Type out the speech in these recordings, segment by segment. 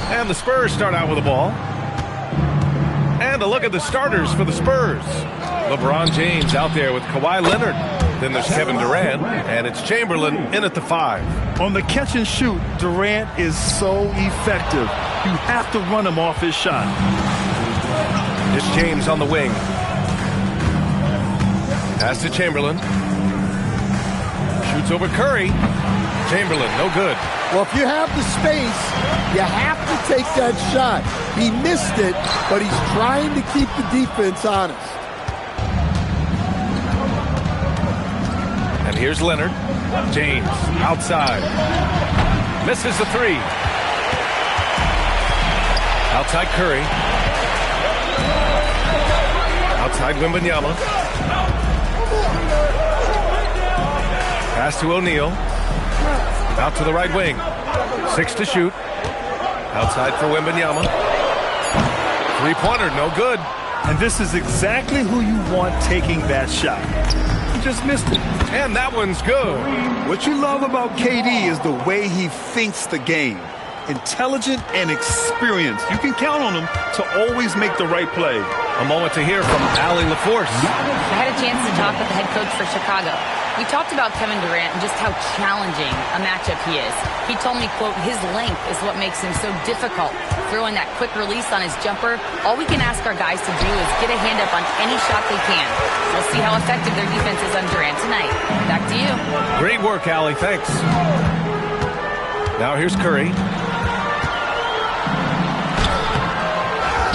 And the Spurs start out with the ball. And a look at the starters for the Spurs. LeBron James out there with Kawhi Leonard. Then there's Kevin Durant, and it's Chamberlain in at the 5. On the catch and shoot, Durant is so effective. You have to run him off his shot. It's James on the wing. Pass to Chamberlain. Shoots over Curry. Chamberlain, no good. Well, if you have the space, you have to take that shot. He missed it, but he's trying to keep the defense honest. And here's Leonard. James, outside. Misses the 3. Outside Curry. Outside Wembanyama. Pass to O'Neal. Out to the right wing. 6 to shoot. Outside for Wembanyama. 3-pointer, no good. And this is exactly who you want taking that shot. He just missed it. And that one's good. What you love about KD is the way he thinks the game. Intelligent and experienced. You can count on him to always make the right play. A moment to hear from Allie LaForce. I had a chance to talk with the head coach for Chicago. We talked about Kevin Durant and just how challenging a matchup he is. He told me, quote, his length is what makes him so difficult. Throwing that quick release on his jumper, all we can ask our guys to do is get a hand up on any shot they can. We'll see how effective their defense is on Durant tonight. Back to you. Great work, Allie. Thanks. Now here's Curry.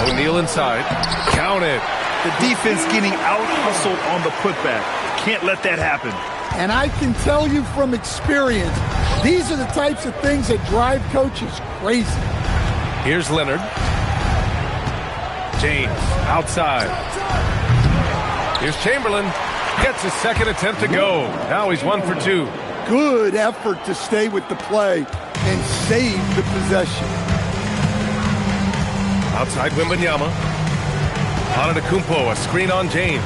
O'Neal inside. Count it. The defense getting out-hustled on the putback. Can't let that happen. And I can tell you from experience, these are the types of things that drive coaches crazy. Here's Leonard. James outside. Here's Chamberlain. Gets his second attempt to go. Now he's 1 for 2. Good effort to stay with the play and save the possession. Outside Wembanyama. Antetokounmpo, a screen on James.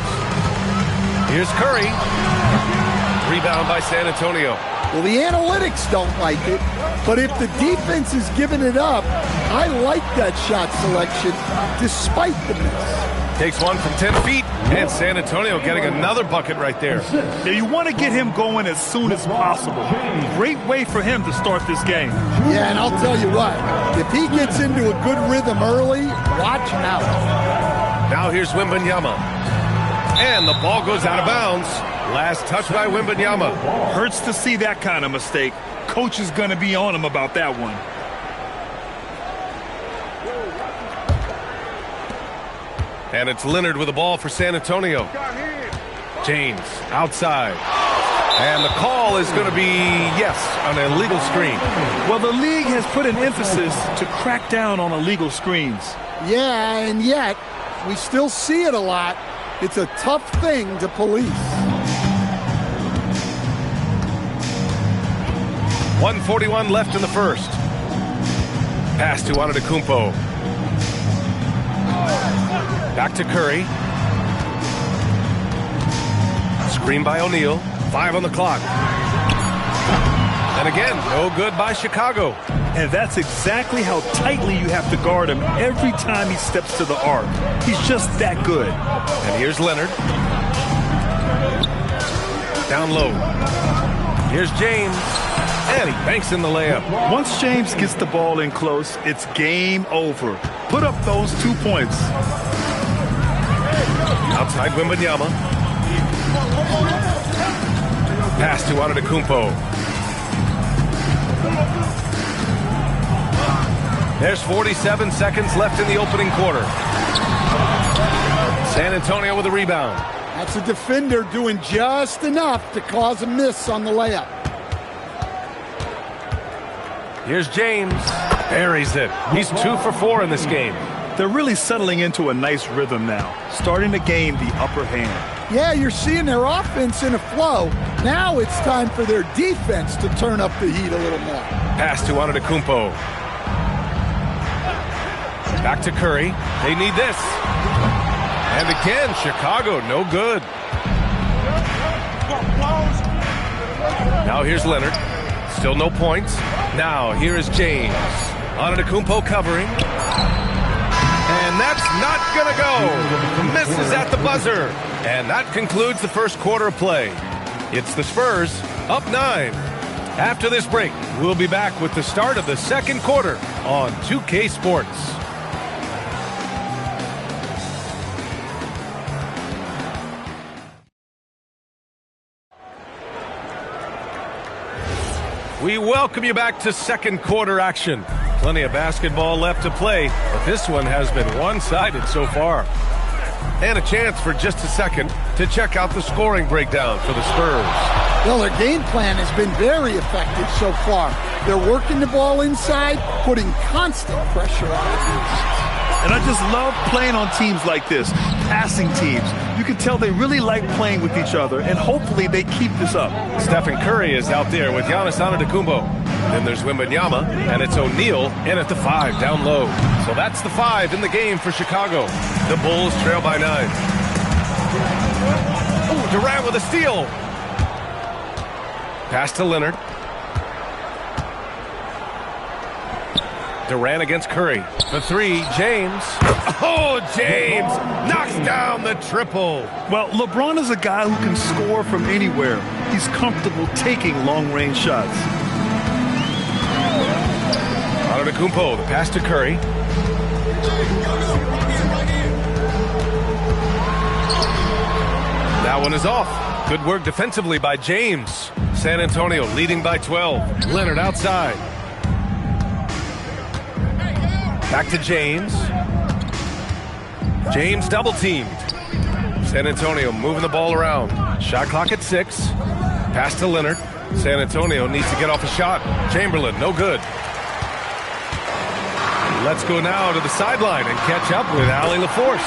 Here's Curry. Rebound by San Antonio. Well, the analytics don't like it, but if the defense is giving it up, I like that shot selection despite the miss. Takes one from 10 feet, and San Antonio getting another bucket right there. Now you want to get him going as soon as possible. Great way for him to start this game. Yeah, and I'll tell you what, if he gets into a good rhythm early, watch him out. Now here's Wembanyama. And the ball goes out of bounds. Last touch by Wembanyama. Hurts to see that kind of mistake. Coach is going to be on him about that one. And it's Leonard with the ball for San Antonio. James outside. And the call is going to be, yes, an illegal screen. Well, the league has put an emphasis to crack down on illegal screens. Yeah, and yet we still see it a lot. It's a tough thing to police. 1:41 left in the first. Pass to Antetokounmpo. Back to Curry. Screen by O'Neal. 5 on the clock. And again, no good by Chicago. And that's exactly how tightly you have to guard him every time he steps to the arc. He's just that good. And here's Leonard. Down low. Here's James. And he banks in the layup. Once James gets the ball in close, it's game over. Put up those 2 points. Outside Wembanyama. Pass to Antetokounmpo. There's 47 seconds left in the opening quarter. San Antonio with a rebound. That's a defender doing just enough to cause a miss on the layup. Here's James. Buries it. He's 2 for 4 in this game. They're really settling into a nice rhythm now, starting to gain the upper hand. Yeah, you're seeing their offense in a flow. Now it's time for their defense to turn up the heat a little more. Pass to Antetokounmpo. Back to Curry. They need this. And again, Chicago, no good. Now here's Leonard. Still no points. Now here is James. Antetokounmpo covering. And that's not going to go. Misses at the buzzer. And that concludes the first quarter of play. It's the Spurs up 9. After this break, we'll be back with the start of the second quarter on 2K Sports. We welcome you back to second quarter action. Plenty of basketball left to play, but this one has been one-sided so far. And a chance for just a second to check out the scoring breakdown for the Spurs. Well, their game plan has been very effective so far. They're working the ball inside, putting constant pressure on the defense. And I just love playing on teams like this, passing teams. You can tell they really like playing with each other, and hopefully they keep this up. Stephen Curry is out there with Giannis Antetokounmpo. Then there's Wembanyama, and it's O'Neal in at the 5 down low. So that's the 5 in the game for Chicago. The Bulls trail by 9. Ooh, Durant with a steal. Pass to Leonard. Durant against Curry. The 3, James. Oh, James knocks down the triple. Well, LeBron is a guy who can score from anywhere. He's comfortable taking long-range shots. Antetokounmpo, the pass to Curry. That one is off. Good work defensively by James. San Antonio leading by 12. Leonard outside. Back to James. James double teamed. San Antonio moving the ball around. Shot clock at 6. Pass to Leonard. San Antonio needs to get off a shot. Chamberlain, no good. Let's go now to the sideline and catch up with Allie LaForce.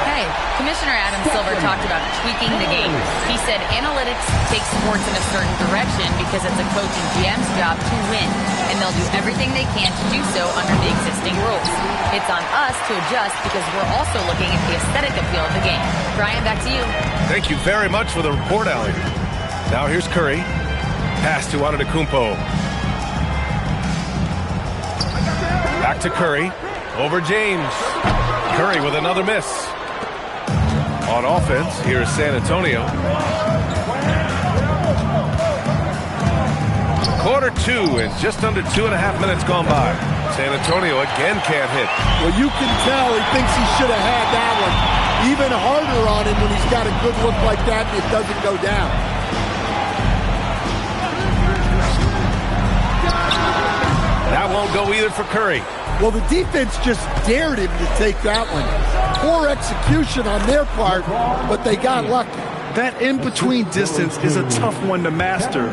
Hey, Commissioner Adam Silver talked about tweaking the game. He said analytics take sports in a certain direction because it's a coach and GM's job to win, and they'll do everything they can to do so under the existing rules. It's on us to adjust because we're also looking at the aesthetic appeal of the game. Brian, back to you. Thank you very much for the report, Allie. Now here's Curry. Pass to Antetokounmpo. Back to Curry. Over James. Curry with another miss. On offense, here's San Antonio. Quarter 2 and just under 2.5 minutes gone by. San Antonio again can't hit. Well, you can tell he thinks he should have had that one. Even harder on him when he's got a good look like that and it doesn't go down. That won't go either for Curry. Well, the defense just dared him to take that one. Poor execution on their part, but they got lucky. That in-between distance is a tough one to master.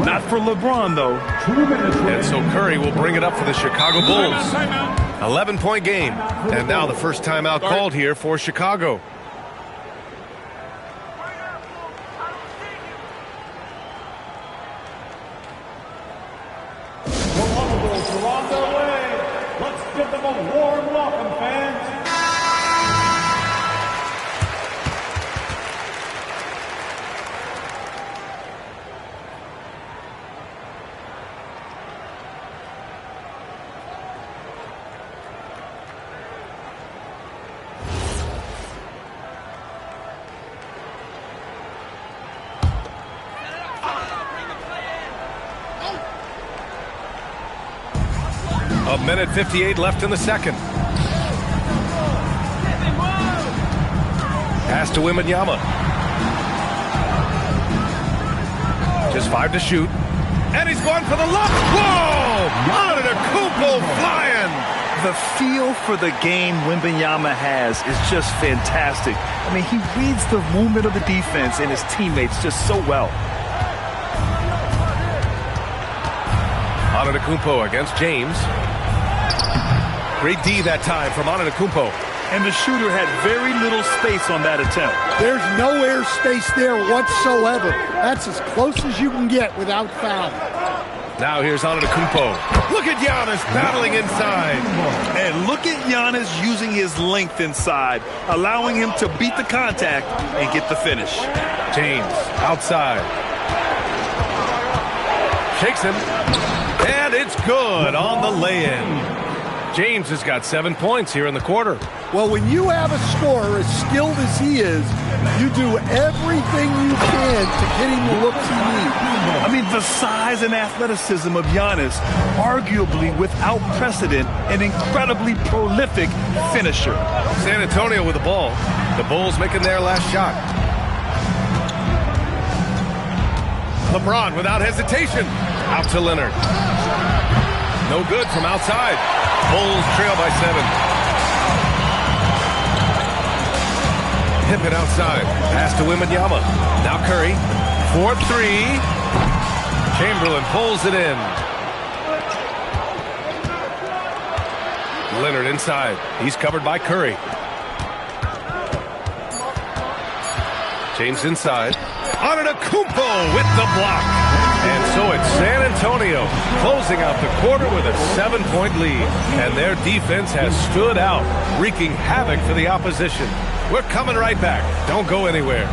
Not for LeBron, though. And so Curry will bring it up for the Chicago Bulls. 11-point game. And now the first timeout called here for Chicago. Let's give them a warm welcome, fans. A minute 58 left in the second. Pass to Wembanyama. Just 5 to shoot. And he's going for the look. Whoa! Antetokounmpo flying. The feel for the game Wembanyama has is just fantastic. I mean, he reads the movement of the defense and his teammates just so well. Antetokounmpo against James. Great D that time from Antetokounmpo. And the shooter had very little space on that attempt. There's no air space there whatsoever. That's as close as you can get without foul. Now here's Antetokounmpo. Look at Giannis battling inside. And look at Giannis using his length inside, allowing him to beat the contact and get the finish. James outside. Shakes him. And it's good on the lay-in. James has got 7 points here in the quarter. Well, when you have a scorer as skilled as he is, you do everything you can to get him the looks he needs. I mean, the size and athleticism of Giannis, arguably without precedent, an incredibly prolific finisher. San Antonio with the ball. The Bulls making their last shot. LeBron without hesitation. Out to Leonard. No good from outside. Bulls trail by 7. Pippen outside. Pass to Wembanyama. Now Curry. 4-3. Chamberlain pulls it in. Leonard inside. He's covered by Curry. James inside. Antetokounmpo with the block. And so it's San Antonio closing out the quarter with a 7-point lead. And their defense has stood out, wreaking havoc for the opposition. We're coming right back. Don't go anywhere.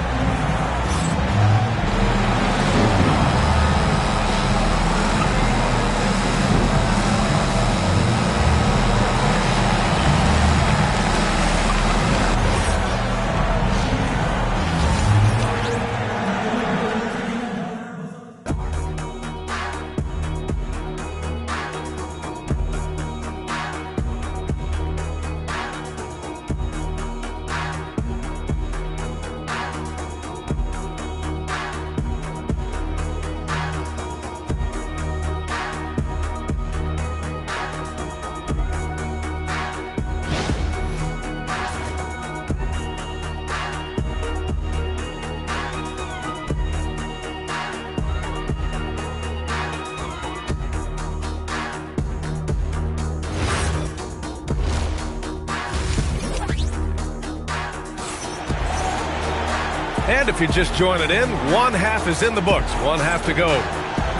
And if you're just joining in, one half is in the books, one half to go.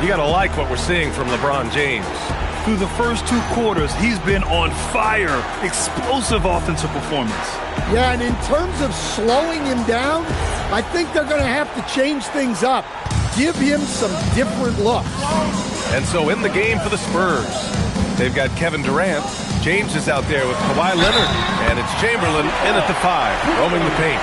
You got to like what we're seeing from LeBron James. Through the first 2 quarters, he's been on fire. Explosive offensive performance. Yeah, and in terms of slowing him down, I think they're going to have to change things up. Give him some different looks. And so in the game for the Spurs, they've got Kevin Durant. James is out there with Kawhi Leonard. And it's Chamberlain in at the 5, roaming the paint.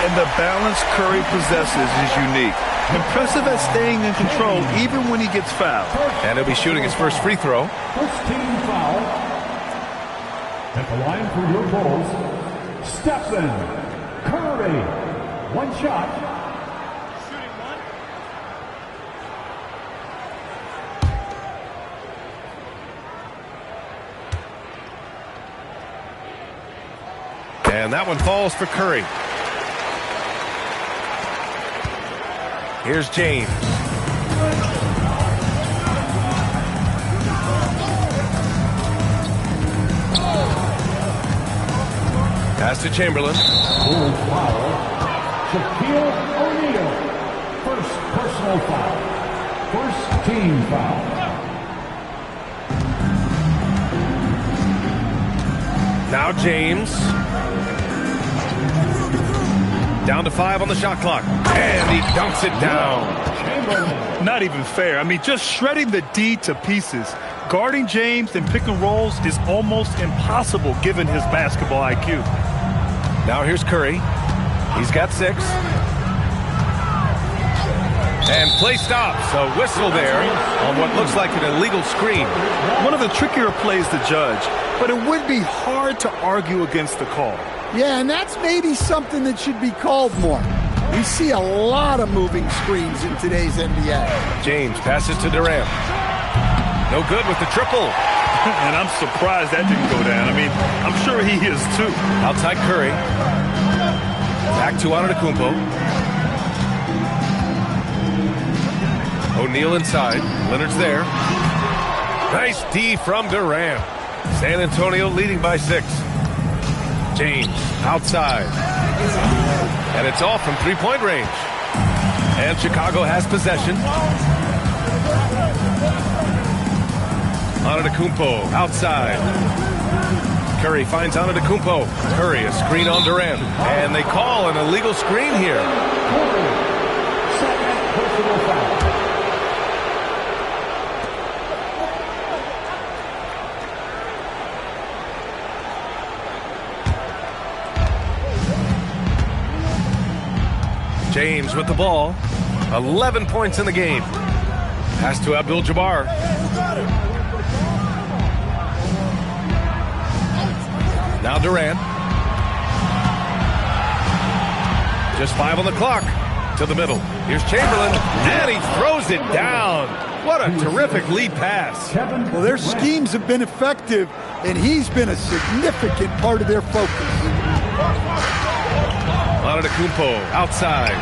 And the balance Curry possesses is unique. Impressive at staying in control even when he gets fouled. And he'll be shooting his first free throw. First team foul. At the line for your Bulls, Stephen Curry. One shot. And that one falls for Curry. Here's James. Pass to Chamberlain. Bulls foul. Shaquille O'Neal. First personal foul. First team foul. Now James. Down to 5 on the shot clock. And he dunks it down. Not even fair. I mean, just shredding the D to pieces. Guarding James in pick and rolls is almost impossible given his basketball IQ. Now here's Curry. He's got 6. And play stops. A whistle there on what looks like an illegal screen. One of the trickier plays to judge, but it would be hard to argue against the call. Yeah, and that's maybe something that should be called more. We see a lot of moving screens in today's NBA. James passes to Durant. No good with the triple. And I'm surprised that didn't go down. I mean, I'm sure he is too. Outside Curry. Back to Antetokounmpo. O'Neal inside. Leonard's there. Nice D from Durant. San Antonio leading by 6. James outside. And it's off from 3-point range. And Chicago has possession. Antetokounmpo outside. Curry finds Antetokounmpo. Curry, a screen on Durant. And they call an illegal screen here. Second personal foul. James with the ball. 11 points in the game. Pass to Abdul-Jabbar. Now Durant. Just 5 on the clock. To the middle. Here's Chamberlain, and he throws it down. What a terrific lead pass. Well, their schemes have been effective, and he's been a significant part of their focus. Antetokounmpo outside,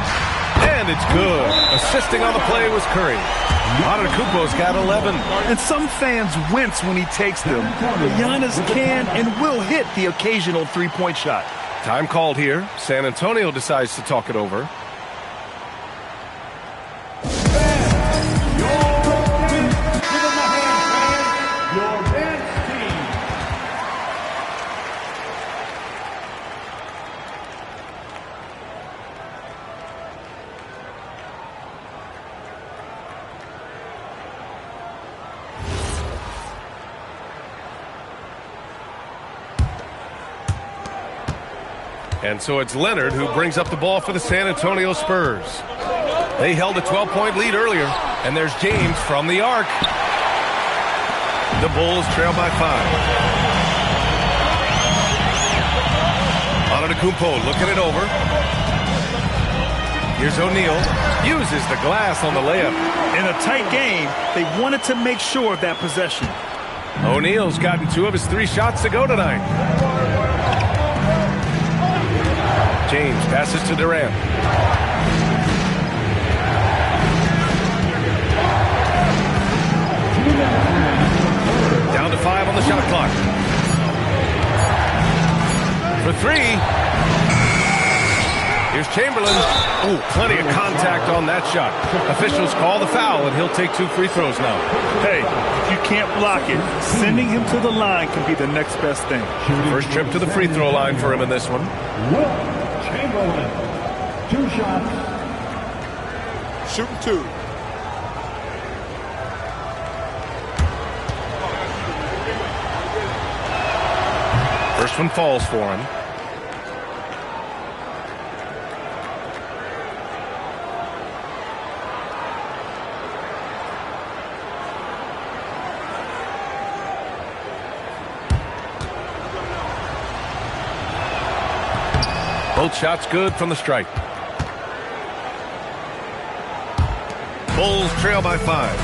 and it's good. Assisting on the play was Curry. Antetokounmpo's got 11. And some fans wince when he takes them. But Giannis can and will hit the occasional three-point shot. Time called here. San Antonio decides to talk it over. And so it's Leonard who brings up the ball for the San Antonio Spurs. They held a 12-point lead earlier, and there's James from the arc. The Bulls trail by 5. Antetokounmpo looking it over. Here's O'Neal. Uses the glass on the layup. In a tight game, they wanted to make sure of that possession. O'Neal's gotten 2 of his 3 shots to go tonight. James passes to Durant. Down to 5 on the shot clock. For 3. Here's Chamberlain. Oh, plenty of contact on that shot. Officials call the foul, and he'll take 2 free throws now. Hey, if you can't block it, sending him to the line can be the next best thing. First trip to the free throw line for him in this one. Chamberlain, 2 shots. Shooting 2. First one falls for him. Both shots good from the stripe. Bulls trail by 5.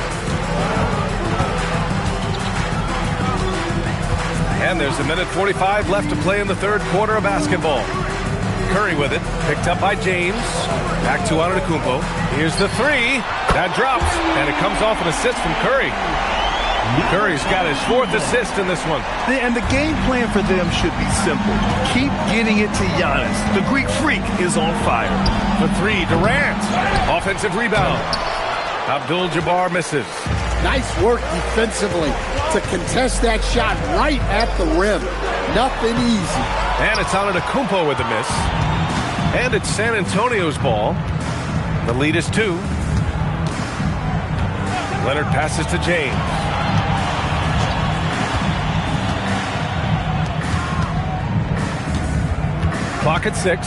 And there's 1:45 left to play in the third quarter of basketball. Curry with it, picked up by James. Back to Antetokounmpo. Here's the 3. That drops, and it comes off an assist from Curry. Curry's got his 4th assist in this one. And the game plan for them should be simple. Keep getting it to Giannis. The Greek Freak is on fire. The 3, Durant. Offensive rebound. Abdul-Jabbar misses. Nice work defensively to contest that shot right at the rim. Nothing easy. And it's Antetokounmpo with the miss. And it's San Antonio's ball. The lead is 2. Leonard passes to James. Clock at 6.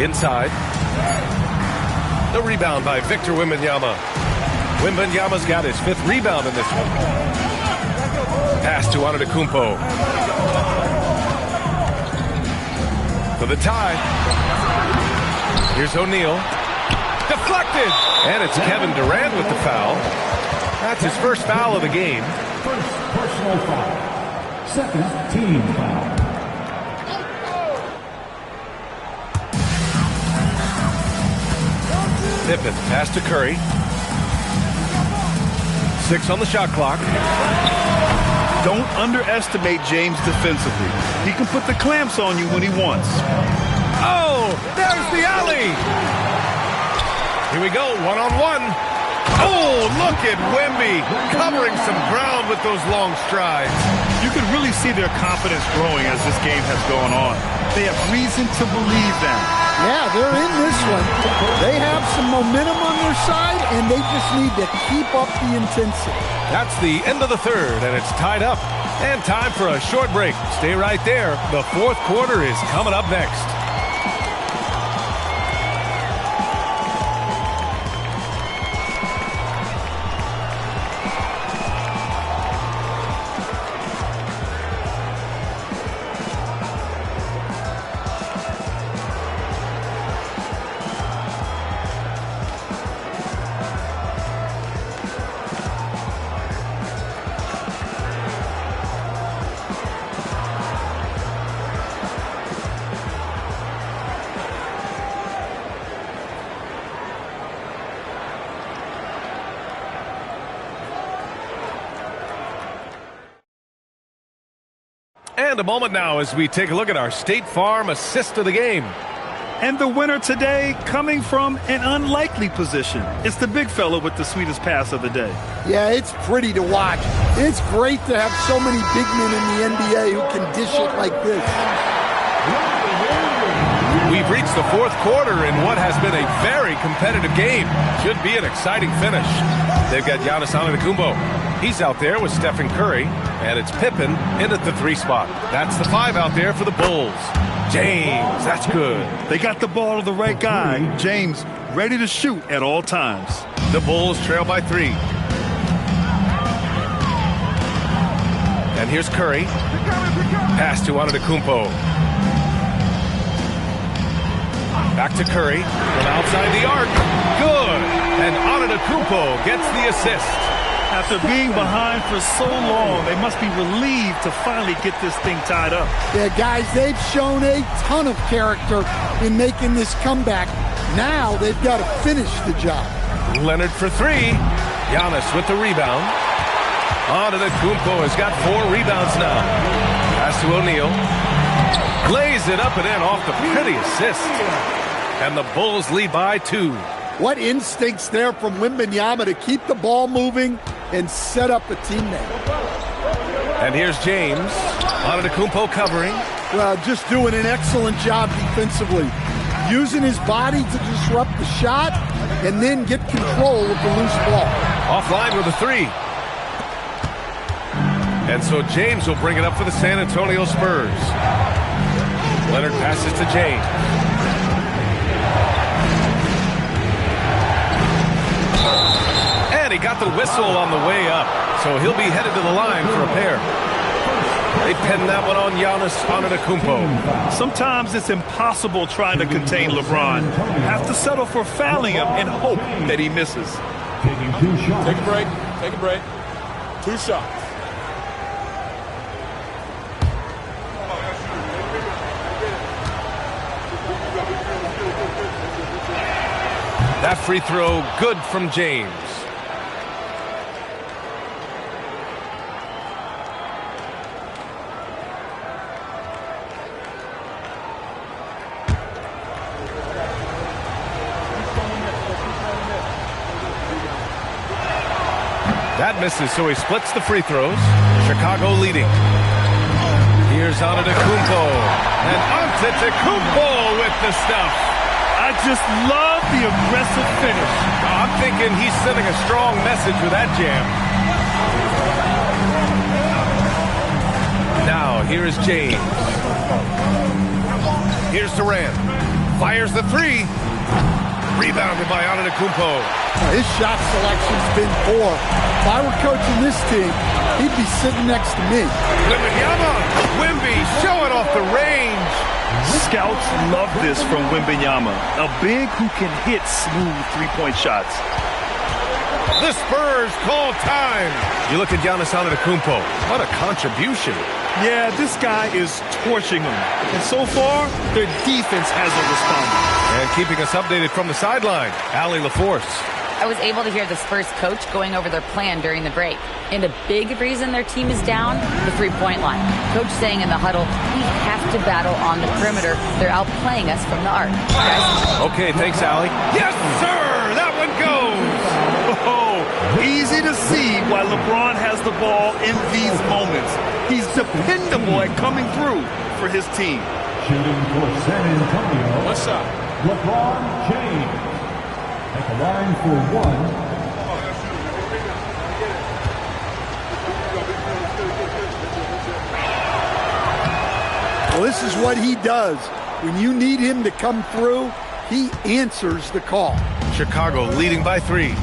Inside. The rebound by Victor Wembanyama. Wembanyama's got his 5th rebound in this one. Pass to Antetokounmpo. For the tie. Here's O'Neal. Deflected! And it's Kevin Durant with the foul. That's his first foul of the game. First personal foul. Second team foul. Pippen, pass to Curry. 6 on the shot clock. Don't underestimate James defensively. He can put the clamps on you when he wants. Oh, there's the alley. Here we go, 1-on-1. Oh, look at Wemby covering some ground with those long strides. You can really see their confidence growing as this game has gone on. They have reason to believe that. Yeah, they're in this one. They have some momentum on their side, and they just need to keep up the intensity. That's the end of the third, and it's tied up. And time for a short break. Stay right there. The fourth quarter is coming up next. And a moment now as we take a look at our State Farm assist of the game. And the winner today coming from an unlikely position. It's the big fella with the sweetest pass of the day. Yeah, it's pretty to watch. It's great to have so many big men in the NBA who can dish it like this. We've reached the fourth quarter in what has been a very competitive game. Should be an exciting finish. They've got Giannis Antetokounmpo. He's out there with Stephen Curry, and it's Pippen in at the 3 spot. That's the 5 out there for the Bulls. James, that's good. They got the ball to the right guy. James ready to shoot at all times. The Bulls trail by 3. And here's Curry. Pass to Antetokounmpo. Back to Curry from outside the arc. Good. And Antetokounmpo gets the assist. After being behind for so long, they must be relieved to finally get this thing tied up. Yeah, guys, they've shown a ton of character in making this comeback. Now they've got to finish the job. Leonard for 3. Giannis with the rebound. Antetokounmpo has got 4 rebounds now. Pass to O'Neal. Lays it up and in off the pretty assist. And the Bulls lead by 2. What instincts there from Wembanyama to keep the ball moving and set up a teammate. And here's James. Antetokounmpo covering. Well, just doing an excellent job defensively. Using his body to disrupt the shot and then get control of the loose ball. Offline with a 3. And so James will bring it up for the San Antonio Spurs. Leonard passes to James. And he got the whistle on the way up. So he'll be headed to the line for a pair. They pinned that one on Giannis Antetokounmpo. Sometimes it's impossible trying to contain LeBron. Have to settle for fouling him and hope that he misses. Taking 2 shots. Take a break. Take a break. 2 shots. That free throw good from James. That misses, so he splits the free throws. Chicago leading. Here's Antetokounmpo. And Antetokounmpo with the stuff. I just love the aggressive finish. I'm thinking he's sending a strong message with that jam. Now, here is James. Here's Durant. Fires the 3. Rebounded by Antetokounmpo. His shot selection's been poor. If I were coaching this team, he'd be sitting next to me. Wembanyama. Wemby showing off the range. Scouts love this from Wembanyama. A big who can hit smooth three-point shots. The Spurs call time. You look at Giannis Antetokounmpo. What a contribution. Yeah, this guy is torching them. And so far, their defense hasn't responded. And keeping us updated from the sideline, Allie LaForce. I was able to hear the Spurs coach going over their plan during the break. And a big reason their team is down, the three-point line. Coach saying in the huddle, we have to battle on the perimeter. They're outplaying us from the arc. Guys? Okay, thanks, Allie. Yes, sir! That one goes! Oh, easy to see why LeBron has the ball in these moments. He's dependable at coming through for his team. Shooting for San Antonio. What's up? LeBron James. At the line for 1. Well, this is what he does. When you need him to come through, he answers the call. Chicago leading by 3.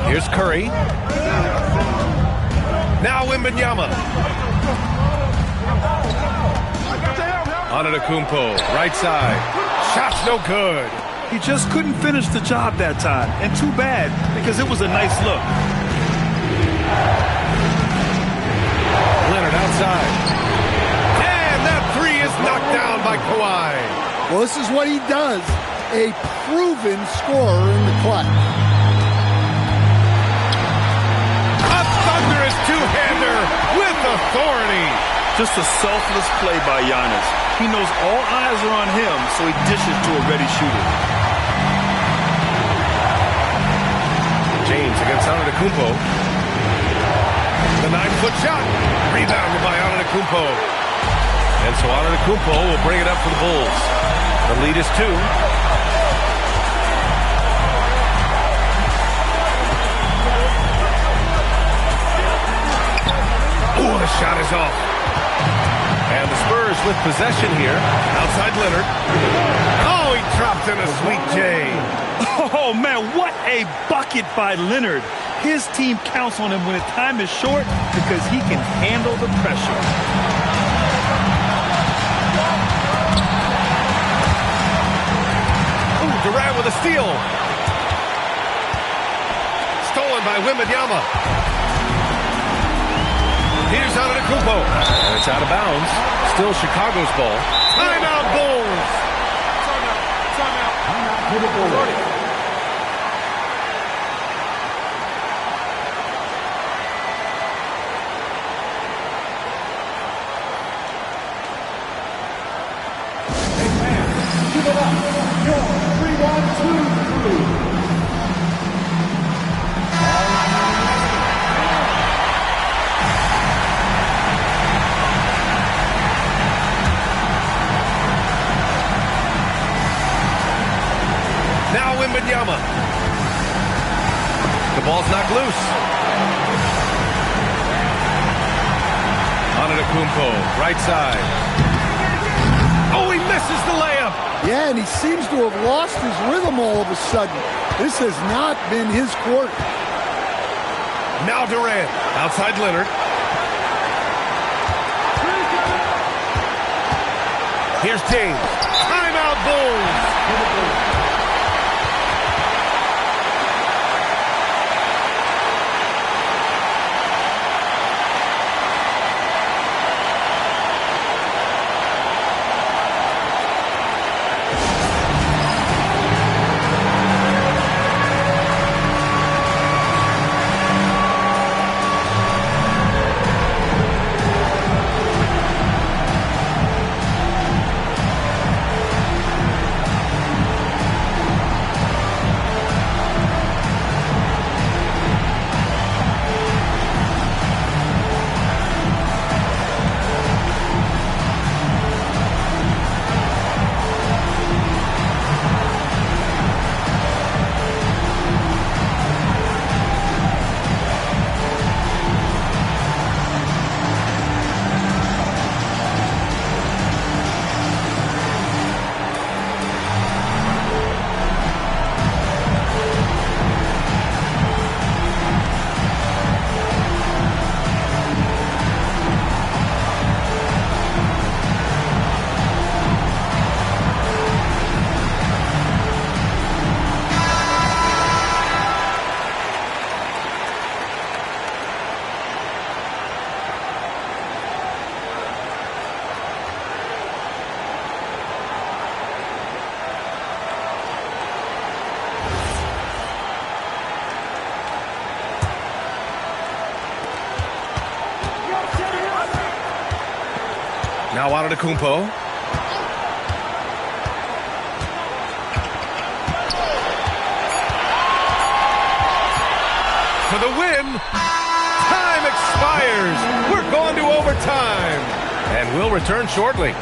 Here's Curry. Now Wembanyama. Antetokounmpo, right side. Shot's no good. He just couldn't finish the job that time. And too bad, because it was a nice look. Leonard outside. And that 3 is knocked down by Kawhi. Well, this is what he does. A proven scorer in the clutch. A thunderous two-hander. authority. Just a selfless play by Giannis. He knows all eyes are on him, so he dishes to a ready shooter. James against Antetokounmpo. The 9-foot shot. Rebounded by Antetokounmpo. And so Antetokounmpo will bring it up for the Bulls. The lead is 2. Oh, the shot is off. And the Spurs with possession here. Outside Leonard. Oh, he dropped in a sweet J. Oh, man, what a bucket by Leonard. His team counts on him when the time is short because he can handle the pressure. Ooh, Durant with a steal. Stolen by Wembanyama. Here's Antetokounmpo. And it's out of bounds. Still Chicago's ball. Timeout, Bulls. Timeout. Give it up. Your 3-1-2 crew. Now Wembanyama. The ball's knocked loose. Antetokounmpo, right side. Oh, he misses the layup. Yeah, and he seems to have lost his rhythm all of a sudden. This has not been his court. Now Durant, outside Leonard. Here's James. Timeout, Bulls. Now Antetokounmpo. For the win. Time expires. We're going to overtime. And we'll return shortly.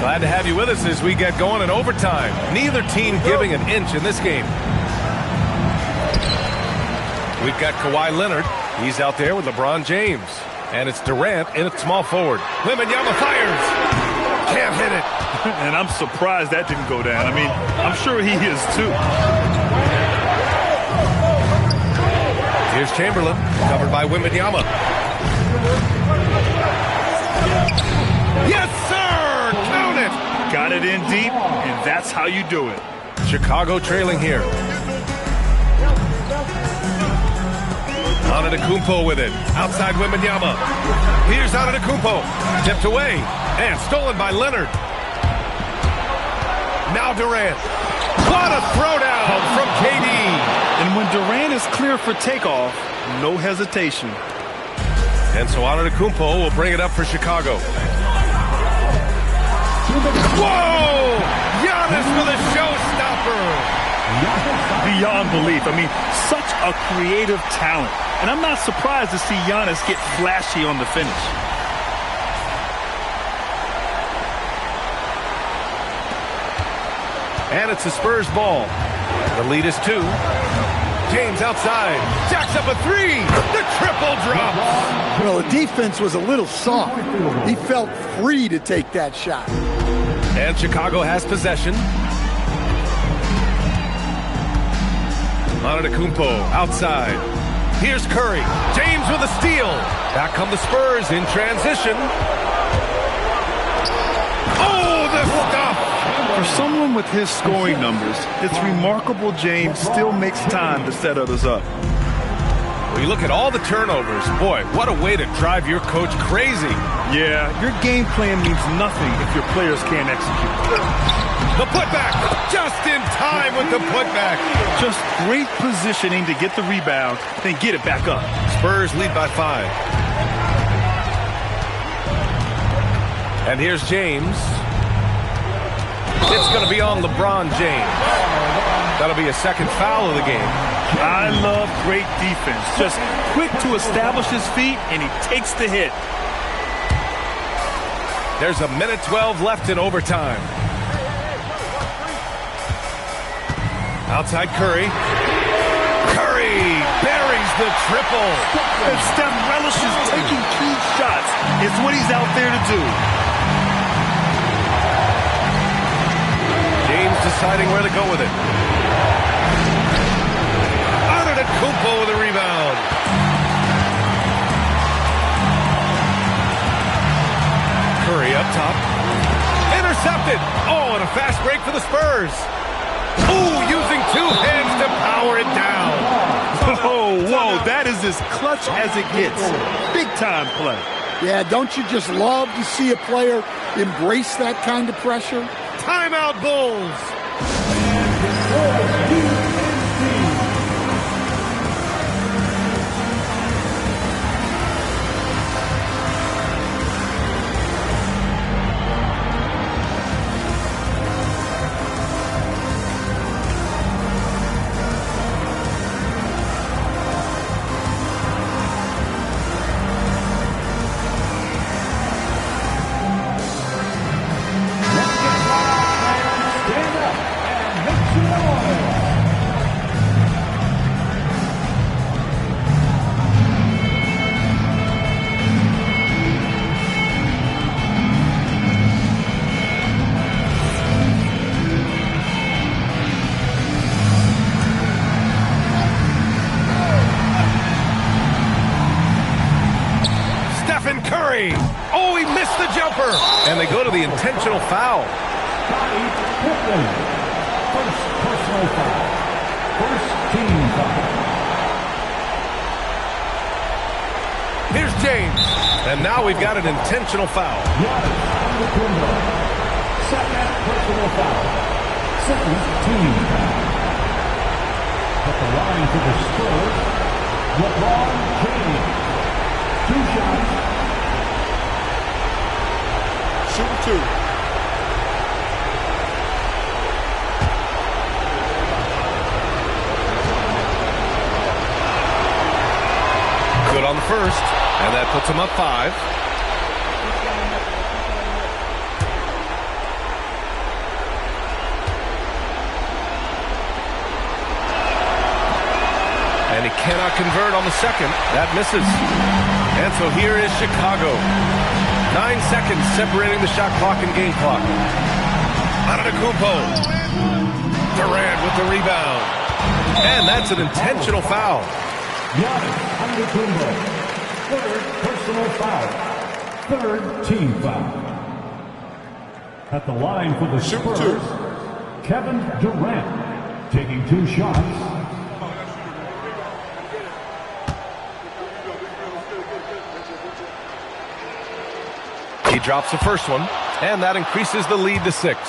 Glad to have you with us as we get going in overtime. Neither team giving an inch in this game. We've got Kawhi Leonard. He's out there with LeBron James. And it's Durant in at small forward. Wembanyama fires. Can't hit it. And I'm surprised that didn't go down. I mean, I'm sure he is too. Here's Chamberlain, covered by Wembanyama. Yes, sir! Count it! Got it in deep, and that's how you do it. Chicago trailing here. Antetokounmpo with it. Outside Wembanyama. Here's Antetokounmpo. Tipped away. And stolen by Leonard. Now Durant. What a throwdown from KD. And when Durant is clear for takeoff, no hesitation. And so Antetokounmpo will bring it up for Chicago. Whoa! Giannis with a showstopper. Beyond belief. I mean, such a creative talent. And I'm not surprised to see Giannis get flashy on the finish. And it's the Spurs ball. The lead is 2. James outside. Jacks up a 3. The triple drop. Well, the defense was a little soft. He felt free to take that shot. And Chicago has possession. Antetokounmpo outside. Here's Curry. James with a steal. Back come the Spurs in transition. Oh, the stuff! For someone with his scoring numbers, it's remarkable James still makes time to set others up. When you look at all the turnovers, boy, what a way to drive your coach crazy. Yeah, your game plan means nothing if your players can't execute. The putback, just in time with the putback. Just great positioning to get the rebound, then get it back up. Spurs lead by 5. And here's James. It's going to be on LeBron James. That'll be a second foul of the game. I love great defense. Just quick to establish his feet, and he takes the hit. There's a minute 12 left in overtime. Outside Curry. Curry buries the triple. And Steph relishes taking key shots. It's what he's out there to do. James deciding where to go with it. Antetokounmpo with a rebound. Curry up top. Intercepted. Oh, and a fast break for the Spurs. Ooh, using 2 hands to power it down. Oh, whoa, that is as clutch as it gets. Big time play. Yeah, don't you just love to see a player embrace that kind of pressure? Timeout, Bulls. Curry. Oh, he missed the jumper. And they go to the intentional foul. First personal foul. First team foul. Here's James. And now we've got an intentional foul. Second personal foul. Second team foul. At the line for the Spurs, LeBron James. 2 shots. Shoot 2. Good on the first, and that puts him up 5. convert on the second. That misses. And so here is Chicago. 9 seconds separating the shot clock and game clock. Antetokounmpo. Durant with the rebound. And that's an intentional foul. Giannis Antetokounmpo. Third personal foul. Third team foul. At the line for the Spurs, Kevin Durant taking 2 shots. He drops the first one, and that increases the lead to 6.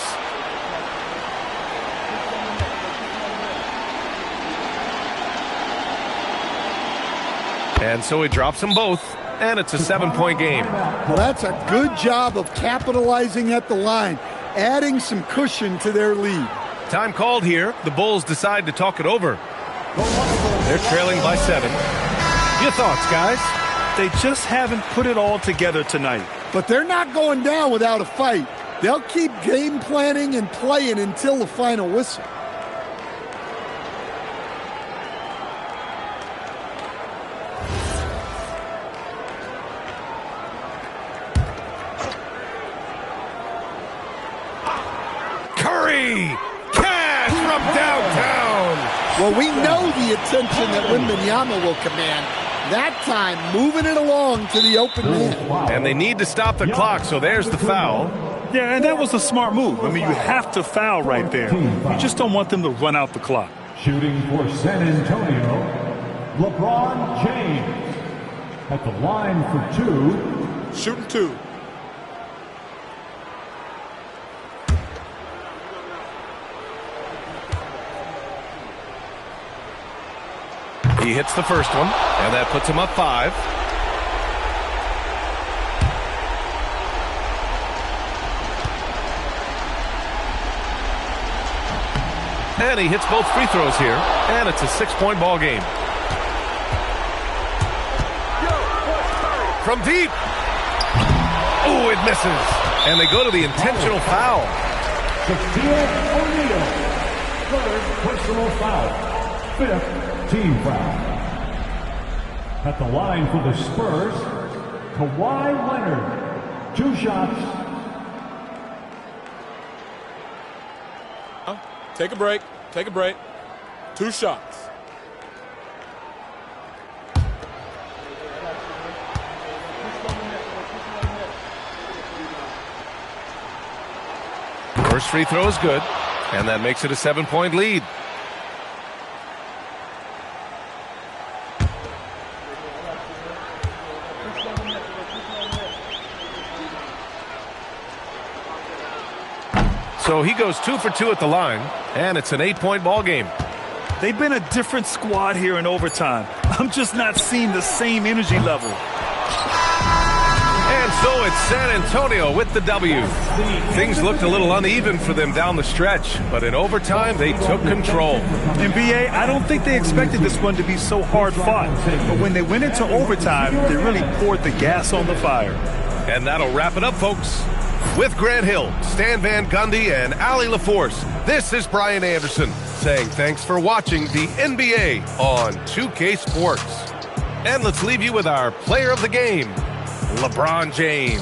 And so he drops them both, and it's a 7-point game. Well, that's a good job of capitalizing at the line, adding some cushion to their lead. Time called here. The Bulls decide to talk it over. They're trailing by 7. Your thoughts, guys? They just haven't put it all together tonight. But they're not going down without a fight. They'll keep game planning and playing until the final whistle. Curry! Cash from downtown! Well, we know the attention that Wembanyama will command. That time, moving it along to the open man. And they need to stop the clock, so there's the foul. Yeah, and that was a smart move. I mean, you have to foul right there. You just don't want them to run out the clock. Shooting for San Antonio, LeBron James. At the line for 2. Shooting 2. He hits the first one, and that puts him up 5. And he hits both free throws here, and it's a 6-point ball game. From deep. Oh, it misses. And they go to the intentional foul. Shaquille O'Neal. Third personal foul. 5th team foul. At the line for the Spurs, Kawhi Leonard. 2 shots. Take a break. Take a break. 2 shots. First free throw is good, and that makes it a 7-point lead. So he goes 2 for 2 at the line, and it's an 8-point ball game. They've been a different squad here in overtime. I'm just not seeing the same energy level. And so it's San Antonio with the W. Things looked a little uneven for them down the stretch, but in overtime they took control. NBA, I don't think they expected this one to be so hard fought. But when they went into overtime, they really poured the gas on the fire. And that'll wrap it up, folks. With Grant Hill, Stan Van Gundy, and Allie LaForce, this is Brian Anderson saying thanks for watching the NBA on 2K Sports. And let's leave you with our player of the game, LeBron James.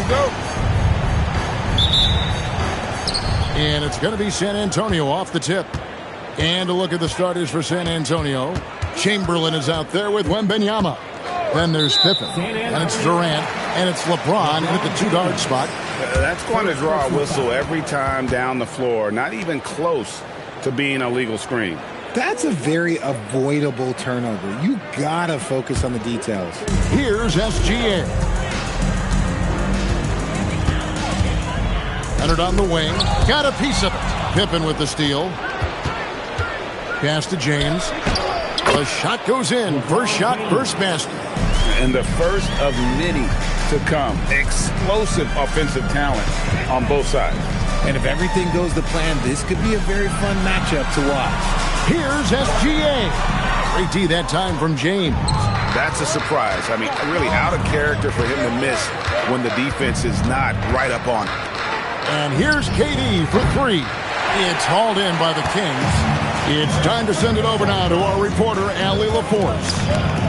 go. And it's going to be San Antonio off the tip. And a look at the starters for San Antonio. Chamberlain is out there with Wembanyama. Then there's Pippen. And it's Durant. And it's LeBron at the 2-guard spot. That's going to draw a whistle every time down the floor. Not even close to being a legal screen. That's a very avoidable turnover. You got to focus on the details. Here's SGA. Leonard on the wing. Got a piece of it. Pippen with the steal. Pass to James. The shot goes in. First shot, first basket. And the first of many to come. Explosive offensive talent on both sides. And if everything goes to plan, this could be a very fun matchup to watch. Here's SGA. Great D that time from James. That's a surprise. I mean, really out of character for him to miss when the defense is not right up on it. And here's KD for 3. It's hauled in by the Kings. It's time to send it over now to our reporter, Allie LaForce.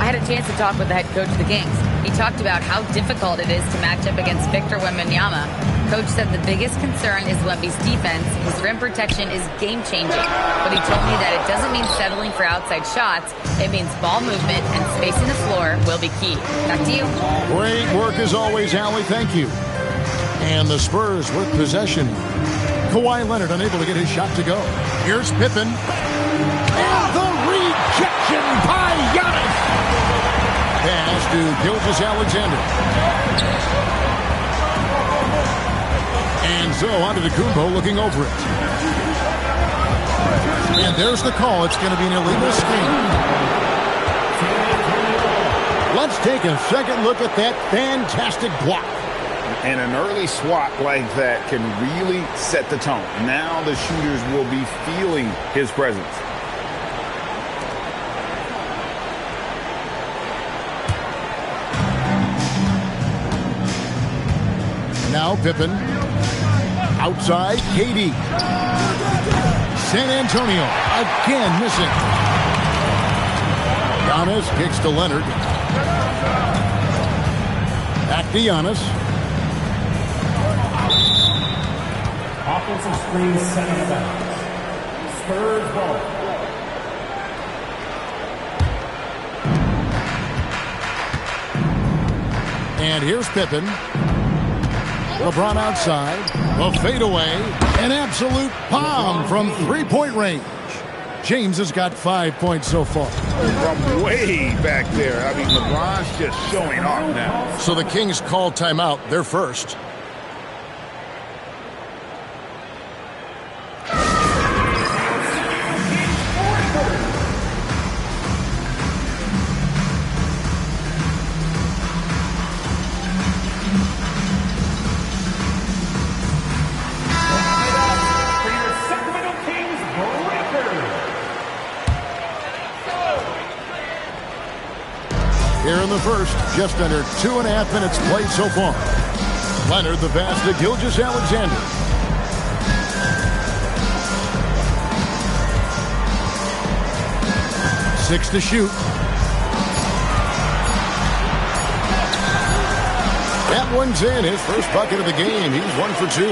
I had a chance to talk with the head coach of the Kings. He talked about how difficult it is to match up against Victor Wembanyama. Coach said the biggest concern is Wemby's defense. His rim protection is game-changing. But he told me that it doesn't mean settling for outside shots. It means ball movement and spacing the floor will be key. Back to you. Great work as always, Allie. Thank you. And the Spurs with possession. Kawhi Leonard unable to get his shot to go. Here's Pippen. And the rejection by Giannis. Pass to Gilgeous-Alexander. And so onto the Kumbo looking over it. And there's the call. It's going to be an illegal screen. Let's take a second look at that fantastic block. And an early swat like that can really set the tone. Now the shooters will be feeling his presence. Now Pippen. Outside, KD. San Antonio again missing. Giannis kicks to Leonard. Back to Giannis. Offensive screen set out of bounds. Spurs ball. And here's Pippen. LeBron outside. A fadeaway. An absolute bomb from three-point range. James has got 5 points so far. From way back there. I mean, LeBron's just showing off now. So the Kings call timeout. They're first. Here in the first, just under 2.5 minutes played so far. Leonard the pass to Gilgeous-Alexander. Six to shoot. That one's in. His first bucket of the game. He's 1 for 2.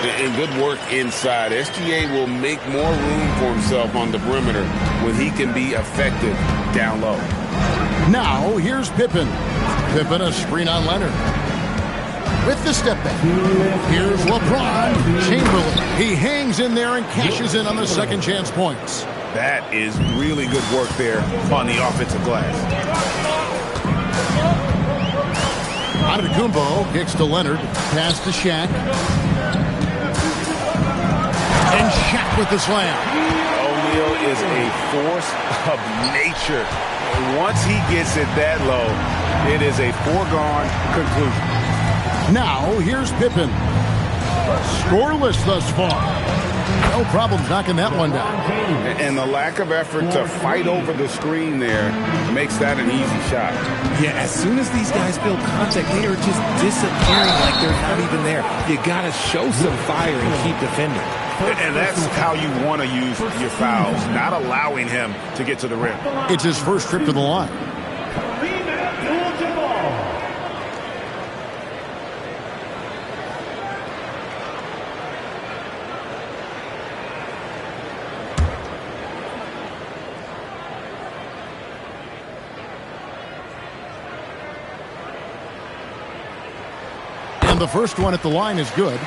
And good work inside. SGA will make more room for himself on the perimeter when he can be effective down low. Now, here's Pippen. Pippen a screen on Leonard. With the step back. Here's LeBron. Chamberlain. He hangs in there and cashes in on the second chance points. That is really good work there on the offensive glass. Antetokounmpo kicks to Leonard. Pass to Shaq. And Shaq with the slam. O'Neal is a force of nature. Once he gets it that low, it is a foregone conclusion. Now, here's Pippen. Scoreless thus far. No problems knocking that one down. And the lack of effort to fight over the screen there makes that an easy shot. Yeah, as soon as these guys feel contact, they are just disappearing like they're not even there. You got to show some fire and keep defending. And that's how you want to use your fouls, not allowing him to get to the rim. It's his first trip to the line. And the first one at the line is good.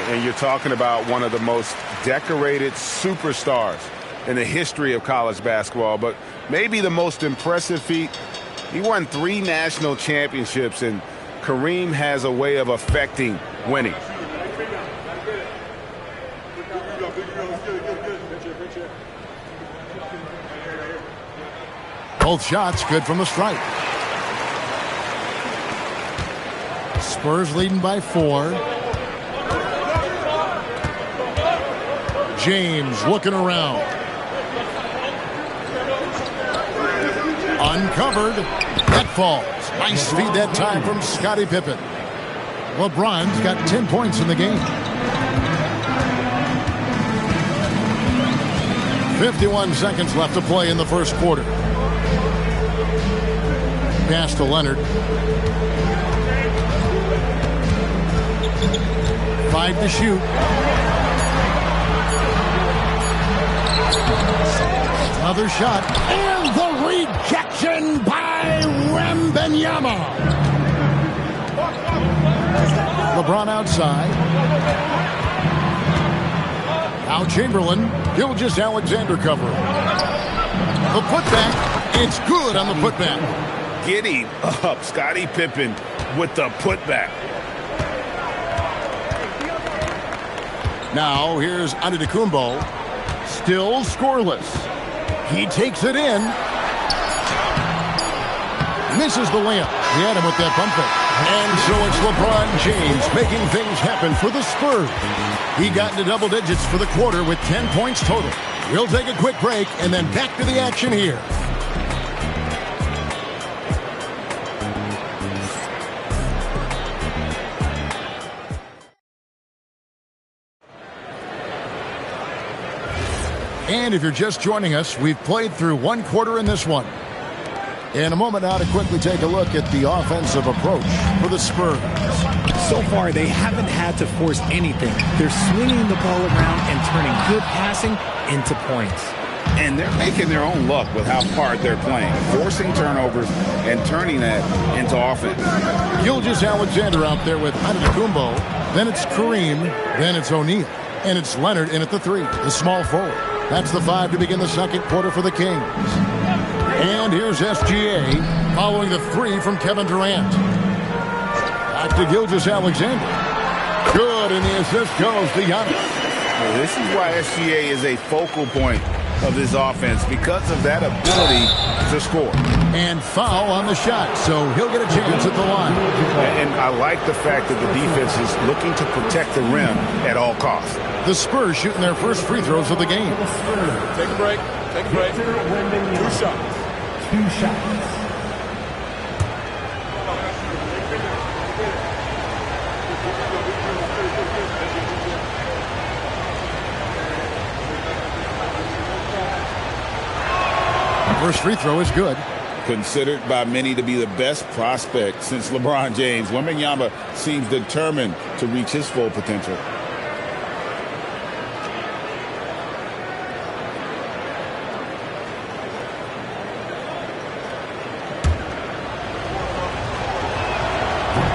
And you're talking about one of the most decorated superstars in the history of college basketball. But maybe the most impressive feat, he won 3 national championships, and Kareem has a way of affecting winning. Both shots good from the stripe. Spurs leading by 4. James looking around. Uncovered. That falls. Nice feed that time from Scottie Pippen. LeBron's got 10 points in the game. 51 seconds left to play in the first quarter. Pass to Leonard. 5 to shoot. Another shot. And the rejection by Wembanyama. LeBron outside. Now Chamberlain. Gilgeous-Alexander covering. The putback. It's good on the putback. Getting up, Scottie Pippen with the putback. Now here's Antetokounmpo. Still scoreless. He takes it in. Misses the layup. He had him with that pump fake. And so it's LeBron James making things happen for the Spurs. He got into double digits for the quarter with 10 points total. We'll take a quick break and then back to the action here. And if you're just joining us, we've played through one quarter in this one. In a moment now to quickly take a look at the offensive approach for the Spurs. So far, they haven't had to force anything. They're swinging the ball around and turning good passing into points. And they're making their own luck with how hard they're playing, forcing turnovers and turning that into offense. Gilgeous-Alexander out there with Antetokounmpo. Then it's Kareem. Then it's O'Neal. And it's Leonard in at the 3, the small forward. That's the 5 to begin the second quarter for the Kings. And here's SGA following the 3 from Kevin Durant. Back to Gilgeous-Alexander. Good, and the assist goes to Giannis. Well, this is why SGA is a focal point of this offense, because of that ability to score. And foul on the shot, so he'll get a chance at the line. And I like the fact that the defense is looking to protect the rim at all costs. The Spurs shooting their first free throws of the game. Take a break. Take a break. 2 shots. 2 shots. First free throw is good. Considered by many to be the best prospect since LeBron James, Wembanyama seems determined to reach his full potential.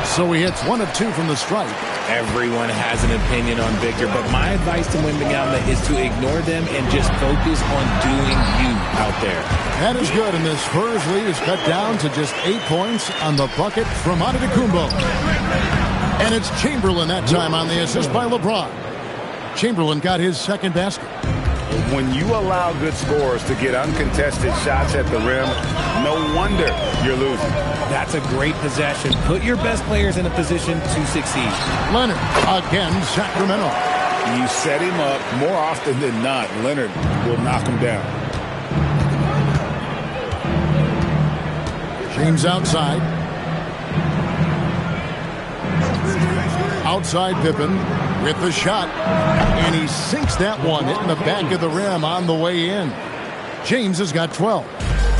So he hits 1 of 2 from the stripe. Everyone has an opinion on Victor, but my advice to Wembanyama is to ignore them and just focus on doing you out there. That is good, and the Spurs lead is cut down to just 8 points on the bucket from Antetokounmpo. And it's Chamberlain that time on the assist by LeBron. Chamberlain got his second basket. When you allow good scorers to get uncontested shots at the rim, no wonder you're losing. That's a great possession. Put your best players in a position to succeed. Leonard, again, Sacramento. You set him up more often than not. Leonard will knock him down. James outside. Outside Pippen with the shot. And he sinks that one, hitting the back of the rim on the way in. James has got 12.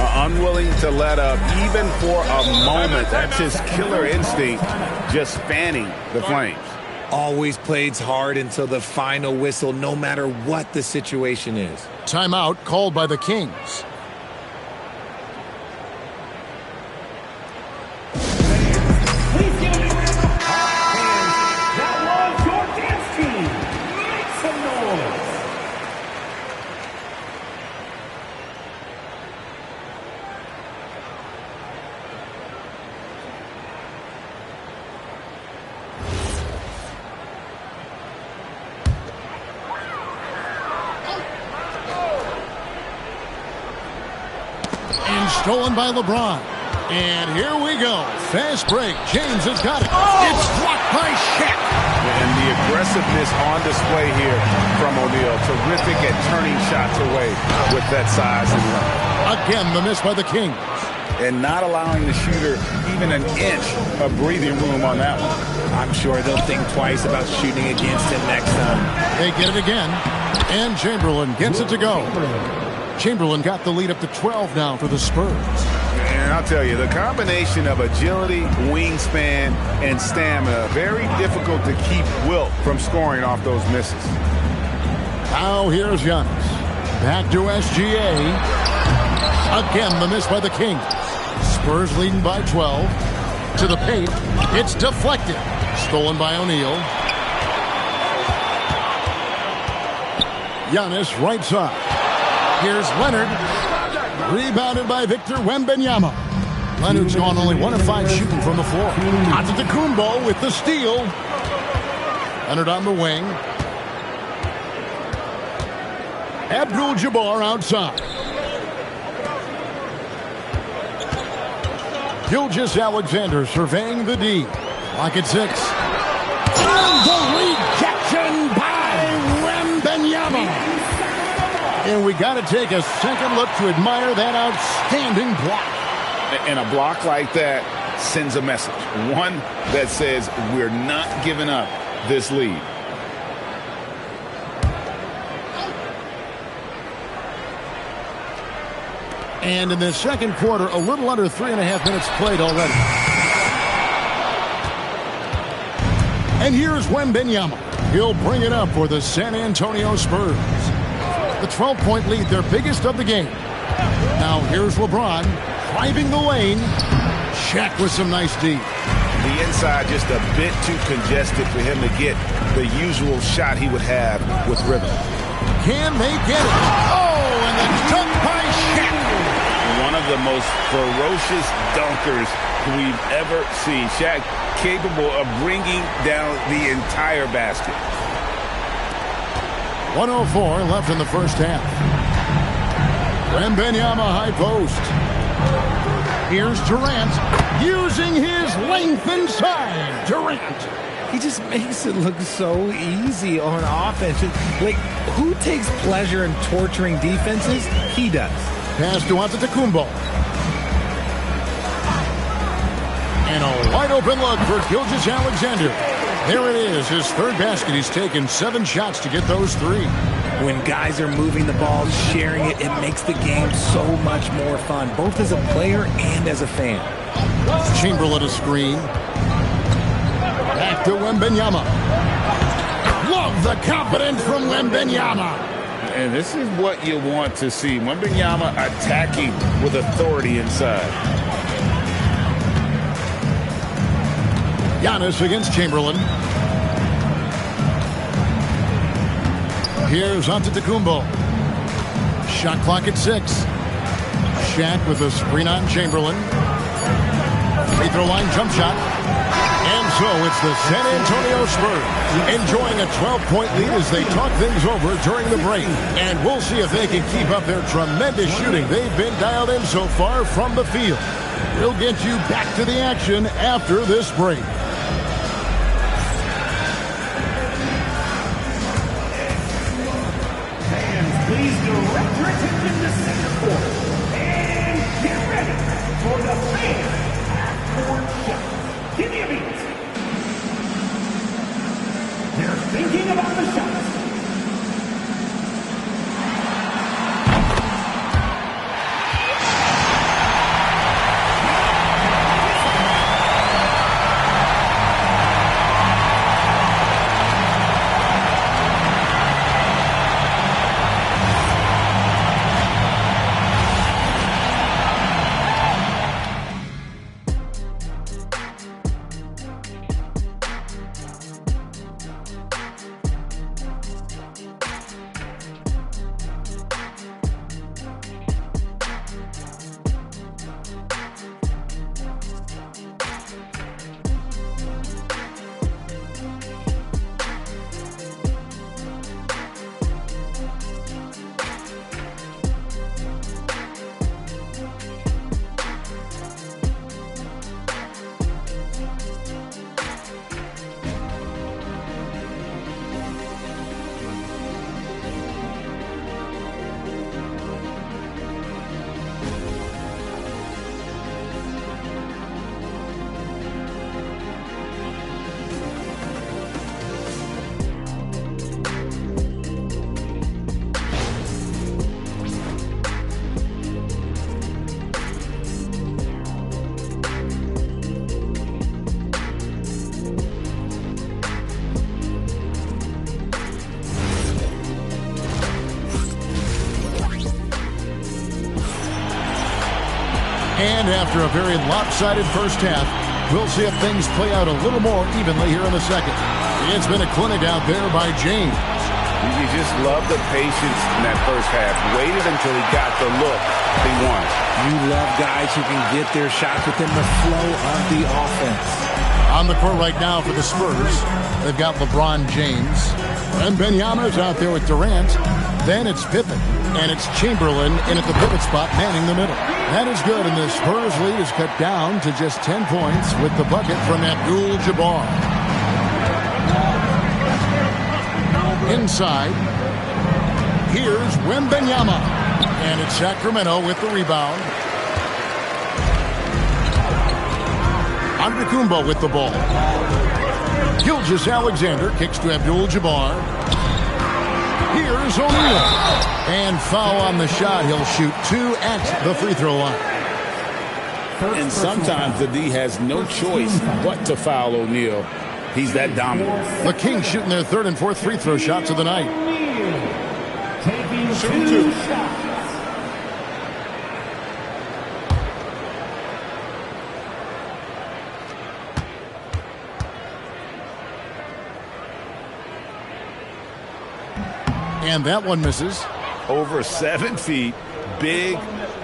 Unwilling to let up even for a moment. That's his killer instinct, just fanning the flames. Always plays hard until the final whistle, no matter what the situation is. Timeout called by the Kings. Stolen by LeBron. And here we go. Fast break. James has got it. It's blocked by Shaq. And the aggressiveness on display here from O'Neal. Terrific at turning shots away with that size and length. Again, the miss by the Kings. And not allowing the shooter even an inch of breathing room on that one. I'm sure they'll think twice about shooting against him next time. They get it again. And Chamberlain gets it to go. Chamberlain got the lead up to 12 now for the Spurs. And I'll tell you, the combination of agility, wingspan, and stamina, very difficult to keep Wilt from scoring off those misses. Now here's Giannis. Back to SGA. Again, the miss by the Kings. Spurs leading by 12. To the paint. It's deflected. Stolen by O'Neal. Giannis right side. Here's Leonard. Rebounded by Victor Wembanyama. Leonard's gone only 1 of 5 shooting from the floor. Antetokounmpo with the steal. Leonard on the wing. Abdul-Jabbar outside. Gilgeous-Alexander surveying the D. Lock at 6. And the rejection by Wembanyama. And we got to take a second look to admire that outstanding block. And a block like that sends a message. One that says we're not giving up this lead. And in the second quarter, a little under 3.5 minutes played already. And here's Wembanyama. He'll bring it up for the San Antonio Spurs. The 12-point lead, their biggest of the game. Now here's LeBron driving the lane. Shaq with some nice D. The inside just a bit too congested for him to get the usual shot he would have with rhythm. Can they get it? Oh, and the dunk by Shaq. One of the most ferocious dunkers we've ever seen. Shaq capable of bringing down the entire basket. 1:04 left in the first half. Wembanyama high post. Here's Durant using his length inside. Durant. He just makes it look so easy on offense. Like, who takes pleasure in torturing defenses? He does. Pass to Antetokounmpo. And a wide open look for Gilgeous-Alexander. There it is, his third basket. He's taken 7 shots to get those 3. When guys are moving the ball, sharing it, it makes the game so much more fun, both as a player and as a fan. Chamberlain a screen. Back to Wembanyama. Love the confidence from Wembanyama. And this is what you want to see. Wembanyama attacking with authority inside. Giannis against Chamberlain. Here's Antetokounmpo. Shot clock at 6. Shaq with a screen on Chamberlain. Free throw line jump shot. And so it's the San Antonio Spurs enjoying a 12-point lead as they talk things over during the break. And we'll see if they can keep up their tremendous shooting. They've been dialed in so far from the field. We'll get you back to the action after this break. Please direct your attention to center court and get ready for the fan half-court shot. Give me a beat. They're thinking about the shot. And after a very lopsided first half, we'll see if things play out a little more evenly here in the second. It's been a clinic out there by James. You just love the patience in that first half. Waited until he got the look he wanted. You love guys who can get their shots within the flow of the offense. On the court right now for the Spurs, they've got LeBron James. And Wembanyama's out there with Durant. Then it's Pippen. And it's Chamberlain in at the pivot spot, manning the middle. That is good, and the Spurs lead is cut down to just 10 points with the bucket from Abdul-Jabbar. Inside, here's Wembanyama. And it's Sacramento with the rebound. Antetokounmpo with the ball. Gilgeous-Alexander kicks to Abdul-Jabbar. Here's O'Neal. And foul on the shot. He'll shoot 2 at the free throw line. And sometimes the D has no choice but to foul O'Neal. He's that dominant. The Kings shooting their 3rd and 4th free throw shots of the night. Taking 2 shots. And that one misses. Over 7 feet, big,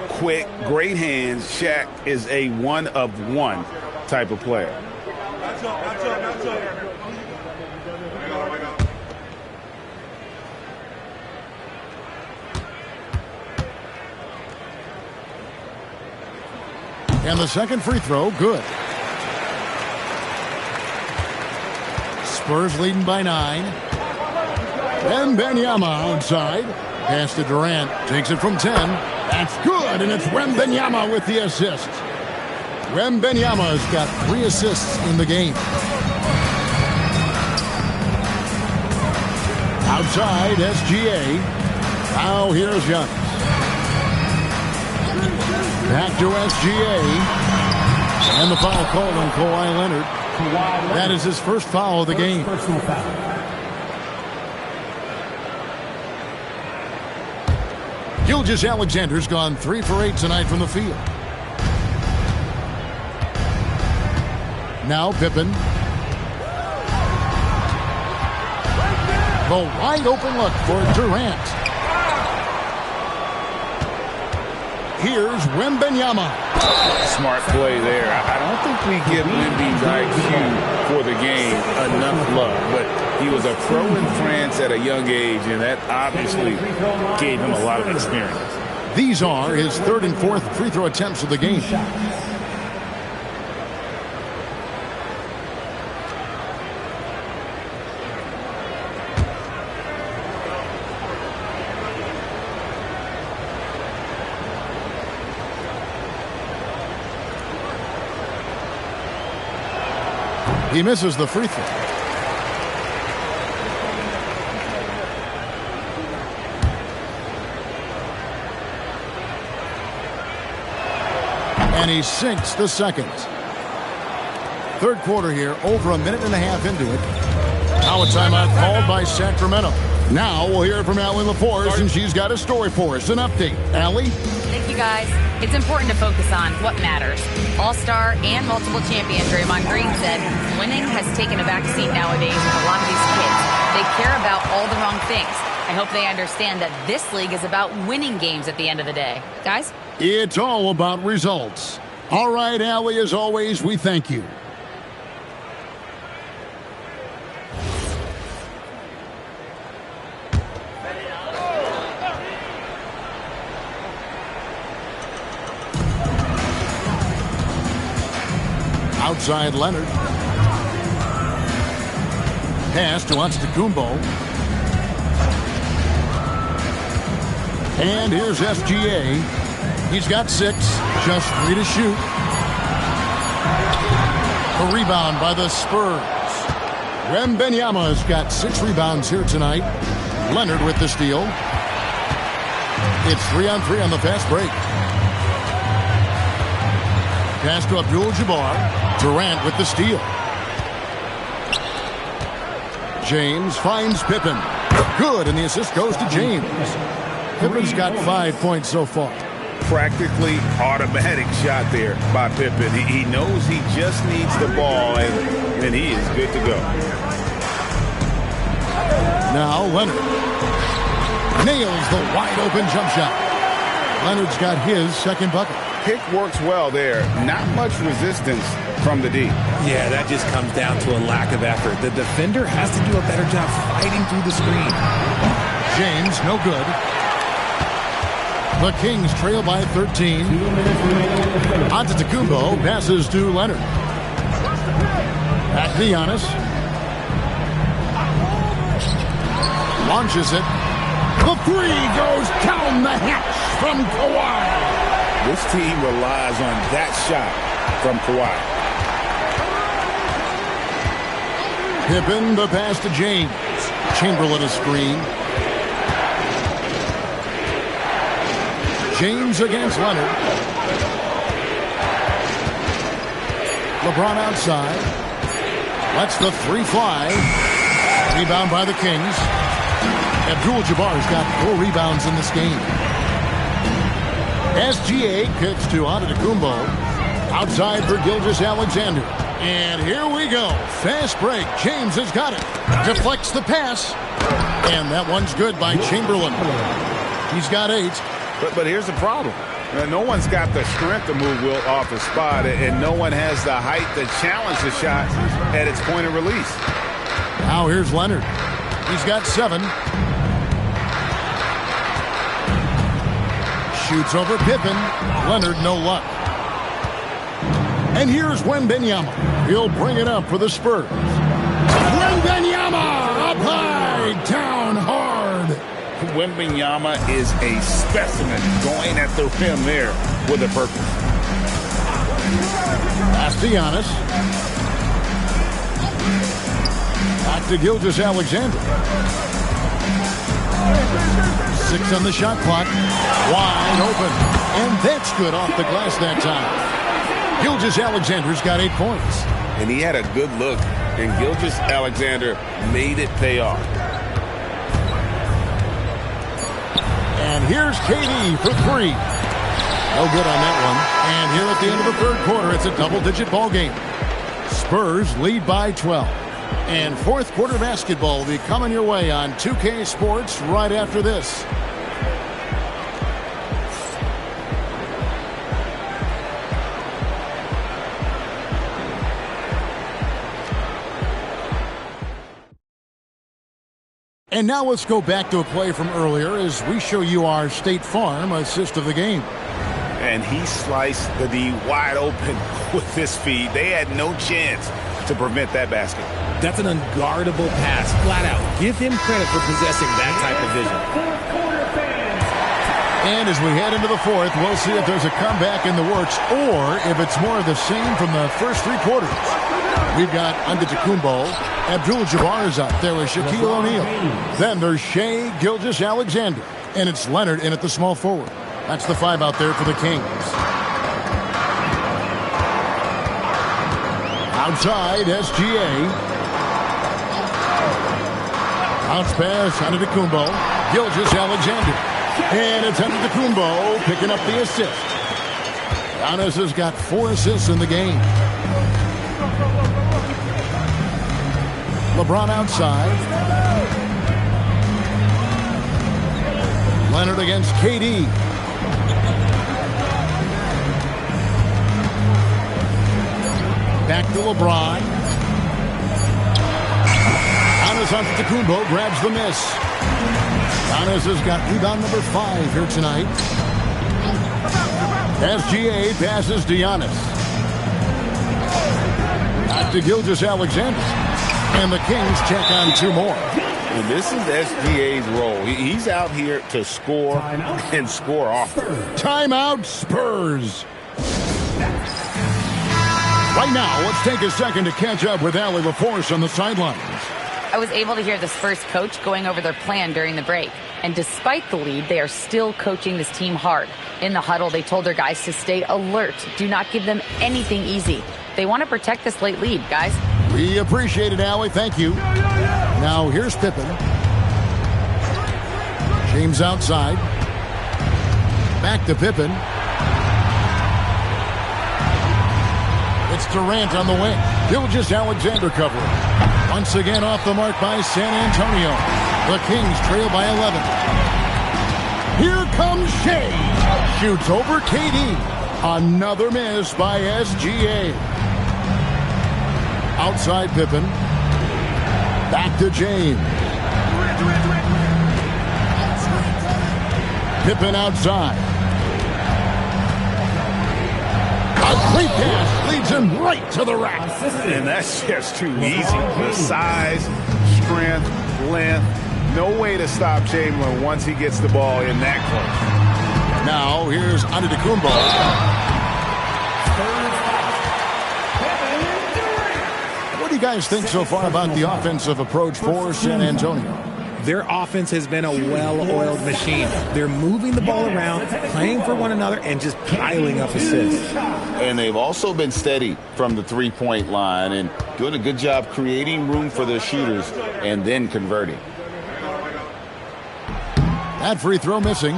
quick, great hands. Shaq is a one-of-one type of player. And the second free throw, good. Spurs leading by 9. Wembanyama outside. Pass to Durant. Takes it from 10. That's good, and it's Wembanyama with the assist. Wembanyama's got 3 assists in the game. Outside, SGA. Now here's Giannis. Back to SGA. And the foul called on Kawhi Leonard. That is his first foul of the game. Gilgeous-Alexander's gone 3 for 8 tonight from the field. Now Pippen. The wide open look for Durant. Here's Wembanyama. Smart play there. I don't think we give Wemby's IQ for the game enough love, but he was a pro in France at a young age, and that obviously gave him a lot of experience. These are his 3rd and 4th free throw attempts of the game. He misses the free throw. And he sinks the second. 3rd quarter here, over a minute and a half into it. Now a timeout called by Sacramento. Now we'll hear from Allie LaForce, and she's got a story for us. An update. Allie? Thank you, guys. It's important to focus on what matters. All-star and multiple champion Draymond Green said winning has taken a backseat nowadays with a lot of these kids. They care about all the wrong things. I hope they understand that this league is about winning games at the end of the day. Guys? It's all about results. All right, Allie, as always, we thank you. Outside Leonard. Pass to Antetokounmpo. And here's SGA. He's got 6, just 3 to shoot. A rebound by the Spurs. Wembanyama's got 6 rebounds here tonight. Leonard with the steal. It's 3-on-3 on the fast break. Pass to Abdul-Jabbar. Durant with the steal. James finds Pippen. Good, and the assist goes to James. Pippen's got 5 points so far. practically automatic shot there by Pippen. He knows he just needs the ball, and he is good to go. Now Leonard nails the wide-open jump shot. Leonard's got his second bucket. Pick works well there. Not much resistance from the D. Yeah, that just comes down to a lack of effort. The defender has to do a better job fighting through the screen. James, no good. The Kings trail by 13. Antetokounmpo passes to Leonard. Back to Giannis. Launches it. The three goes down the hatch from Kawhi. This team relies on that shot from Kawhi. Pippen, the pass to James. Chamberlain a screen. James against Leonard. LeBron outside. Lets the three fly. Rebound by the Kings. Abdul-Jabbar's got 4 rebounds in this game. SGA kicks to Antetokounmpo. Outside for Gilgeous-Alexander. And here we go. Fast break. James has got it. Deflects the pass. And that one's good by Chamberlain. He's got 8. But here's the problem. No one's got the strength to move Wilt off the spot, and no one has the height to challenge the shot at its point of release. Now here's Leonard. He's got 7. Shoots over Pippen. Leonard, no luck. And here's Wembanyama. He'll bring it up for the Spurs. Wembanyama up high, down hard. Wembanyama is a specimen going at the rim there with a purpose. Pass to Giannis. Back to Gilgeous-Alexander. 6 on the shot clock. Wide open. And that's good off the glass that time. Gilgeous-Alexander's got 8 points. And he had a good look, and Gilgeous-Alexander made it pay off. And here's KD for 3. No good on that one. And here at the end of the third quarter, it's a double-digit ball game. Spurs lead by 12. And fourth quarter basketball will be coming your way on 2K Sports right after this. And now let's go back to a play from earlier as we show you our State Farm assist of the game. And he sliced the D wide open with this feed. They had no chance to prevent that basket. That's an unguardable pass, flat out. Give him credit for possessing that type of vision. And as we head into the fourth, we'll see if there's a comeback in the works or if it's more of the same from the first 3 quarters. We've got Antetokounmpo. Abdul-Jabbar is up. There is Shaquille O'Neal. Then there's Shai Gilgeous-Alexander. And it's Leonard in at the small forward. That's the 5 out there for the Kings. Outside, SGA. Bounce pass, Antetokounmpo. Gilgeous-Alexander. And it's Antetokounmpo picking up the assist. Giannis has got 4 assists in the game. LeBron outside. Leonard against KD. Back to LeBron. Giannis Antetokounmpo grabs the miss. Giannis has got rebound number 5 here tonight. SGA passes to Giannis. Back to Gilgeous-Alexander. And the Kings check on 2 more. And this is SGA's role. He's out here to score and score often. Timeout, Spurs. Right now, let's take a second to catch up with Allie LaForce on the sidelines. I was able to hear the Spurs coach going over their plan during the break. And despite the lead, they are still coaching this team hard. In the huddle, they told their guys to stay alert. Do not give them anything easy. They want to protect this late lead, guys. We appreciate it, Allie. Thank you. Now, here's Pippen. James outside. Back to Pippen. It's Durant on the wing. Gilgeous-Alexander covering. Once again off the mark by San Antonio. The Kings trail by 11. Here comes Shea. Shoots over KD. Another miss by SGA. Outside Pippen. Back to James. Pippen outside. A great pass leads him right to the rack. And that's just too easy. The size, strength, length. No way to stop Chamberlain once he gets the ball in that close. Now here's Antetokounmpo. What do you guys think so far about the offensive approach for San Antonio? Their offense has been a well-oiled machine. They're moving the ball around, playing for one another, and just piling up assists. And they've also been steady from the three-point line and doing a good job creating room for their shooters and then converting. That free throw missing.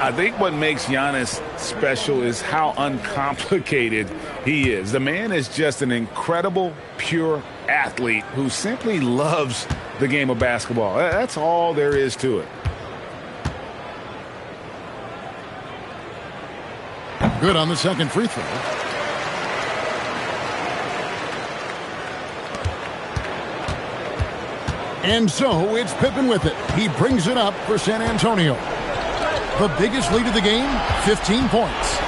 I think what makes Giannis special is how uncomplicated he is. The man is just an incredible, pure athlete who simply loves the game of basketball. That's all there is to it. Good on the second free throw. And so it's Pippen with it. He brings it up for San Antonio. The biggest lead of the game, 15 points.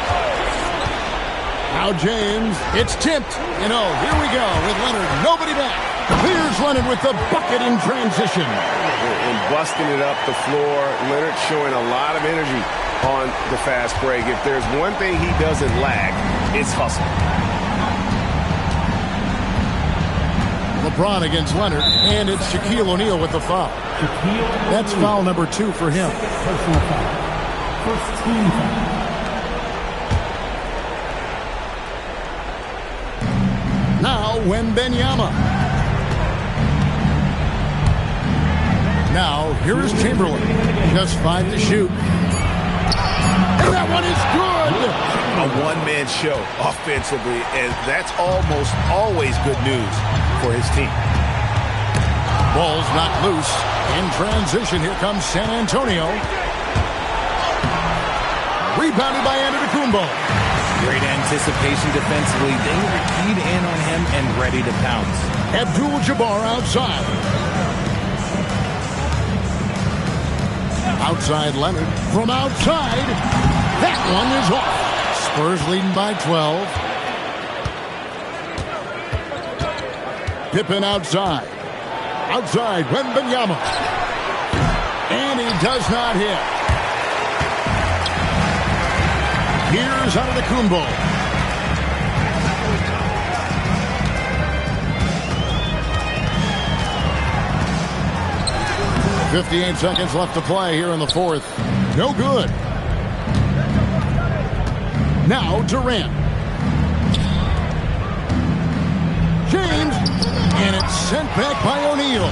Now James, it's tipped. And here we go with Leonard. Nobody back. Clears Leonard with the bucket in transition. And busting it up the floor. Leonard showing a lot of energy on the fast break. If there's one thing he doesn't lack, it's hustle. LeBron against Leonard, and it's Shaquille O'Neal with the foul. That's foul number 2 for him. Personal foul. First team foul. Now Wembanyama. Now here is Chamberlain. Just 5 to shoot. And that one is good. A one-man show offensively, and that's almost always good news for his team. Ball's not loose. In transition, here comes San Antonio. Rebounded by Antetokounmpo. Great anticipation defensively. They were keyed in on him and ready to pounce. Abdul-Jabbar outside. Outside Leonard. From outside. That one is off. Spurs leading by 12. Pippen outside. Outside, Wembanyama. And he does not hit. Here's Antetokounmpo. .58 seconds left to play here in the fourth. No good. Now Durant. James. And it's sent back by O'Neal.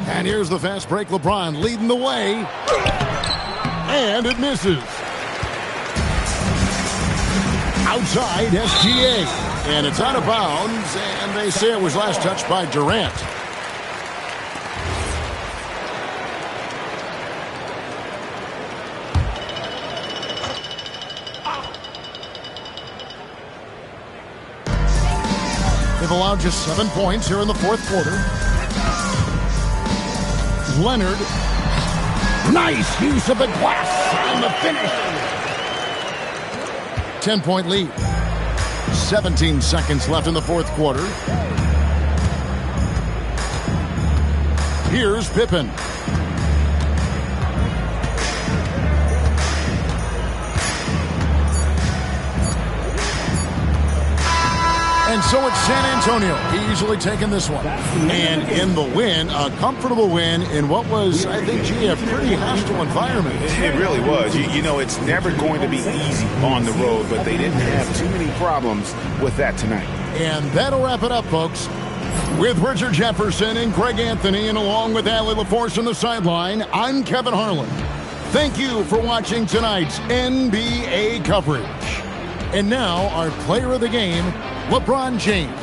And here's the fast break. LeBron leading the way. And it misses. Outside SGA. And it's out of bounds. And they say it was last touched by Durant. They've allowed just 7 points here in the fourth quarter. Leonard. Nice use of the glass on the finish. 10-point lead. 17 seconds left in the fourth quarter. Here's Pippen. And so it's San Antonio easily taking this one. And in the win, a comfortable win in what was, I think, a pretty hostile environment. It really was. You know, it's never going to be easy on the road, but they didn't have too many problems with that tonight. And that'll wrap it up, folks. With Richard Jefferson and Greg Anthony, and along with Allie LaForce on the sideline, I'm Kevin Harlan. Thank you for watching tonight's NBA coverage. And now, our player of the game, LeBron James.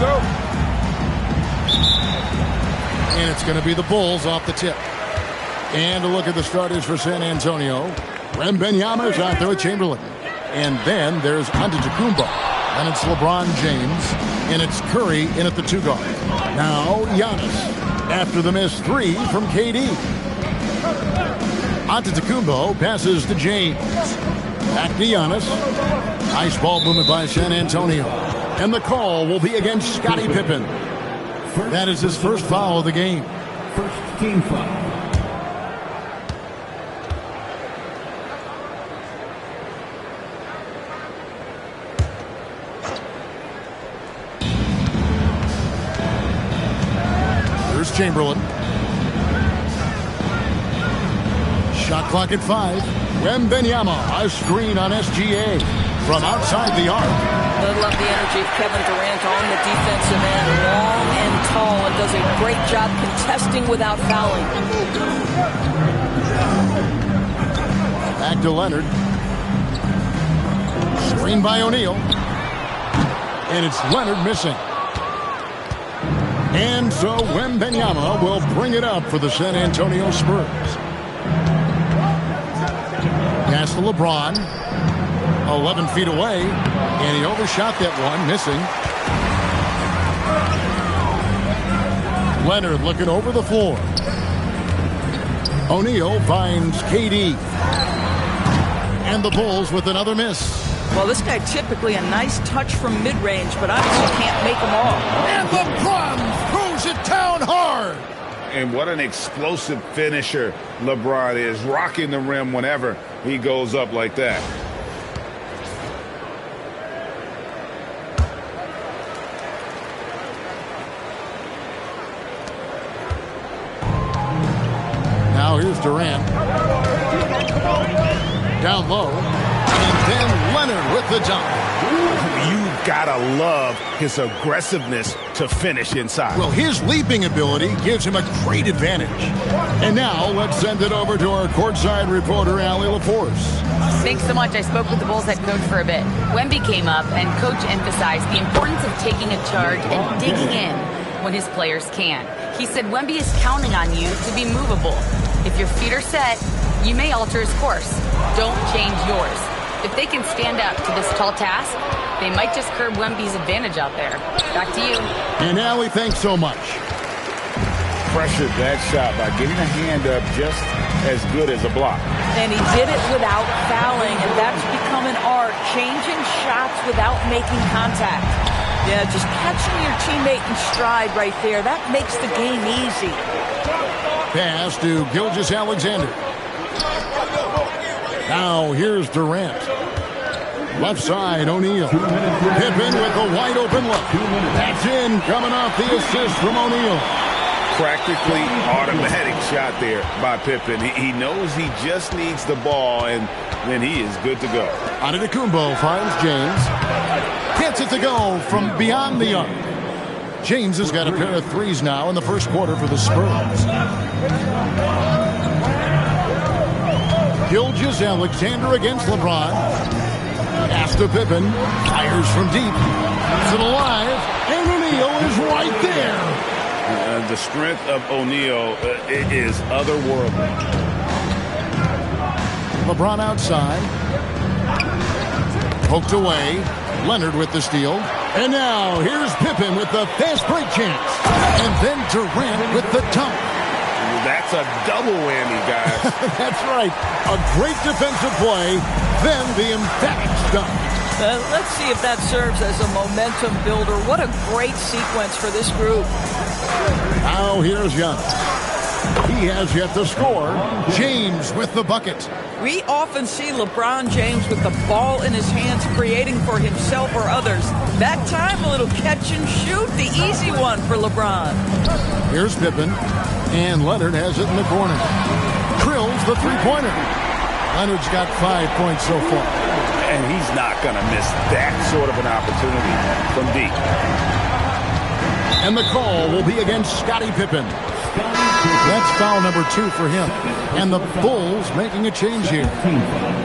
go. And it's going to be the Bulls off the tip. And a look at the starters for San Antonio. Wembanyama is out there with Chamberlain. And then there's Antetokounmpo. And it's LeBron James. And it's Curry in at the 2 guard. Now Giannis after the missed 3 from KD. Antetokounmpo passes to James. Back to Giannis. Nice ball movement by San Antonio. And the call will be against Scottie Pippen. That is his first foul of the game. First team foul. Here's Chamberlain. Shot clock at 5. Wembanyama, a screen on SGA from outside the arc. I love the energy of Kevin Durant on the defensive end, long and tall, and does a great job contesting without fouling. Back to Leonard. Screen by O'Neal. And it's Leonard missing. And so Wembanyama will bring it up for the San Antonio Spurs. Pass to LeBron. 11 feet away. And he overshot that one, missing. Leonard looking over the floor. O'Neal finds KD. And the Bulls with another miss. Well, this guy typically a nice touch from mid-range, but obviously can't make them all. And LeBron throws it down hard. And what an explosive finisher LeBron is, rocking the rim whenever he goes up like that. Now here's Durant. Down low. And then Leonard with the dunk. You've got to love his aggressiveness to finish inside. Well, his leaping ability gives him a great advantage. And now let's send it over to our courtside reporter, Allie LaForce. Thanks so much. I spoke with the Bulls head coach for a bit. Wemby came up, and coach emphasized the importance of taking a charge and digging in when his players can. He said Wemby is counting on you to be movable. If your feet are set, you may alter his course. Don't change yours. If they can stand up to this tall task, they might just curb Wemby's advantage out there. Back to you. And Allie, thanks so much. Pressured that shot by getting a hand up just as good as a block. And he did it without fouling, and that's become an art, changing shots without making contact. Yeah, just catching your teammate in stride right there. That makes the game easy. Pass to Gilgeous-Alexander. Now here's Durant. Left side, O'Neal. Pippen with a wide open look. That's in, coming off the assist from O'Neal. Practically automatic shot there by Pippen. He knows he just needs the ball, and then he is good to go. Antetokounmpo finds James. Gets it to go from beyond the arc. James has got a pair of threes now in the first quarter for the Spurs. Gilgeous-Alexander against LeBron. Pass to Pippen. Fires from deep. Keeps it alive. And O'Neal is right there. The strength of O'Neal is otherworldly. LeBron outside. Poked away. Leonard with the steal. And now here's Pippen with the fast break chance. And then Durant with the dunk. That's a double whammy, guys. That's right. A great defensive play, then the emphatic dunk. Let's see if that serves as a momentum builder. What a great sequence for this group. Now here's Giannis. He has yet to score. James with the bucket. We often see LeBron James with the ball in his hands, creating for himself or others. That time, a little catch and shoot, the easy one for LeBron. Here's Pippen. And Leonard has it in the corner. Drills the three-pointer. Leonard's got 5 points so far. And he's not going to miss that sort of an opportunity from deep. And the call will be against Scottie Pippen. That's foul number 2 for him. And the Bulls making a change here.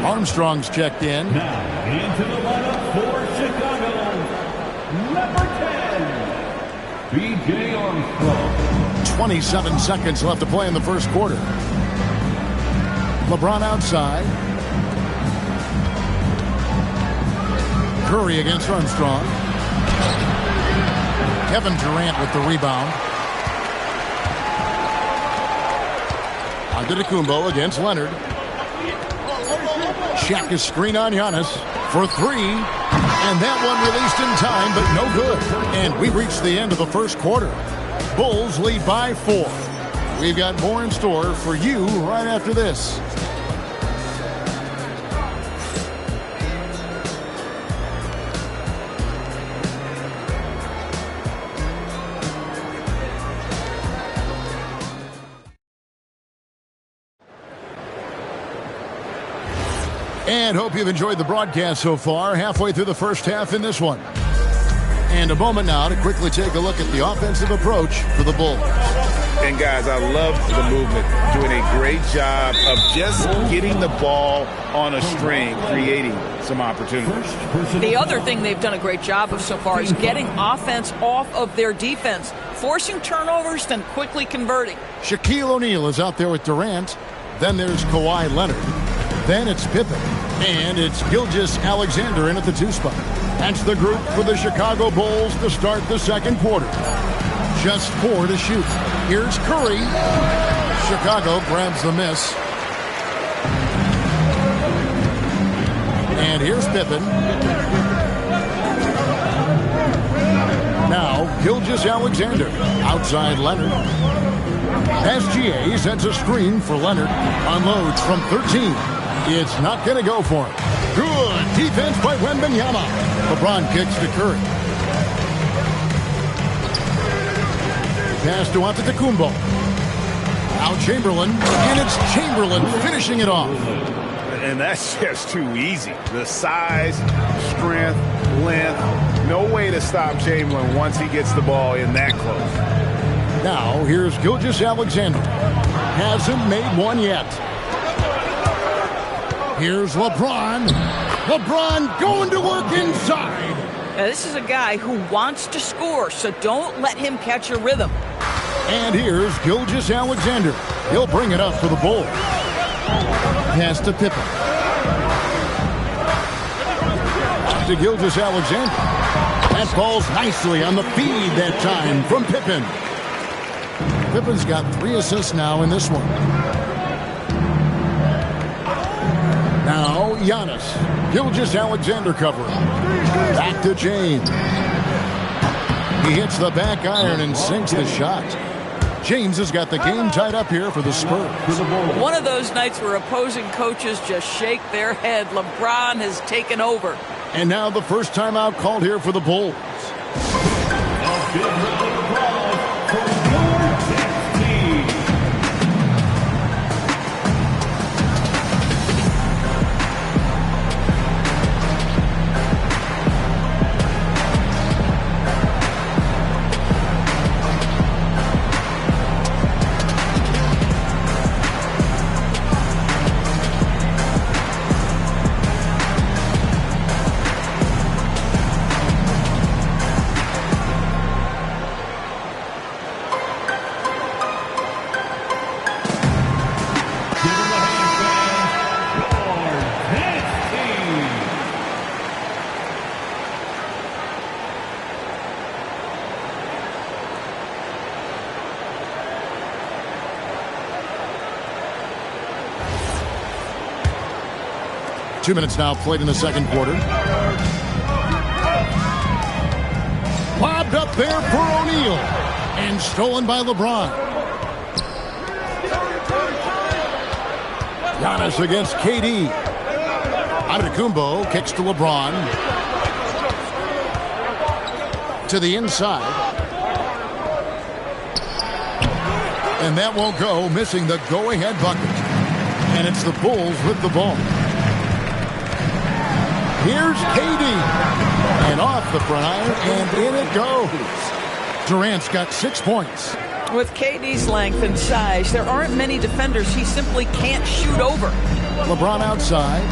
Armstrong's checked in. Now into the lineup for Chicago, number 10, 27 seconds left to play in the first quarter. LeBron outside. Curry against Armstrong. Kevin Durant with the rebound. Antetokounmpo against Leonard. Shaq is screen on Giannis for three. And that one released in time, but no good. And we reached the end of the first quarter. Bulls lead by 4. We've got more in store for you right after this. And hope you've enjoyed the broadcast so far. Halfway through the first half in this one. And a moment now to quickly take a look at the offensive approach for the Bulls. And guys, I love the movement. Doing a great job of just getting the ball on a string, creating some opportunities. The other thing they've done a great job of so far is getting offense off of their defense, forcing turnovers, then quickly converting. Shaquille O'Neal is out there with Durant. Then there's Kawhi Leonard. Then it's Pippen. And it's Gilgeous-Alexander in at the 2 spot. That's the group for the Chicago Bulls to start the second quarter. Just 4 to shoot. Here's Curry. Chicago grabs the miss. And here's Pippen. Now, Gilgeous-Alexander. Outside Leonard. SGA sends a screen for Leonard. Unloads from 13. It's not going to go for him. Good defense by Wembanyama. LeBron kicks to Curry. Pass to Antetokounmpo. Now Chamberlain, and it's Chamberlain finishing it off. And that's just too easy. The size, strength, length. No way to stop Chamberlain once he gets the ball in that close. Now here's Gilgeous-Alexander. Hasn't made one yet. Here's LeBron. LeBron going to work inside. Now, this is a guy who wants to score, so don't let him catch a rhythm. And here's Gilgeous-Alexander. He'll bring it up for the Bulls. Pass to Pippen. To Gilgeous-Alexander. That falls nicely on the feed that time from Pippen. Pippen's got 3 assists now in this one. Now, Giannis. Gilgeous-Alexander covering. Back to James. He hits the back iron and sinks the shot. James has got the game tied up here for the Spurs. One of those nights where opposing coaches just shake their head. LeBron has taken over. And now the first timeout called here for the Bulls. Two minutes now played in the second quarter. Lobbed up there for O'Neal. And stolen by LeBron. Giannis against KD. Antetokounmpo kicks to LeBron. To the inside. And that won't go, missing the go-ahead bucket. And it's the Bulls with the ball. Here's KD. And off the front iron, and in it goes. Durant's got 6 points. With KD's length and size, there aren't many defenders he simply can't shoot over. LeBron outside.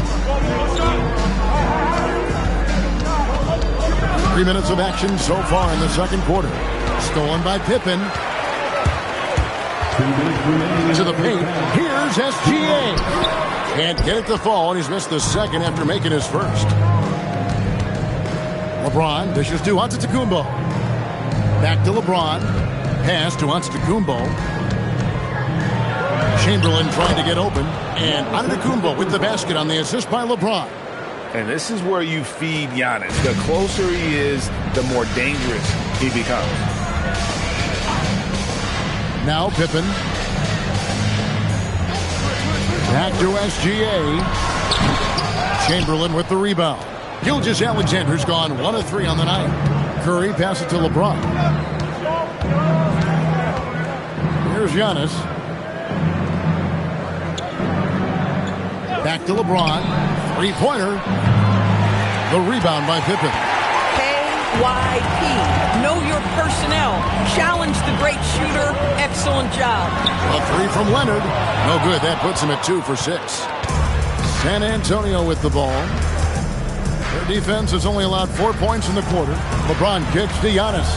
3 minutes of action so far in the second quarter. Stolen by Pippen. To the paint. Here's SGA. Can't get it to fall, and he's missed the second after making his first. LeBron dishes to Antetokounmpo. Back to LeBron. Pass to Antetokounmpo. Chamberlain trying to get open. And Antetokounmpo with the basket on the assist by LeBron. And this is where you feed Giannis. The closer he is, the more dangerous he becomes. Now Pippen. Back to SGA. Chamberlain with the rebound. Gilgeous-Alexander's gone 1 of 3 on the night. Curry passes it to LeBron. Here's Giannis. Back to LeBron. Three-pointer. The rebound by Pippen. KYP. Know your personnel. Challenge the great shooter. Excellent job. A 3 from Leonard. No good. That puts him at 2 for 6. San Antonio with the ball. Their defense has only allowed 4 points in the quarter. LeBron kicks to Giannis.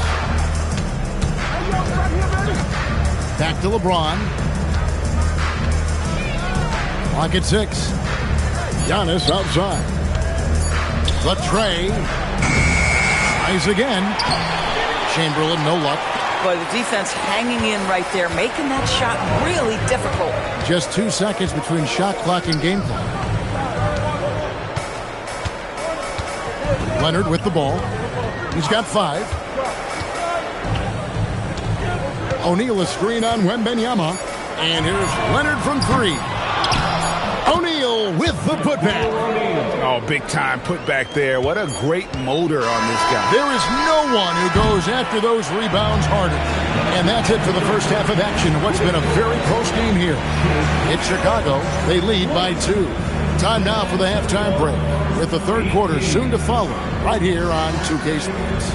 Back to LeBron. Clock at 6. Giannis outside. The tray. Tries again. Chamberlain, no luck. Boy, the defense hanging in right there, making that shot really difficult. Just 2 seconds between shot clock and game clock. Leonard with the ball. He's got 5. O'Neal a screen on Wembanyama. And here's Leonard from 3. O'Neal with the putback. Oh, big time putback there. What a great motor on this guy. There is no one who goes after those rebounds harder. And that's it for the first half of action. What's been a very close game here. It's Chicago. They lead by 2. Time now for the halftime break, with the third quarter soon to follow, right here on 2K Sports.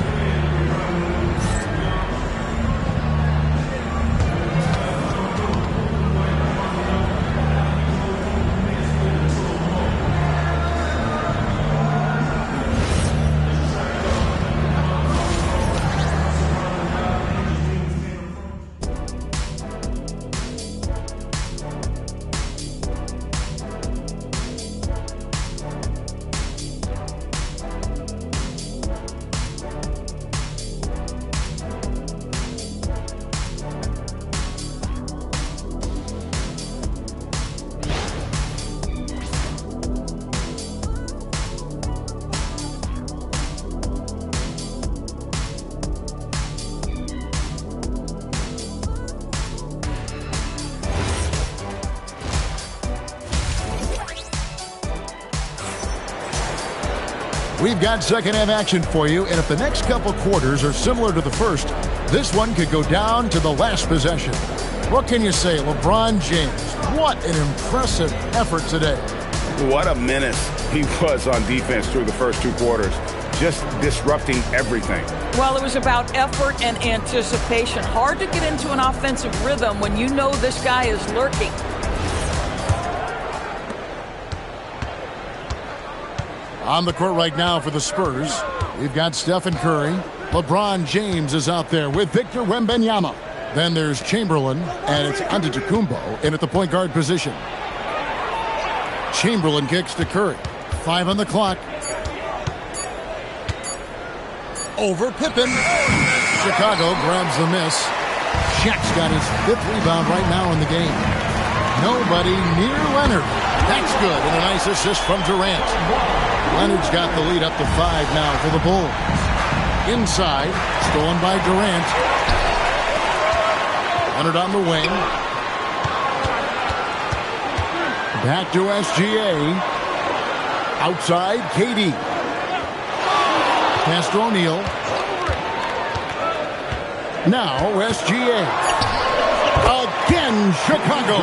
We've got second half action for you, and if the next couple quarters are similar to the first, this one could go down to the last possession. What can you say, LeBron James? What an impressive effort today. What a menace he was on defense through the first 2 quarters, just disrupting everything. Well, it was about effort and anticipation. Hard to get into an offensive rhythm when you know this guy is lurking. On the court right now for the Spurs, we've got Stephen Curry. LeBron James is out there with Victor Wembanyama. Then there's Chamberlain, and it's Antetokounmpo in at the point guard position. Chamberlain kicks to Curry. 5 on the clock. Over Pippen. Chicago grabs the miss. Shaq's got his 5th rebound right now in the game. Nobody near Leonard. That's good, and a nice assist from Durant. Leonard's got the lead up to 5 now for the Bulls. Inside, stolen by Durant. Leonard on the wing. Back to SGA. Outside, KD. Pass to O'Neal. Now SGA. Again, Chicago.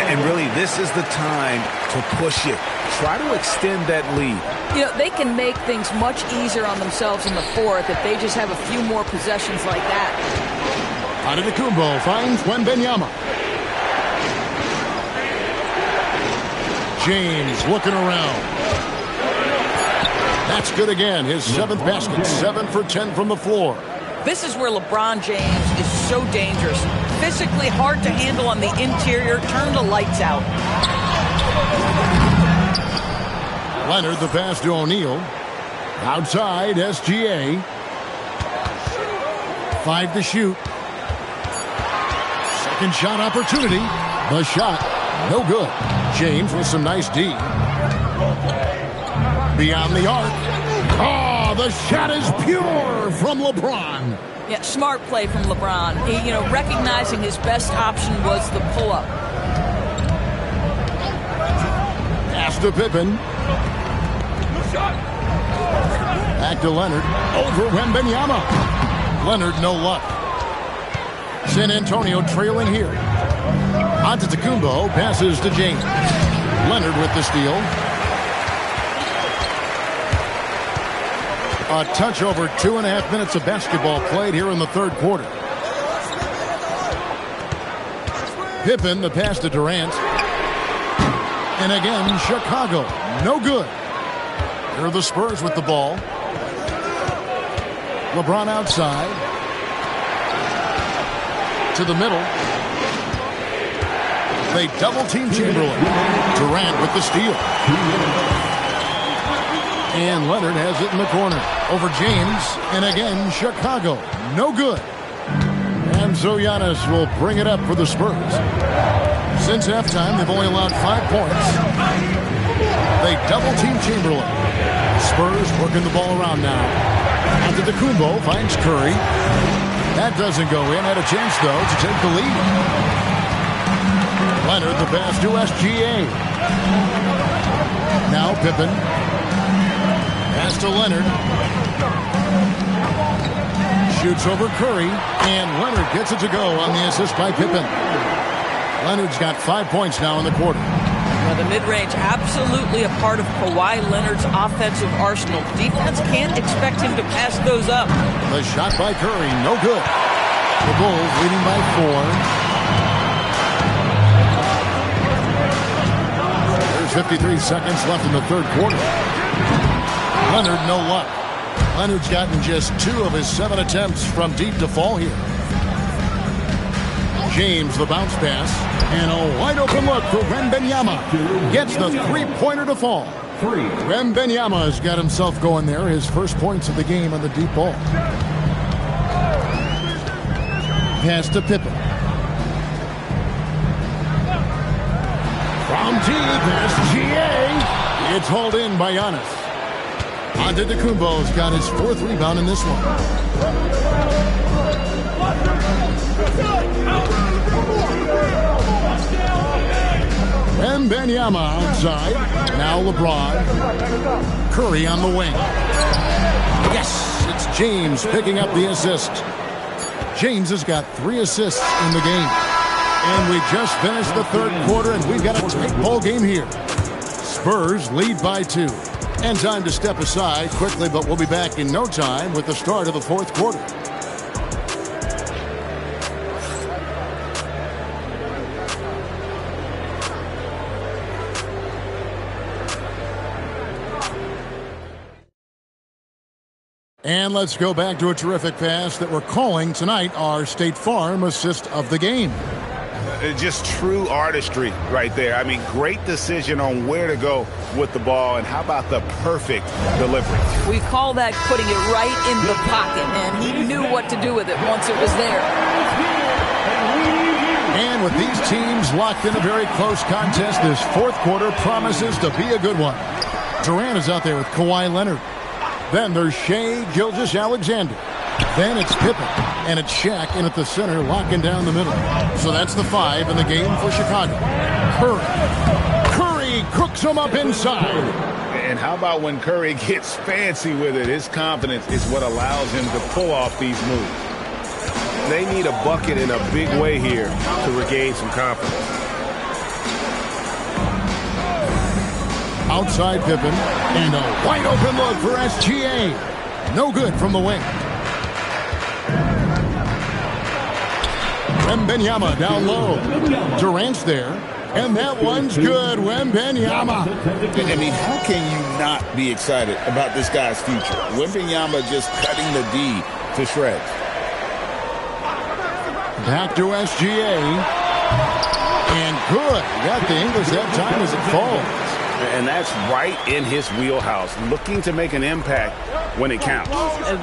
And really, this is the time to push it. Try to extend that lead. You know, they can make things much easier on themselves in the fourth if they just have a few more possessions like that. Antetokounmpo finds Wembanyama. James looking around. That's good again. His 7th basket. 7 for 10 from the floor. This is where LeBron James is so dangerous. physically hard to handle on the interior. Turn the lights out. Leonard, the pass to O'Neal. Outside, SGA. 5 to shoot. Second shot opportunity. The shot, no good. James with some nice D. Beyond the arc. Oh, the shot is pure from LeBron. Yeah, smart play from LeBron. He, recognizing his best option was the pull-up. Pass to Pippen. Back to Leonard. Over Wembanyama. Leonard, no luck. San Antonio trailing here. Antetokounmpo passes to James. Leonard with the steal. A touch over 2.5 minutes of basketball played here in the third quarter. Pippen, the pass to Durant. And again, Chicago. No good. Here are the Spurs with the ball. LeBron outside. To the middle. They double-team Chamberlain. Durant with the steal. And Leonard has it in the corner. Over James. And again, Chicago. No good. And so Giannis will bring it up for the Spurs. Since halftime, they've only allowed 5 points. They double-team Chamberlain. Spurs working the ball around now. Antetokounmpo finds Curry. That doesn't go in. Had a chance, though, to take the lead. Leonard, the pass to SGA. Now Pippen. Pass to Leonard. Shoots over Curry. And Leonard gets it to go on the assist by Pippen. Leonard's got 5 points now in the quarter. The mid-range absolutely a part of Kawhi Leonard's offensive arsenal. Defense can't expect him to pass those up. The shot by Curry, no good. The Bulls leading by 4. There's 53 seconds left in the third quarter. Leonard, no luck. Leonard's gotten just 2 of his 7 attempts from deep to fall here. James, the bounce pass. And a wide open look for Wembanyama. Gets the three-pointer to fall. Wembanyama has got himself going there. His first points of the game on the deep ball. Pass to Pippen. From deep, SGA. It's hauled in by Giannis. Antetokounmpo's got his 4th rebound in this one. Wembanyama outside. Now LeBron. Curry on the wing. Yes, it's James picking up the assist. James has got 3 assists in the game. And we just finished the third quarter, and we've got a tight ball game here. Spurs lead by 2. And time to step aside quickly, but we'll be back in no time with the start of the fourth quarter. And let's go back to a terrific pass that we're calling tonight our State Farm assist of the game. Just true artistry right there. I mean, great decision on where to go with the ball, and how about the perfect delivery? We call that putting it right in the pocket, and he knew what to do with it once it was there. And with these teams locked in a very close contest, this fourth quarter promises to be a good one. Durant is out there with Kawhi Leonard. Then there's Shai Gilgeous-Alexander. Then it's Pippen, and it's Shaq in at the center, locking down the middle. So that's the 5 in the game for Chicago. Curry cooks him up inside. And how about when Curry gets fancy with it? His confidence is what allows him to pull off these moves. They need a bucket in a big way here to regain some confidence. Outside Pippen, and a wide open look for SGA. No good from the wing. Wembanyama down low. Durant's there, and that one's good. Wembanyama. I mean, how can you not be excited about this guy's future? Wembanyama just cutting the D to shreds. Back to SGA. And good. Got the English that time as it falls. And that's right in his wheelhouse, looking to make an impact when it counts.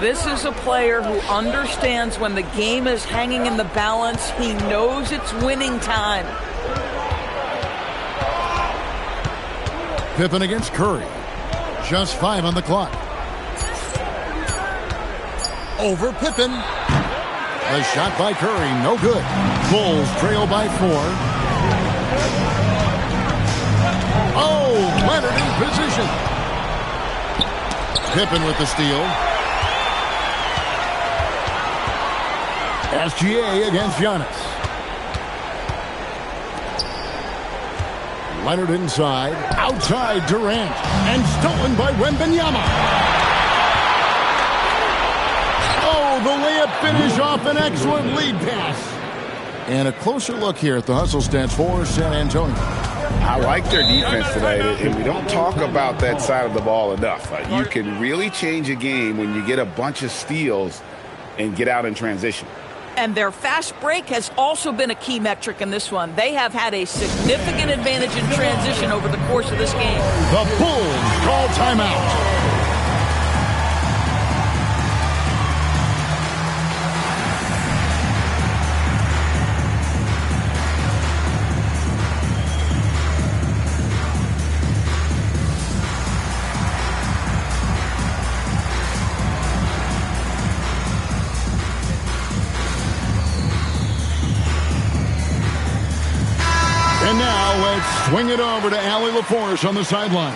This is a player who understands when the game is hanging in the balance. He knows it's winning time. Pippen against Curry. Just 5 on the clock. Over Pippen. A shot by Curry, no good. Bulls trail by 4. Oh, Leonard in position. Pippen with the steal. SGA against Giannis. Leonard inside. Outside Durant. And stolen by Wembanyama. Oh, the layup finish off an excellent lead pass. And a closer look here at the hustle stats for San Antonio. I like their defense today, and we don't talk about that side of the ball enough. You can really change a game when you get a bunch of steals and get out in transition. And their fast break has also been a key metric in this one. They have had a significant advantage in transition over the course of this game. The Bulls call timeout. And now let's swing it over to Allie LaForce on the sideline.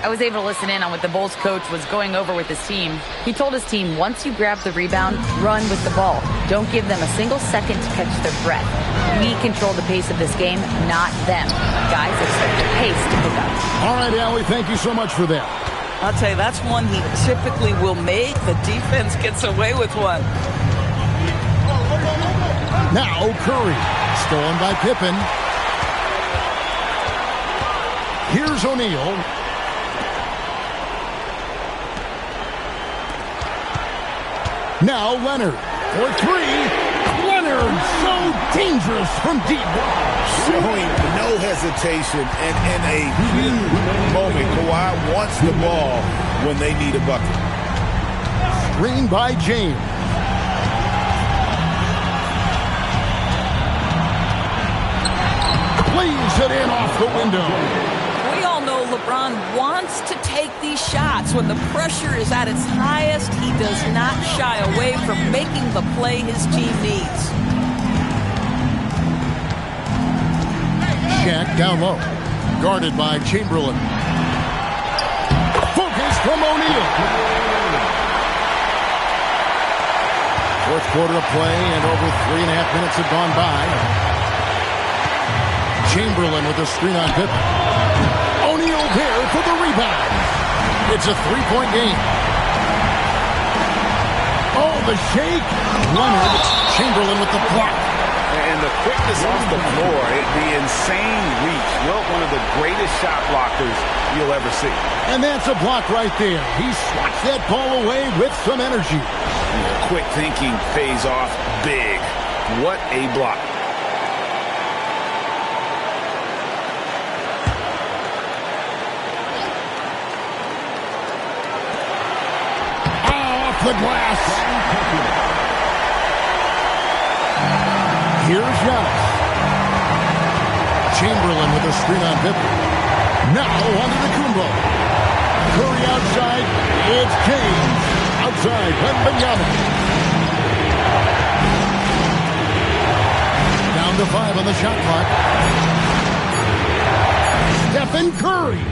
I was able to listen in on what the Bulls coach was going over with his team. He told his team, once you grab the rebound, run with the ball. Don't give them a single second to catch their breath. We control the pace of this game, not them. Guys, expect the pace to pick up. All right, Allie, thank you so much for that. I'll tell you, that's one he typically will make. The defense gets away with one. Now Curry, stolen by Pippen. Here's O'Neal. Now Leonard for 3. Leonard, so dangerous from deep. Showing no hesitation and in a huge moment. Kawhi wants the ball when they need a bucket. Screen by James. Plays it in off the window. We all know LeBron wants to take these shots. When the pressure is at its highest, he does not shy away from making the play his team needs. Shaq down low. Guarded by Chamberlain. Focus from O'Neal. Fourth quarter of play and over 3.5 minutes have gone by. Chamberlain with a screen on Pippen. O'Neal there for the rebound. It's a 3-point game. Oh, the shake. Leonard. Chamberlain with the block. And the quickness off the floor, the insane reach. Well, one of the greatest shot blockers you'll ever see. And that's a block right there. He swats that ball away with some energy. Quick thinking pays off big. What a block. The glass. Here's Giannis. Chamberlain with a screen on Pippen. Now onto the Kumbo. Curry outside. It's James. Outside. Wembanyama. Down to 5 on the shot clock. Stephen Curry.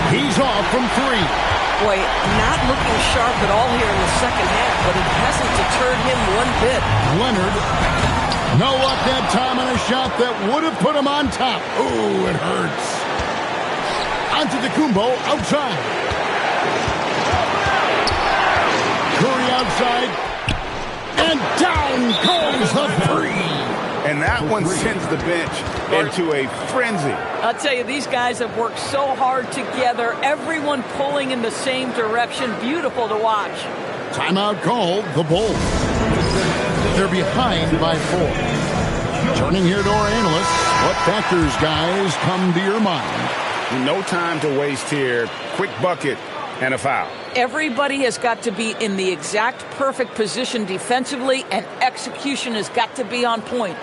He's off from 3. Boy, not looking sharp at all here in the second half, but it hasn't deterred him one bit. Leonard, no luck that time on a shot that would have put him on top. Ooh, it hurts. Onto the Kumbo, outside. Curry outside. And down goes the 3. And that one sends the bench into a frenzy. I'll tell you, these guys have worked so hard together. Everyone pulling in the same direction. Beautiful to watch. Timeout called, the Bulls. They're behind by 4. Turning here to our analysts, what factors, guys, come to your mind? No time to waste here. Quick bucket and a foul. Everybody has got to be in the exact perfect position defensively, and execution has got to be on point.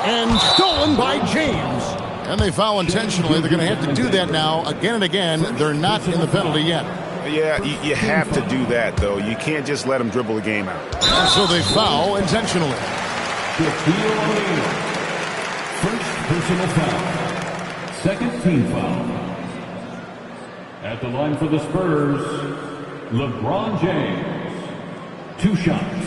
And stolen by James. And they foul intentionally. They're going to have to do that now again and again. They're not in the penalty yet. Yeah, you have to do that, though. You can't just let them dribble the game out. And so they foul intentionally. First personal foul. Second team foul. At the line for the Spurs, LeBron James. 2 shots.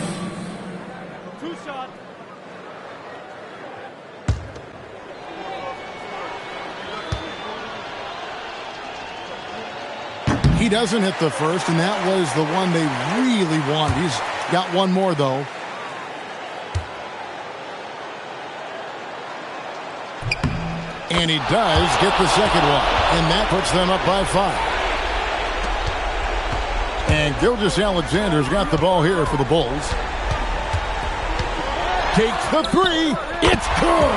He doesn't hit the first, and that was the one they really wanted. He's got one more, though. And he does get the second one, and that puts them up by 5. And Gilgeous-Alexander's got the ball here for the Bulls. Takes the 3. It's good.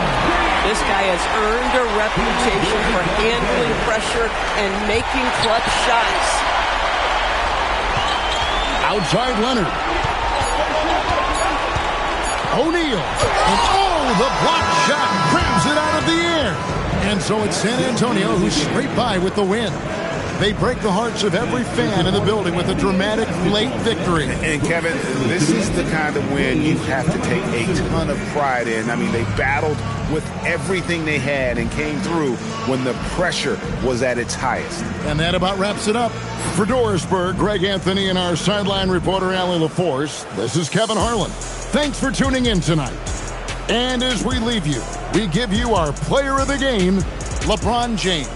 This guy has earned a reputation for handling pressure and making clutch shots. Outside Leonard. O'Neal. And the block shot grabs it out of the air. And so it's San Antonio who's straight by with the win. They break the hearts of every fan in the building with a dramatic late victory. And Kevin, this is the kind of win you have to take a ton of pride in. I mean, they battled with everything they had and came through when the pressure was at its highest. And that about wraps it up. For Dorisburg, Greg Anthony and our sideline reporter, Allie LaForce, this is Kevin Harlan. Thanks for tuning in tonight. And as we leave you, we give you our player of the game, LeBron James.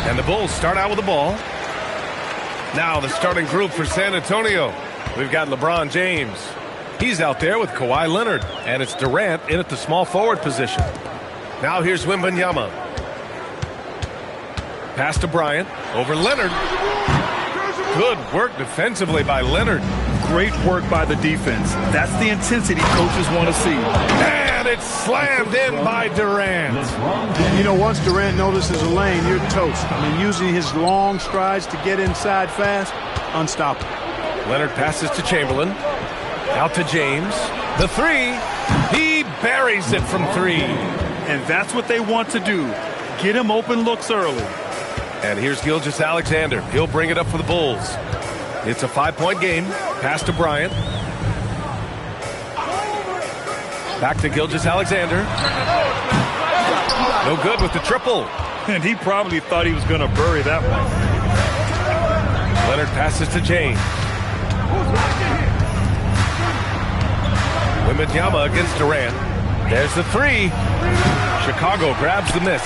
And the Bulls start out with the ball. Now the starting group for San Antonio. We've got LeBron James. He's out there with Kawhi Leonard. And it's Durant in at the small forward position. Now here's Wembanyama. Pass to Bryant. Over Leonard. Good work defensively by Leonard. Great work by the defense. That's the intensity coaches want to see. And it's slammed in by Durant. You know, once Durant notices a lane, you're toast. I mean, using his long strides to get inside fast, unstoppable. Leonard passes to Chamberlain. Out to James. The three. He buries it from three. And that's what they want to do. Get him open looks early. And here's Gilgeous-Alexander. He'll bring it up for the Bulls. It's a 5-point game. Pass to Bryant. Back to Gilgeous-Alexander. No good with the triple. And he probably thought he was going to bury that one. Leonard passes to James. Wembanyama against Durant. There's the three. Chicago grabs the miss.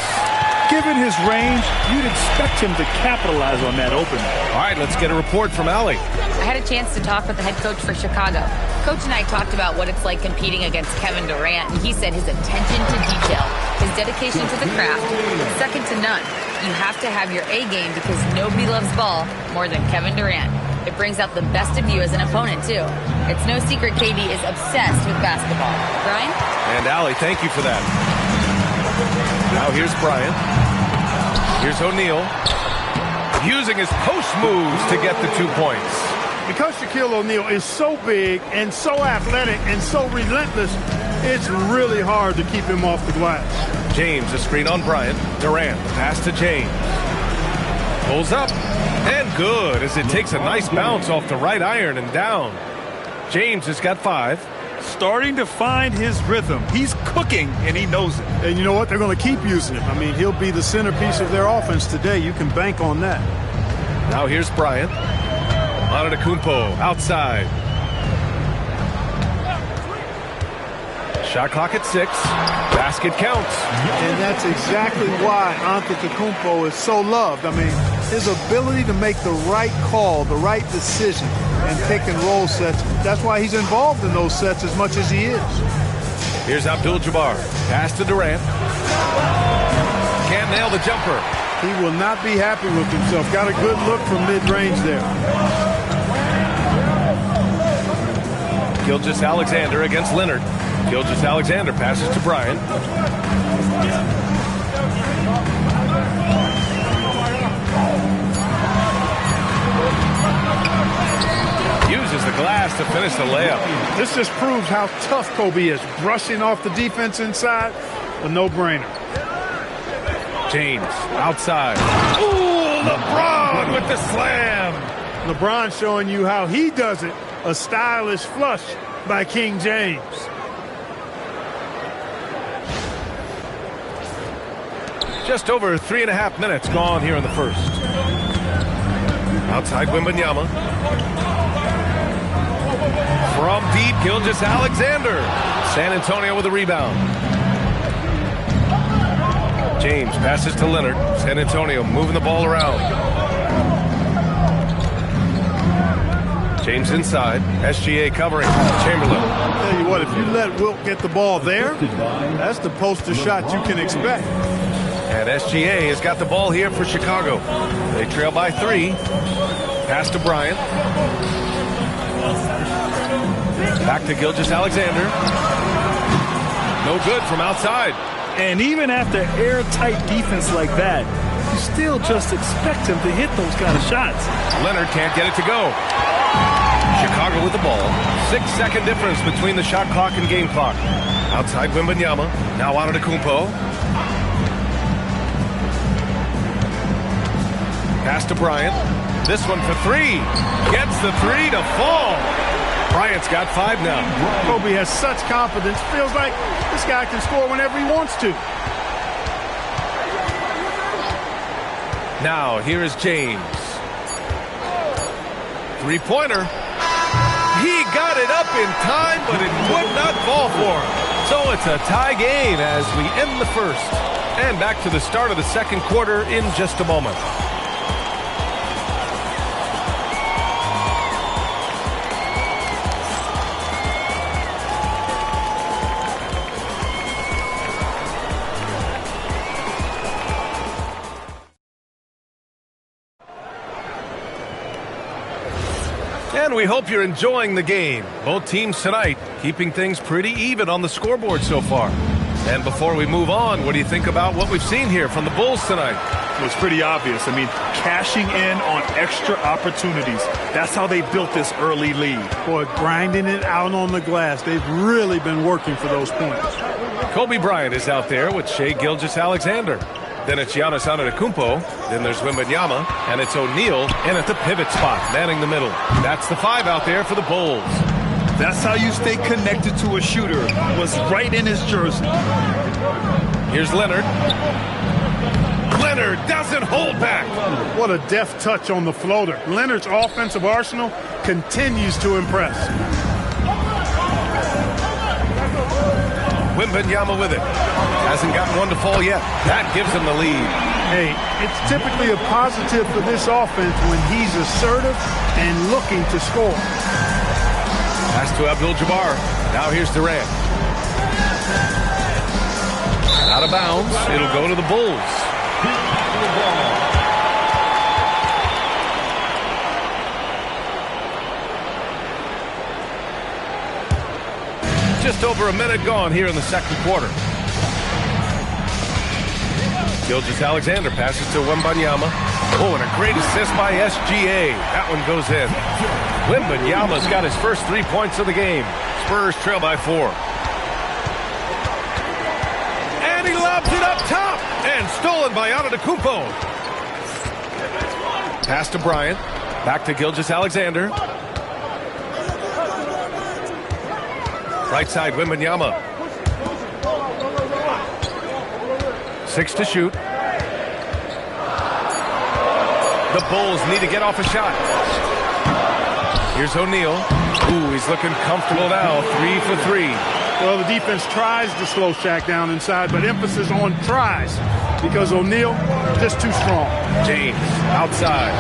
Given his range, you'd expect him to capitalize on that opening. All right, let's get a report from Allie. I had a chance to talk with the head coach for Chicago. Coach and I talked about what it's like competing against Kevin Durant, and he said his attention to detail, his dedication to the craft, is second to none. You have to have your A game because nobody loves ball more than Kevin Durant. It brings out the best of you as an opponent, too. It's no secret KD is obsessed with basketball. Brian? And Allie, thank you for that. Now here's Bryant. Here's O'Neal. Using his post moves to get the 2 points. Because Shaquille O'Neal is so big and so athletic and so relentless, it's really hard to keep him off the glass. James, a screen on Bryant. Durant, pass to James. Pulls up. And good as it takes a nice bounce off the right iron and down. James has got 5. Starting to find his rhythm. He's cooking, and he knows it. And you know what? They're going to keep using him. I mean, he'll be the centerpiece of their offense today. You can bank on that. Now here's Bryant. Antetokounmpo outside. Shot clock at 6. Basket counts. And that's exactly why Antetokounmpo is so loved. I mean, his ability to make the right call, the right decision, and pick and roll sets. That's why he's involved in those sets as much as he is. Here's Abdul-Jabbar. Pass to Durant. Can't nail the jumper. He will not be happy with himself. Got a good look from mid-range there. Gilgeous-Alexander against Leonard. Gilgeous-Alexander passes to Bryant. pass to finish the layup. This just proves how tough Kobe is. Brushing off the defense inside, a no-brainer. James outside. Ooh, LeBron with the slam. LeBron showing you how he does it. A stylish flush by King James. Just over 3.5 minutes gone here in the first. Outside Wembanyama. From deep, Gilgeous-Alexander. San Antonio with a rebound. James passes to Leonard. San Antonio moving the ball around. James inside. SGA covering. Chamberlain. I'll tell you what, if you let Wilt get the ball there, that's the poster shot you can expect. And SGA has got the ball here for Chicago. They trail by 3. Pass to Bryant. Back to Gilgeous-Alexander. No good from outside. And even after airtight defense like that, you still just expect him to hit those kind of shots. Leonard can't get it to go. Chicago with the ball. 6-second difference between the shot clock and game clock. Outside Wembanyama. Now Antetokounmpo. Pass to Bryant. This one for 3. Gets the 3 to fall. Bryant's got 5 now. Kobe has such confidence. Feels like this guy can score whenever he wants to. Now here is James. 3-pointer. He got it up in time, but it would not fall for him. So it's a tie game as we end the first. And back to the start of the second quarter in just a moment. And we hope you're enjoying the game. Both teams tonight keeping things pretty even on the scoreboard so far. And before we move on, what do you think about what we've seen here from the Bulls tonight? It was pretty obvious. I mean, cashing in on extra opportunities. That's how they built this early lead. Boy, grinding it out on the glass. They've really been working for those points. Kobe Bryant is out there with Shai Gilgeous-Alexander. Then it's Giannis Antetokounmpo. Then there's Wembanyama. And it's O'Neal in at the pivot spot, manning the middle. That's the 5 out there for the Bulls. That's how you stay connected to a shooter. Was right in his jersey. Here's Leonard. Leonard doesn't hold back. What a deft touch on the floater. Leonard's offensive arsenal continues to impress. Wembanyama with it. Hasn't gotten one to fall yet. That gives him the lead. Hey, it's typically a positive for this offense when he's assertive and looking to score. Pass to Abdul-Jabbar. Now here's Durant. Out of bounds. It'll go to the Bulls. Just over a minute gone here in the second quarter. Gilgeous-Alexander passes to Wembanyama. Oh, and a great assist by SGA. That one goes in. Wembanyama's got his first 3 points of the game. Spurs trail by 4. And he lobs it up top. And stolen by Antetokounmpo. Pass to Bryant. Back to Gilgeous-Alexander. Right side, Wembanyama. 6 to shoot. The Bulls need to get off a shot. Here's O'Neal. Ooh, he's looking comfortable now. 3 for 3. Well, the defense tries to slow Shaq down inside, but emphasis on tries because O'Neal just too strong. James outside.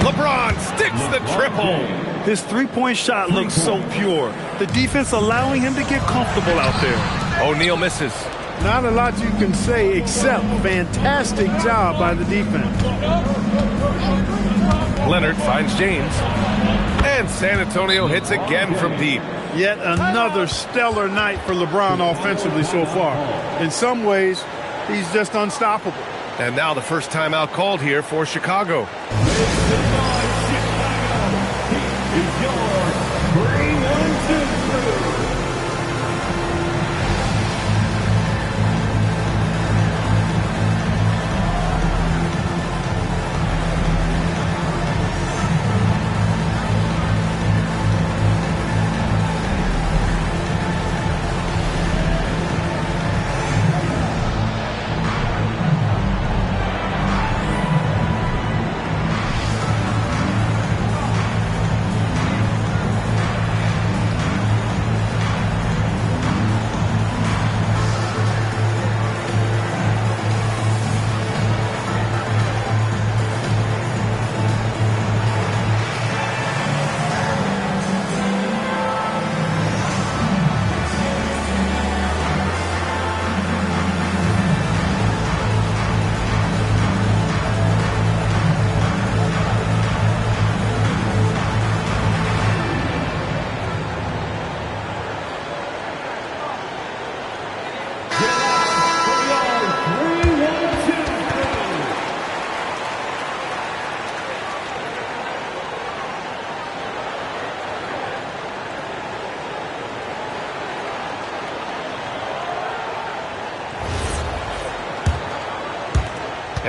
LeBron sticks the triple. His three-point shot looks so pure. The defense allowing him to get comfortable out there. O'Neal misses. Not a lot you can say except fantastic job by the defense. Leonard finds James. And San Antonio hits again from deep. Yet another stellar night for LeBron offensively so far. In some ways, he's just unstoppable. And now the first timeout called here for Chicago.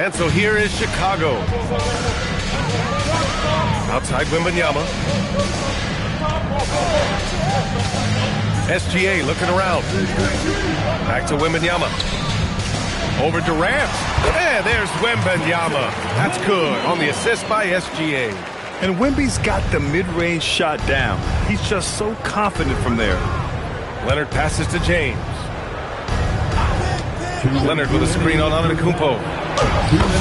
And so here is Chicago. Outside Wembanyama. SGA looking around. Back to Wembanyama. Over Durant. And there's Wembanyama. That's good on the assist by SGA. And Wemby's got the mid-range shot down. He's just so confident from there. Leonard passes to James. Leonard with a screen on Antetokounmpo.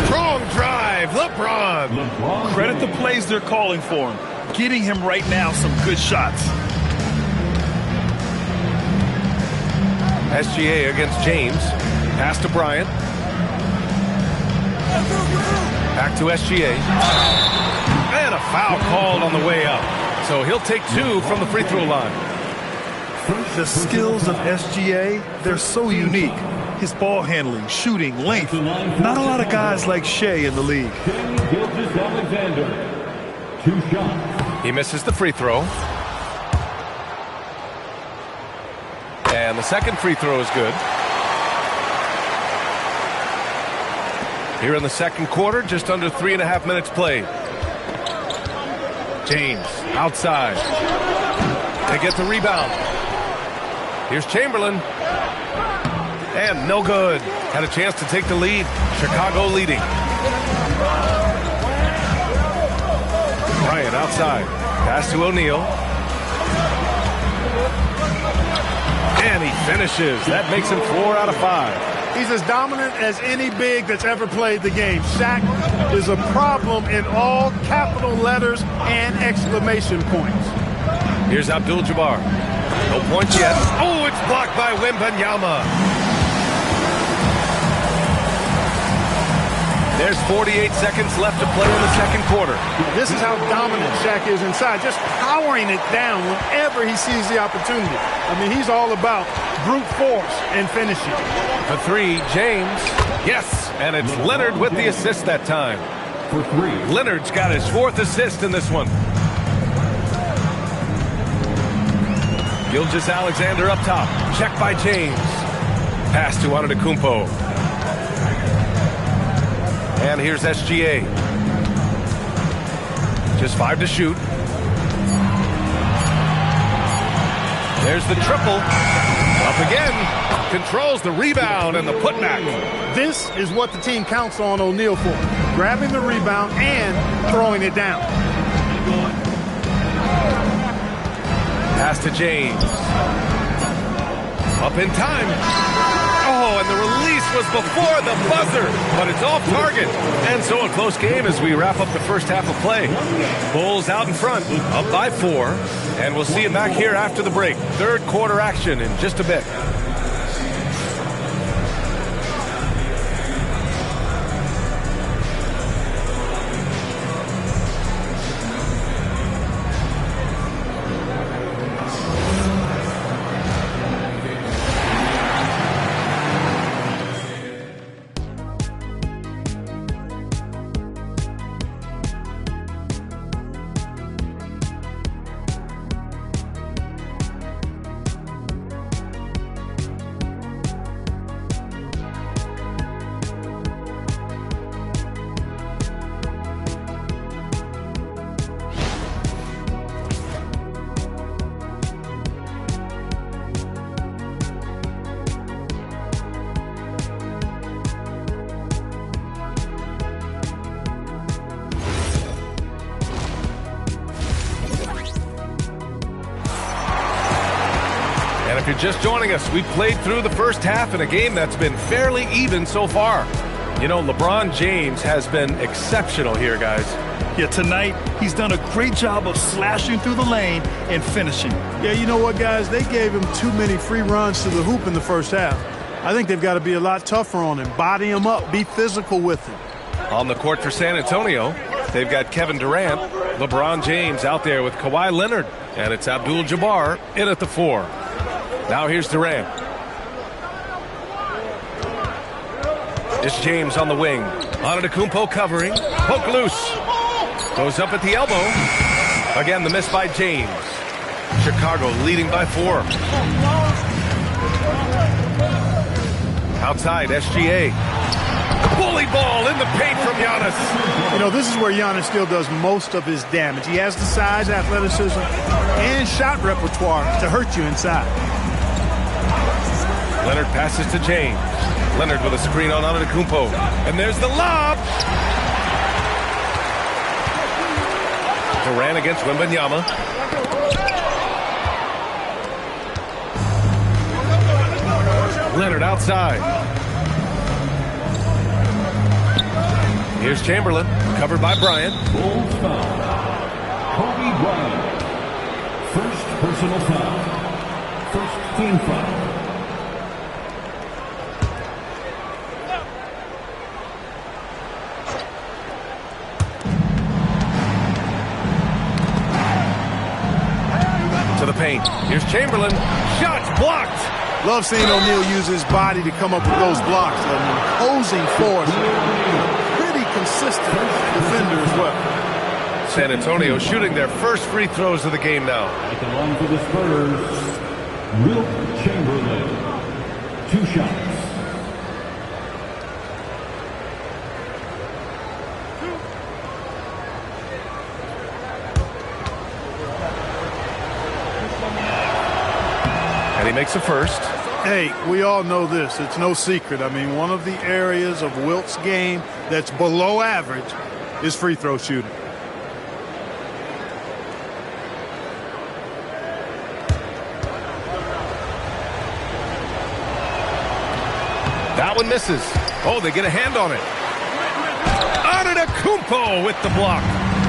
Strong drive, LeBron. Credit the plays they're calling for him. Getting him right now some good shots. SGA against James. Pass to Bryant. Back to SGA. And a foul called on the way up. So he'll take 2 from the free throw line. The skills of SGA, they're so unique. His ball handling, shooting, length. Not a lot of guys like Shea in the league. He misses the free throw. And the second free throw is good. Here in the second quarter, just under 3.5 minutes played. James outside. They get the rebound. Here's Chamberlain. And no good. Had a chance to take the lead. Chicago leading. Bryant outside. Pass to O'Neal. And he finishes. That makes him 4 out of 5. He's as dominant as any big that's ever played the game. Shaq is a problem in all capital letters and exclamation points. Here's Abdul-Jabbar. No points yet. Oh, it's blocked by Wembanyama. There's 48 seconds left to play in the second quarter. This is how dominant Shaq is inside, just powering it down whenever he sees the opportunity. I mean, he's all about brute force and finishing. For 3, James. Yes, and it's Leonard with the assist that time. For 3. Leonard's got his 4th assist in this one. Gilgeous-Alexander up top. Check by James. Pass to Antetokounmpo. And here's SGA. Just 5 to shoot. There's the triple. Up again. Controls the rebound and the putback. This is what the team counts on O'Neal for. Grabbing the rebound and throwing it down. Pass to James. Up in time. Oh, and the release was before the buzzer, but it's off target. And so a close game as we wrap up the first half of play. Bulls out in front, up by 4, and we'll see you back here after the break. Third quarter action in just a bit. If you're just joining us, we played through the first half in a game that's been fairly even so far. You know, LeBron James has been exceptional here, guys. Yeah, tonight, he's done a great job of slashing through the lane and finishing. Yeah, you know what, guys? They gave him too many free runs to the hoop in the first half. I think they've got to be a lot tougher on him. Body him up. Be physical with him. On the court for San Antonio, they've got Kevin Durant, LeBron James out there with Kawhi Leonard, and it's Abdul-Jabbar in at the 4. Now here's Durant. It's James on the wing. Antetokounmpo covering. Poke loose. Goes up at the elbow. Again, the miss by James. Chicago leading by 4. Outside, SGA. bully ball in the paint from Giannis. You know, this is where Giannis still does most of his damage. He has the size, athleticism, and shot repertoire to hurt you inside. Leonard passes to James. Leonard with a screen on Antetokounmpo. And there's the lob. Durant against Wembanyama. Leonard outside. Here's Chamberlain, covered by Bryant. Bulls foul. Kobe Bryant. First personal foul. First team foul. To the paint. Here's Chamberlain. Shots blocked. Love seeing O'Neal use his body to come up with those blocks. An imposing force. Pretty consistent defender as well. San Antonio shooting their first free throws of the game now. At the line for the Spurs, Wilt Chamberlain. 2 shots. And he makes the first. Hey, we all know this. It's no secret. I mean, one of the areas of Wilt's game that's below average is free throw shooting. That one misses. Oh, they get a hand on it. Antetokounmpo with the block.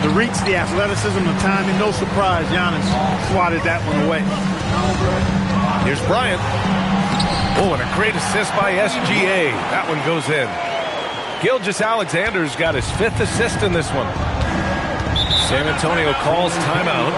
The reach, the athleticism, the timing, no surprise. Giannis swatted that one away. Here's Bryant. Oh, and a great assist by SGA. That one goes in. Gilgeous-Alexander's got his 5th assist in this one. San Antonio calls timeout.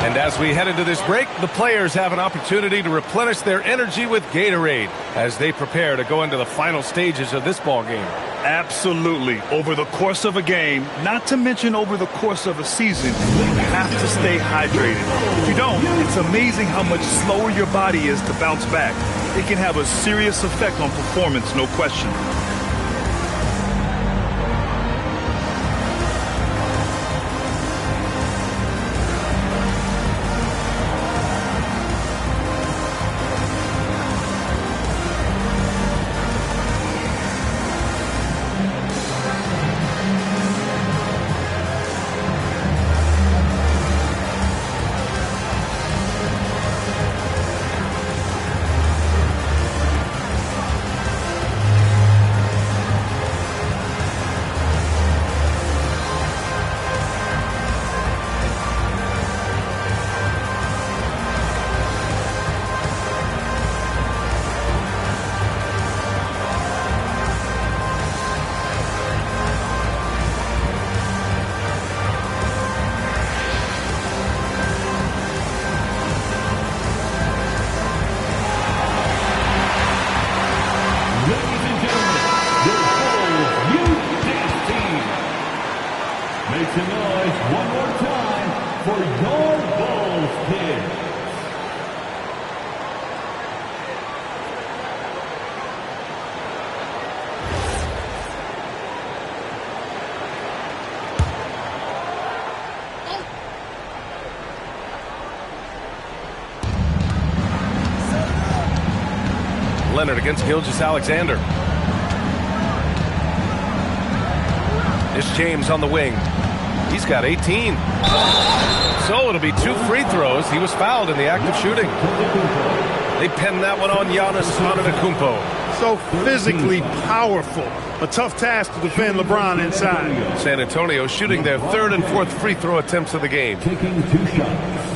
And as we head into this break, the players have an opportunity to replenish their energy with Gatorade as they prepare to go into the final stages of this ball game. Absolutely. Over the course of a game, not to mention over the course of a season, you have to stay hydrated. If you don't, it's amazing how much slower your body is to bounce back. It can have a serious effect on performance, no question. Leonard against Gilgeous-Alexander. It's James on the wing. He's got 18. So it'll be 2 free throws. He was fouled in the act of shooting. They pinned that one on Giannis Antetokounmpo. So physically powerful. A tough task to defend LeBron inside. San Antonio shooting their 3rd and 4th free throw attempts of the game. Taking 2 shots.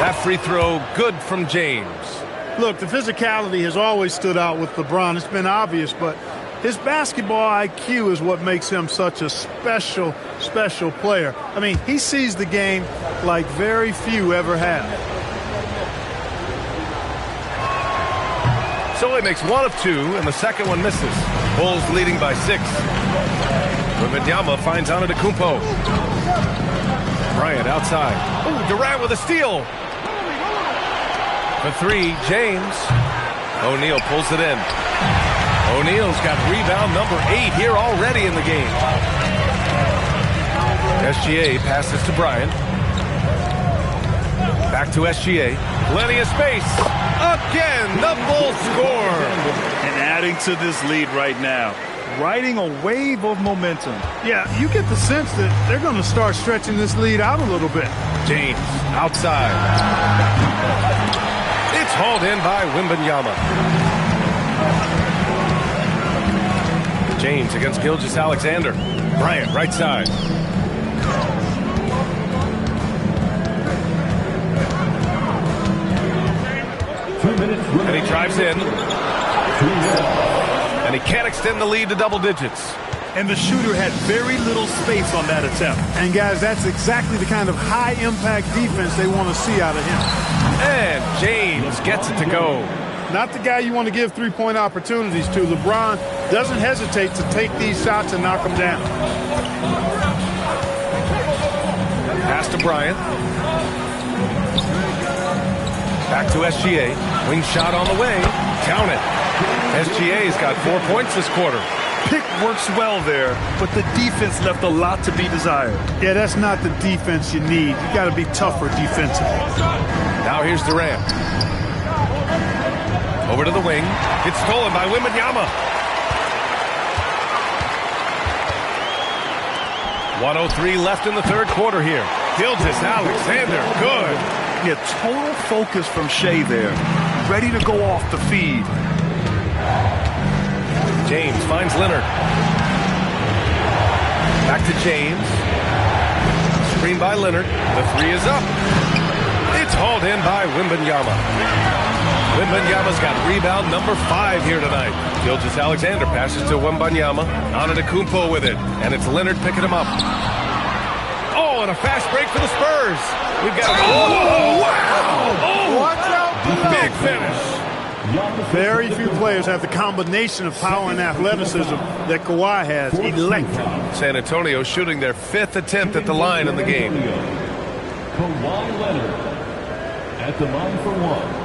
That free throw good from James. Look, the physicality has always stood out with LeBron. It's been obvious, but his basketball IQ is what makes him such a special player. I mean, he sees the game like very few ever have. So he makes 1 of 2, and the second one misses. Bulls leading by 6. Wembanyama finds Antetokounmpo. Bryant outside. Ooh, Durant with a steal. For three, James. O'Neal pulls it in. O'Neal's got rebound number 8 here already in the game. SGA passes to Bryant. Back to SGA. Plenty of space. Again, the Bulls score. And adding to this lead right now, riding a wave of momentum. Yeah, you get the sense that they're going to start stretching this lead out a little bit. James outside. It's hauled in by Wembanyama. James against Gilgeous-Alexander. Bryant right side. And he drives in. And he can't extend the lead to double digits. And the shooter had very little space on that attempt. And guys, that's exactly the kind of high-impact defense they want to see out of him. And James gets it to go. Not the guy you want to give three-point opportunities to. LeBron doesn't hesitate to take these shots and knock them down. Pass to Bryant. Back to SGA. Wing shot on the way. Count it. SGA's got 4 points this quarter. Pick works well there, but the defense left a lot to be desired. Yeah, that's not the defense you need. You got to be tougher defensively. Now here's Durant. Over to the wing. It's stolen by Wembanyama. 1:03 left in the third quarter here. Gilgeous-Alexander, good. Yeah, total focus from Shea there. Ready to go off the feed. James finds Leonard. Back to James. Screen by Leonard. The three is up. It's hauled in by Wembanyama. Wembanyama's got rebound number 5 here tonight. Gilgeous-Alexander passes to Wembanyama. Antetokounmpo with it. And it's Leonard picking him up. Oh, and a fast break for the Spurs. We've got wow! Oh, watch out! Big finish. Very few players have the combination of power and athleticism that Kawhi has. Electric. San Antonio shooting their 5th attempt at the line in the game. Kawhi Leonard at the line for one.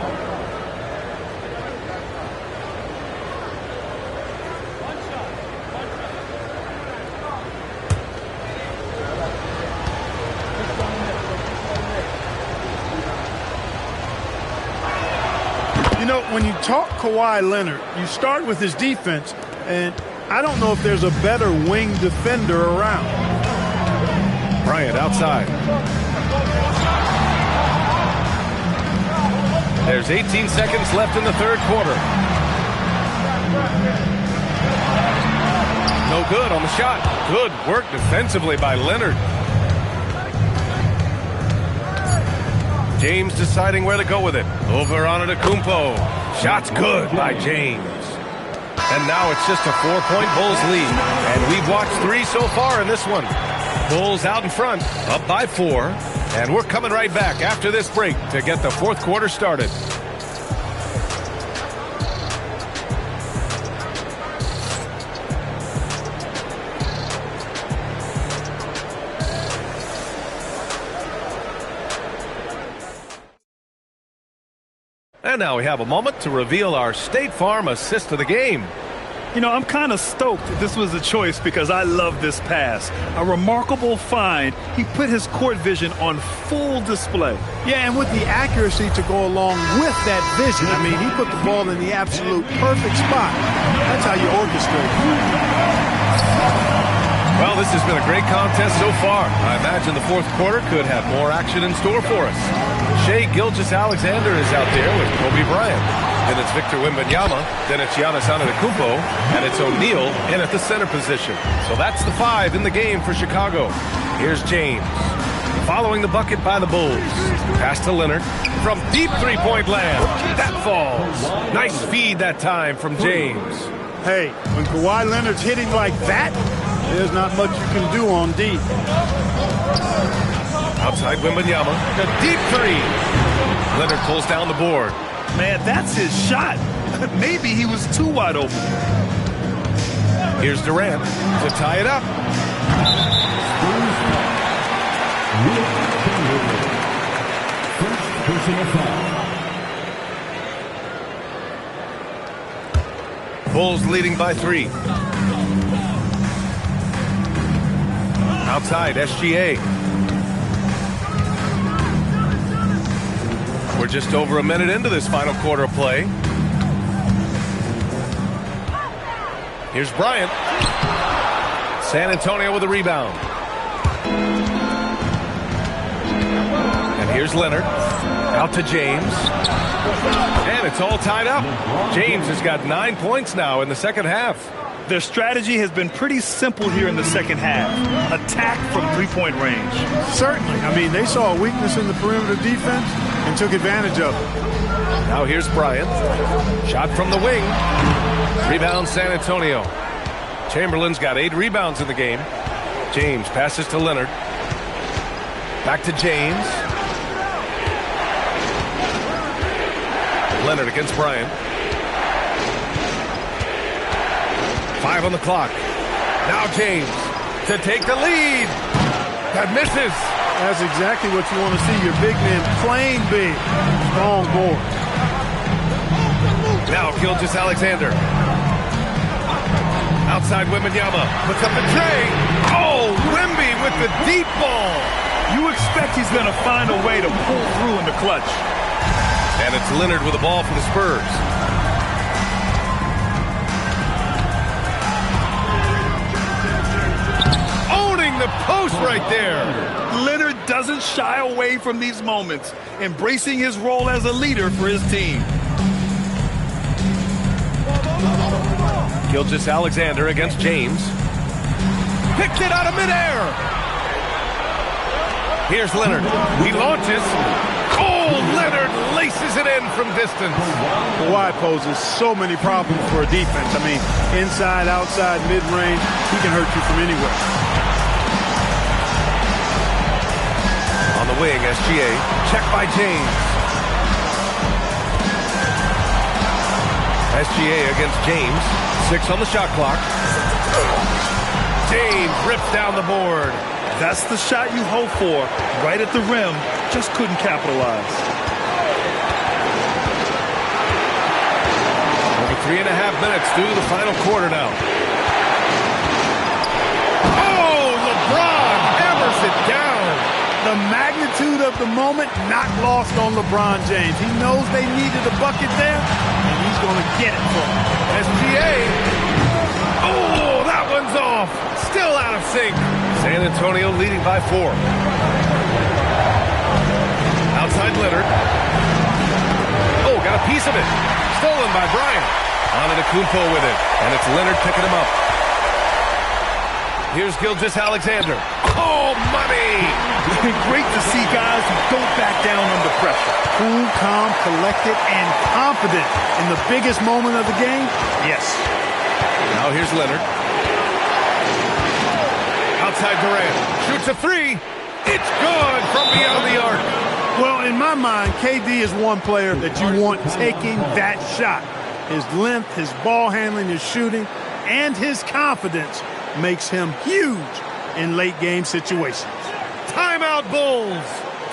You know, when you talk Kawhi Leonard, you start with his defense, and I don't know if there's a better wing defender around. Bryant outside. There's 18 seconds left in the third quarter. No good on the shot. Good work defensively by Leonard. James deciding where to go with it. Over Antetokounmpo. Shot's good by James. And now it's just a 4-point Bulls lead. And we've watched 3 so far in this one. Bulls out in front, up by 4. And we're coming right back after this break to get the fourth quarter started. And now we have a moment to reveal our State Farm assist of the game. You know, I'm kind of stoked this was a choice because I love this pass. A remarkable find. He put his court vision on full display. Yeah, and with the accuracy to go along with that vision. I mean, he put the ball in the absolute perfect spot. That's how you orchestrate. Well, this has been a great contest so far. I imagine the fourth quarter could have more action in store for us. Shai Gilgeous-Alexander is out there with Kobe Bryant. Then it's Victor Wembanyama. Then it's Giannis Antetokounmpo. And it's O'Neal in at the center position. So that's the 5 in the game for Chicago. Here's James. Following the bucket by the Bulls. Pass to Leonard from deep three-point land. That falls. Nice feed that time from James. Hey, when Kawhi Leonard's hitting like that, there's not much you can do on D. Outside Wembanyama, a deep 3. Leonard pulls down the board. Man, that's his shot. Maybe he was too wide open. Here's Durant to tie it up. Bulls leading by 3. Outside, SGA. We're just over a minute into this final quarter of play. Here's Bryant. San Antonio with a rebound. And here's Leonard. Out to James. And it's all tied up. James has got 9 points now in the second half. Their strategy has been pretty simple here in the second half. Attack from three-point range. Certainly. I mean, they saw a weakness in the perimeter defense and took advantage of it. Now here's Bryant. Shot from the wing. Rebound San Antonio. Chamberlain's got 8 rebounds in the game. James passes to Leonard. Back to James. Leonard against Bryant. 5 on the clock. Now James to take the lead. That misses. That's exactly what you want to see. Your big men playing big. Strong board. Now Gilgeous-Alexander. Outside Wembanyama. Puts up the tray. Oh, Wemby with the deep ball. You expect he's going to find a way to pull through in the clutch. And it's Leonard with the ball for the Spurs. Owning the post right there. Leonard doesn't shy away from these moments, embracing his role as a leader for his team. Gilgeous-Alexander against James. Picked it out of midair. Here's Leonard. He launches. Oh, Leonard laces it in from distance. Kawhi poses so many problems for a defense. I mean, inside, outside, mid-range, he can hurt you from anywhere. On the wing, SGA. Check by James. SGA against James. 6 on the shot clock. James rips down the board. That's the shot you hope for. Right at the rim. Just couldn't capitalize. Over 3.5 minutes through the final quarter now. Oh, LeBron hammers it down. The magnitude of the moment not lost on LeBron James. He knows they needed a bucket there, and he's going to get it for them. SGA. Oh, that one's off. Still out of sync. San Antonio leading by 4. Outside Leonard. Oh, got a piece of it. Stolen by Bryant. Antetokounmpo with it. And it's Leonard picking him up. Here's Gilgeous-Alexander. Oh, money! It's been great to see guys who don't back down under pressure. Cool, calm, collected, and confident in the biggest moment of the game. Yes. Now here's Leonard. Outside Durant. Shoots a 3. It's good from beyond the arc. Well, in my mind, KD is one player that you want taking that shot. His length, his ball handling, his shooting, and his confidence makes him huge in late-game situations. Timeout, Bulls.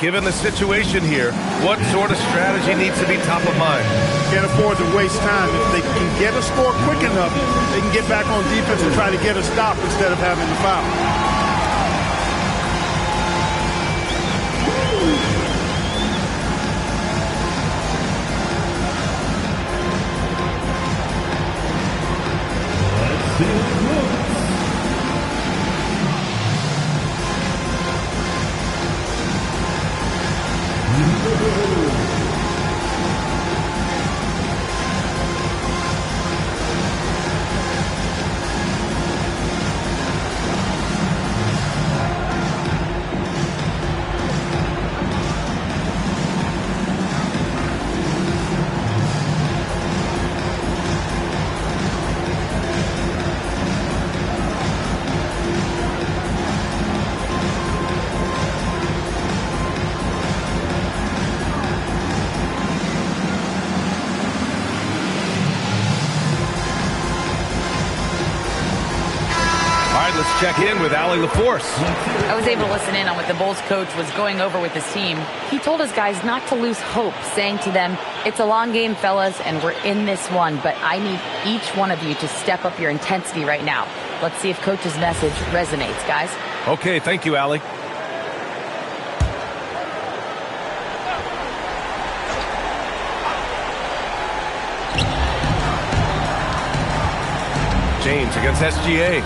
Given the situation here, what sort of strategy needs to be top of mind? Can't afford to waste time. If they can get a score quick enough, they can get back on defense and try to get a stop instead of having to foul. check in with Allie LaForce. I was able to listen in on what the Bulls coach was going over with his team. He told his guys not to lose hope, saying to them, "It's a long game, fellas, and we're in this one, but I need each one of you to step up your intensity right now." Let's see if coach's message resonates, guys. Okay, thank you, Allie. James against SGA.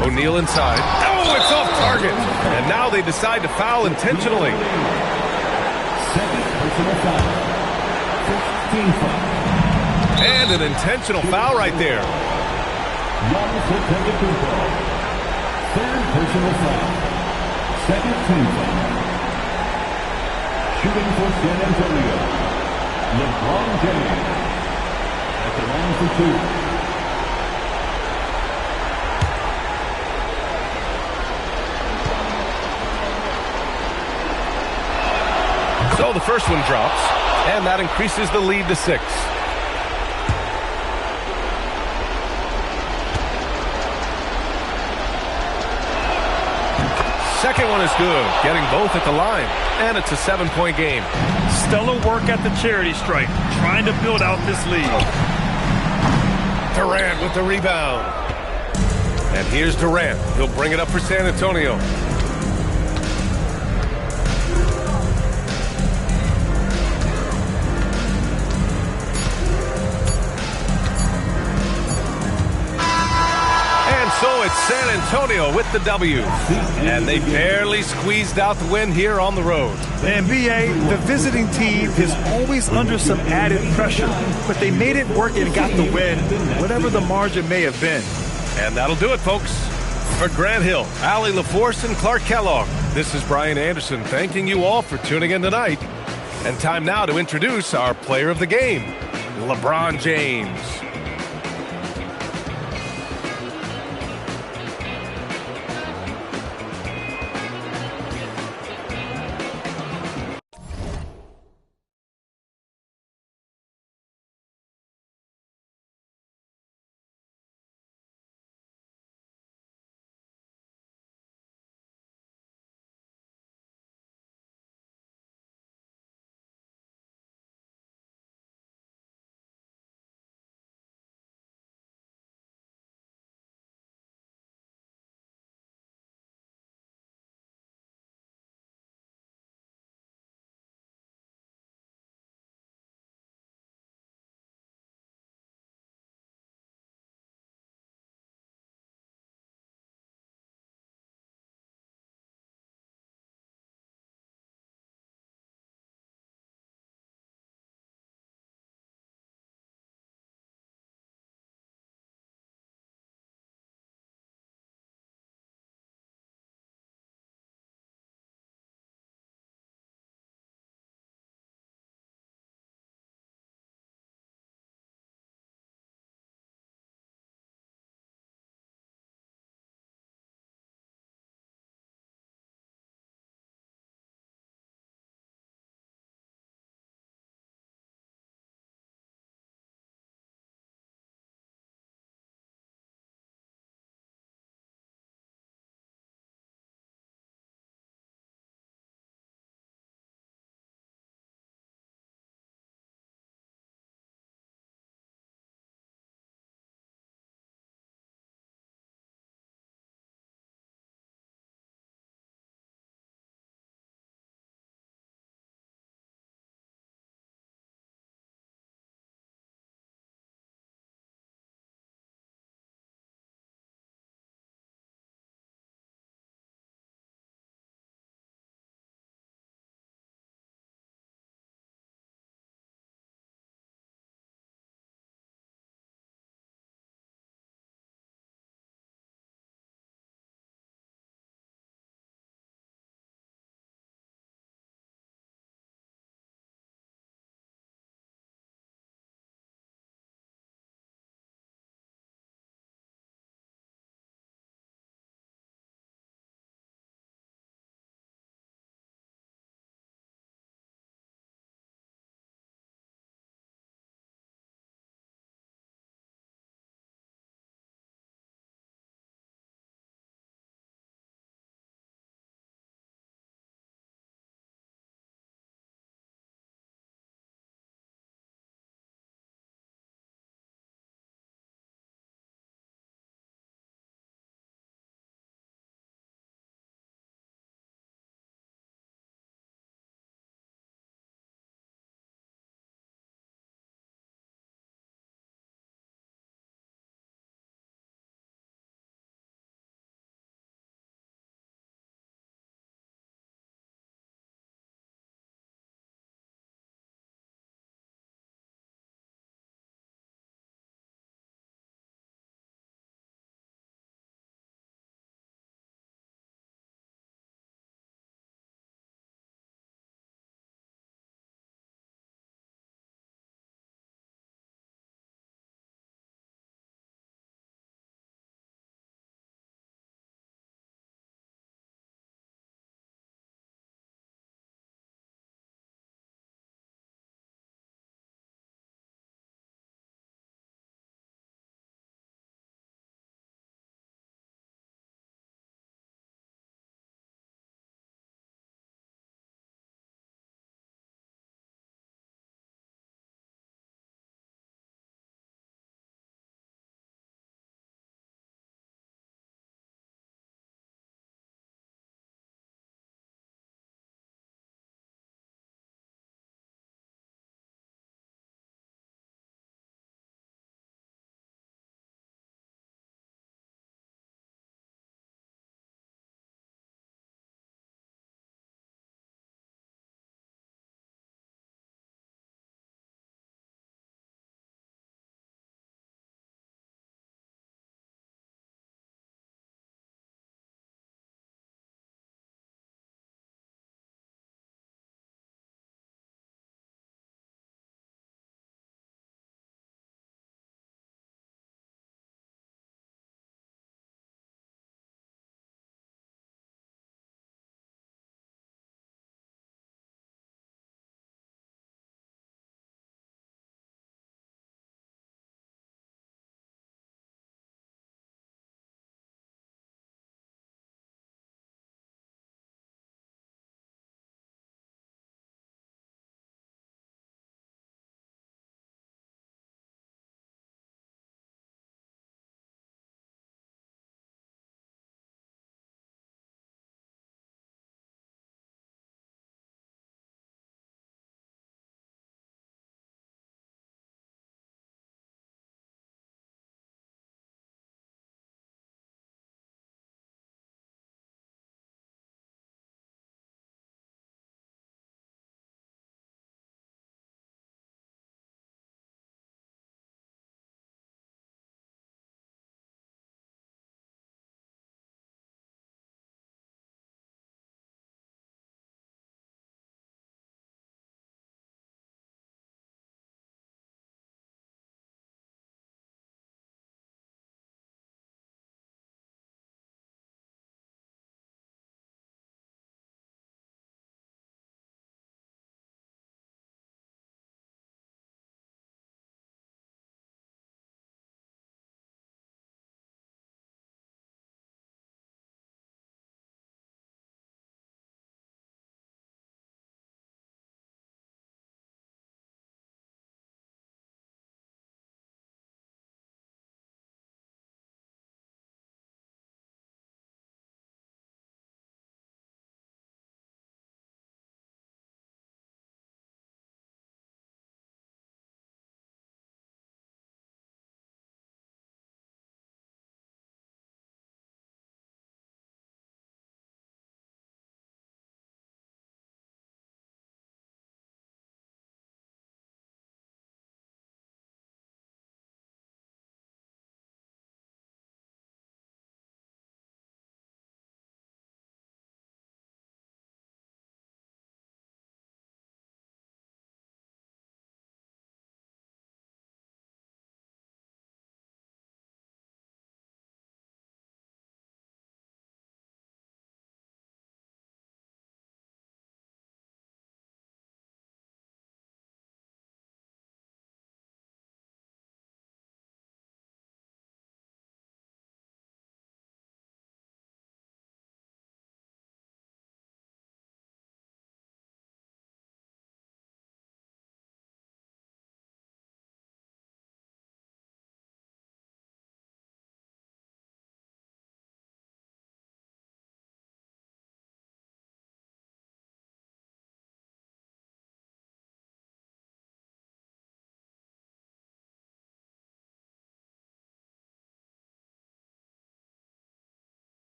O'Neal inside. Oh, it's off target. And now they decide to foul intentionally. And an intentional foul right there. Third personal foul. Second team foul. Shooting for San Antonio, LeBron James. At the line for two. So the first one drops, and that increases the lead to 6. Second one is good, getting both at the line, and it's a 7-point game. Stellar work at the charity stripe, trying to build out this lead. Durant with the rebound. And here's Durant. He'll bring it up for San Antonio. So it's San Antonio with the W. And they barely squeezed out the win here on the road. The NBA, the visiting team, is always under some added pressure, but they made it work and got the win, whatever the margin may have been. And that'll do it, folks. For Grant Hill, Allie LaForce, and Clark Kellogg, this is Brian Anderson thanking you all for tuning in tonight. And time now to introduce our player of the game, LeBron James.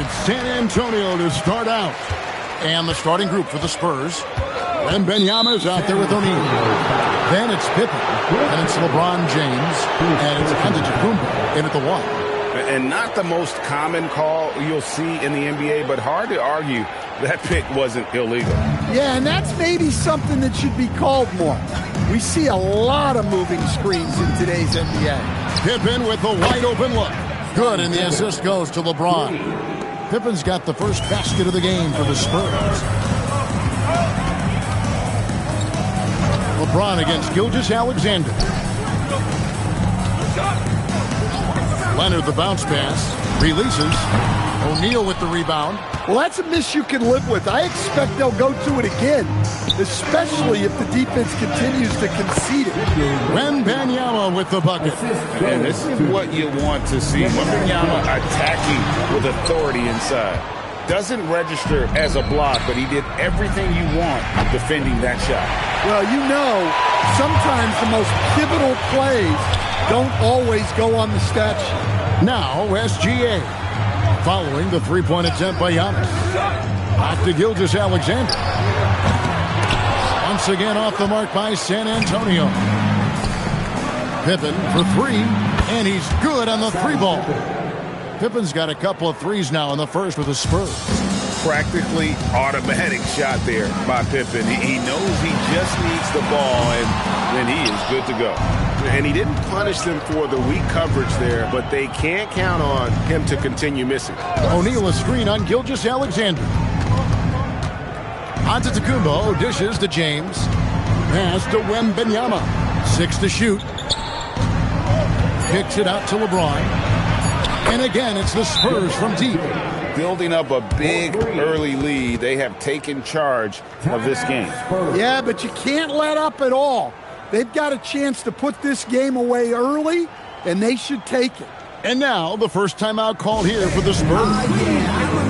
It's San Antonio to start out. And the starting group for the Spurs. And Wembanyama's out there with O'Neal. Then it's Pippen. And it's LeBron James. And it's Antetokounmpo in at the 1. And not the most common call you'll see in the NBA, but hard to argue that pick wasn't illegal. Yeah, and that's maybe something that should be called more. We see a lot of moving screens in today's NBA. Pippen with the wide open look. Good, and the assist goes to LeBron. Pippen's got the first basket of the game for the Spurs. LeBron against Gilgeous-Alexander. Leonard the bounce pass. Releases. O'Neal with the rebound. Well, that's a miss you can live with. I expect they'll go to it again, especially if the defense continues to concede it. Wembanyama with the bucket. And this is what you want to see. Wembanyama attacking with authority inside. Doesn't register as a block, but he did everything you want defending that shot. Well, you know, sometimes the most pivotal plays don't always go on the stat sheet. Now, SGA. Following the three-point attempt by Giannis. Back to Gilgeous-Alexander. Once again off the mark by San Antonio. Pippen for 3, and he's good on the 3-ball. Pippen's got a couple of threes now in the first with the Spurs. Practically automatic shot there by Pippen. He knows he just needs the ball, and then he is good to go. And he didn't punish them for the weak coverage there, but they can't count on him to continue missing. O'Neal a screen on Gilgeous-Alexander. Antetokounmpo dishes to James. Pass to Wembanyama. 6 to shoot. Kicks it out to LeBron. And again, it's the Spurs from deep. Building up a big early lead. They have taken charge of this game. Yeah, but you can't let up at all. They've got a chance to put this game away early, and they should take it. And now, the first timeout called here for the Spurs.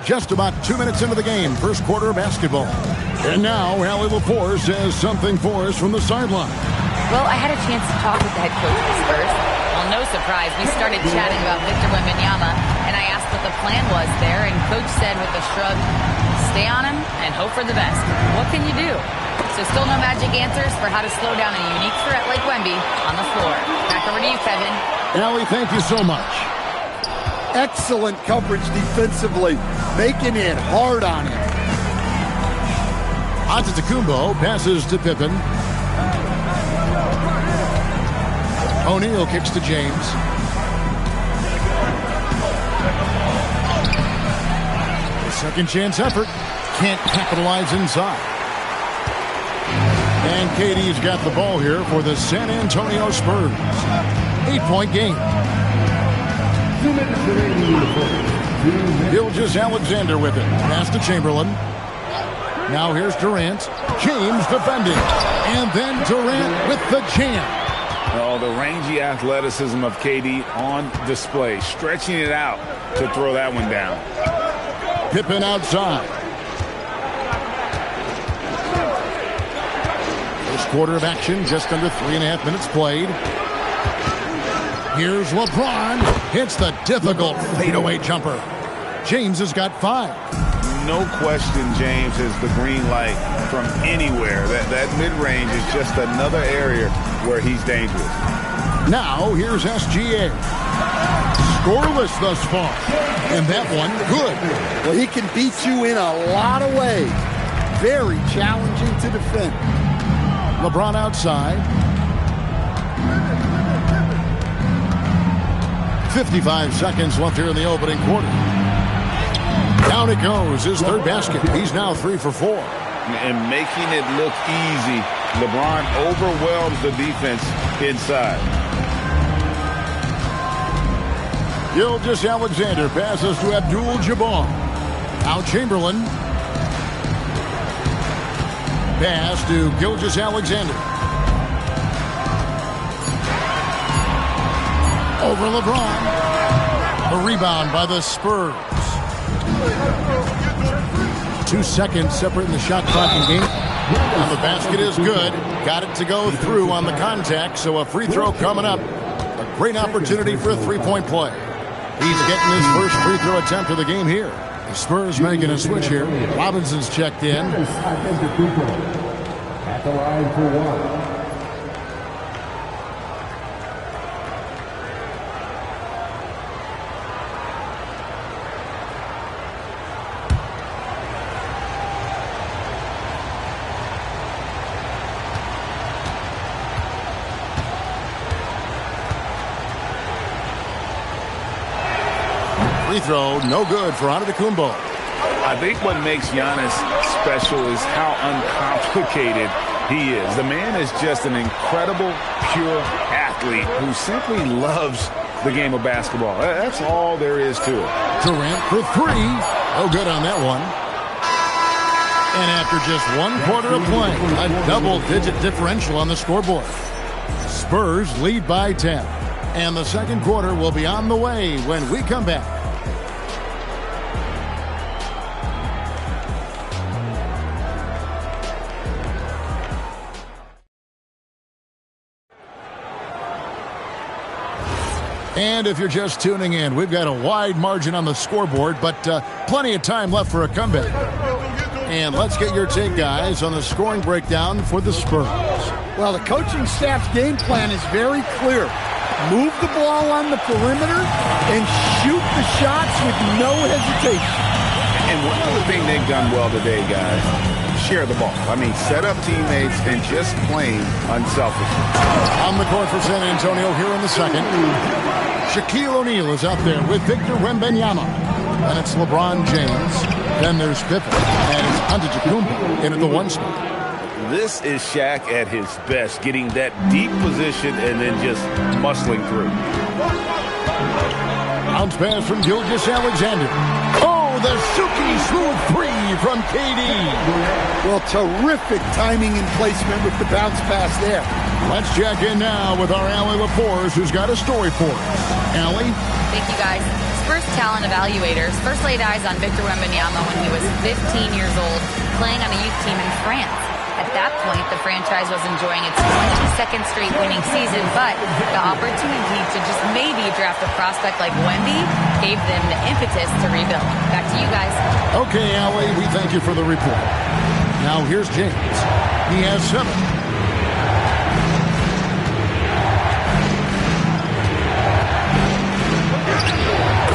Just about 2 minutes into the game, first quarter of basketball. And now, Allie LaForce says something for us from the sideline. Well, I had a chance to talk with the head coach of the Spurs. Well, no surprise, we started chatting about Victor Wembanyama, and I asked what the plan was there, and Coach said with a shrug, stay on him and hope for the best. What can you do? So still no magic answers for how to slow down a unique threat like Wemby on the floor. Back over to you, Kevin. Allie, thank you so much. Excellent coverage defensively, making it hard on him. Antetokounmpo passes to Pippen. O'Neal kicks to James. A second chance effort. Can't capitalize inside. And KD's got the ball here for the San Antonio Spurs. 8-point game. Gilgeous-Alexander with it. Pass to Chamberlain. Now here's Durant. James defending. And then Durant with the jam. Oh, the rangy athleticism of KD on display. Stretching it out to throw that one down. Pippen outside. quarter of action, just under 3.5 minutes played. Here's LeBron. Hits the difficult fadeaway jumper. James has got 5. No question James has the green light from anywhere. That mid-range is just another area where he's dangerous. Now, here's SGA. Scoreless thus far. And that one, good. Well, he can beat you in a lot of ways. Very challenging to defend. LeBron outside. 55 seconds left here in the opening quarter. Down it goes, his third basket. He's now 3 for 4. And making it look easy, LeBron overwhelms the defense inside. Gilgeous-Alexander passes to Abdul-Jabbar. Now Chamberlain. Pass to Gilgeous-Alexander. Over LeBron. A rebound by the Spurs. 2 seconds separating the shot clock and game. And the basket is good. Got it to go through on the contact, so a free throw coming up. A great opportunity for a three-point play. He's getting his first free throw attempt of the game here. The Spurs making a switch here. Robinson's checked in. At the line for 1. Free throw, no good for Antetokounmpo. I think what makes Giannis special is how uncomplicated he is. The man is just an incredible, pure athlete who simply loves the game of basketball. That's all there is to it. Durant for 3. No good on that one. And after just 1 quarter of play, a double-digit differential on the scoreboard. Spurs lead by 10. And the second quarter will be on the way when we come back. And if you're just tuning in, we've got a wide margin on the scoreboard, but plenty of time left for a comeback. And let's get your take, guys, on the scoring breakdown for the Spurs. Well, the coaching staff's game plan is very clear. Move the ball on the perimeter and shoot the shots with no hesitation. And one other thing they've done well today, guys, share the ball. I mean, set up teammates and just plain unselfishly. On the court for San Antonio here in the second. Shaquille O'Neal is out there with Victor Wembanyama. And it's LeBron James. Then there's Pippen. And it's Antetokounmpo in at the 1 spot. This is Shaq at his best, getting that deep position and then just muscling through. Bounce pass from Gilgeous-Alexander. Oh, the silky smooth 3 from KD. Well, terrific timing and placement with the bounce pass there. Let's check in now with our Allie Laporte, who's got a story for us. Allie? Thank you, guys. Spurs talent evaluators first laid eyes on Victor Wembanyama when he was 15 years old, playing on a youth team in France. At that point, the franchise was enjoying its 22nd straight winning season, but the opportunity to just maybe draft a prospect like Wemby gave them the impetus to rebuild. Back to you guys. Okay, Allie, we thank you for the report. Now here's James. He has 7.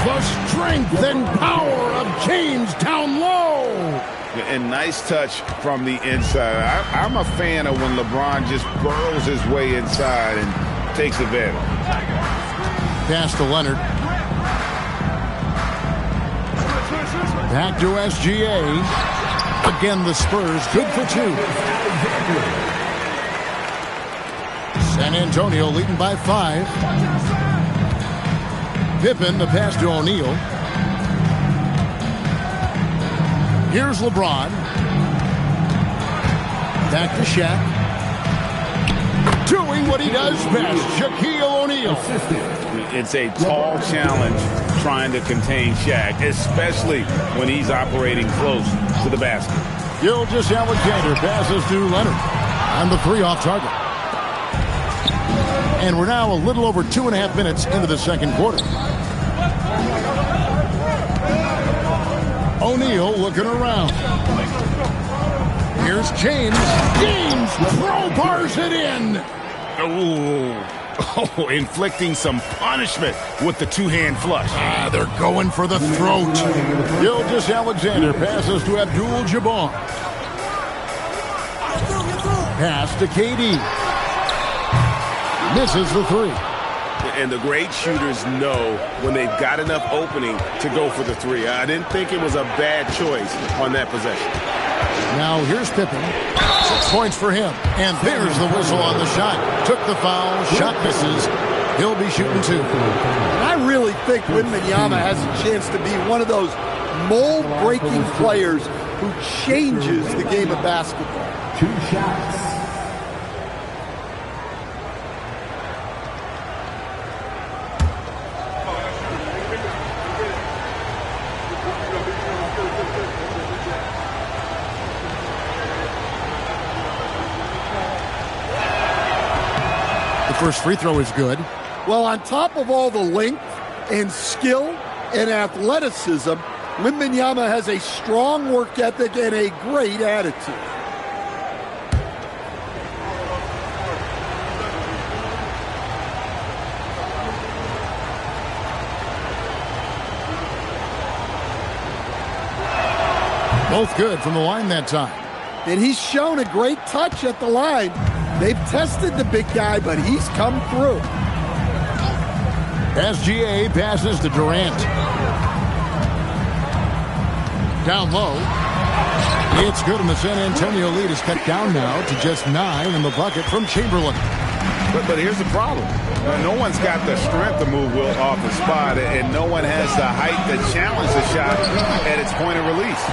The strength and power of James down low. And nice touch from the inside. I'm a fan of when LeBron just burrows his way inside and takes advantage. Pass to Leonard. Back to SGA. Again, the Spurs good for 2. San Antonio leading by 5. Pippen, the pass to O'Neal. Here's LeBron. Back to Shaq. Doing what he does best, Shaquille O'Neal. It's a tall challenge trying to contain Shaq, especially when he's operating close to the basket. Gilgeous-Alexander passes to Leonard. And the three off target. And we're now a little over 2.5 minutes into the second quarter. O'Neal looking around. Here's James. James crowbars it in. Oh, inflicting some punishment with the two-hand flush. They're going for the throat. Gilgeous-Alexander passes to Abdul-Jabbar. Pass to KD. Misses the three. And the great shooters know when they've got enough opening to go for the three. I didn't think it was a bad choice on that possession. Now here's Pippen. 6 points for him. And there's the whistle on the shot. Took the foul. Shot misses. He'll be shooting 2. And I really think Wembanyama has a chance to be one of those mold-breaking players who changes the game of basketball. 2 shots. First free throw is good. Well, on top of all the length and skill and athleticism, Wembanyama has a strong work ethic and a great attitude. Both good from the line that time. And he's shown a great touch at the line. They've tested the big guy, but he's come through. SGA passes to Durant. Down low. It's good, and the San Antonio lead is cut down now to just 9 in the bucket from Chamberlain. But here's the problem. No one's got the strength to move Will off the spot, and no one has the height to challenge the shot at its point of release.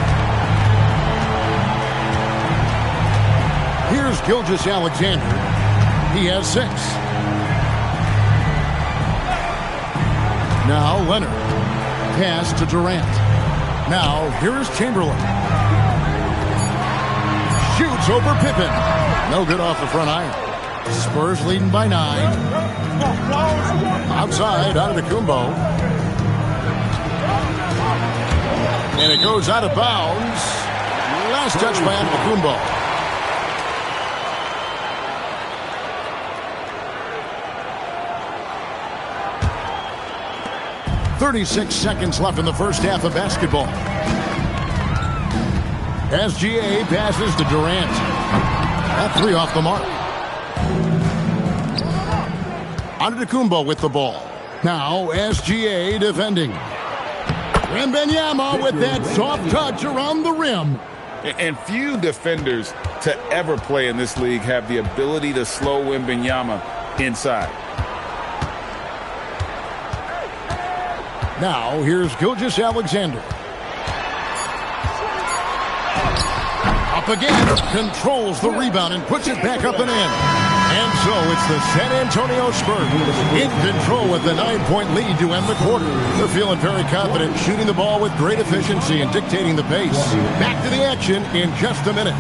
Here's Gilgeous-Alexander. He has 6. Now Leonard. Pass to Durant. Now here is Chamberlain. Shoots over Pippen. No good off the front iron. Spurs leading by 9. Outside, Antetokounmpo. And it goes out of bounds. Last touch by Antetokounmpo. 36 seconds left in the first half of basketball. SGA passes to Durant. That 3 off the mark. Antetokounmpo with the ball. Now SGA defending. Wembanyama with that soft touch around the rim. And few defenders to ever play in this league have the ability to slow Wembanyama inside. Now, here's Gilgeous-Alexander. Up again, controls the rebound and puts it back up and in. And so it's the San Antonio Spurs in control with the 9-point lead to end the quarter. They're feeling very confident, shooting the ball with great efficiency and dictating the pace. Back to the action in just a minute.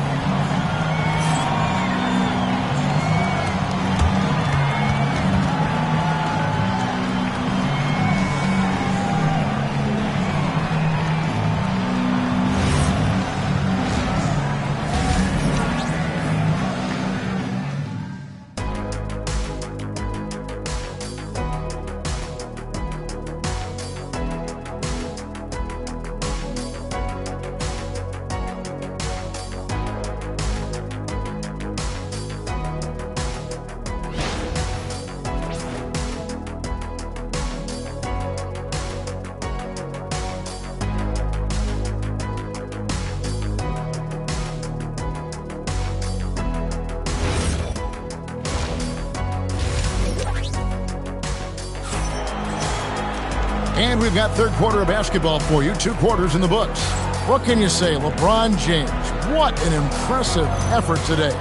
And we've got third quarter of basketball for you. 2 quarters in the books. What can you say? LeBron James, what an impressive effort today.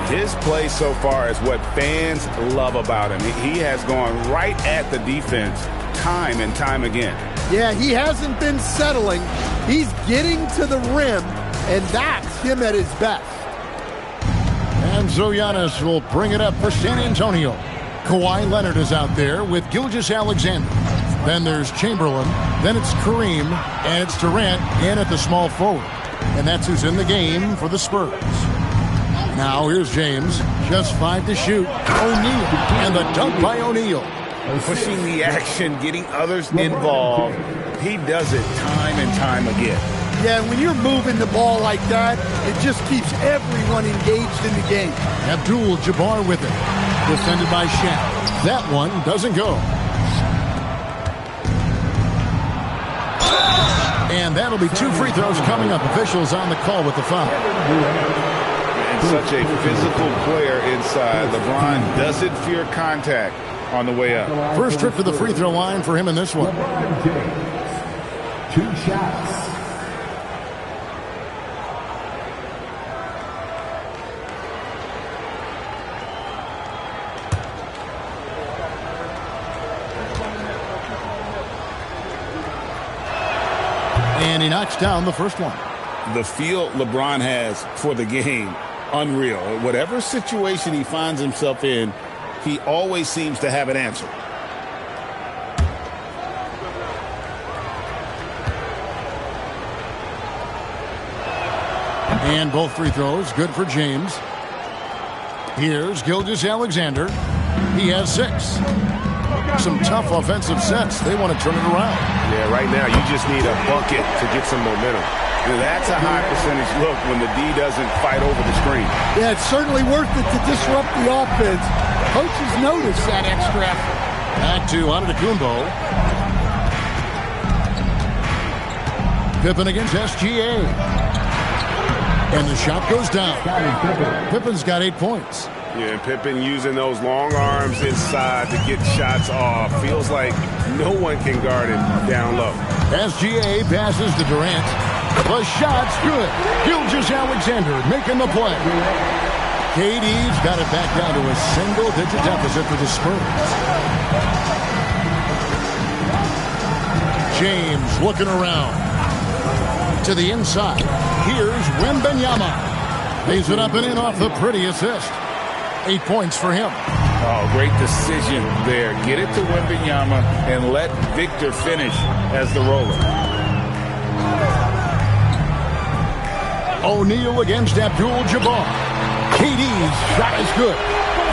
His play so far is what fans love about him. He has gone right at the defense time and time again. Yeah, he hasn't been settling. He's getting to the rim, and that's him at his best. And so Giannis will bring it up for San Antonio. Kawhi Leonard is out there with Gilgeous-Alexander. Then there's Chamberlain. Then it's Kareem. And it's Durant in at the small forward. And that's who's in the game for the Spurs. Now here's James. Just 5 to shoot. O'Neal. And the dunk by O'Neal. Pushing the action, getting others involved. He does it time and time again. Yeah, when you're moving the ball like that, it just keeps everyone engaged in the game. Abdul-Jabbar with it. Defended by Shaq. That one doesn't go. And that'll be 2 free throws coming up. Officials on the call with the foul. And such a physical player inside. LeBron doesn't fear contact on the way up. First trip to the free throw line for him in this one. 2 shots. And he knocks down the first one. The feel LeBron has for the game, unreal. Whatever situation he finds himself in, he always seems to have an answer. And both free throws good for James. Here's Gilgeous-Alexander. He has 6. Some tough offensive sets. They want to turn it around. Yeah, right now you just need a bucket to get some momentum. And that's a high percentage look when the D doesn't fight over the screen. Yeah, it's certainly worth it to disrupt the offense. Coaches notice that extra effort. Back to Antetokounmpo. Pippen against SGA. And the shot goes down. Pippen's got 8 points. Yeah, Pippen using those long arms inside to get shots off. Feels like no one can guard him down low. SGA passes to Durant. The shot's good. Gilgeous-Alexander making the play. KD's got it back down to a single-digit deficit for the Spurs. James looking around. To the inside. Here's Wembanyama. Lays it up and in off the pretty assist. 8 points for him. Oh, great decision there. Get it to Wembanyama and let Victor finish as the roller. O'Neal against Abdul-Jabbar. KD's shot is good.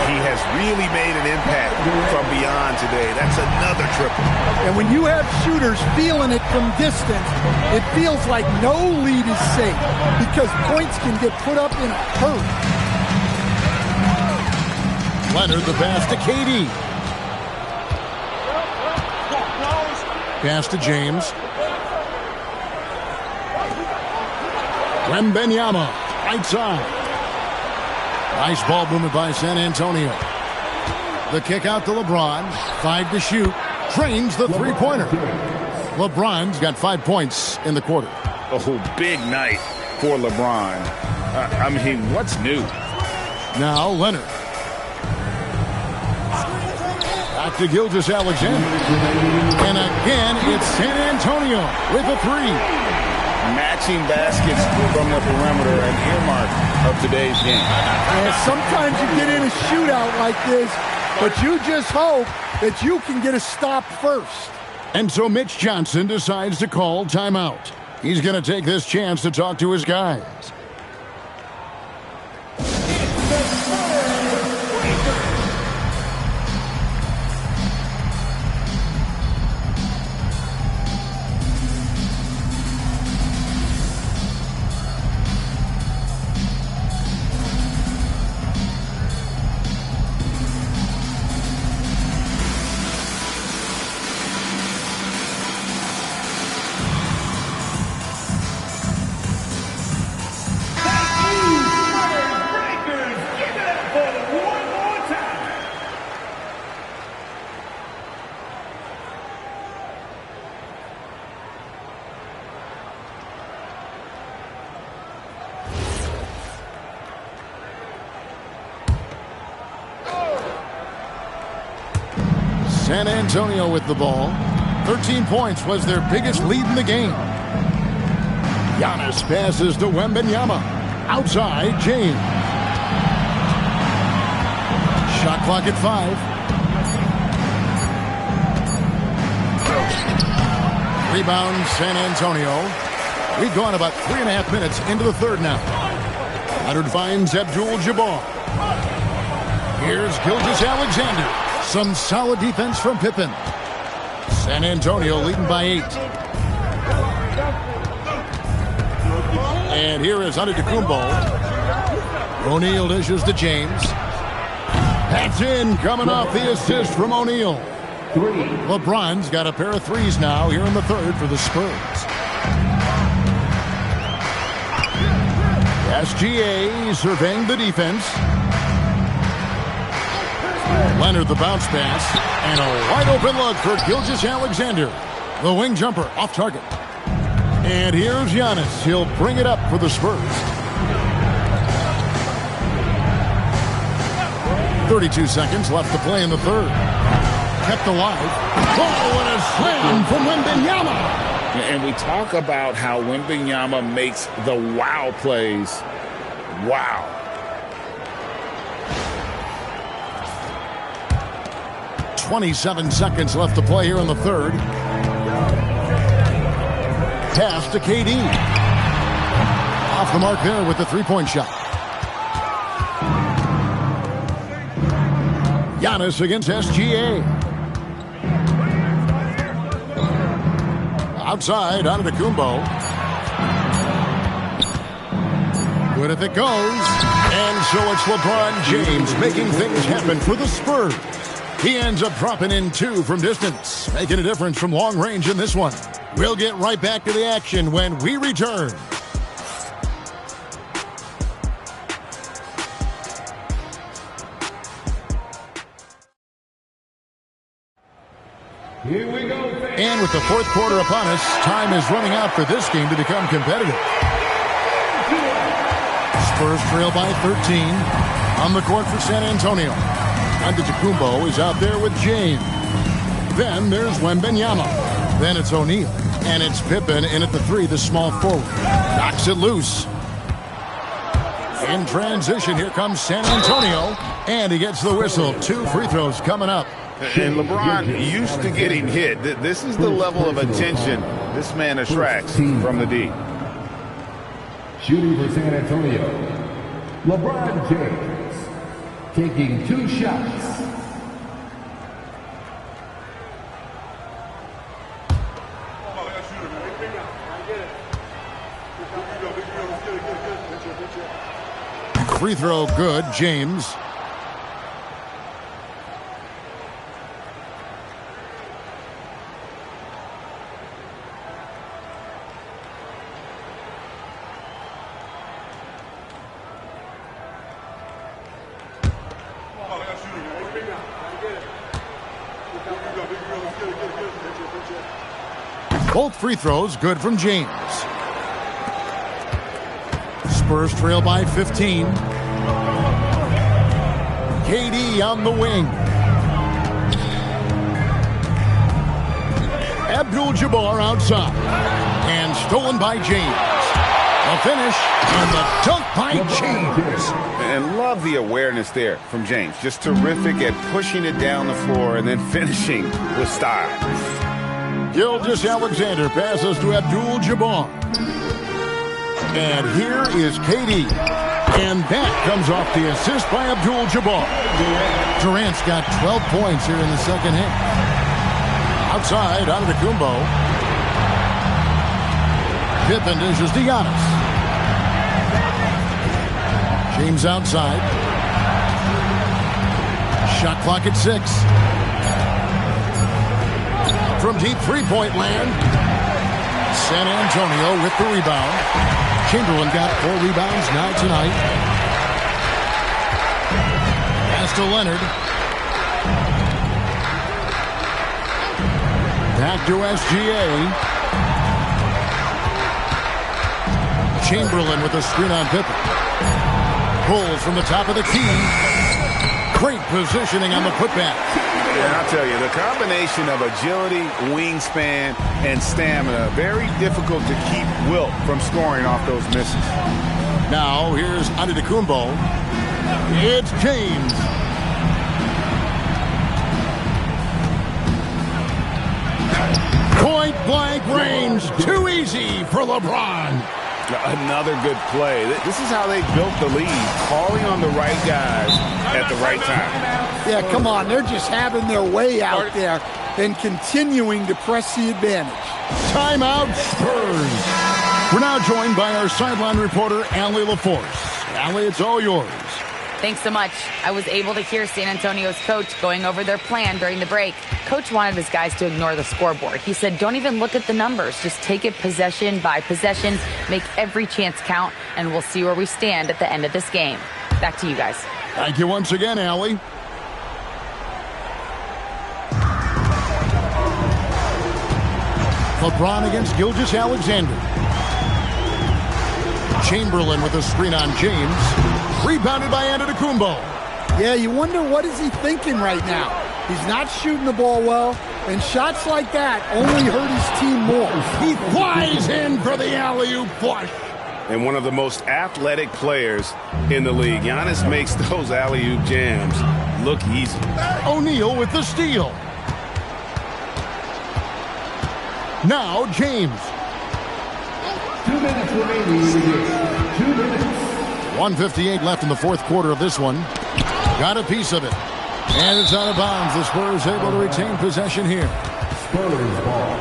He has really made an impact from beyond today. That's another triple. And when you have shooters feeling it from distance, it feels like no lead is safe because points can get put up in a hurry. Leonard the pass to KD. Pass to James. Wembanyama, right side. Nice ball movement by San Antonio. The kick out to LeBron. 5 to shoot. Drains the three-pointer. LeBron's got 5 points in the quarter. Oh, big night for LeBron. I mean, what's new? Now Leonard. Back to Gilgeous-Alexander. And again, it's San Antonio with a 3. Matching baskets from the perimeter, an earmark of today's game. Yeah, sometimes you get in a shootout like this, but you just hope that you can get a stop first. And so Mitch Johnson decides to call timeout. He's going to take this chance to talk to his guys. San Antonio with the ball. 13 points was their biggest lead in the game. Giannis passes to Wembanyama. Outside, James. Shot clock at 5. Rebound, San Antonio. We've gone about 3.5 minutes into the third now. Leonard finds Abdul-Jabbar. Here's Gilgeous-Alexander. Some solid defense from Pippen. San Antonio leading by 8. And here is Antetokounmpo. O'Neal dishes to James. That's in, coming off the assist from O'Neal. LeBron's got a pair of threes now here in the third for the Spurs. SGA surveying the defense. Leonard the bounce pass. And a wide open look for Gilgeous-Alexander. The wing jumper off target. And here's Giannis. He'll bring it up for the Spurs. 32 seconds left to play in the third. Kept alive. Oh, and a slam from Wembanyama. And we talk about how Wembanyama makes the wow plays. Wow. .27 seconds left to play here in the third. Pass to KD. Off the mark there with the three-point shot. Giannis against SGA. Outside, Antetokounmpo. Good if it goes. And so it's LeBron James making things happen for the Spurs. He ends up dropping in 2 from distance, making a difference from long range in this one. We'll get right back to the action when we return. Here we go. And with the fourth quarter upon us, time is running out for this game to become competitive. Spurs trail by 13 on the court for San Antonio. Antetokounmpo is out there with James. Then there's Wembanyama. Then it's O'Neal. And it's Pippen in at the 3, the small forward. Knocks it loose. In transition, here comes San Antonio. And he gets the whistle. 2 free throws coming up. And LeBron used to getting hit. This is the level of attention this man attracts from the D. Shooting for San Antonio, LeBron James, taking 2 shots. Free throw good, James. Both free throws good from James. Spurs trail by 15. KD on the wing. Abdul-Jabbar outside. And stolen by James. The finish and the dunk by James. And love the awareness there from James. Just terrific at pushing it down the floor and then finishing with style. Gilgeous-Alexander passes to Abdul-Jabbar. And here is KD. And that comes off the assist by Abdul-Jabbar. Durant's got 12 points here in the second half. Outside, Antetokounmpo. Pippen dishes to Giannis. James outside. Shot clock at 6. From deep three-point land, San Antonio with the rebound. Chamberlain got 4 rebounds now tonight. Pass to Leonard. Back to SGA. Chamberlain with a screen on Pippen. Pulls from the top of the key. Great positioning on the putback. And I'll tell you, the combination of agility, wingspan, and stamina, very difficult to keep Wilt from scoring off those misses. Now, here's Antetokounmpo. It's James. blank range. Too easy for LeBron. Another good play. This is how they built the lead, calling on the right guys at the right time. Yeah, come on. They're just having their way out there and continuing to press the advantage. Timeout, Spurs. We're now joined by our sideline reporter, Allie LaForce. Allie, it's all yours. Thanks so much. I was able to hear San Antonio's coach going over their plan during the break. Coach wanted his guys to ignore the scoreboard. He said, don't even look at the numbers. Just take it possession by possession, make every chance count, and we'll see where we stand at the end of this game. Back to you guys. Thank you once again, Allie. LeBron against Gilgeous-Alexander. Chamberlain with a screen on James. Rebounded by Antetokounmpo. Yeah, you wonder what is he thinking right now. He's not shooting the ball well, and shots like that only hurt his team more. He flies in for the alley-oop flush. And one of the most athletic players in the league. Giannis makes those alley-oop jams look easy. O'Neal with the steal. Now James. 2 minutes remaining. 2 minutes. 1:58 left in the fourth quarter of this one. Got a piece of it. And it's out of bounds. The Spurs able to retain possession here. Spurs ball.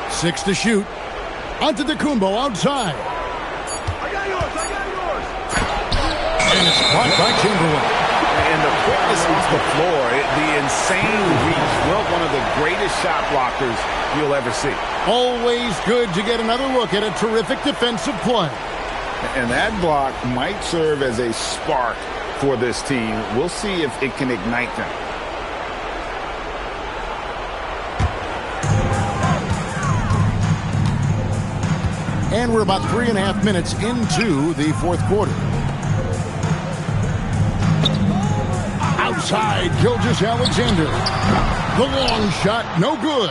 Six to shoot. Antetokounmpo outside. I got yours. And it's blocked by Chamberlain. And the quickness off the floor, the insane reach. Well, one of the greatest shot blockers you'll ever see. Always good to get another look at a terrific defensive play. And that block might serve as a spark for this team. We'll see if it can ignite them. And we're about 3.5 minutes into the fourth quarter. Outside, Gilgeous-Alexander. The long shot, no good.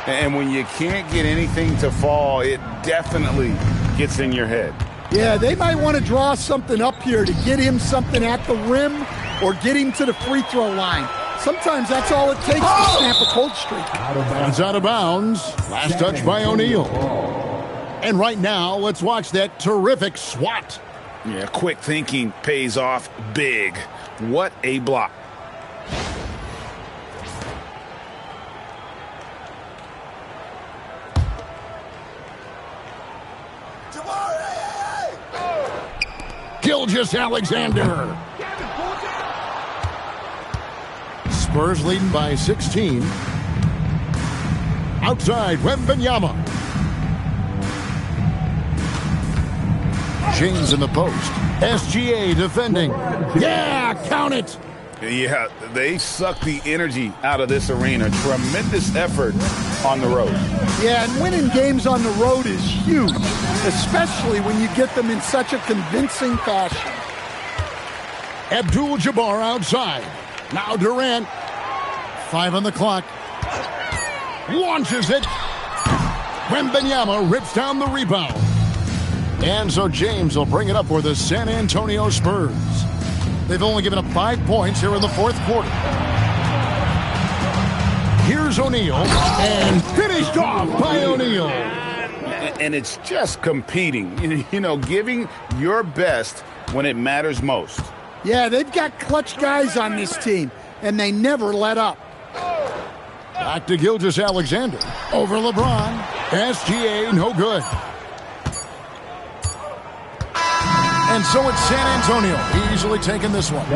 And when you can't get anything to fall, it definitely gets in your head. Yeah, they might want to draw something up here to get him something at the rim or get him to the free throw line. Sometimes that's all it takes to snap a cold streak. It's out of bounds. Last touch by O'Neal. And right now, let's watch that terrific swat. Yeah, quick thinking pays off big. What a block. Gilgeous-Alexander. Spurs leading by 16. Outside, Wembanyama. James in the post. SGA defending. Yeah, count it. Yeah, they suck the energy out of this arena. Tremendous effort on the road. Yeah, and winning games on the road is huge, especially when you get them in such a convincing fashion. Abdul-Jabbar outside. Now Durant. 5 on the clock. Launches it. Wembanyama rips down the rebound. And so James will bring it up for the San Antonio Spurs. They've only given up 5 points here in the fourth quarter. Here's O'Neal, and finished off by O'Neal. And it's just competing, you know, giving your best when it matters most. Yeah, they've got clutch guys on this team, and they never let up. Back to Gilgeous-Alexander. Over LeBron. SGA, no good. And so it's San Antonio, easily taking this one.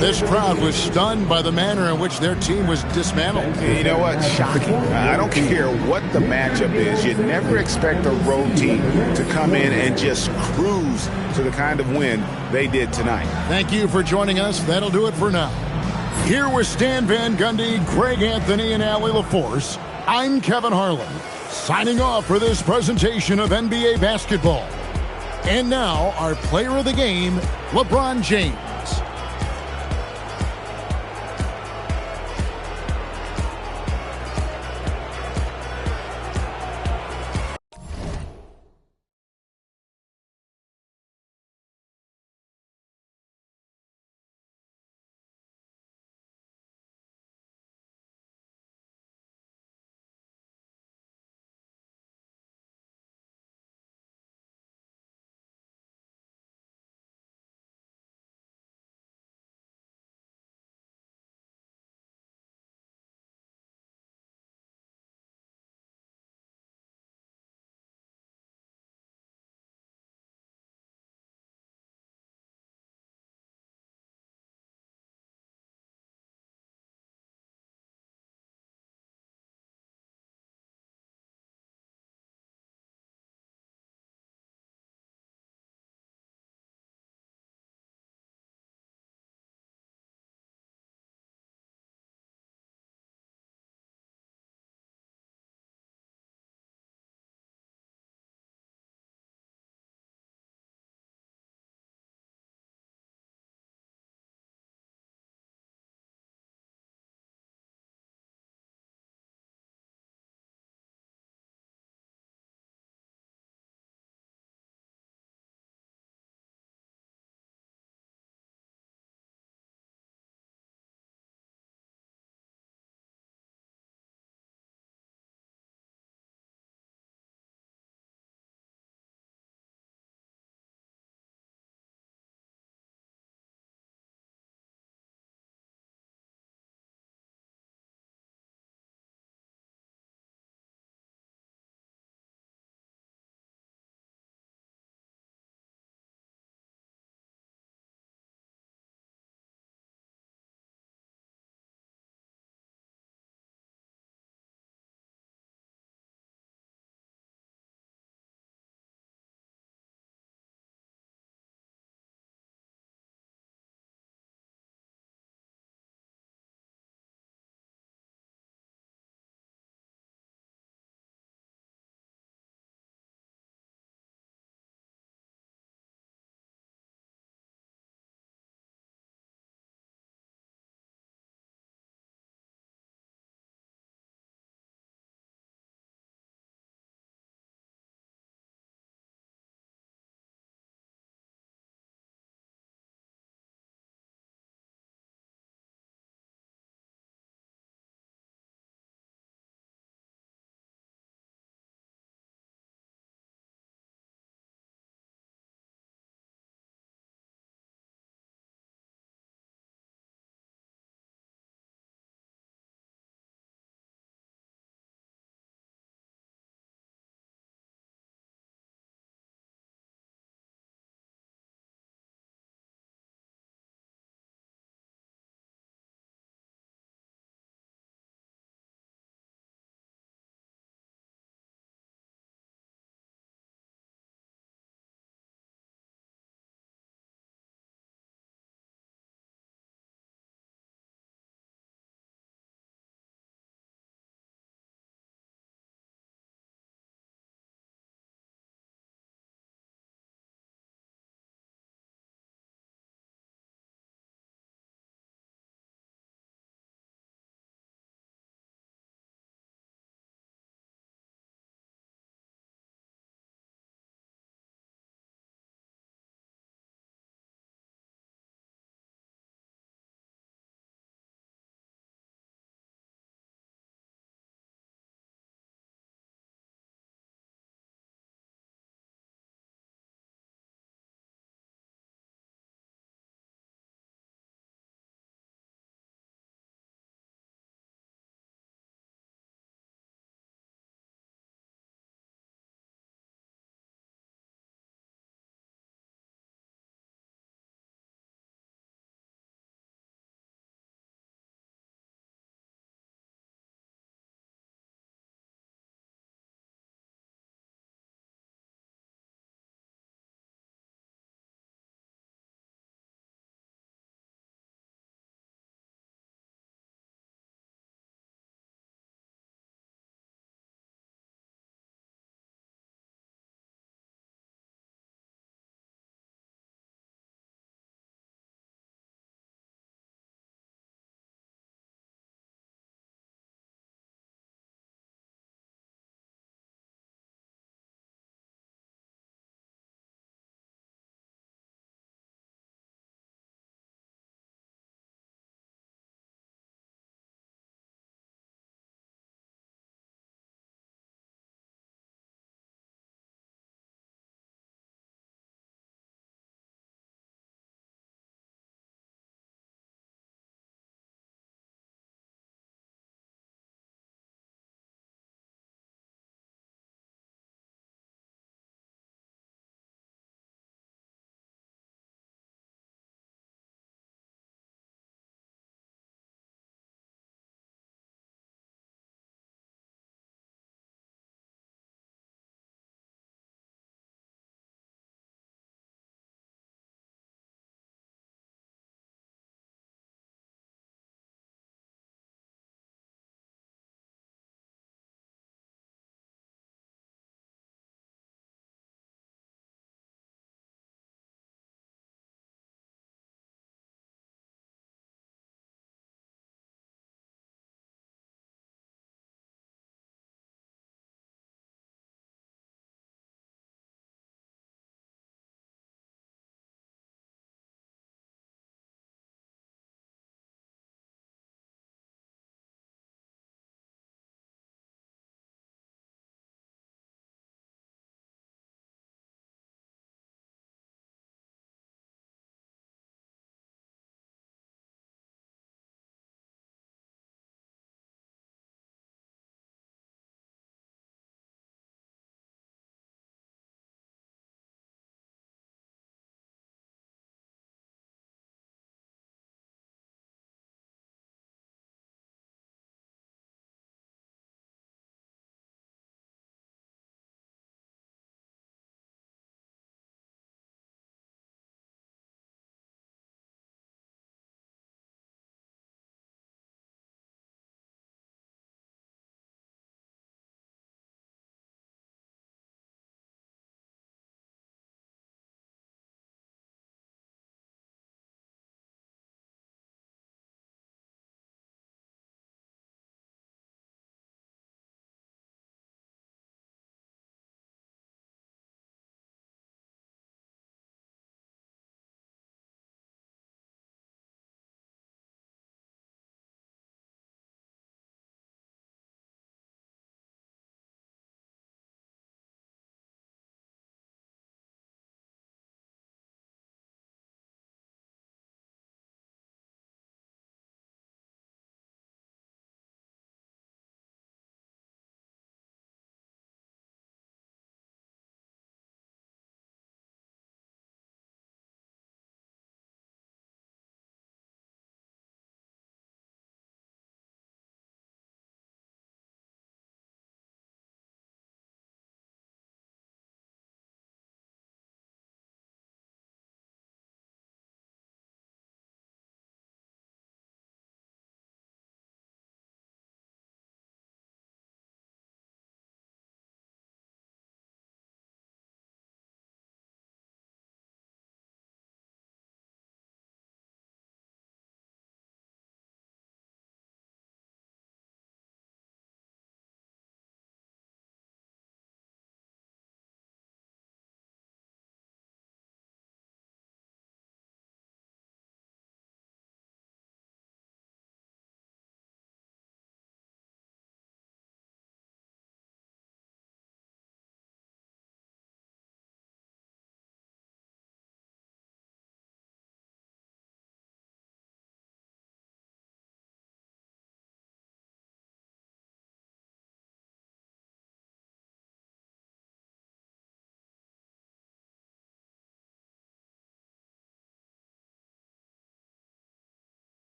This crowd was stunned by the manner in which their team was dismantled. You know what? Shocking. I don't care what the matchup is. You'd never expect a road team to come in and just cruise to the kind of win they did tonight. Thank you for joining us. That'll do it for now. Here with Stan Van Gundy, Greg Anthony, and Allie LaForce, I'm Kevin Harlan, signing off for this presentation of NBA basketball. And now, our player of the game, LeBron James.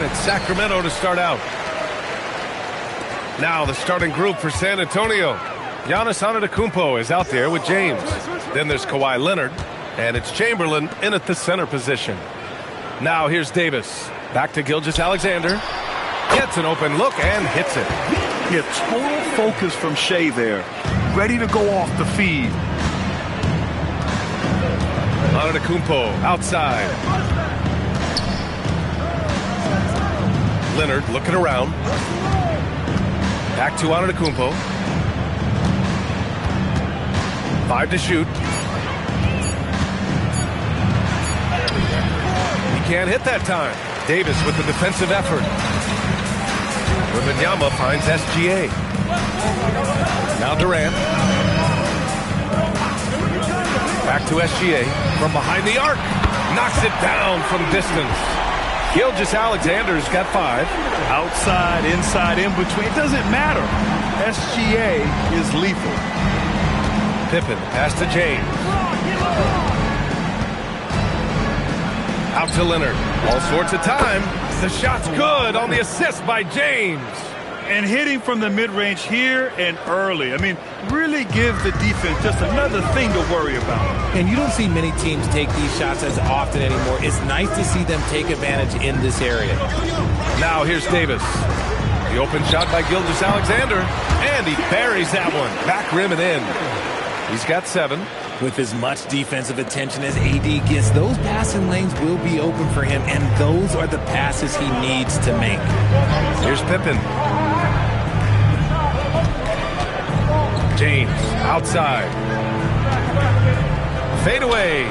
And it's Sacramento to start out. Now the starting group for San Antonio. Giannis Antetokounmpo is out there with James. Then there's Kawhi Leonard, and it's Chamberlain in at the center position. Now here's Davis. Back to Gilgeous-Alexander. Gets an open look and hits it. Yeah, total focus from Shea there. Ready to go off the feed. Antetokounmpo outside. Leonard looking around. Back to Antetokounmpo. 5 to shoot. He can't hit that time. Davis with the defensive effort. Wembanyama finds SGA. Now Durant. Back to SGA from behind the arc. Knocks it down from distance. Gilgeous-Alexander's got 5. Outside, inside, in between. It doesn't matter. SGA is lethal. Pippen pass to James. Out to Leonard. All sorts of time. The shot's good on the assist by James. And hitting from the mid-range here and early. I mean, really give the defense just another thing to worry about. And you don't see many teams take these shots as often anymore. It's nice to see them take advantage in this area. Now here's Davis. The open shot by Gilgeous-Alexander. And he buries that one. Back rim and in. He's got 7. With as much defensive attention as AD gets, those passing lanes will be open for him, and those are the passes he needs to make. Here's Pippen. James outside. Fade away.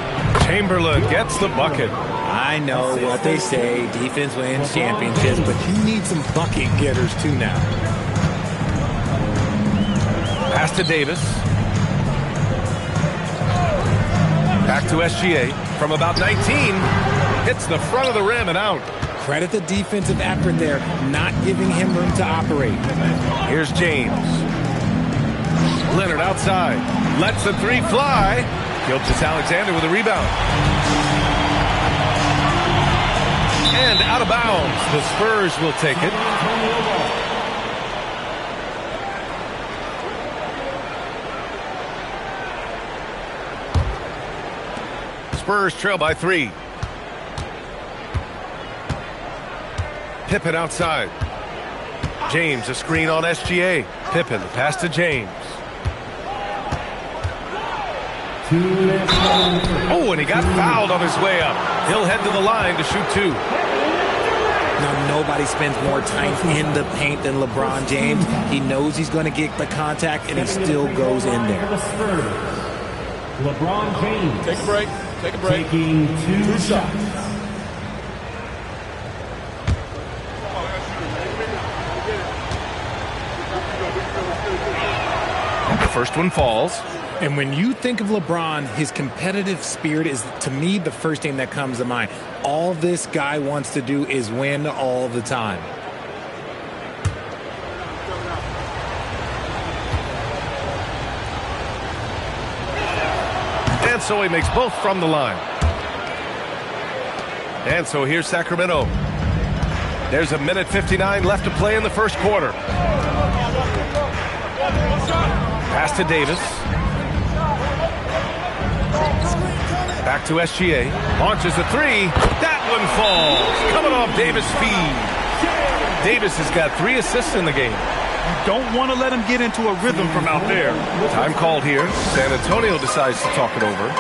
Chamberlain gets the bucket. I know what they say, defense wins championships, but you need some bucket getters too now. Pass to Davis. Back to SGA from about 19. Hits the front of the rim and out. Credit the defensive effort there, not giving him room to operate. Here's James. Leonard outside. Lets the 3 fly. Gilgeous-Alexander with a rebound. And out of bounds. The Spurs will take it. Spurs trail by 3. Pippen outside. James, a screen on SGA. Pippen, pass to James. Oh, and he got fouled on his way up. He'll head to the line to shoot 2. Now, nobody spends more time in the paint than LeBron James. He knows he's going to get the contact, and he still goes in there. LeBron James. Take a break. Take a break. Taking 2 shots. The first one falls. And when you think of LeBron, his competitive spirit is, to me, the first thing that comes to mind. All this guy wants to do is win all the time. And so he makes both from the line. And so here's Sacramento. There's 1:59 left to play in the first quarter. Pass to Davis. Back to SGA. Launches the 3. That one falls. Coming off Davis' feed. Davis has got 3 assists in the game. You don't want to let him get into a rhythm from out there. Time called here. San Antonio decides to talk it over.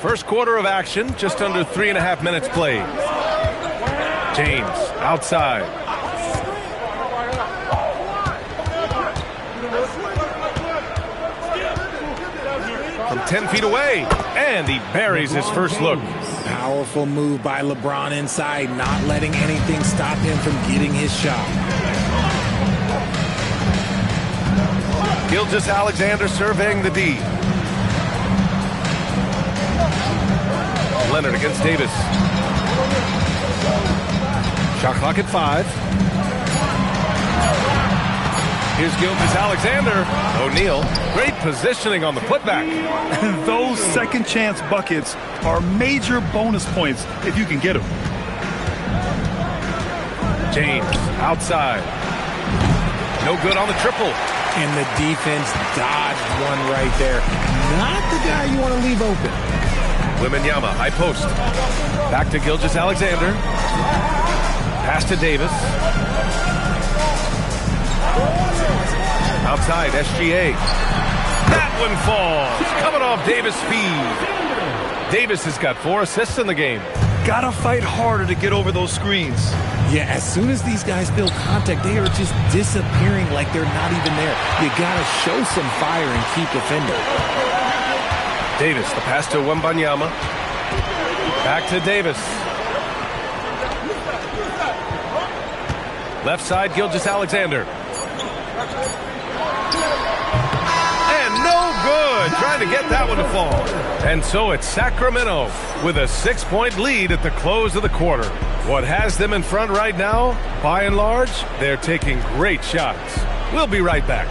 First quarter of action, just under 3.5 minutes played. James outside. from 10 feet away. And he buries his first look. Powerful move by LeBron inside, not letting anything stop him from getting his shot. Gilgeous-Alexander surveying the D. Leonard against Davis. Shot clock at 5. Here's Gilgeous-Alexander. O'Neal, great positioning on the putback. Those second chance buckets are major bonus points if you can get them. James outside. No good on the triple. And the defense dodged one right there. Not the guy you want to leave open. Wembanyama, high post. Back to Gilgeous-Alexander. Pass to Davis. Outside, SGA. That one falls. Coming off Davis' speed. Davis has got 4 assists in the game. Gotta fight harder to get over those screens. Yeah, as soon as these guys feel contact, they are just disappearing like they're not even there. You gotta show some fire and keep defending. Davis, the pass to Wembanyama. Back to Davis. Left side, Gilgeous-Alexander. And no good. Trying to get that one to fall. And so it's Sacramento with a 6-point lead at the close of the quarter. What has them in front right now, by and large, they're taking great shots. We'll be right back.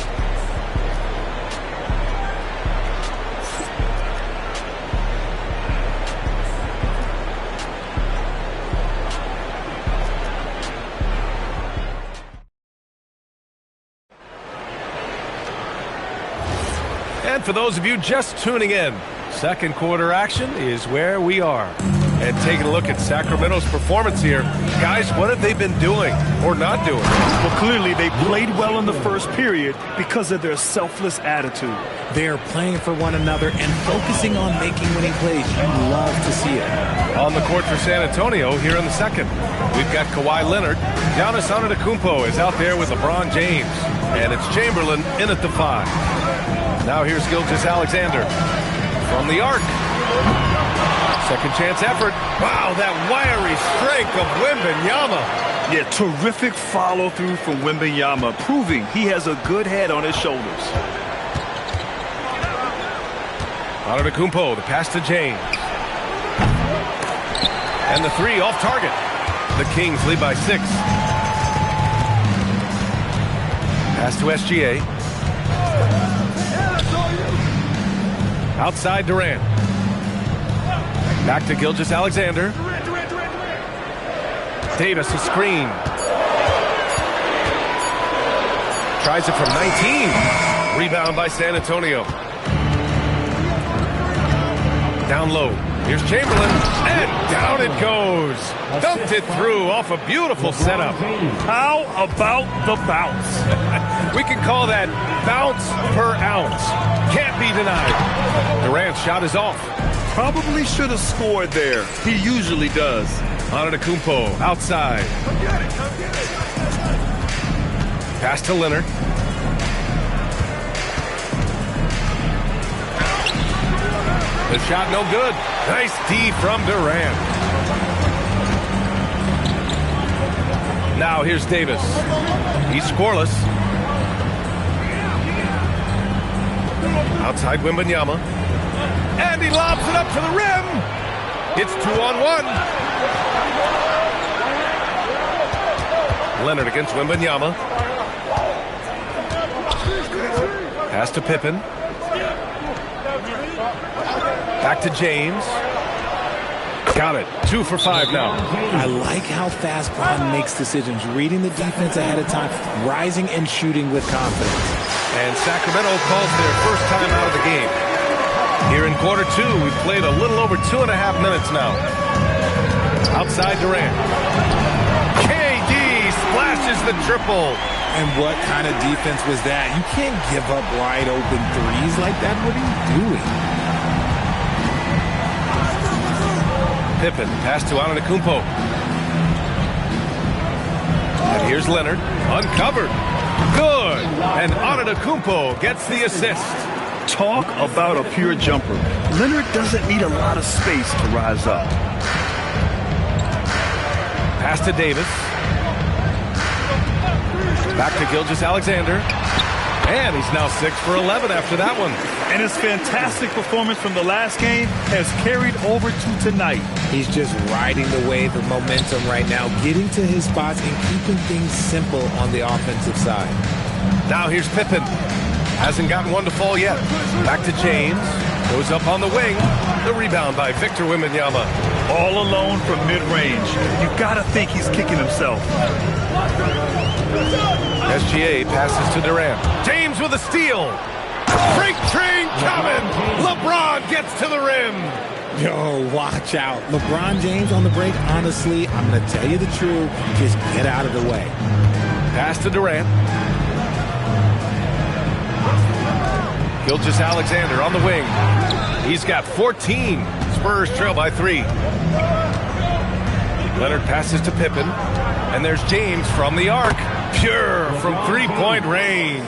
And for those of you just tuning in, second quarter action is where we are. And taking a look at Sacramento's performance here. Guys, what have they been doing or not doing? Well, clearly they played well in the first period because of their selfless attitude. They are playing for one another and focusing on making winning plays. You love to see it. On the court for San Antonio here in the second. We've got Kawhi Leonard. Giannis Antetokounmpo is out there with LeBron James. And it's Chamberlain in at the 5. Now here's Gilgeous-Alexander from the arc. Second chance effort. Wow, that wiry strength of Wembanyama. Yeah, terrific follow-through from Wembanyama, proving he has a good head on his shoulders. Antetokounmpo, the pass to James. And the 3 off target. The Kings lead by 6. Pass to SGA. Outside Durant. Back to Gilgeous-Alexander. Davis, a screen. Tries it from 19. Rebound by San Antonio. Down low. Here's Chamberlain. And down it goes. Dumped it through off a beautiful setup. How about the bounce? We can call that bounce per ounce. Can't be denied. Durant's shot is off. Probably should have scored there. He usually does. Antetokounmpo outside. Pass to Leonard. The shot no good. Nice D from Durant. Now here's Davis. He's scoreless. Outside Wembanyama. And he lobs it up to the rim. It's 2-on-1. Leonard against Wembanyama. Pass to Pippen. Back to James. Got it. 2 for 5 now. I like how fast Bron makes decisions, reading the defense ahead of time, rising and shooting with confidence. And Sacramento calls their first time out of the game. Here in quarter 2, we've played a little over 2.5 minutes now. Outside Durant. KD splashes the triple. And what kind of defense was that? You can't give up wide open threes like that. What are you doing? Pippen, pass to Antetokounmpo. And here's Leonard, uncovered. Good! And Antetokounmpo gets the assist. Talk about a pure jumper. Leonard doesn't need a lot of space to rise up. Pass to Davis. Back to Gilgeous-Alexander. And he's now 6 for 11 after that one. And his fantastic performance from the last game has carried over to tonight. He's just riding the wave of momentum right now, getting to his spots and keeping things simple on the offensive side. Now here's Pippen. Hasn't gotten one to fall yet. Back to James. Goes up on the wing. The rebound by Victor Wembanyama. All alone from mid-range. You gotta think he's kicking himself. SGA passes to Durant. James with a steal. Freight train coming. LeBron gets to the rim. Yo, watch out. LeBron James on the break, honestly, I'm going to tell you the truth. Just get out of the way. Pass to Durant. Gilgeous-Alexander on the wing. He's got 14. Spurs trail by 3. Leonard passes to Pippen. And there's James from the arc. Pure from three-point range.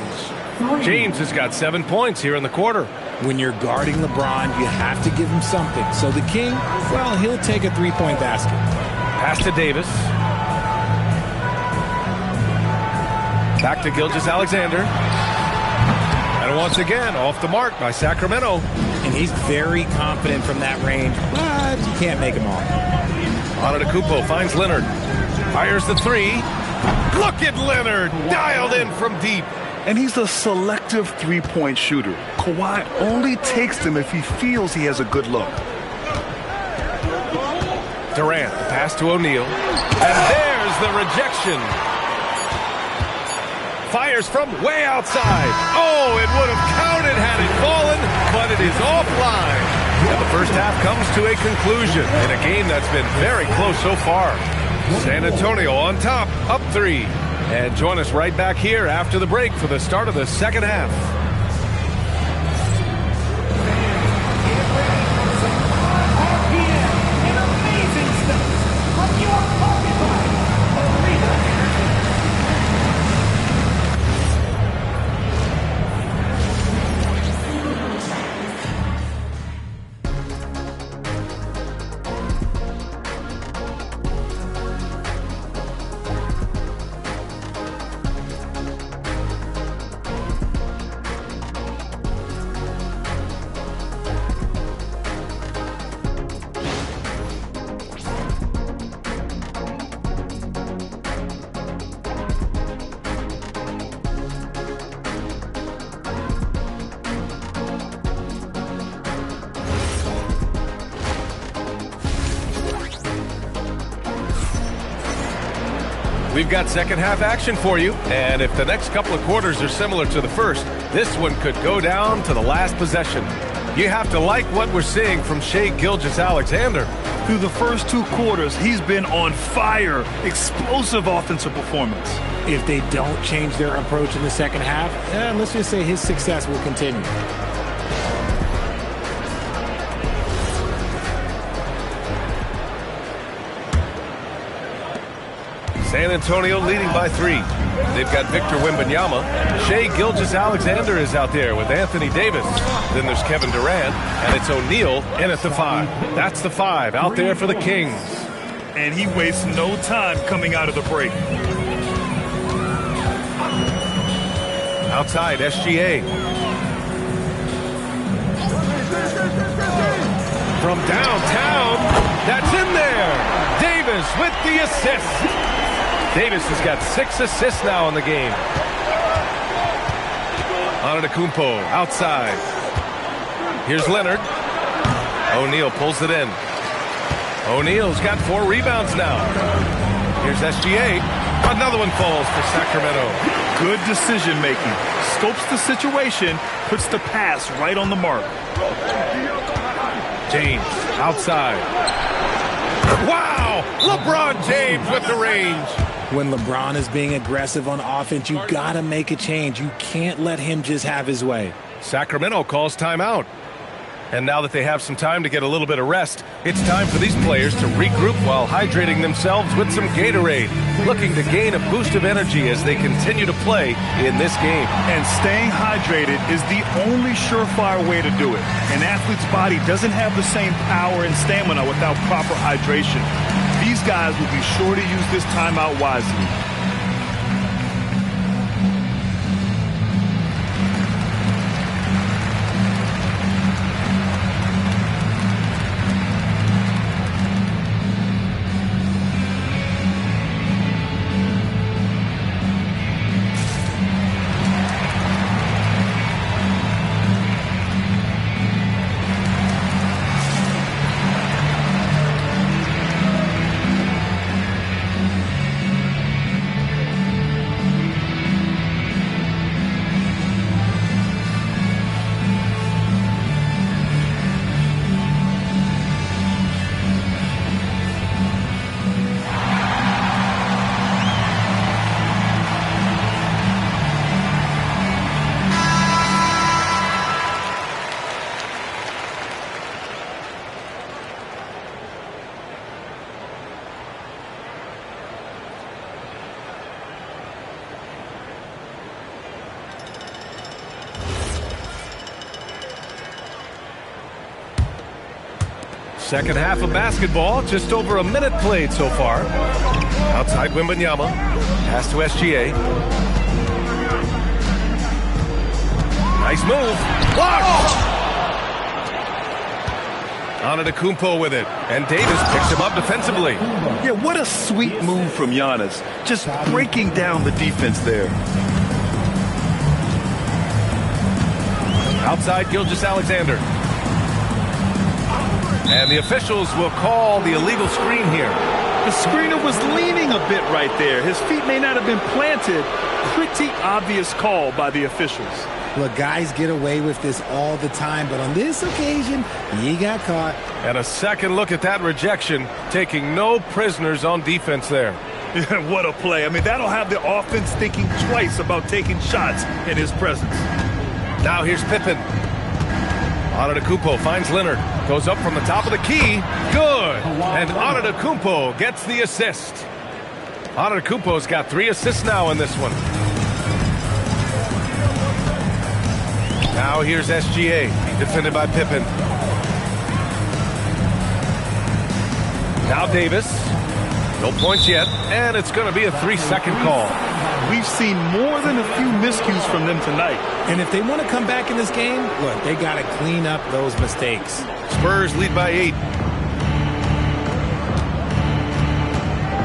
James has got 7 points here in the quarter. When you're guarding LeBron, you have to give him something. So the King, well, he'll take a three-point basket. Pass to Davis. Back to Gilgeous-Alexander. And once again, off the mark by Sacramento. And he's very confident from that range, but you can't make him off. Antetokounmpo finds Leonard. Fires the three. Look at Leonard, dialed in from deep. And he's a selective three-point shooter. Kawhi only takes them if he feels he has a good look. Durant, pass to O'Neal. And there's the rejection. Fires from way outside. Oh, it would have counted had it fallen, but it is offline. And the first half comes to a conclusion in a game that's been very close so far. San Antonio on top, up 3. And join us right back here after the break for the start of the second half. We've got second half action for you, and if the next couple of quarters are similar to the first, this one could go down to the last possession. You have to like what we're seeing from Shai Gilgeous-Alexander. Through the first 2 quarters, he's been on fire. Explosive offensive performance. If they don't change their approach in the second half, let's just say his success will continue. San Antonio leading by 3. They've got Victor Wembanyama. Shai Gilgeous-Alexander is out there with Anthony Davis. Then there's Kevin Durant, and it's O'Neal in at the 5. That's the 5 out there for the Kings. And he wastes no time coming out of the break. Outside, SGA. From downtown, that's in there. Davis with the assist. Davis has got 6 assists now in the game. Antetokounmpo outside. Here's Leonard. O'Neal pulls it in. O'Neal's got 4 rebounds now. Here's SGA. Another one falls for Sacramento. Good decision making. Scopes the situation, puts the pass right on the mark. James outside. Wow! LeBron James with the range. When LeBron is being aggressive on offense, you got to make a change. You can't let him just have his way. Sacramento calls timeout. And now that they have some time to get a little bit of rest, it's time for these players to regroup while hydrating themselves with some Gatorade, looking to gain a boost of energy as they continue to play in this game. And staying hydrated is the only surefire way to do it. An athlete's body doesn't have the same power and stamina without proper hydration. These guys will be sure to use this timeout wisely. Second half of basketball, just over a minute played so far. Outside Wembanyama, pass to SGA. Nice move. Blocked! Antetokounmpo with it, and Davis picks him up defensively. Yeah, what a sweet move from Giannis. Just breaking down the defense there. Outside Gilgeous-Alexander. And the officials will call the illegal screen here. The screener was leaning a bit right there. His feet may not have been planted. Pretty obvious call by the officials. Look, guys get away with this all the time, but on this occasion, he got caught. And a second look at that rejection, taking no prisoners on defense there. What a play. I mean, that'll have the offense thinking twice about taking shots in his presence. Now here's Pippen. Antetokounmpo finds Leonard. Goes up from the top of the key. Good. And Antetokounmpo gets the assist. Antetokounmpo's got 3 assists now in this one. Now here's SGA. Defended by Pippen. Now Davis. No points yet. And it's going to be a 3-second call. We've seen more than a few miscues from them tonight. And if they want to come back in this game, look, they got to clean up those mistakes. Spurs lead by 8.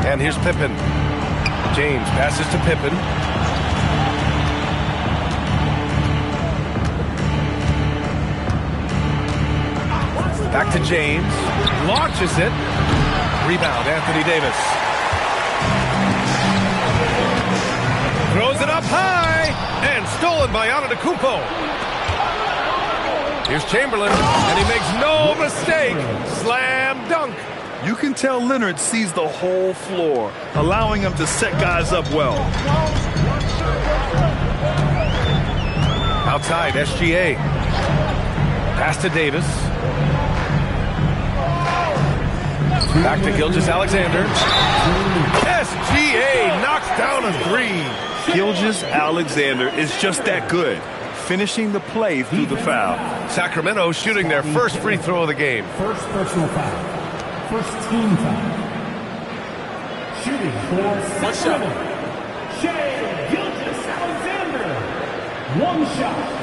And here's Pippen. James passes to Pippen. Back to James. Launches it. Rebound, Anthony Davis. Throws it up high, and stolen by Antetokounmpo. Here's Chamberlain, and he makes no mistake. Slam dunk. You can tell Leonard sees the whole floor, allowing him to set guys up well. Outside, SGA. Pass to Davis. Back to Gilgeous-Alexander. SGA knocks down a 3. Gilgeous-Alexander is just that good, finishing the play through the foul. Sacramento shooting their first free throw of the game. First personal foul. First team foul. Shooting for Sacramento. Shai Gilgeous-Alexander. 1 shot.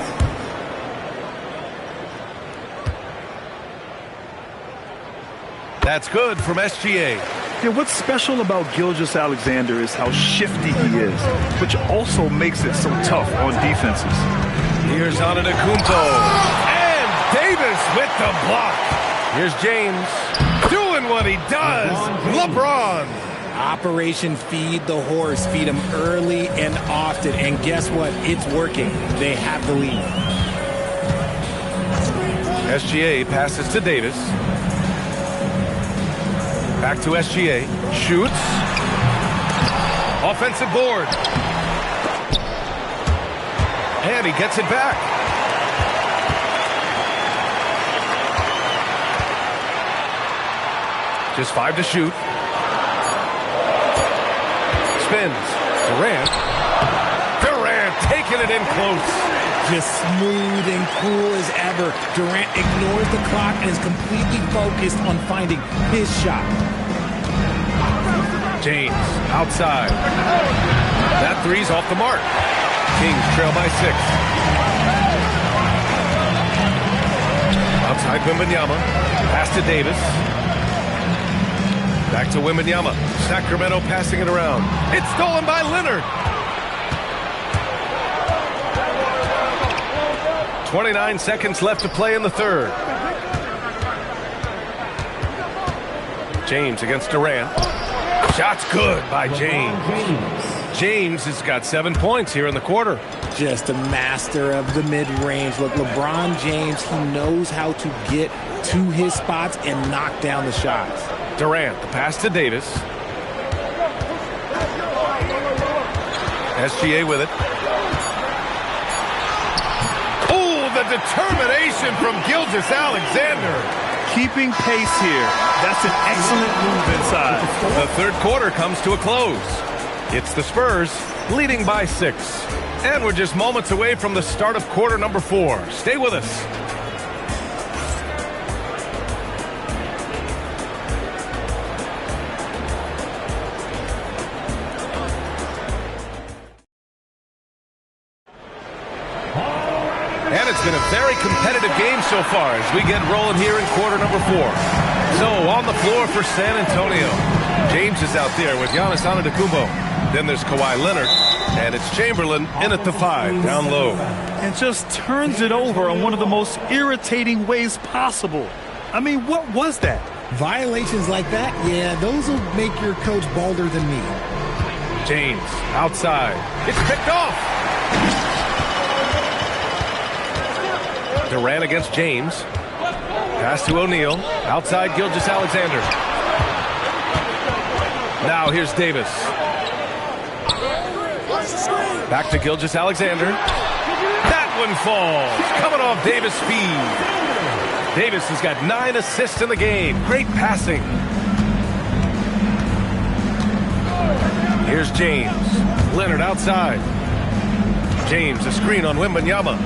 That's good from SGA. Yeah, what's special about Gilgeous-Alexander is how shifty he is, which also makes it so tough on defenses. Here's Antetokounmpo. And Davis with the block. Here's James doing what he does. LeBron. Operation Feed the Horse. Feed him early and often. And guess what? It's working. They have the lead. SGA passes to Davis. Back to SGA. Shoots. Offensive board. And he gets it back. Just 5 to shoot. Spins. Durant. Durant taking it in close. Just smooth and cool as ever. Durant ignores the clock and is completely focused on finding his shot. James outside. That three's off the mark. Kings trail by 6. Outside Wembanyama. Pass to Davis. Back to Wembanyama. Sacramento passing it around. It's stolen by Leonard. 29 seconds left to play in the third. James against Durant. Shot's good by James. James has got 7 points here in the quarter. Just a master of the mid-range. Look, LeBron James, he knows how to get to his spots and knock down the shots. Durant, the pass to Davis. SGA with it. Oh, the determination from Gilgeous-Alexander. Keeping pace here. That's an excellent move inside. The third quarter comes to a close. It's the Spurs leading by 6. And we're just moments away from the start of quarter number 4. Stay with us. And it's been a very competitive game so far as we get rolling here in quarter number 4. So on the floor for San Antonio, James is out there with Giannis Antetokounmpo. Then there's Kawhi Leonard, and it's Chamberlain in at the 5, down low. And just turns it over on one of the most irritating ways possible. I mean, what was that? Violations like that, yeah, those will make your coach bolder than me. James outside. It's picked off. Durant against James. Pass to O'Neal. Outside Gilgeous-Alexander. Now here's Davis. Back to Gilgeous-Alexander. That one falls. Coming off Davis' speed. Davis has got 9 assists in the game. Great passing. Here's James. Leonard outside. James, a screen on Wembanyama.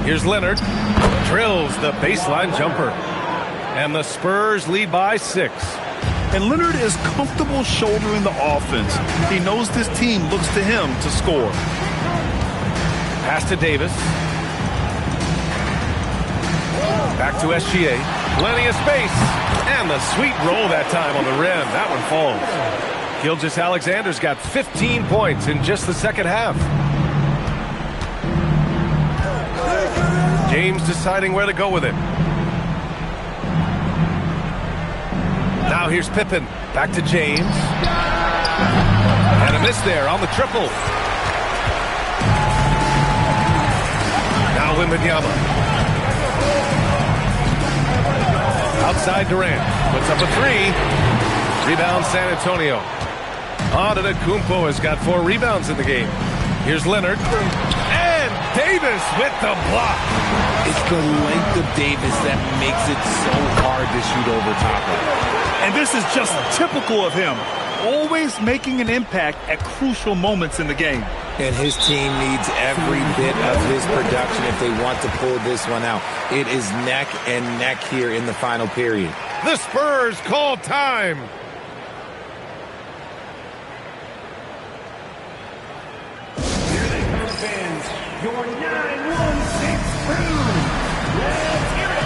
Here's Leonard. Drills the baseline jumper. And the Spurs lead by 6. And Leonard is comfortable shouldering the offense. He knows this team looks to him to score. Pass to Davis. Back to SGA. Plenty of space. And the sweet roll that time on the rim. That one falls. Gilgeous-Alexander's got 15 points in just the second half. James deciding where to go with it. Now here's Pippen. Back to James. And a miss there on the triple. Now Wembanyama. Outside Durant. Puts up a 3. Rebound San Antonio. Antetokounmpo has got 4 rebounds in the game. Here's Leonard. And Davis with the block. It's the length of Davis that makes it so hard to shoot over top of. And this is just typical of him. Always making an impact at crucial moments in the game. And his team needs every bit of his production if they want to pull this one out. It is neck and neck here in the final period. The Spurs call time. Here they come, fans. Your 916 crew. Let's hear it.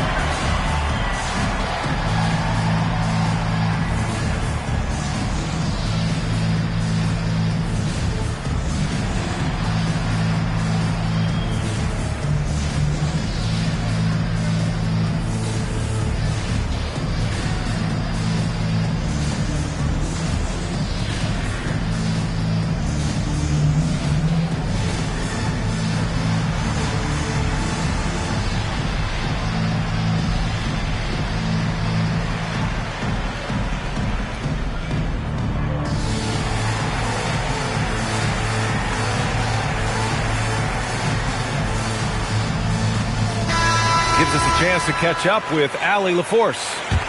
Gives us a chance to catch up with Allie LaForce.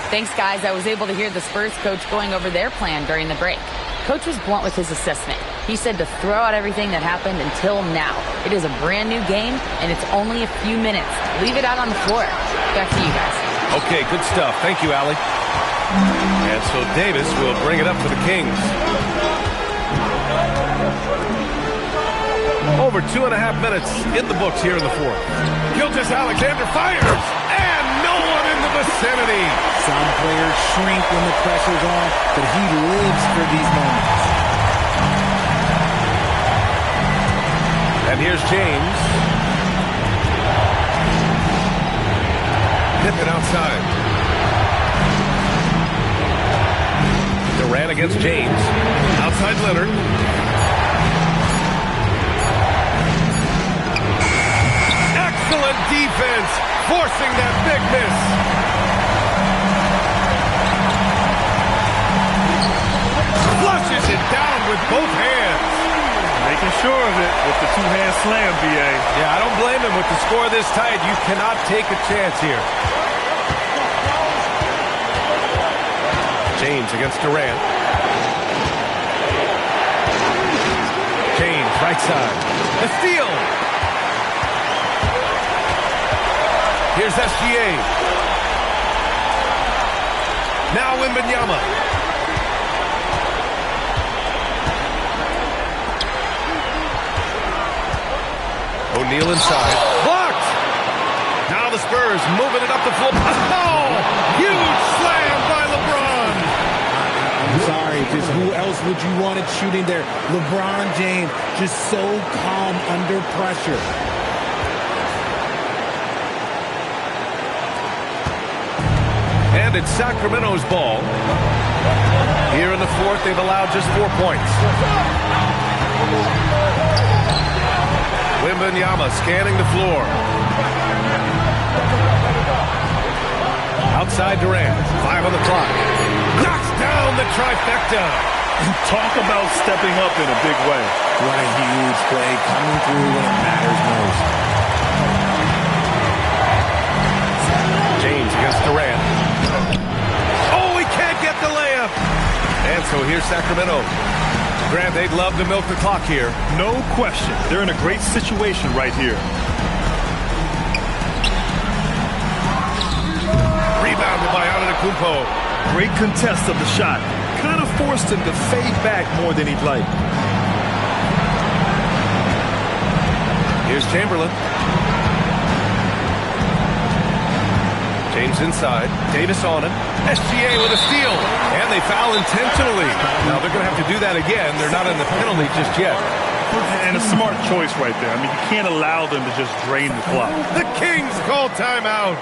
Thanks, guys. I was able to hear the Spurs coach going over their plan during the break. Coach was blunt with his assessment. He said to throw out everything that happened until now. It is a brand new game, and it's only a few minutes. Leave it out on the floor. Back to you guys. Okay, good stuff. Thank you, Allie. And so Davis will bring it up for the Kings. Over 2.5 minutes in the books here in the fourth. Gilgeous-Alexander fires, and no one in the vicinity. Some players shrink when the pressure's on, but he lives for these moments. And here's James. Pippen outside. Durant against James. Outside Leonard. Excellent defense, forcing that big miss. Flushes it down with both hands. Making sure of it with the two-hand slam, B.A. Yeah, I don't blame him. With the score this tight, you cannot take a chance here. James against Durant. James, right side. The steal. Here's SGA. Now Wembanyama. O'Neal inside. Blocked! Now the Spurs moving it up the floor. Oh! Huge slam by LeBron! I'm sorry, just who else would you want it shooting there? LeBron James, just so calm under pressure. And it's Sacramento's ball. Here in the fourth, they've allowed just 4 points. Wembanyama scanning the floor. Outside Durant. 5 on the clock. Knocks down the trifecta. Talk about stepping up in a big way. What a huge play coming through when it matters most. James against Durant. Oh, he can't get the layup. And so here's Sacramento. Grant, they'd love to milk the clock here. No question. They're in a great situation right here. Rebounded by Antetokounmpo. Great contest of the shot. Kind of forced him to fade back more than he'd like. Here's Chamberlain. James inside. Davis on him. SGA with a steal. And they foul intentionally. Now they're going to have to do that again. They're not in the penalty just yet. And a smart choice right there. I mean, you can't allow them to just drain the clock. The Kings call timeout.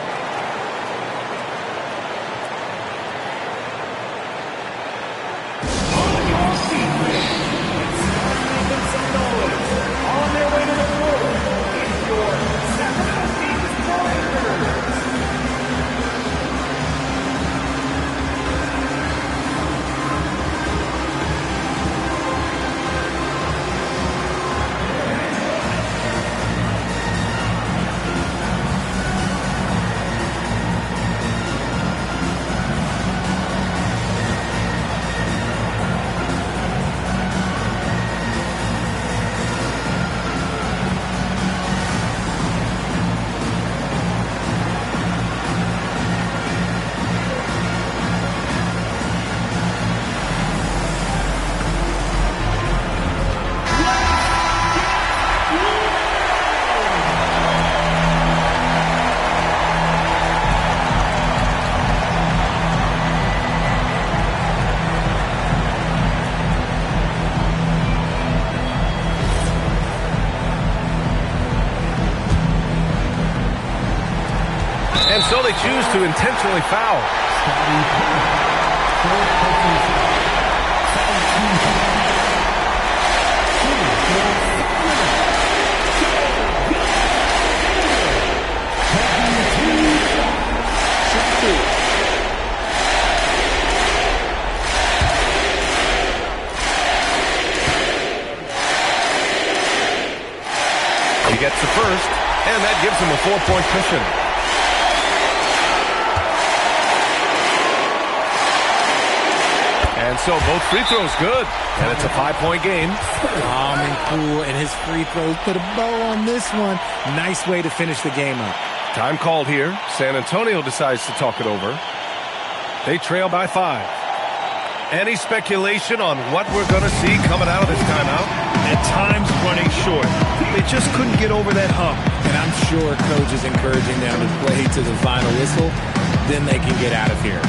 And so they choose to intentionally foul. He gets the first, and that gives him a 4-point cushion. so. Both free throws good. And it's a 5-point game. Calm and cool, and his free throws put a bow on this one. Nice way to finish the game up. Time called here. San Antonio decides to talk it over. They trail by 5. Any speculation on what we're going to see coming out of this timeout? At times running short. They just couldn't get over that hump. And I'm sure coach is encouraging them to play to the final whistle. Then they can get out of here.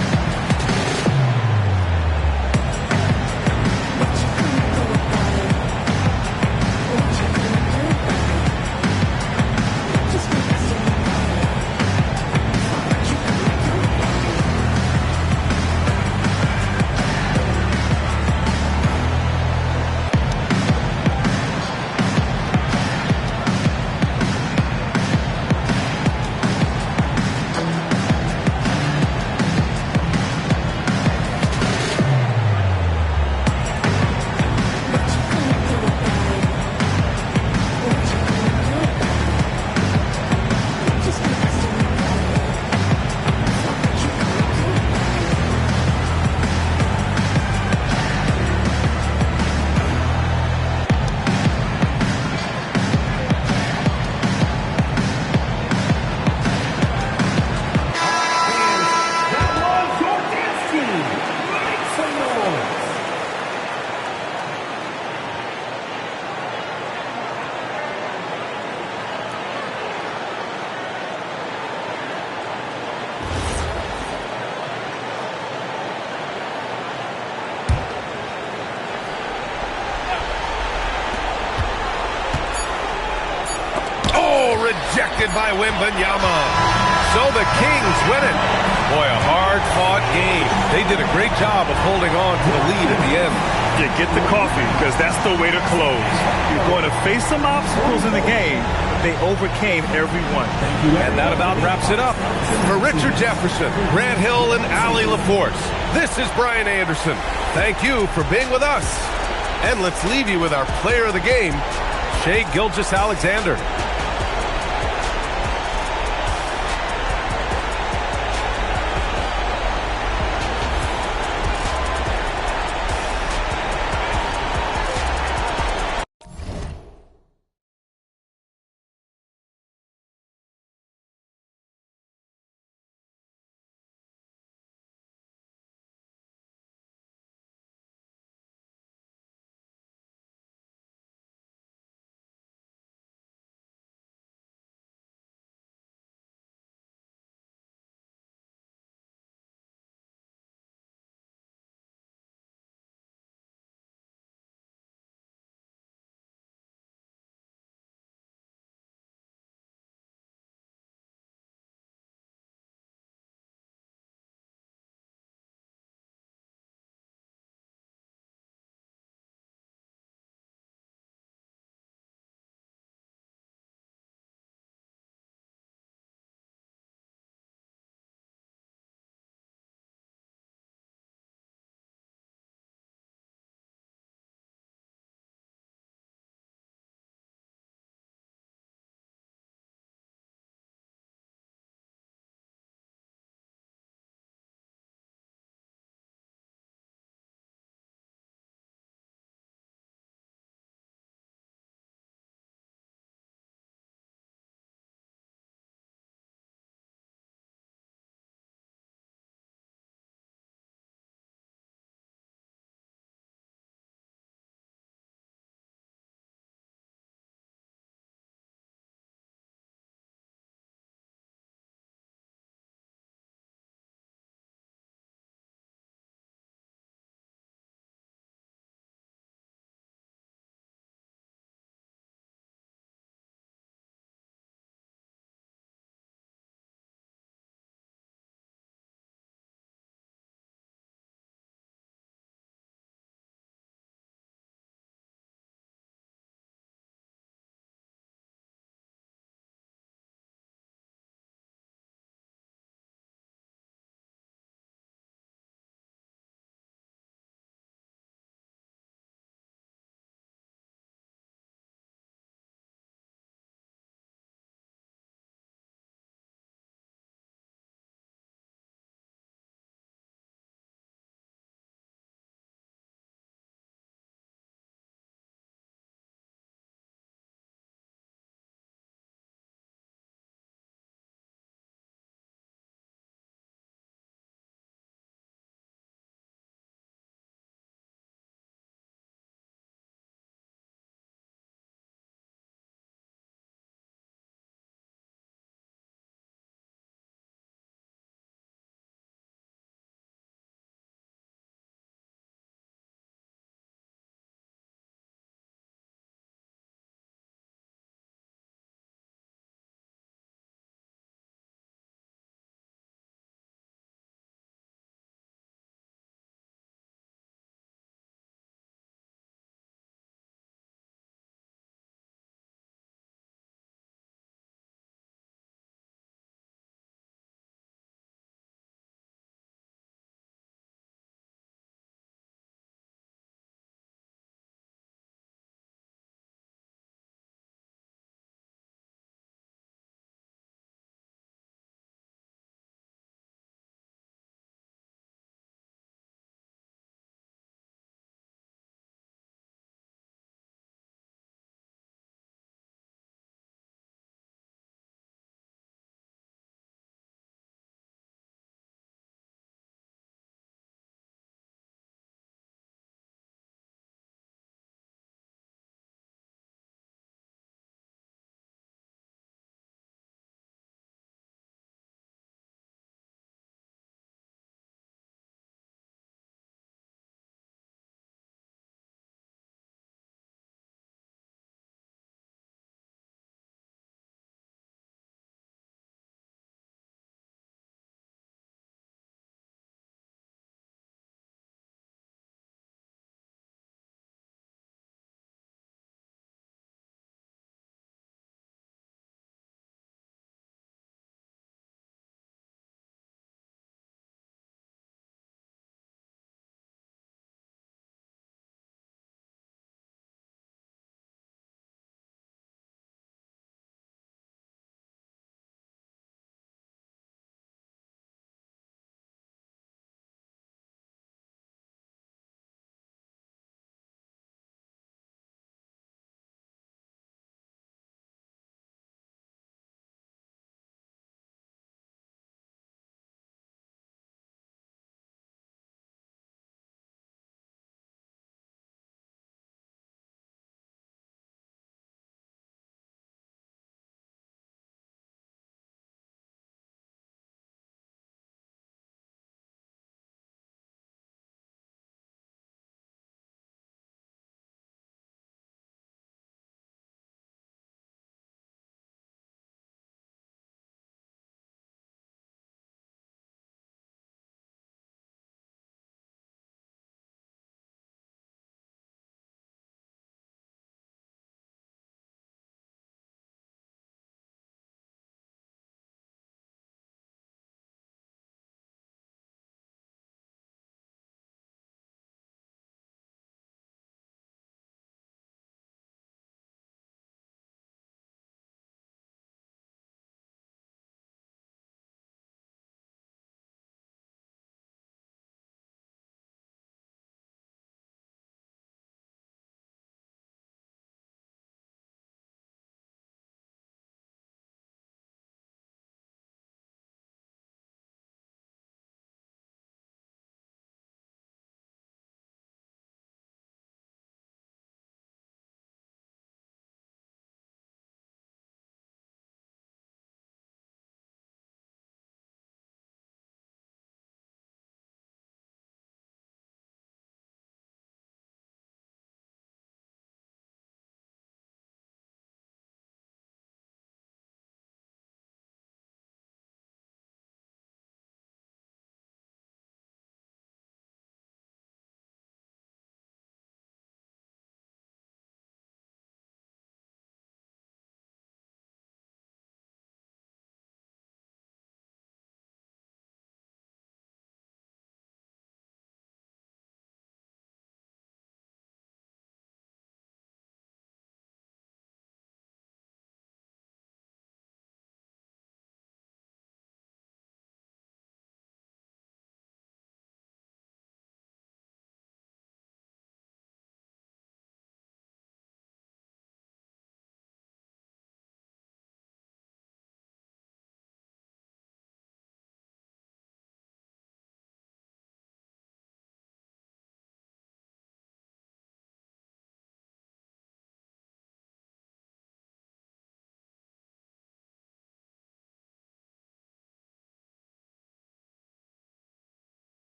Rejected by Wembanyama. So the Kings win it. Boy, a hard-fought game. They did a great job of holding on to the lead at the end. Yeah, get the coffee, because that's the way to close. You're going to face some obstacles in the game. They overcame every one. And that about wraps it up. For Richard Jefferson, Grant Hill, and Allie LaForce, this is Brian Anderson. Thank you for being with us. And let's leave you with our player of the game, Shai Gilgeous-Alexander.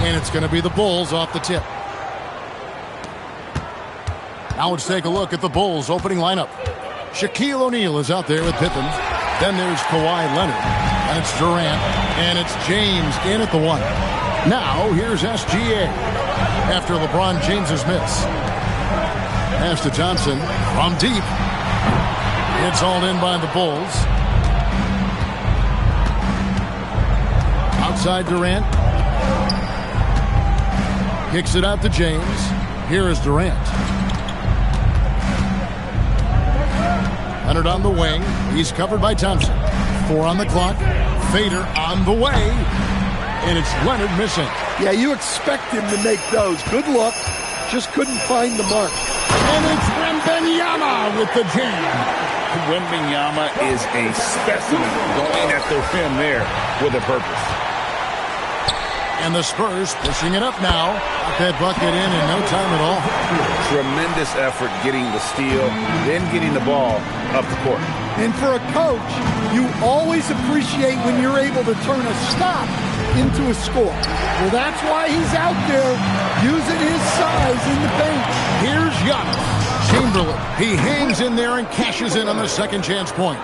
And it's going to be the Bulls off the tip. Now let's take a look at the Bulls opening lineup. Shaquille O'Neal is out there with Pippen. Then there's Kawhi Leonard. And it's Durant. And it's James in at the 1. Now here's SGA after LeBron James's miss. Pass to Thompson from deep. It's hauled in by the Bulls. Outside Durant. Kicks it out to James. Here is Durant. Leonard on the wing. He's covered by Thompson. 4 on the clock. Fader on the way. And it's Leonard missing. Yeah, you expect him to make those. Good luck. Just couldn't find the mark. And it's Wembanyama with the jam. Wembanyama is a specimen going at the rim there with a purpose. And the Spurs pushing it up now. Got that bucket in no time at all. Tremendous effort getting the steal, then getting the ball up the court. And for a coach, you always appreciate when you're able to turn a stop into a score. Well, that's why he's out there using his size in the paint. Here's Giannis. Chamberlain. He hangs in there and cashes in on the second chance point.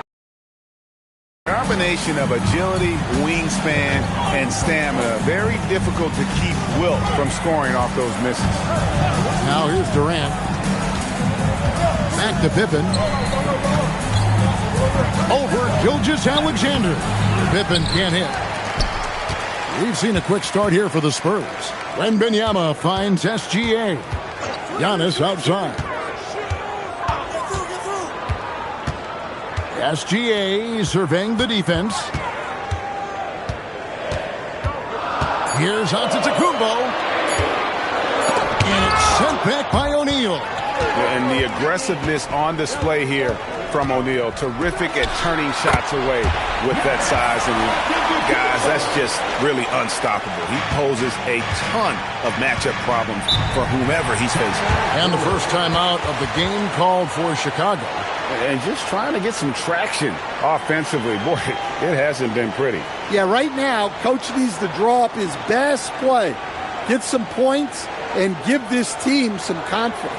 Combination of agility, wingspan, and stamina. Very difficult to keep Wilt from scoring off those misses. Now here's Durant. Back to Pippen. Over Gilgeous-Alexander. Pippen can't hit. We've seen a quick start here for the Spurs. Wembanyama finds SGA. Giannis outside. SGA surveying the defense. Here's Antetokounmpo. And it's sent back by O'Neal. And the aggressiveness on display here from O'Neal. Terrific at turning shots away with that size. And guys, that's just really unstoppable. He poses a ton of matchup problems for whomever he's facing. And the first time out of the game called for Chicago. And just trying to get some traction offensively. Boy, it hasn't been pretty. Yeah, right now, Coach needs to draw up his best play, get some points, and give this team some confidence.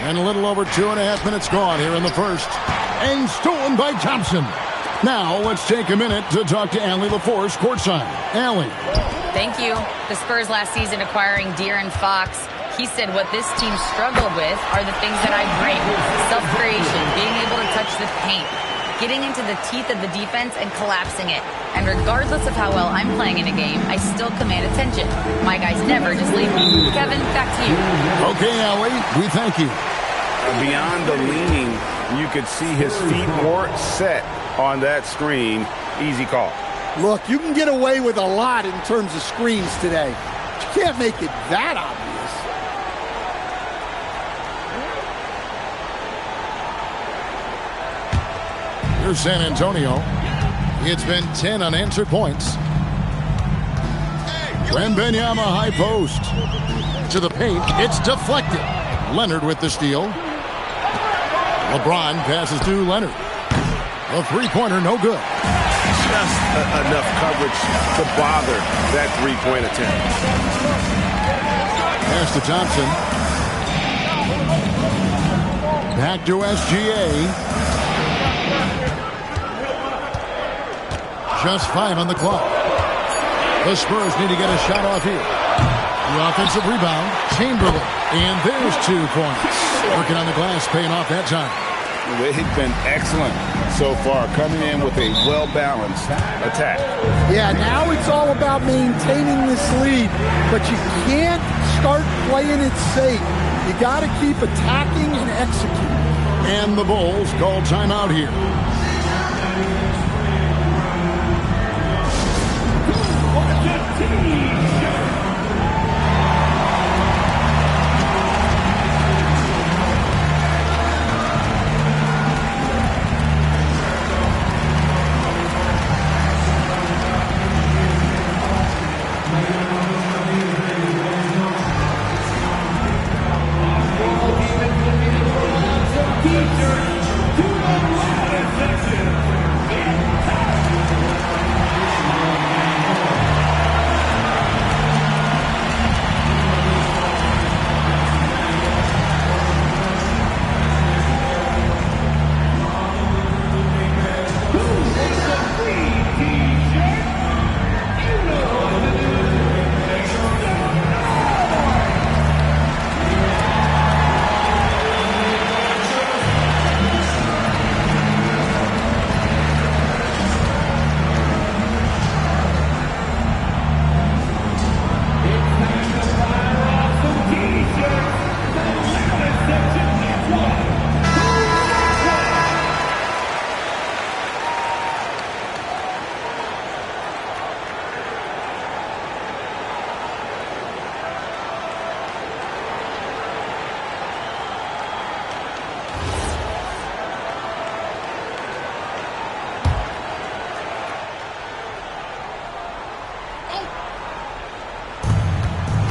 And a little over 2.5 minutes gone here in the first. And stolen by Thompson. Now let's take a minute to talk to Allie LaForce courtside. Allie. Thank you. The Spurs last season acquiring De'Aaron Fox. He said what this team struggled with are the things that I bring. Self-creation, being able to touch the paint, getting into the teeth of the defense and collapsing it. And regardless of how well I'm playing in a game, I still command attention. My guys never just leave me. Kevin, back to you. Okay, Allie, we thank you. Beyond the leaning, you could see his feet were set on that screen. Easy call. Look, you can get away with a lot in terms of screens today. But you can't make it that obvious. Here's San Antonio. It's been 10 unanswered points. Wembanyama high post. To the paint. It's deflected. Leonard with the steal. LeBron passes to Leonard. A three-pointer, no good. Just enough coverage to bother that three-point attempt. Pass to Thompson. Back to SGA. Just 5 on the clock. The Spurs need to get a shot off here. The offensive rebound, Chamberlain. And there's 2 points. Working on the glass, paying off that time. They've been excellent so far, coming in with a well-balanced attack. Yeah, now it's all about maintaining this lead, but you can't start playing it safe. You got to keep attacking and executing. And the Bulls call timeout here.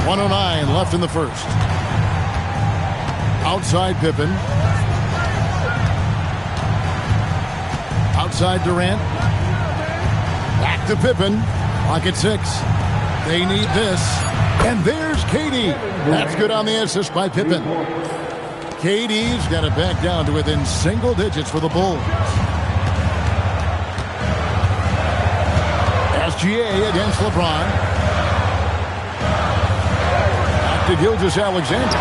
.109 left in the first. Outside Pippen. Outside Durant. Back to Pippen. Pocket 6. They need this. And there's KD. That's good on the assist by Pippen. KD's got it back down to within single digits for the Bulls. SGA against LeBron. To Gilgeous-Alexander.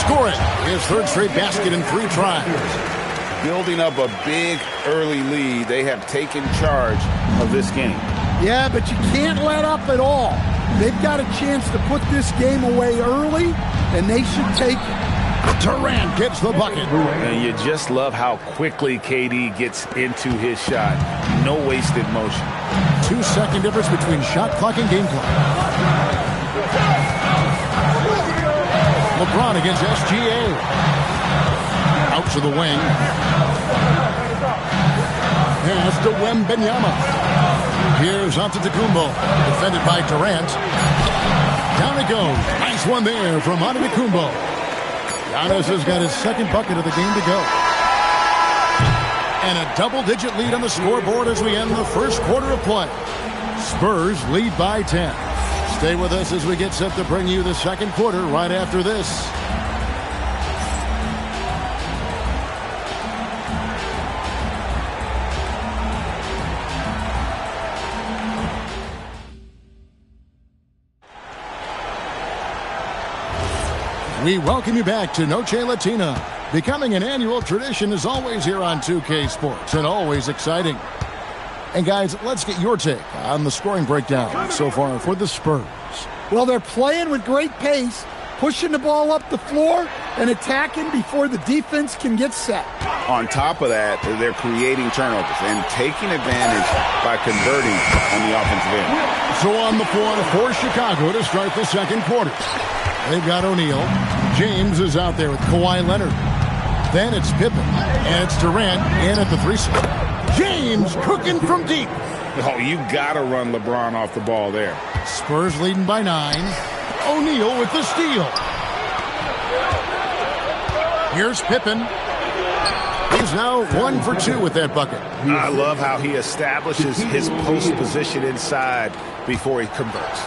Scoring his third straight basket in 3 tries. Building up a big early lead. They have taken charge of this game. Yeah, but you can't let up at all. They've got a chance to put this game away early, and they should take it. Durant gets the bucket. And you just love how quickly KD gets into his shot. No wasted motion. 2-second difference between shot clock and game clock. LeBron against SGA. Out to the wing. Pass to Wembanyama. Here's Antetokounmpo. Defended by Durant. Down it goes. Nice one there from Antetokounmpo. Giannis has got his second bucket of the game to go. And a double-digit lead on the scoreboard as we end the first quarter of play. Spurs lead by 10. Stay with us as we get set to bring you the second quarter right after this. We welcome you back to Noche Latina. Becoming an annual tradition is always here on 2K Sports and always exciting. And guys, let's get your take on the scoring breakdown so far for the Spurs. Well, they're playing with great pace, pushing the ball up the floor and attacking before the defense can get set. On top of that, they're creating turnovers and taking advantage by converting on the offensive end. So on the floor for Chicago to start the second quarter. They've got O'Neal. James is out there with Kawhi Leonard. Then it's Pippen, and it's Durant in at the 3 spot. James cooking from deep. Oh, you got to run LeBron off the ball there. Spurs leading by 9. O'Neal with the steal. Here's Pippen. He's now 1 for 2 with that bucket. I love how he establishes his post position inside before he converts.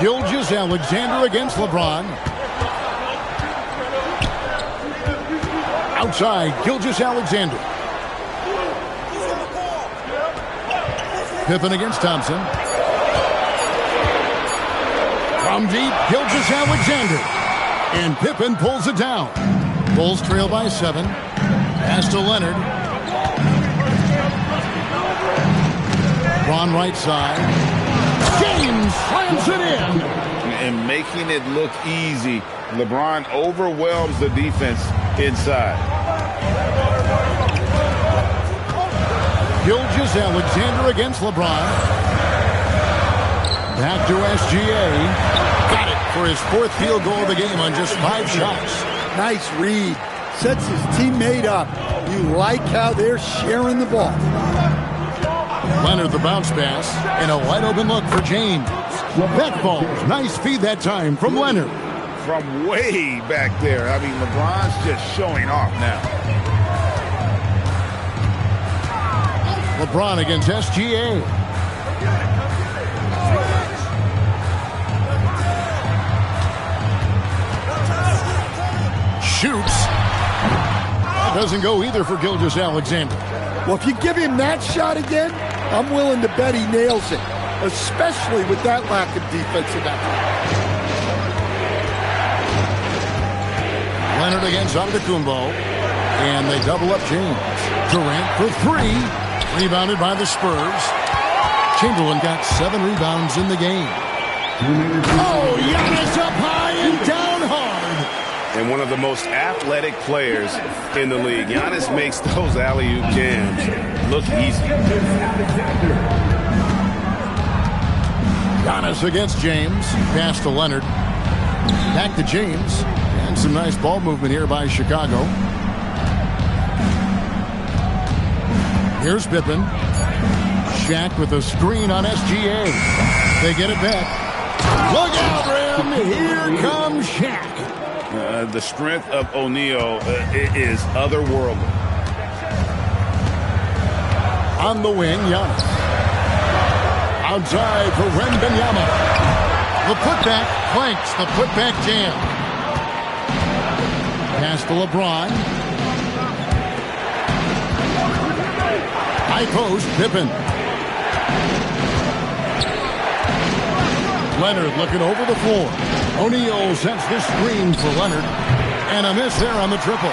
Gilgeous-Alexander against LeBron. Outside, Gilgeous-Alexander. Pippen against Thompson. From deep, Gilgeous-Alexander. And Pippen pulls it down. Bulls trail by 7. Pass to Leonard. Ron right side. James slams it in. And making it look easy, LeBron overwhelms the defense inside. Gilgeous-Alexander against LeBron. Back to SGA. Got it for his 4th field goal of the game on just 5 shots. Nice read. Sets his teammate up. You like how they're sharing the ball. Leonard the bounce pass. And a wide open look for James. That ball. Nice feed that time from Leonard. From way back there. I mean, LeBron's just showing off now. LeBron against SGA. Shoots. That doesn't go either for Gilgeous-Alexander. Well, if you give him that shot again, I'm willing to bet he nails it, especially with that lack of defensive effort. Leonard against Antetokounmpo. And they double up James. Durant for 3. Rebounded by the Spurs. Chamberlain got 7 rebounds in the game. Oh, Giannis up high and down hard. And one of the most athletic players in the league. Giannis makes those alley-oop jams look easy. Giannis against James. Pass to Leonard. Back to James. And some nice ball movement here by Chicago. Here's Pippen. Shaq with a screen on SGA. They get it back. Look out, Rim. Here comes Shaq. The strength of O'Neal is otherworldly. On the wing, Giannis. Outside for Wembanyama. The putback flanks the putback jam. Pass to LeBron. High post, Pippen. Leonard looking over the floor. O'Neal sets the screen for Leonard. And a miss there on the triple.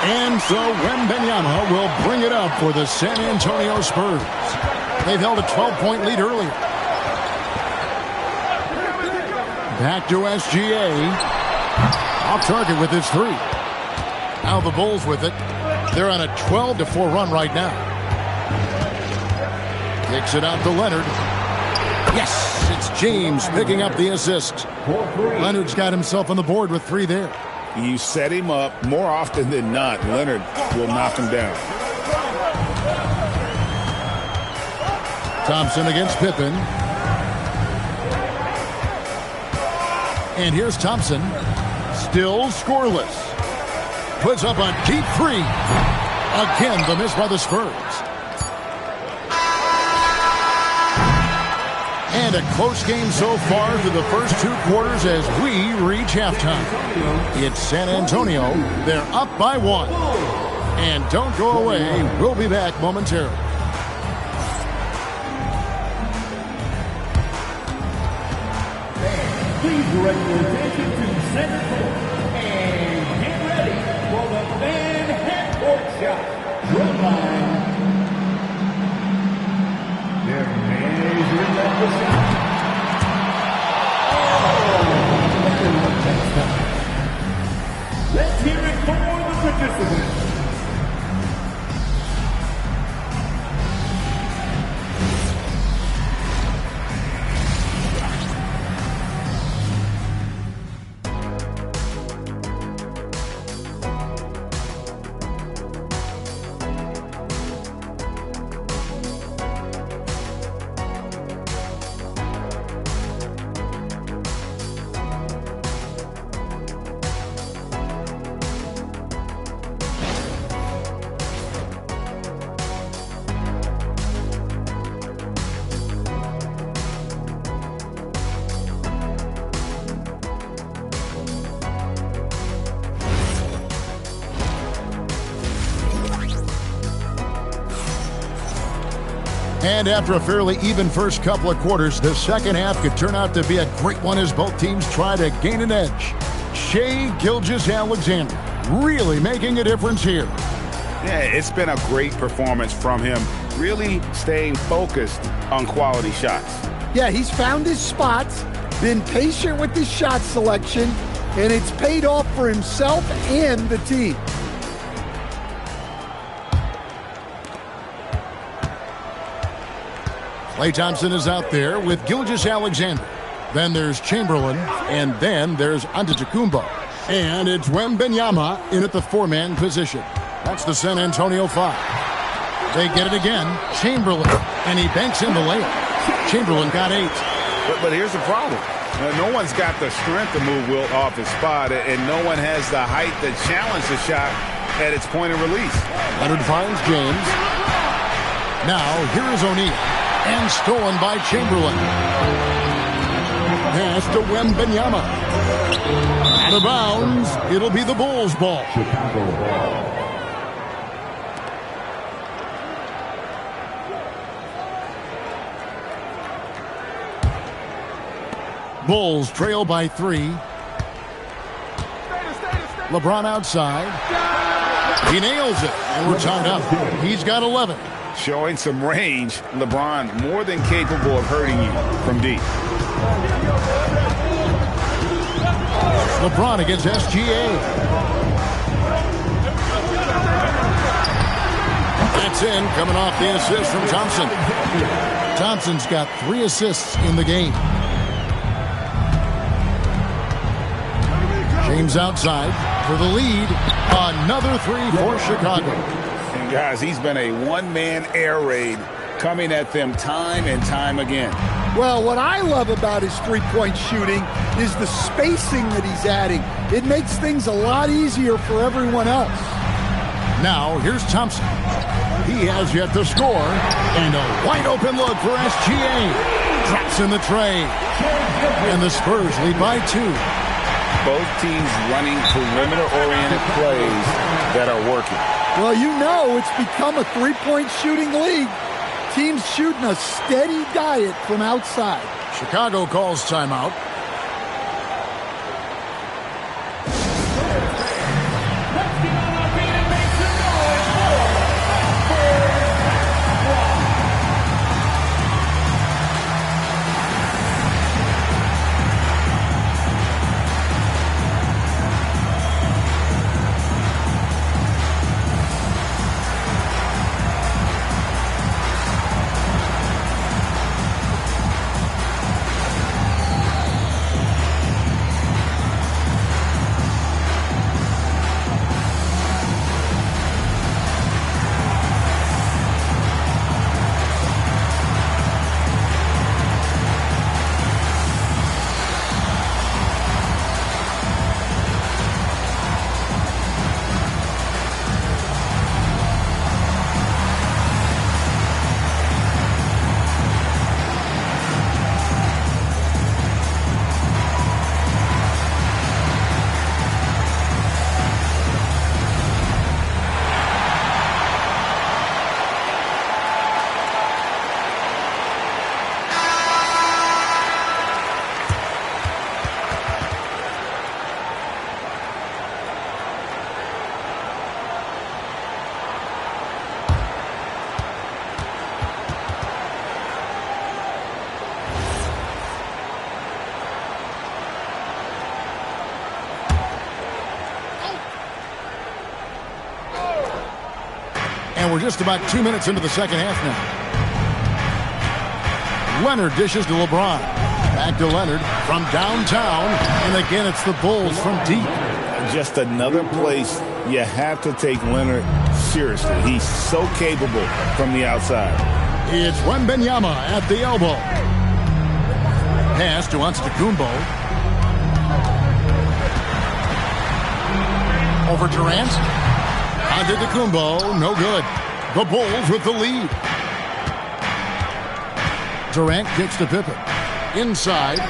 And so Wembanyama will bring it up for the San Antonio Spurs. They've held a 12-point lead earlier. Back to SGA. Off target with his 3. Now the Bulls with it. They're on a 12-4 run right now. Kicks it out to Leonard. Yes, it's James picking up the assist. Leonard's got himself on the board with 3 there. You set him up more often than not. Leonard will knock him down. Thompson against Pippen. And here's Thompson. Still scoreless. Puts up a deep 3. Again, the miss by the Spurs. And a close game so far through the first 2 quarters as we reach halftime. It's San Antonio. They're up by 1. And don't go away. We'll be back momentarily. Please direct your attention to center court and get ready for the fan half-court shot. Run line. They're measuring up the shot. Let's hear it for the participants. And after a fairly even first couple of quarters, the second half could turn out to be a great one as both teams try to gain an edge. Shai Gilgeous-Alexander really making a difference here. Yeah, it's been a great performance from him, really staying focused on quality shots. Yeah, he's found his spots, been patient with his shot selection, and it's paid off for himself and the team. Klay Thompson is out there with Gilgeous-Alexander. Then there's Chamberlain, and then there's Antetokounmpo. And it's Wembanyama in at the four-man position. That's the San Antonio 5. They get it again. Chamberlain, and he banks in the layup. Chamberlain got 8. But here's the problem. No one's got the strength to move Wilt off his spot, and no one has the height to challenge the shot at its point of release. Leonard finds James. Now, here is O'Neal. And stolen by Chamberlain. Pass to Wembanyama. Out of bounds. It'll be the Bulls' ball. Bulls trail by 3. LeBron outside. He nails it. And we're tied up. He's got 11. Showing some range, LeBron more than capable of hurting you from deep. LeBron against SGA. That's in, coming off the assist from Thompson. Thompson's got 3 assists in the game. James outside for the lead. Another 3 for Chicago. And guys, he's been a one-man air raid coming at them time and time again. Well, what I love about his three-point shooting is the spacing that he's adding. It makes things a lot easier for everyone else. Now, here's Thompson. He has yet to score. And a wide-open look for SGA. Drops in the tray. And the Spurs lead by 2. Both teams running perimeter-oriented plays that are working. Well, you know it's become a three-point shooting league. Teams shooting a steady diet from outside. Chicago calls timeout. And we're just about 2 minutes into the second half now. Leonard dishes to LeBron. Back to Leonard from downtown. And again, it's the Bulls from deep. Just another place you have to take Leonard seriously. He's so capable from the outside. It's Wembanyama at the elbow. Pass to Antetokounmpo. Over Durant. Antetokounmpo, no good. The Bulls with the lead. Durant kicks to Pippen. Inside.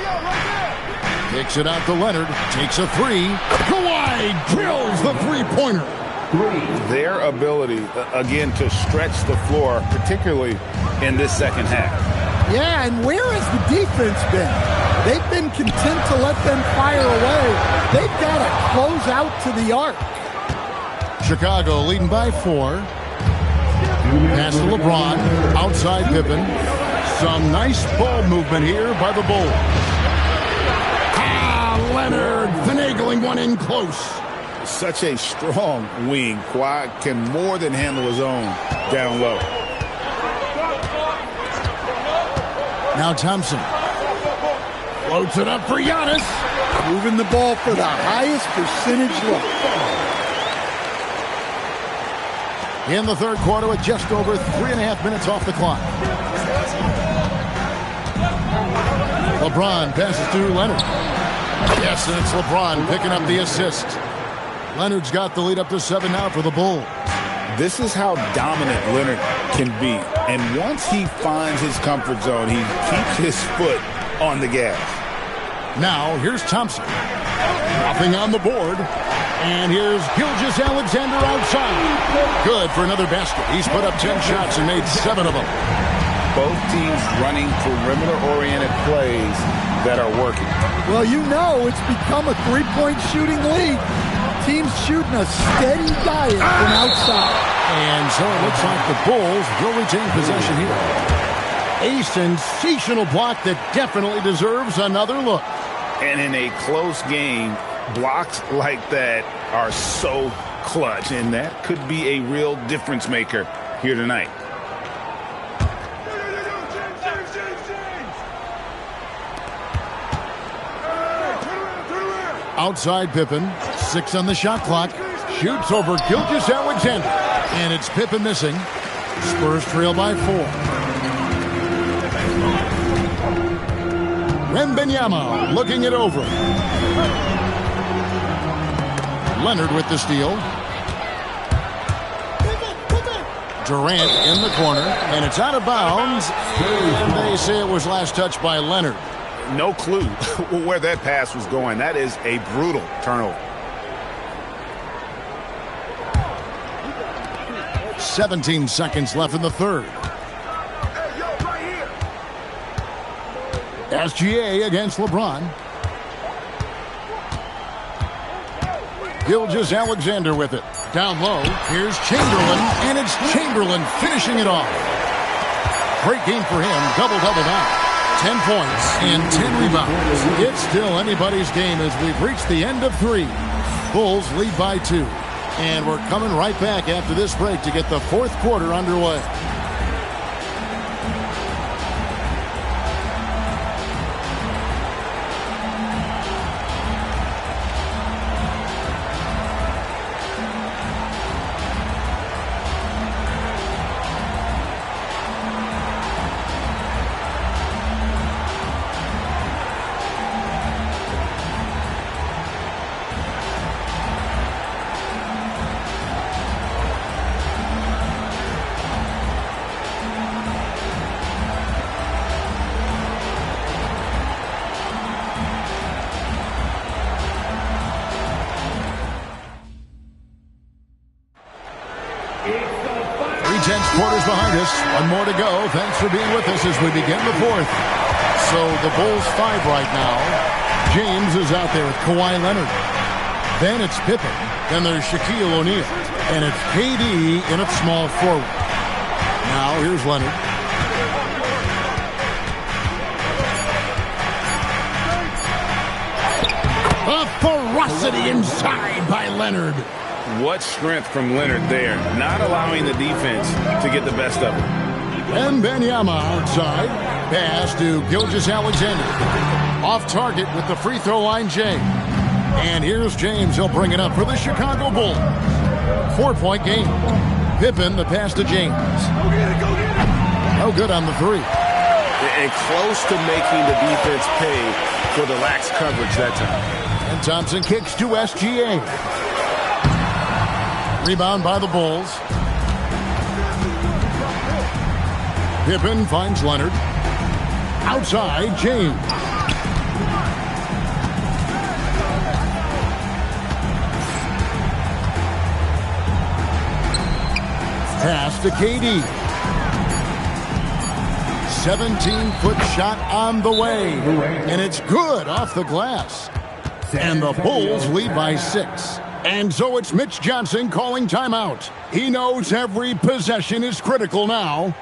Kicks it out to Leonard. Takes a three. Kawhi drills the three-pointer. Their ability, again, to stretch the floor, particularly in this second half. Yeah, and where has the defense been? They've been content to let them fire away. They've got to close out to the arc. Chicago leading by 4. Pass to LeBron. Outside Pippen. Some nice ball movement here by the Bulls. Leonard finagling one in close. Such a strong wing. Kawhi can more than handle his own down low. Now Thompson. Floats it up for Giannis. Moving the ball for the highest percentage look. In the third quarter with just over 3.5 minutes off the clock. LeBron passes to Leonard. Yes, and it's LeBron picking up the assist. Leonard's got the lead up to 7 now for the Bulls. This is how dominant Leonard can be. And once he finds his comfort zone, he keeps his foot on the gas. Now, here's Thompson. Nothing on the board. And here's Gilgeous-Alexander outside. Good for another basket. He's put up 10 shots and made 7 of them. Both teams running perimeter-oriented plays that are working. Well, you know it's become a three-point shooting league. Teams shooting a steady diet from outside. And so it looks like the Bulls will retain possession here. A sensational block that definitely deserves another look. And in a close game, blocks like that are so clutch, and that could be a real difference maker here tonight. Outside Pippen, 6 on the shot clock, shoots over Gilgeous-Alexander, and it's Pippen missing. Spurs trail by 4. Wembanyama looking it over. Leonard with the steal. Durant in the corner, and it's out of bounds. And they say it was last touched by Leonard. No clue where that pass was going. That is a brutal turnover. 17 seconds left in the third. SGA against LeBron. Gilgeous-Alexander with it. Down low, here's Chamberlain, and it's Chamberlain finishing it off. Great game for him, double-double now. 10 points and 10 rebounds. It's still anybody's game as we've reached the end of 3. Bulls lead by 2. And we're coming right back after this break to get the fourth quarter underway. Quarters behind us. One more to go. Thanks for being with us as we begin the fourth. So the Bulls 5 right now. James is out there with Kawhi Leonard. Then it's Pippen. Then there's Shaquille O'Neal. And it's KD in at small forward. Now here's Leonard. A ferocity inside by Leonard. What strength from Leonard there, not allowing the defense to get the best of him. And Wembanyama outside. Pass to Gilgeous-Alexander. Off target with the free throw line, James. And here's James. He'll bring it up for the Chicago Bulls. 4-point game. Pippen, the pass to James. No good on the three. And close to making the defense pay for the lax coverage that time. And Thompson kicks to SGA. Rebound by the Bulls. Pippen finds Leonard. Outside, James. Pass to KD. 17-foot shot on the way. And it's good off the glass. And the Bulls lead by 6. And so it's Mitch Johnson calling timeout. He knows every possession is critical now.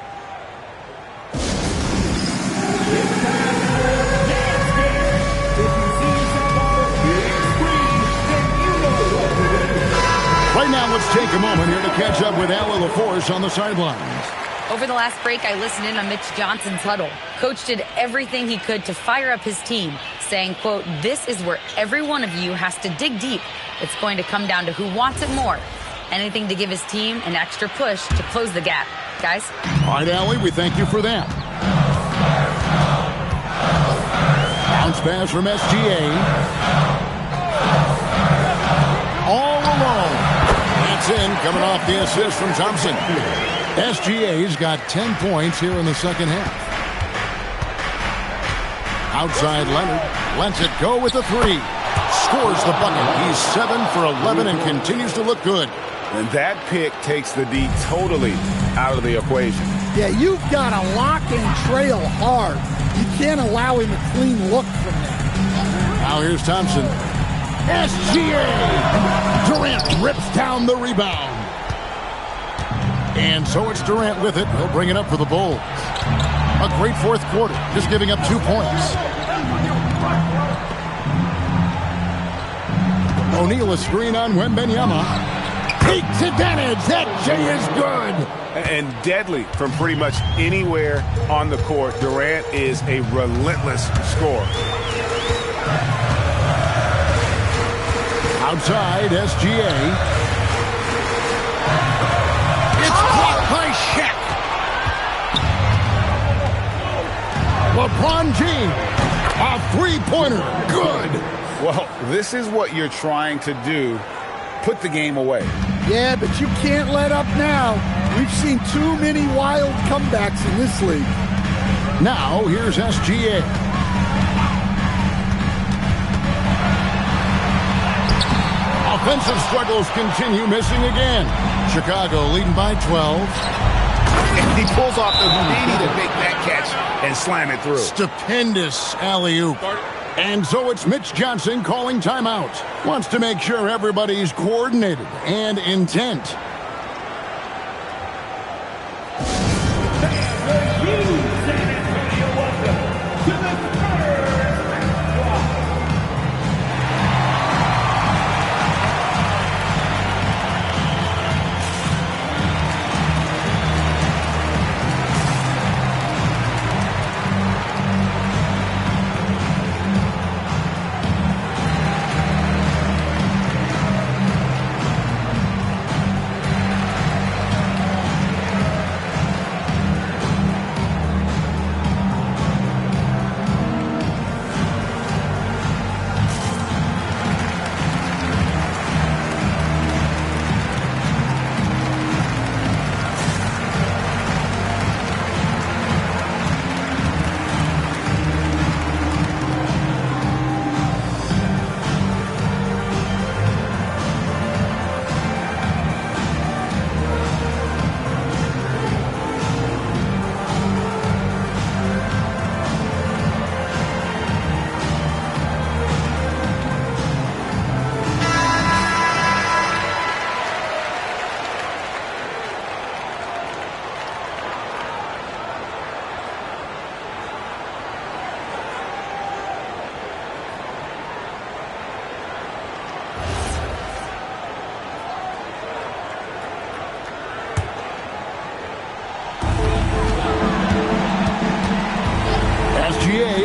Right now, let's take a moment here to catch up with Allie LaForce on the sidelines. Over the last break, I listened in on Mitch Johnson's huddle. Coach did everything he could to fire up his team, saying, quote, "This is where every one of you has to dig deep. It's going to come down to who wants it more. Anything to give his team an extra push to close the gap." Guys? All right, Allie, we thank you for that. Bounce pass from SGA. All alone. That's in, coming off the assist from Thompson. SGA's got 10 points here in the second half. Outside Leonard. Lets it go with the three. Scores the bucket. He's 7 for 11 and continues to look good. And that pick takes the D totally out of the equation. Yeah, you've got to lock and trail hard. You can't allow him a clean look from there. Now here's Thompson. SGA! Durant rips down the rebound. And so it's Durant with it. He'll bring it up for the Bulls. A great fourth quarter, just giving up 2 points. O'Neal a screen on Wembanyama. Takes advantage. That J is good. And deadly from pretty much anywhere on the court. Durant is a relentless scorer. Outside, SGA. It's blocked by Shaq. LeBron James. A three-pointer. Good. Well, this is what you're trying to do. Put the game away. Yeah, but you can't let up now. We've seen too many wild comebacks in this league. Now, here's SGA. Offensive struggles continue, missing again. Chicago leading by 12. And he pulls off the Houdini to make that catch and slam it through. Stupendous alley-oop. And so it's Mitch Johnson calling timeout. Wants to make sure everybody's coordinated and intent.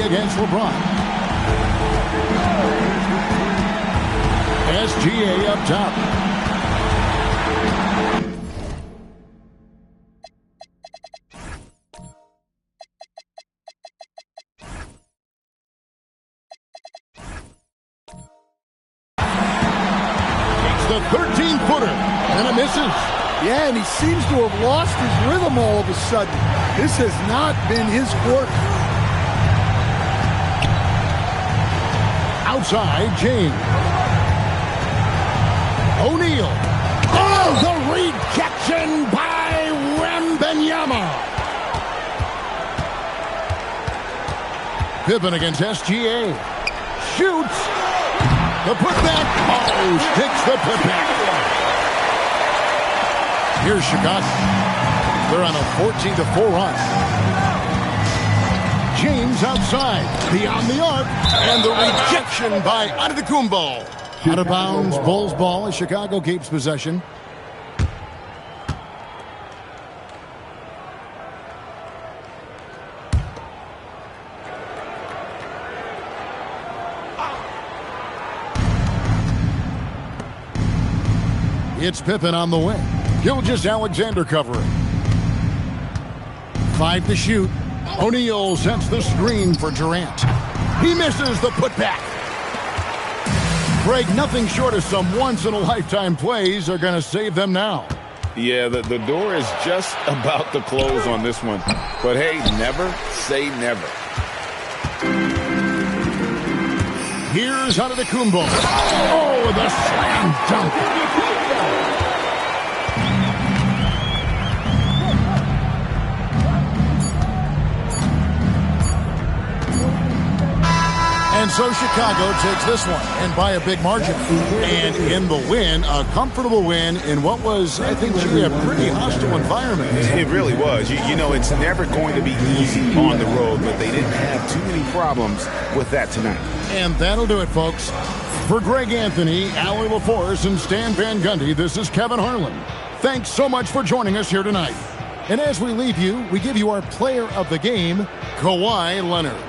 against LeBron. SGA up top. It's the 13-footer, and it misses. Yeah, and he seems to have lost his rhythm all of a sudden. This has not been his quarter. Outside, James. O'Neal. Oh, the rejection by Wembanyama. Pippen against SGA. Shoots. The putback. Oh, sticks the putback. Here's Chicago. They're on a 14-4 run. James outside, beyond the arc, and the rejection by Antetokounmpo. Out of bounds, Bulls ball as Chicago keeps possession. It's Pippen on the wing. Gilgeous-Alexander covering. 5 to shoot. O'Neal sets the screen for Durant. He misses the putback. Greg, nothing short of some once-in-a-lifetime plays are going to save them now. Yeah, the door is just about to close on this one. But hey, never say never. Here's Antetokounmpo. Oh, the slam dunk. And so Chicago takes this one, and by a big margin. And in the win, a comfortable win in what was, I think, should be a pretty hostile environment. It really was. You know, it's never going to be easy on the road, but they didn't have too many problems with that tonight. And that'll do it, folks. For Greg Anthony, Allie LaForce, and Stan Van Gundy, this is Kevin Harlan. Thanks so much for joining us here tonight. And as we leave you, we give you our player of the game, Kawhi Leonard.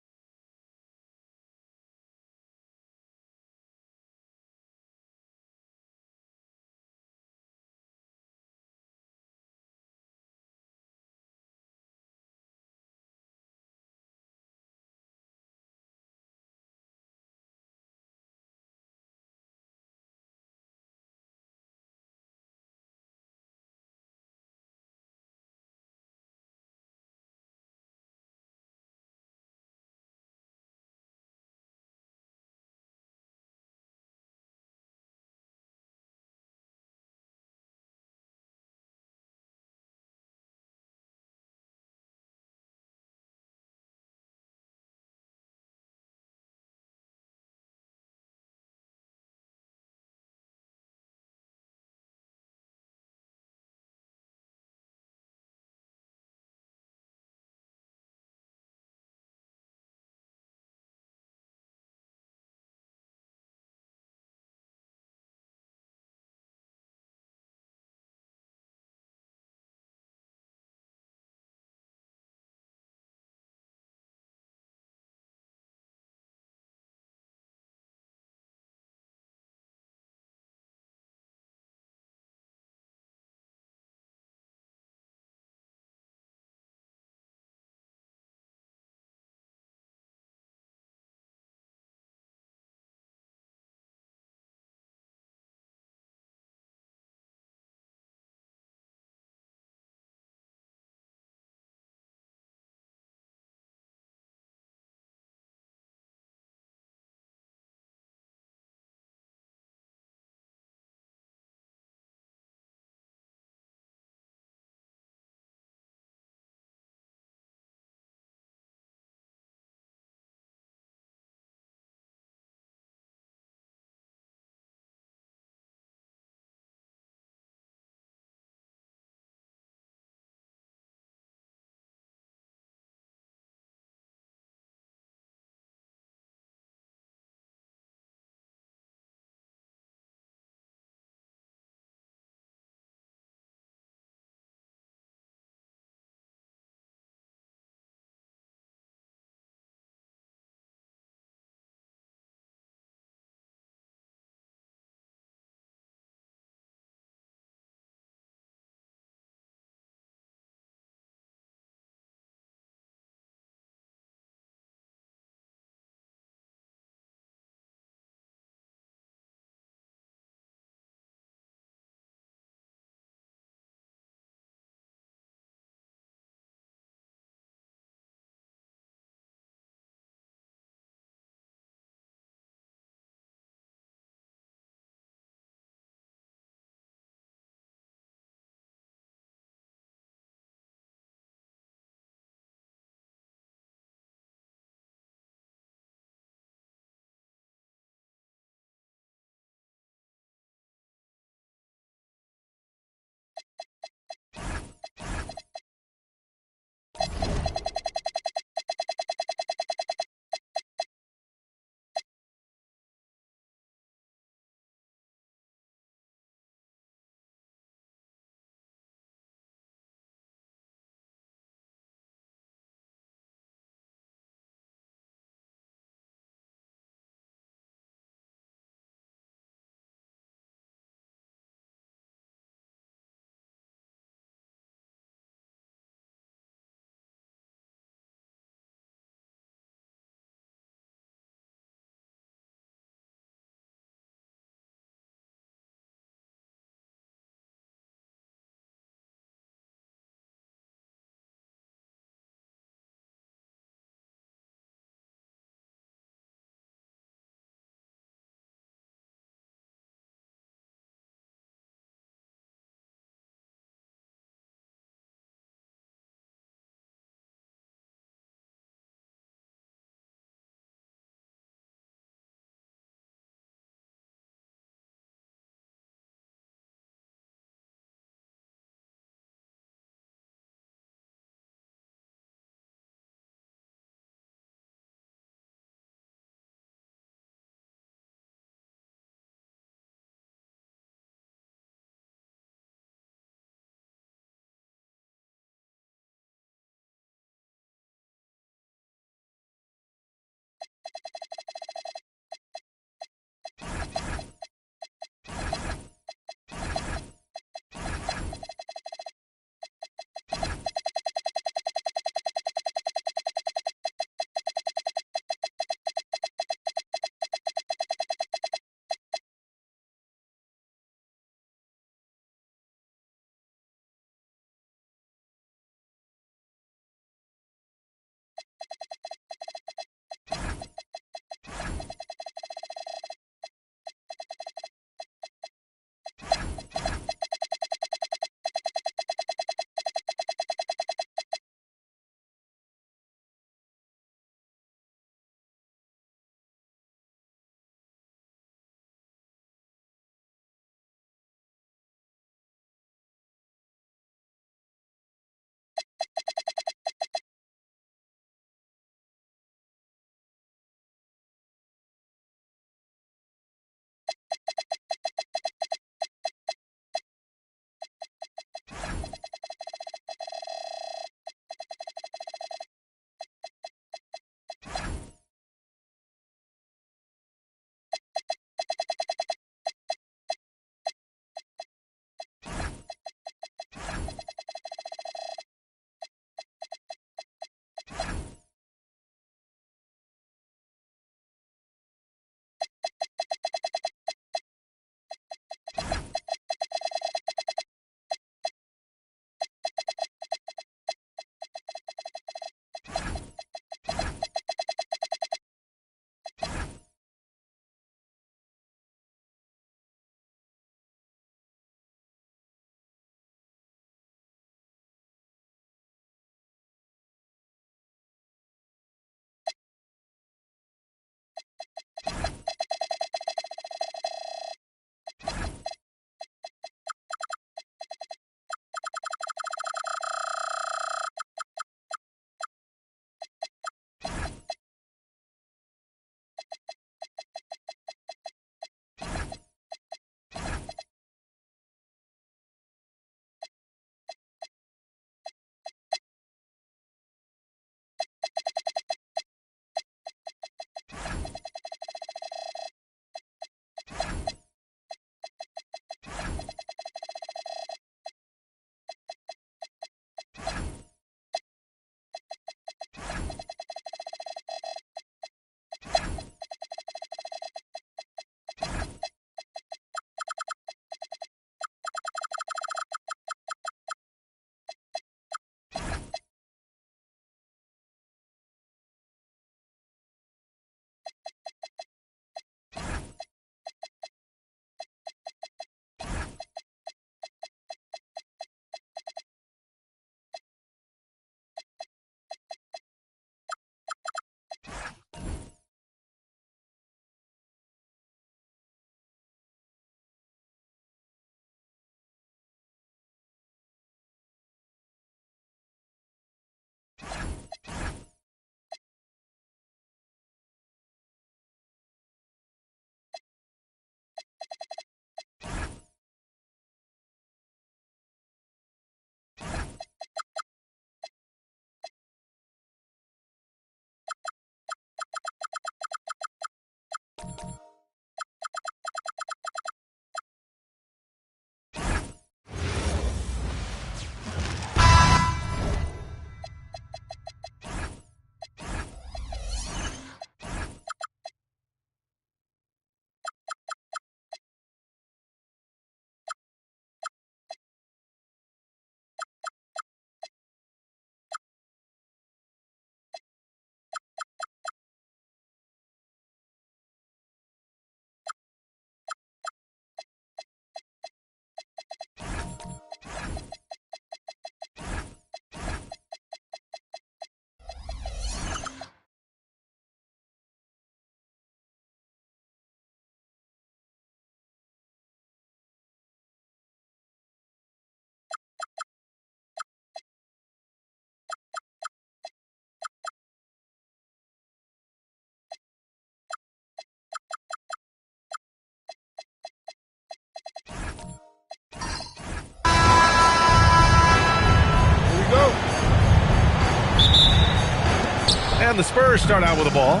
And the Spurs start out with the ball.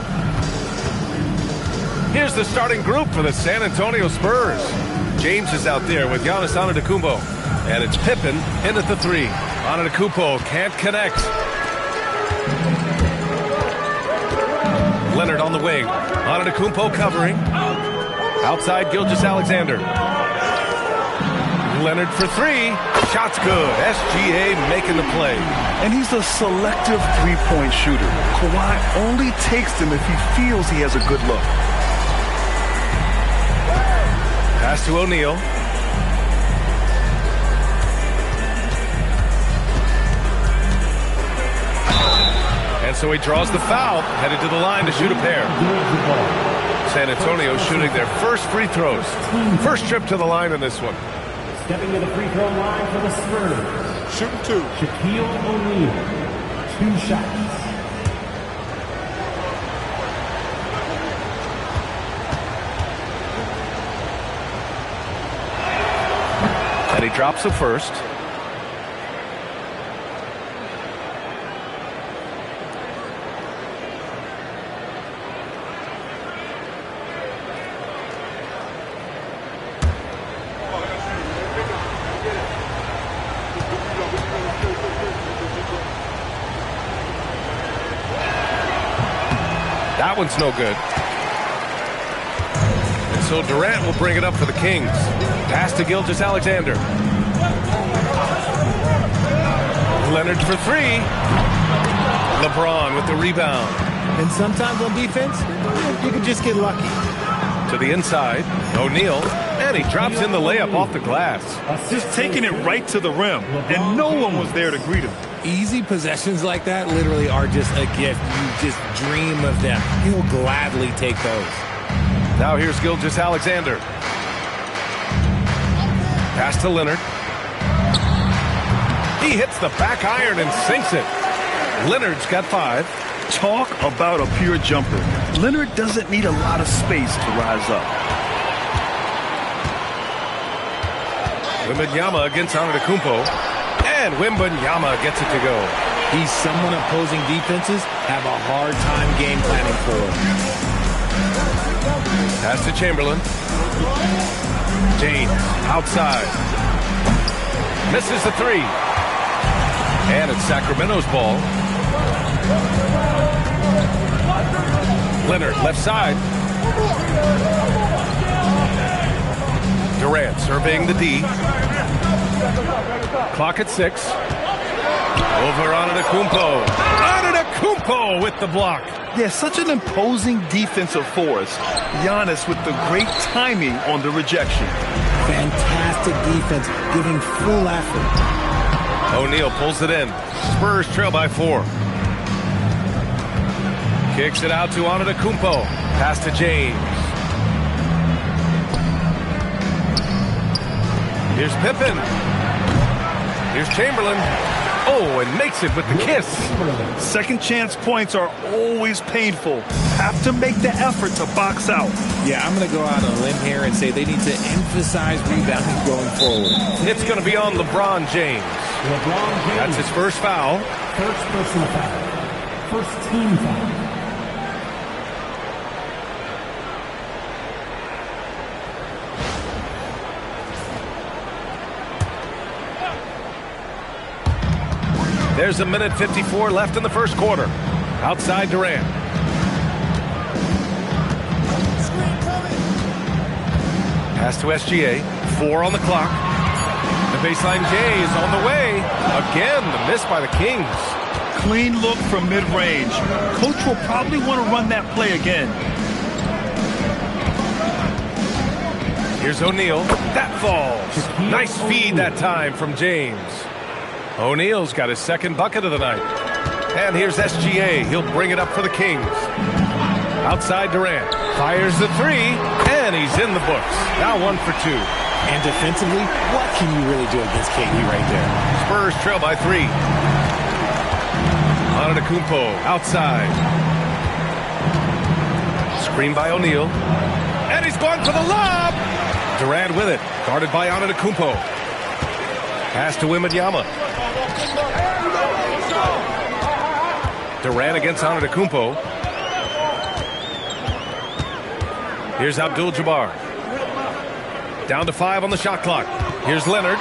Here's the starting group for the San Antonio Spurs. James is out there with Giannis Antetokounmpo. And it's Pippen in at the 3. Antetokounmpo can't connect. Leonard on the wing. Antetokounmpo covering. Outside Gilgeous-Alexander. Leonard for 3. Shot's good. SGA making the play. And he's a selective three-point shooter. Kawhi only takes them if he feels he has a good look. Pass to O'Neal. And so he draws the foul, headed to the line to shoot a pair. San Antonio shooting their first free throws. First trip to the line in this one. Stepping to the free throw line for the Spurs. Shooting 2. Shaquille O'Neal. 2 shots. And he drops the first. That one's no good. And so Durant will bring it up for the Kings. Pass to Gilgeous-Alexander. Leonard for 3. LeBron with the rebound. And sometimes on defense, you can just get lucky. To the inside, O'Neal, and he drops in the layup off the glass. Just taking it right to the rim, and no one was there to greet him. Easy possessions like that literally are just a gift. You just dream of them. He'll gladly take those. Now here's Gilgeous-Alexander. Pass to Leonard. He hits the back iron and sinks it. Leonard's got 5. Talk about a pure jumper. Leonard doesn't need a lot of space to rise up. Wembanyama against Antetokounmpo. And Wembanyama gets it to go. He's someone opposing defenses have a hard time game planning for. Pass to Chamberlain. James outside. Misses the 3. And it's Sacramento's ball. Leonard left side. Durant surveying the D. Clock at 6. Over Antetokounmpo. Antetokounmpo with the block. Yeah, such an imposing defensive force. Giannis with the great timing on the rejection. Fantastic defense, giving full effort. O'Neal pulls it in. Spurs trail by 4. Kicks it out to Antetokounmpo. Pass to James. Here's Pippen. Here's Chamberlain. Oh, and makes it with the kiss. Second chance points are always painful. Have to make the effort to box out. Yeah, I'm going to go out on a limb here and say they need to emphasize rebounding going forward. It's going to be on LeBron James. That's his first foul. First personal foul. First team foul. There's a minute 54 left in the first quarter. Outside Durant. Pass to SGA. 4 on the clock. The baseline J is on the way. Again, the miss by the Kings. Clean look from mid-range. Coach will probably want to run that play again. Here's O'Neal. That falls. Nice feed that time from James. O'Neal's got his second bucket of the night. And here's SGA. He'll bring it up for the Kings. Outside Durant. Fires the three, and he's in the books. Now 1 for 2. And defensively, what can you really do against KD right there? Spurs trail by 3. Antetokounmpo outside. Screen by O'Neal. And he's going for the lob. Durant with it. Guarded by Antetokounmpo. Pass to Wembanyama. Durant against Antetokounmpo. Here's Abdul-Jabbar. Down to 5 on the shot clock. Here's Leonard.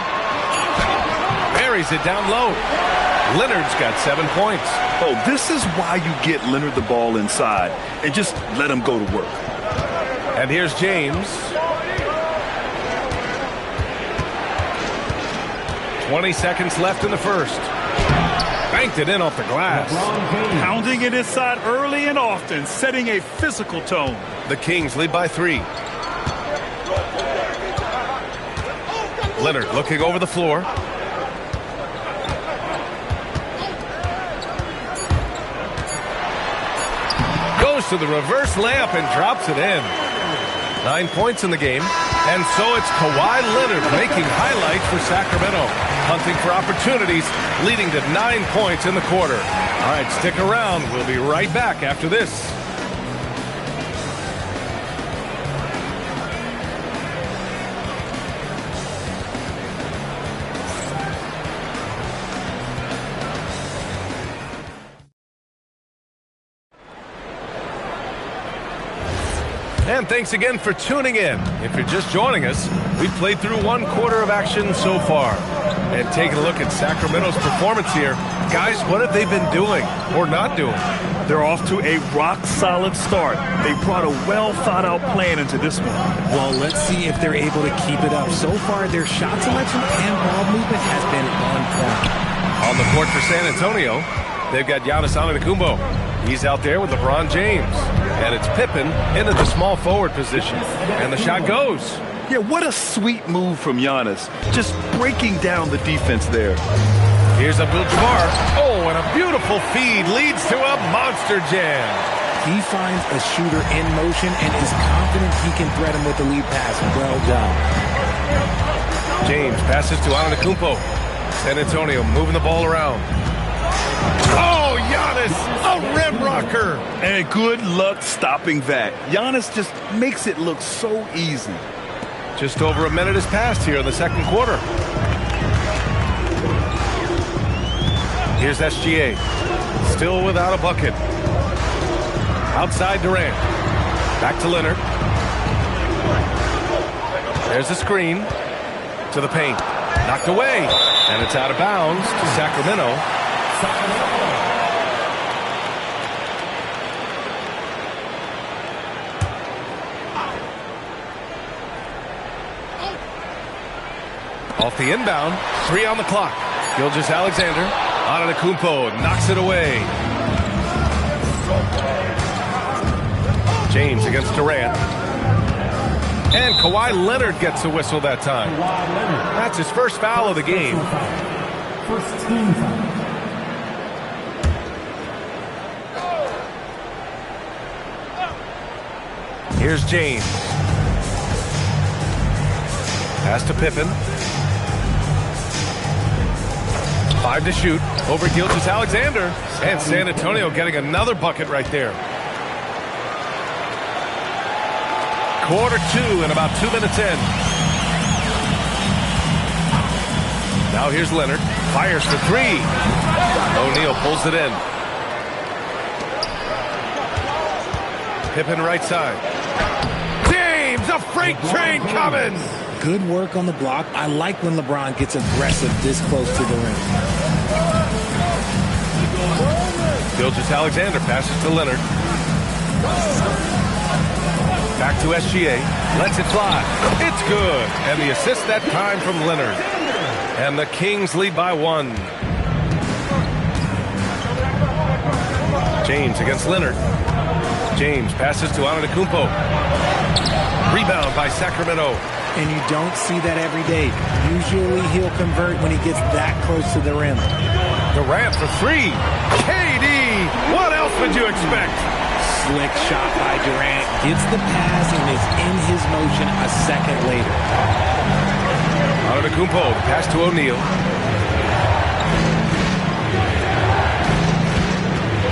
Buries it down low. Leonard's got 7 points. Oh, this is why you get Leonard the ball inside and just let him go to work. And here's James. 20 seconds left in the first. Banked it in off the glass. Pounding it inside early and often, setting a physical tone. The Kings lead by 3. Leonard looking over the floor. Goes to the reverse layup and drops it in. 9 points in the game. And so it's Kawhi Leonard making highlights for Sacramento. Hunting for opportunities, leading to 9 points in the quarter. All right, stick around. We'll be right back after this. And thanks again for tuning in. If you're just joining us, we've played through 1 quarter of action so far. And taking a look at Sacramento's performance here, guys, what have they been doing or not doing? They're off to a rock-solid start. They brought a well-thought-out plan into this one. Well, let's see if they're able to keep it up. So far, their shot selection and ball movement has been on point. On the court for San Antonio, they've got Giannis Antetokounmpo. He's out there with LeBron James. And it's Pippen into the small forward position. And the shot goes. Yeah, what a sweet move from Giannis. Just breaking down the defense there. Here's Abdul-Jabbar. Oh, and a beautiful feed leads to a monster jam. He finds a shooter in motion and is confident he can thread him with the lead pass. Well done. James passes to Antetokounmpo. San Antonio moving the ball around. Oh, Giannis, a rim rocker. And good luck stopping that. Giannis just makes it look so easy. Just over a minute has passed here in the second quarter. Here's SGA. Still without a bucket. Outside Durant. Back to Leonard. There's a screen. To the paint. Knocked away. And it's out of bounds to Sacramento. Off the inbound, 3 on the clock. Gilgeous-Alexander, Antetokounmpo knocks it away. James against Durant. And Kawhi Leonard gets the whistle that time. That's his first foul of the game. First team foul. Here's James. Pass to Pippen. 5 to shoot over Gilgeous-Alexander. And San Antonio getting another bucket right there. Quarter 2 and about 2 minutes in. Now here's Leonard. Fires for 3. O'Neal pulls it in. Pippen right side. James, a freight train coming. Good work on the block. I like when LeBron gets aggressive this close to the rim. Gilgeous-Alexander passes to Leonard. Back to SGA. Lets it fly. It's good. And the assist that time from Leonard. And the Kings lead by 1. James against Leonard. James passes to Antetokounmpo. Rebound by Sacramento. And you don't see that every day. Usually he'll convert when he gets that close to the rim. Durant for 3. KD! What else would you expect? Slick shot by Durant. Gets the pass and is in his motion a second later. Antetokounmpo, the pass to O'Neal.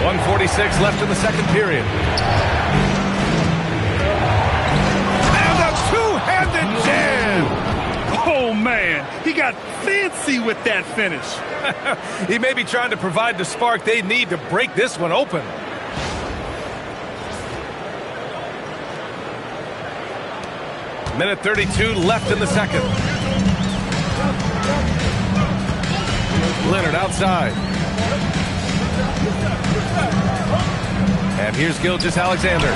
1:46 left in the second period. And a two-handed jam! Oh, man. He got fancy with that finish. He may be trying to provide the spark they need to break this one open. Minute 32 left in the second. Leonard outside. And here's Gilgeous-Alexander.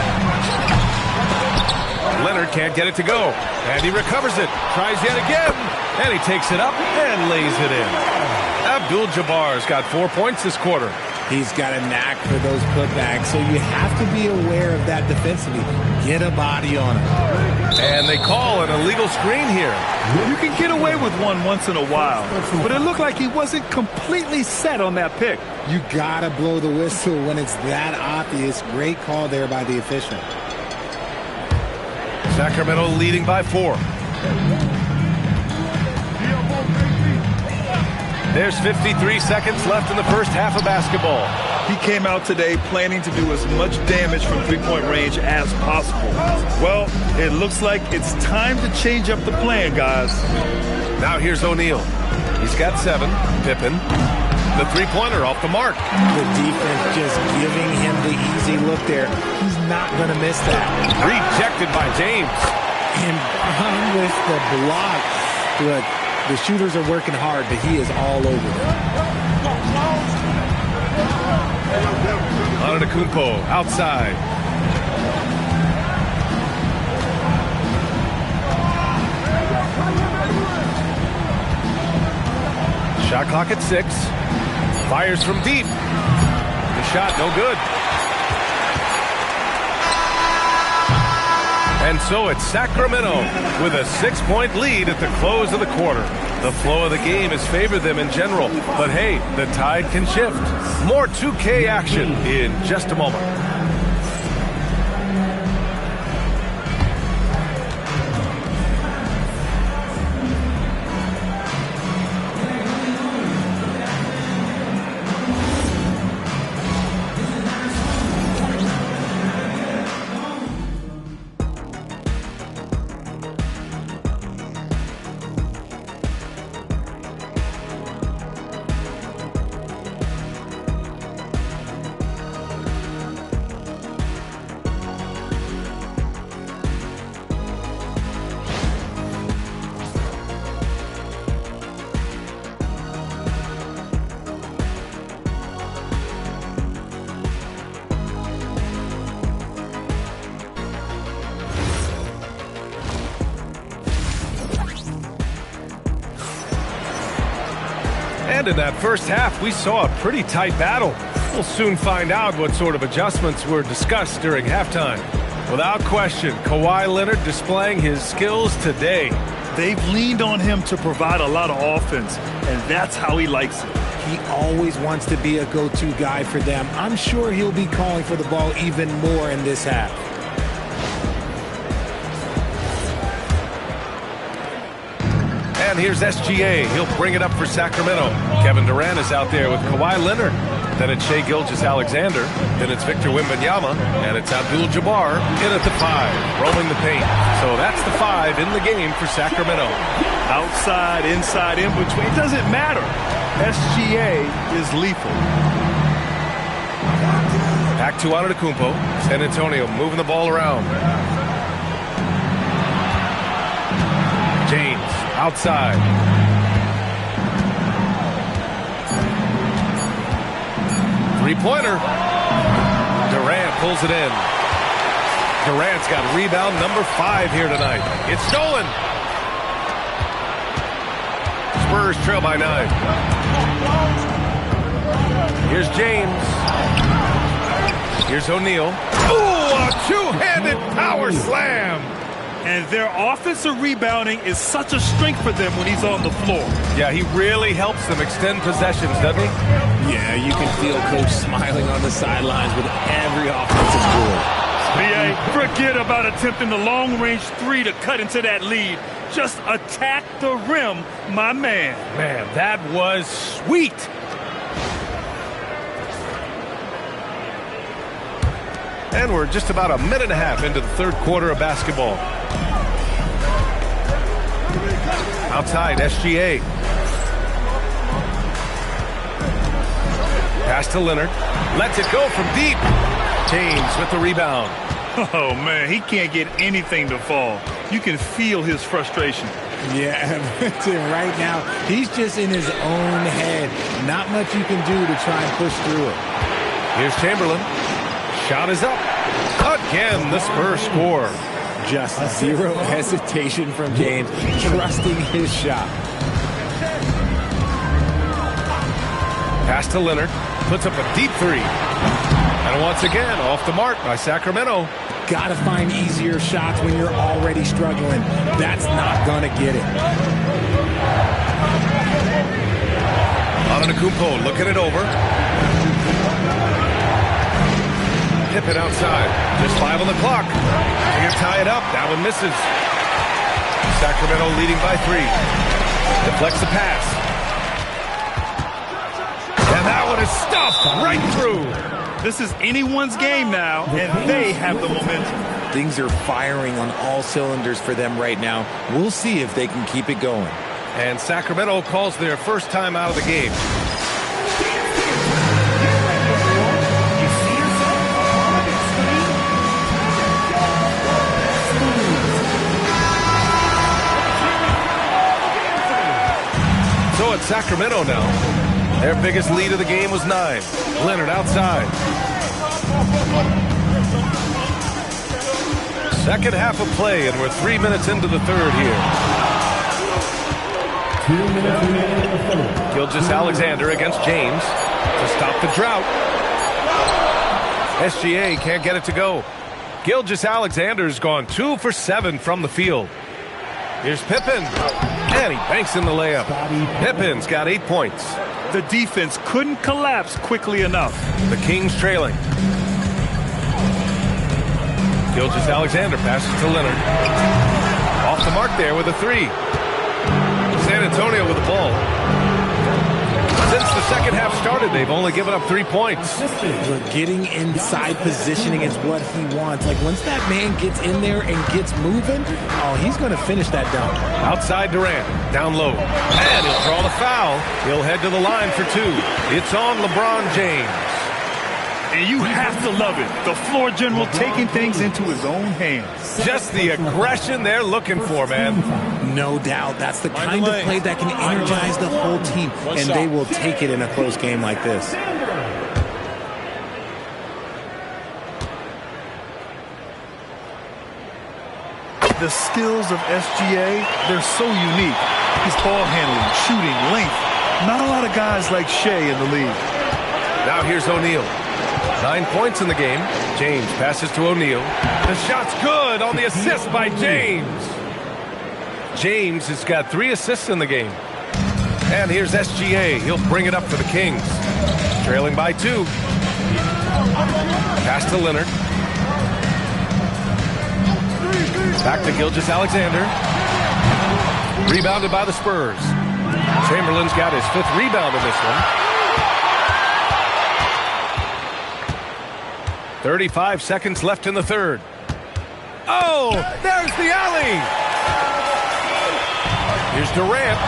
Leonard can't get it to go. And he recovers it. Tries yet again. And he takes it up and lays it in. Abdul-Jabbar's got 4 points this quarter. He's got a knack for those putbacks, so you have to be aware of that defensively. Get a body on him. And they call an illegal screen here. You can get away with one once in a while, but it looked like he wasn't completely set on that pick. You gotta blow the whistle when it's that obvious. Great call there by the official. Sacramento leading by 4. There's 53 seconds left in the first half of basketball. He came out today planning to do as much damage from three-point range as possible. Well, it looks like it's time to change up the plan, guys. Now here's O'Neal. He's got 7. Pippen. The three-pointer off the mark. The defense just giving him the easy look there. He's not going to miss that. Rejected by James. And with the block. Look, the shooters are working hard, but he is all over them. Antetokounmpo outside. Shot clock at 6. Fires from deep. The shot no good. And so it's Sacramento with a 6-point lead at the close of the quarter. The flow of the game has favored them in general, but hey, the tide can shift. More 2K action in just a moment. And in that first half, we saw a pretty tight battle. We'll soon find out what sort of adjustments were discussed during halftime. Without question, Kawhi Leonard displaying his skills today. They've leaned on him to provide a lot of offense, and that's how he likes it. He always wants to be a go-to guy for them. I'm sure he'll be calling for the ball even more in this half. And here's SGA. He'll bring it up for Sacramento. Kevin Durant is out there with Kawhi Leonard. Then it's Shai Gilgeous-Alexander. Then it's Victor Wembanyama. And it's Abdul-Jabbar in at the 5, roaming the paint. So that's the 5 in the game for Sacramento. Outside, inside, in between, it doesn't matter. SGA is lethal. Back to Antetokounmpo. San Antonio moving the ball around. James outside. Three-pointer. Durant pulls it in. Durant's got rebound number 5 here tonight. It's stolen. Spurs trail by 9. Here's James. Here's O'Neal. Ooh, a two-handed power slam. And their offensive rebounding is such a strength for them when he's on the floor. Yeah, he really helps them extend possessions, doesn't he? Yeah, you can feel Coach smiling on the sidelines with every offensive board. BA, forget about attempting the long-range 3 to cut into that lead. Just attack the rim, my man. Man, that was sweet. And we're just about a minute and a half into the third quarter of basketball. Outside, SGA. Pass to Leonard. Lets it go from deep. James with the rebound. Oh, man, he can't get anything to fall. You can feel his frustration. Yeah, right now, he's just in his own head. Not much you can do to try and push through it. Here's Chamberlain. Shot is up. Again, the Spurs score. Just zero hesitation from James, trusting his shot. Pass to Leonard. Puts up a deep 3. And once again, off the mark by Sacramento. Got to find easier shots when you're already struggling. That's not going to get it. Antetokounmpo looking it over. Pippen outside. Just 5 on the clock. They can tie it up. That one misses. Sacramento leading by 3. Deflects the pass. And that one is stuffed right through. This is anyone's game now, and they have the momentum. Things are firing on all cylinders for them right now. We'll see if they can keep it going. And Sacramento calls their first time out of the game. So it's Sacramento now. Their biggest lead of the game was 9. Leonard outside. Second half of play, and we're 3 minutes into the third here. 2 minutes remaining in the third. Gilgeous-Alexander against James to stop the drought. SGA can't get it to go. Gilgeous-Alexander's gone 2 for 7 from the field. Here's Pippen. And he banks in the layup. Pippen's got 8 points. The defense couldn't collapse quickly enough. The Kings trailing. Gilgeous-Alexander passes to Leonard. Off the mark there with a 3. San Antonio with the ball. Since the second half started, they've only given up 3 points. Look, getting inside positioning is what he wants. Like, once that man gets in there and gets moving, oh, he's going to finish that dunk. Outside Durant, down low. And he'll draw the foul. He'll head to the line for 2. It's on LeBron James. And you have to love it. The floor general taking things into his own hands. Just the aggression they're looking for, man. No doubt. That's the kind of play that can energize the whole team, and they will take it in a close game like this. The skills of SGA, they're so unique. His ball handling, shooting, length. Not a lot of guys like Shai in the league. Now here's O'Neal. 9 points in the game. James passes to O'Neal. The shot's good on the assist by James. James has got 3 assists in the game. And here's SGA. He'll bring it up for the Kings. Trailing by 2. Pass to Leonard. Back to Gilgeous-Alexander. Rebounded by the Spurs. Chamberlain's got his 5th rebound in this one. 35 seconds left in the third. Oh, there's the alley. Here's Durant.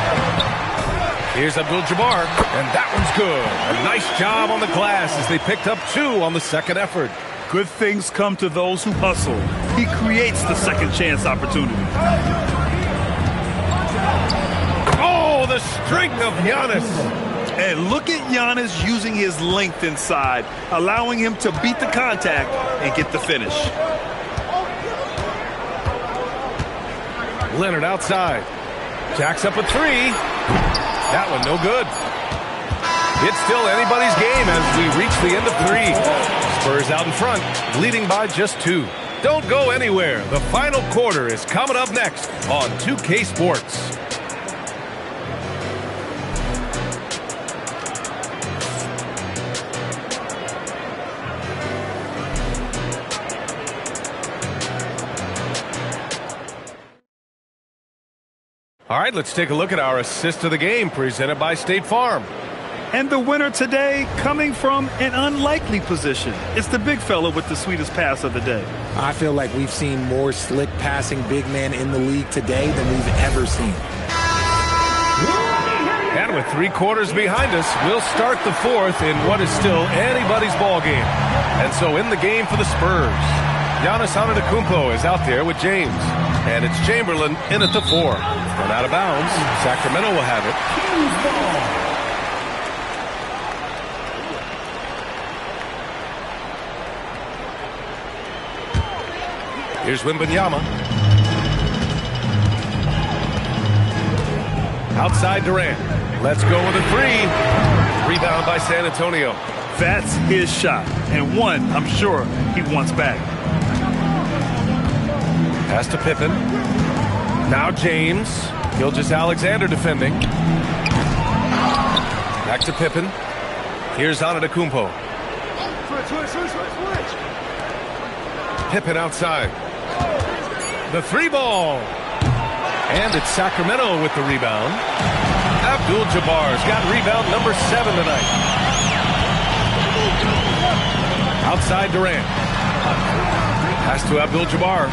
Here's Abdul-Jabbar, and that one's good. A nice job on the glass as they picked up 2 on the second effort. Good things come to those who hustle. He creates the second chance opportunity. Oh, the strength of Giannis. And look at Giannis using his length inside, allowing him to beat the contact and get the finish. Leonard outside. Jacks up a 3. That one no good. It's still anybody's game as we reach the end of 3. Spurs out in front, leading by just 2. Don't go anywhere. The final quarter is coming up next on 2K Sports. All right, let's take a look at our assist of the game presented by State Farm. And the winner today coming from an unlikely position. It's the big fella with the sweetest pass of the day. I feel like we've seen more slick passing big men in the league today than we've ever seen. And with 3 quarters behind us, we'll start the 4th in what is still anybody's ball game. And so in the game for the Spurs, Giannis Antetokounmpo is out there with James. And it's Chamberlain in at the 4. And out of bounds, Sacramento will have it. Here's Wembanyama. Outside Durant. Let's go with a 3. Rebound by San Antonio. That's his shot. And one, I'm sure, he wants back. Pass to Pippen. Now James. Gilgeous-Alexander defending. Back to Pippen. Here's Antetokounmpo. Pippen outside. The 3-ball. And it's Sacramento with the rebound. Abdul-Jabbar's got rebound number 7 tonight. Outside Durant. Pass to Abdul-Jabbar.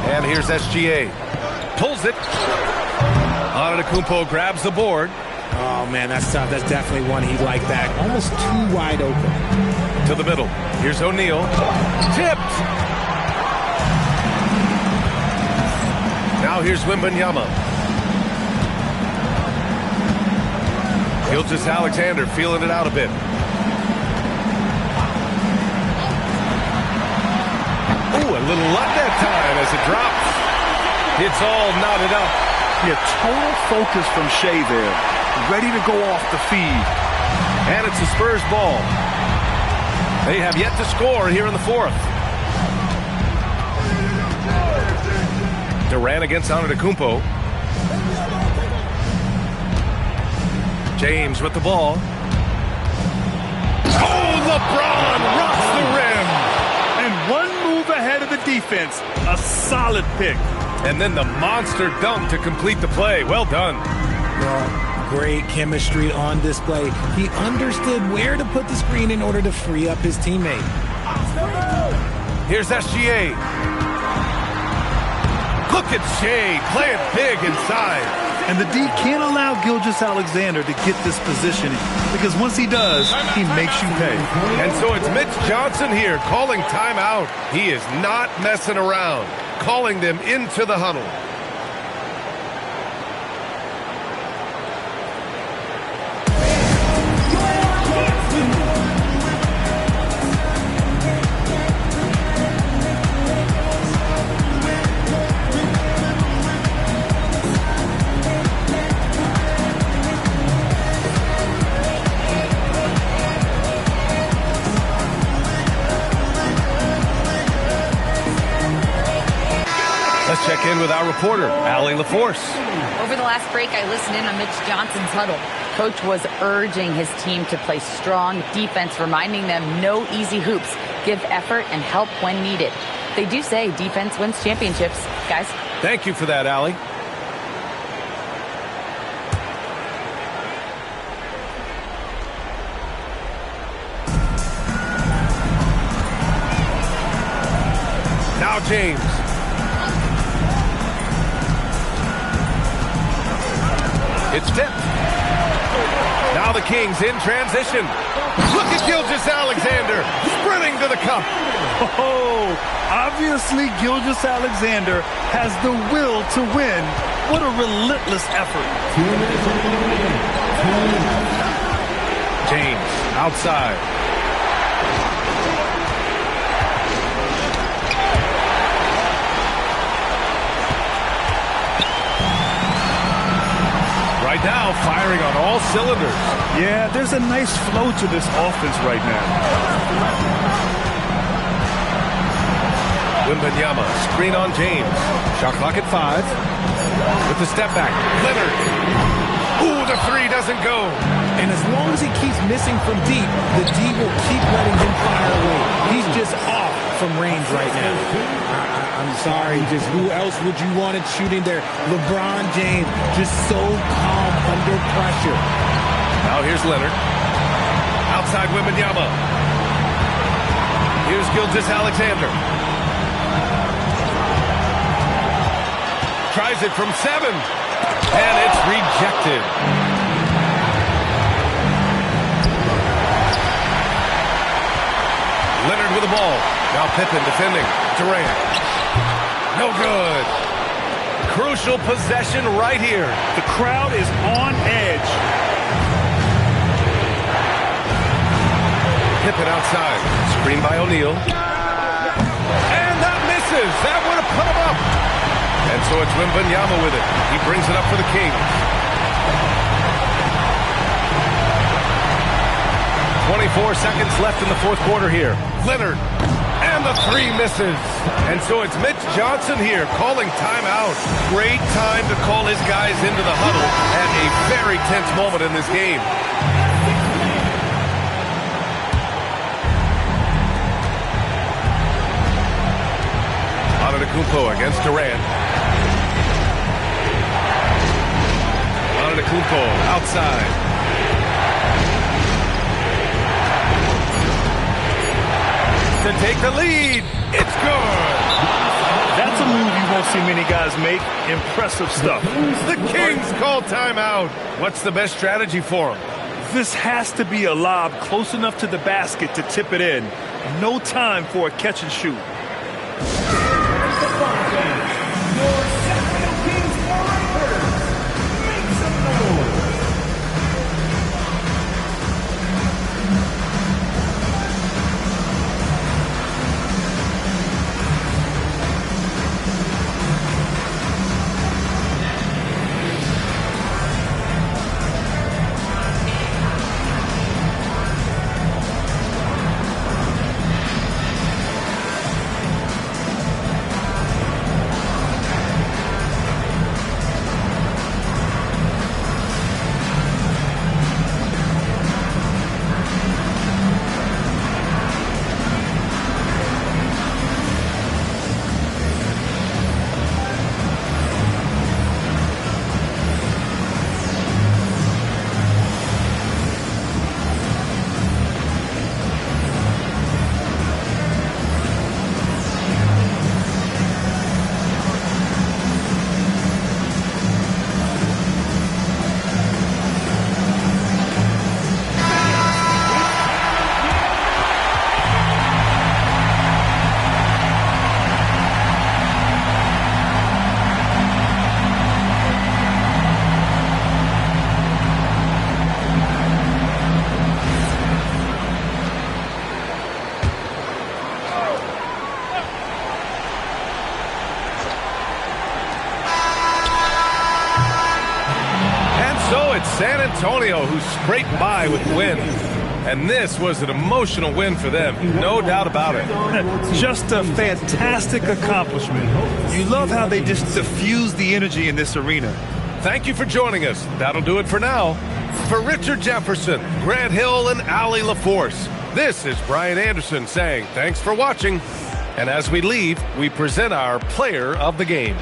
And here's SGA. Pulls it. Antetokounmpo grabs the board. Oh, man, that's tough. That's definitely one he'd like that. Almost too wide open. To the middle. Here's O'Neal. Tipped. Now here's Wembanyama. Gilgeous-Alexander feeling it out a bit. Ooh, a little luck that time as it drops. It's all knotted up. Yeah, total focus from Shea there. Ready to go off the feed. And it's the Spurs ball. They have yet to score here in the 4th. Durant against Antetokounmpo. James with the ball. Oh, LeBron rocks the rim. And one move ahead of the defense. A solid pick. And then the monster dunk to complete the play. Well done. Well, great chemistry on display. He understood where to put the screen in order to free up his teammate. Here's SGA. Look at Shea playing big inside. And the D can't allow Gilgeous-Alexander to get this positioning because once he does, he makes you pay. And so it's Mitch Johnson here calling timeout. He is not messing around, calling them into the huddle. Let's check in with our reporter, Allie LaForce. Over the last break, I listened in on Mitch Johnson's huddle. Coach was urging his team to play strong defense, reminding them no easy hoops, give effort, and help when needed. They do say defense wins championships, guys. Thank you for that, Allie. Now James. It's tipped. Now the Kings in transition. Look at Gilgeous-Alexander sprinting to the cup. Oh, obviously Gilgeous-Alexander has the will to win. What a relentless effort. James outside. Right now, firing on all cylinders. Yeah, there's a nice flow to this offense right now. Wembanyama, screen on James. Shot clock at 5. With the step back, Leonard. Ooh, the three doesn't go. And as long as he keeps missing from deep, the D will keep letting him fire away. He's just off from range right now. I'm sorry, just who else would you want it shooting there? LeBron James, just so calm under pressure. Now here's Leonard. Outside Wembanyama. Here's Gilgeous-Alexander. Tries it from 7. And it's rejected. Leonard with the ball. Now Pippen defending. Durant. No good. Crucial possession right here. The crowd is on edge. Pippen outside. Screen by O'Neal. And that misses. That would have put him up. And so it's Wembanyama with it. He brings it up for the Kings. 24 seconds left in the fourth quarter here. Leonard. And the three misses. And so it's Mitch Johnson here calling timeout. Great time to call his guys into the huddle at a very tense moment in this game. Antetokounmpo against Durant. Antetokounmpo outside. To take the lead. It's good. That's a move you won't see many guys make. Impressive stuff. The Kings call timeout. What's the best strategy for them? This has to be a lob close enough to the basket to tip it in. No time for a catch and shoot. San Antonio, who scraped by with the win. And this was an emotional win for them, no doubt about it. Just a fantastic accomplishment. You love how they just diffuse the energy in this arena. Thank you for joining us. That'll do it for now. For Richard Jefferson, Grant Hill, and Allie LaForce, this is Brian Anderson saying thanks for watching. And as we leave, we present our player of the game.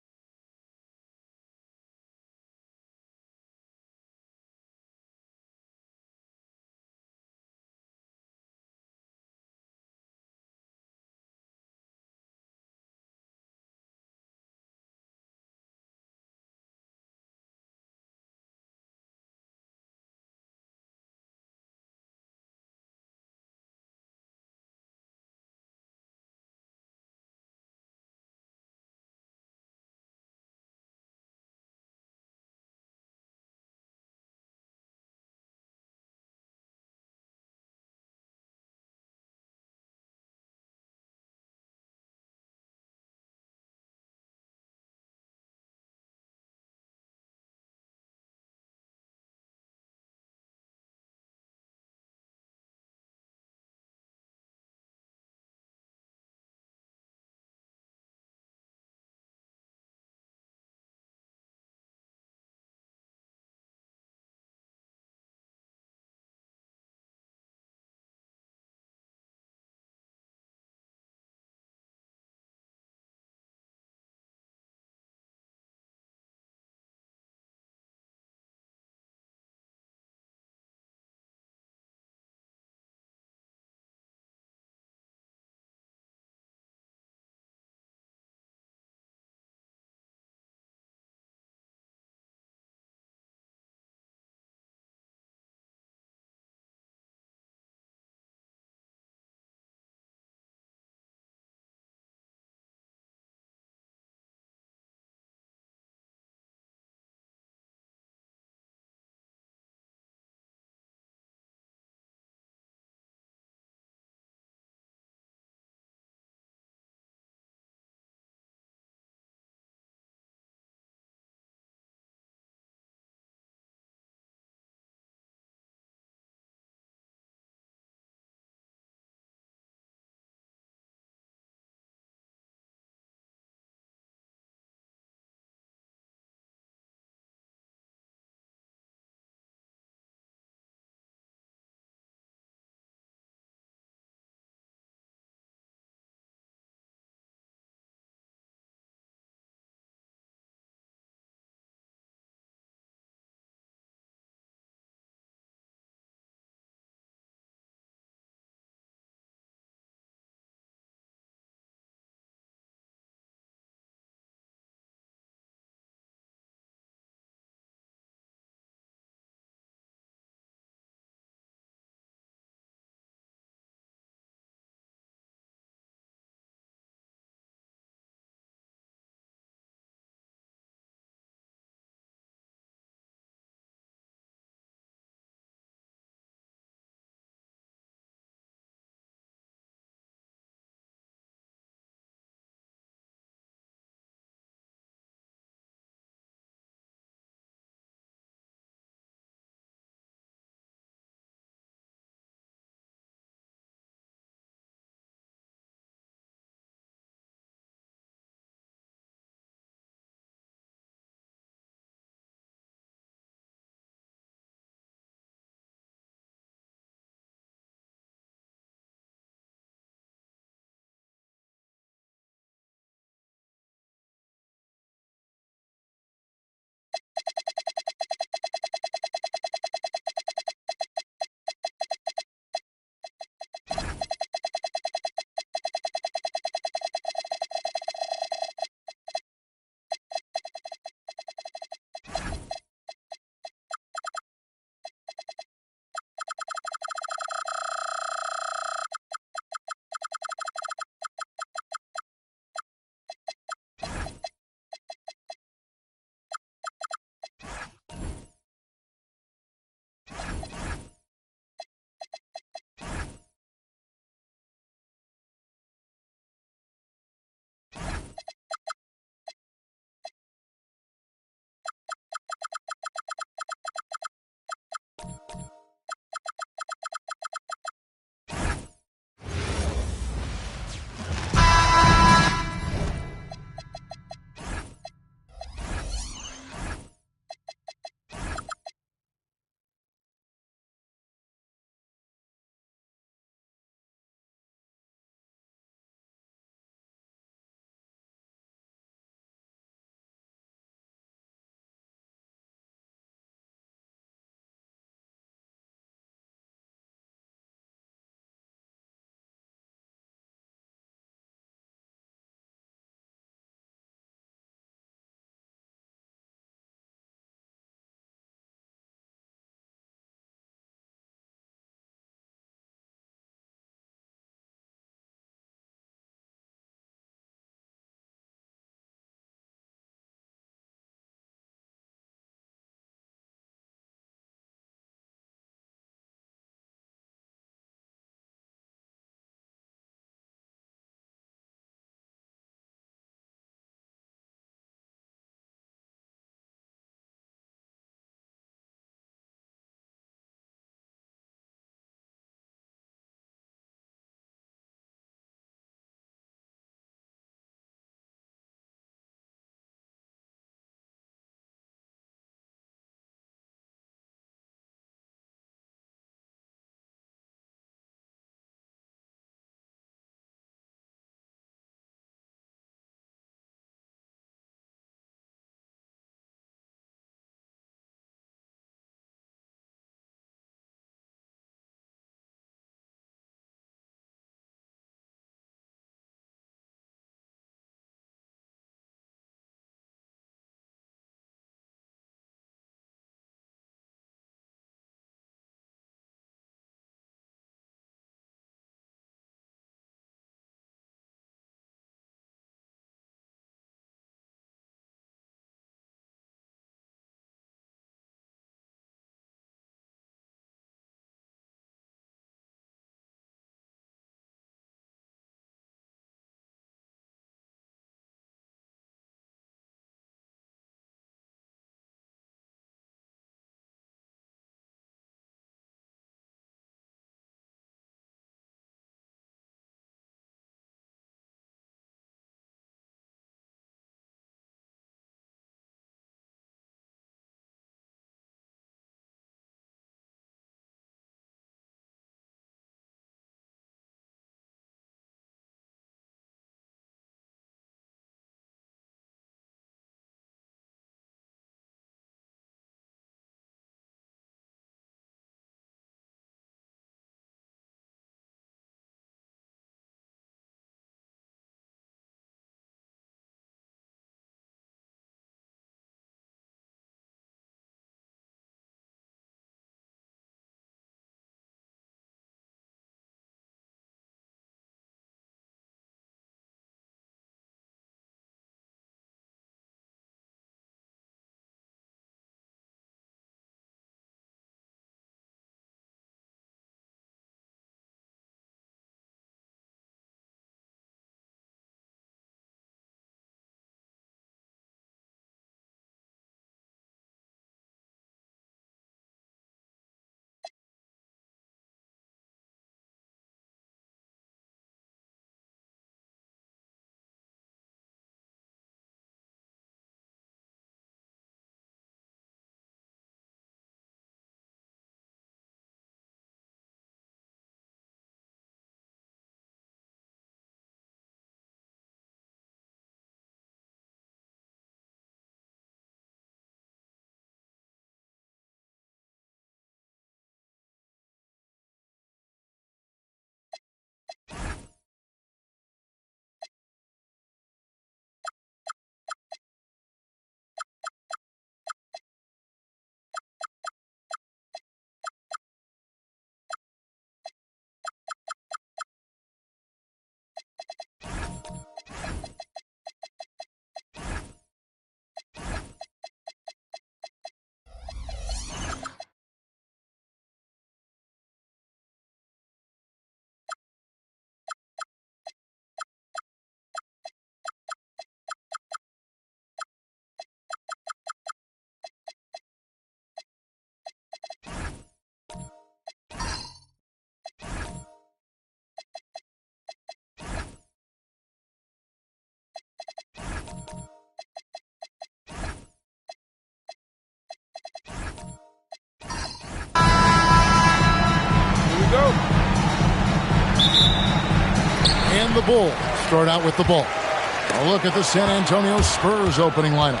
the Bulls start out with the ball. A look at the San Antonio Spurs opening lineup.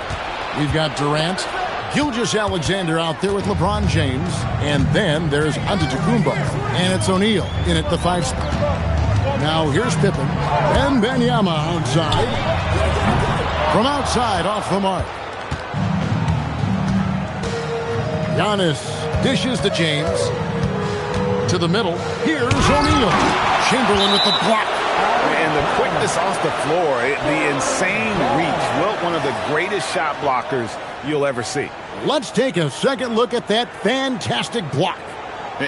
We've got Durant, Gilgeous-Alexander out there with LeBron James, and then there's Antetokounmpo, and it's O'Neal in at the 5 spot. Now here's Pippen, and Wembanyama outside. From outside, off the mark. Giannis dishes to James. To the middle, here's O'Neal. Chamberlain with the block. And the quickness off the floor, the insane reach. Wilt, one of the greatest shot blockers you'll ever see. Let's take a second look at that fantastic block.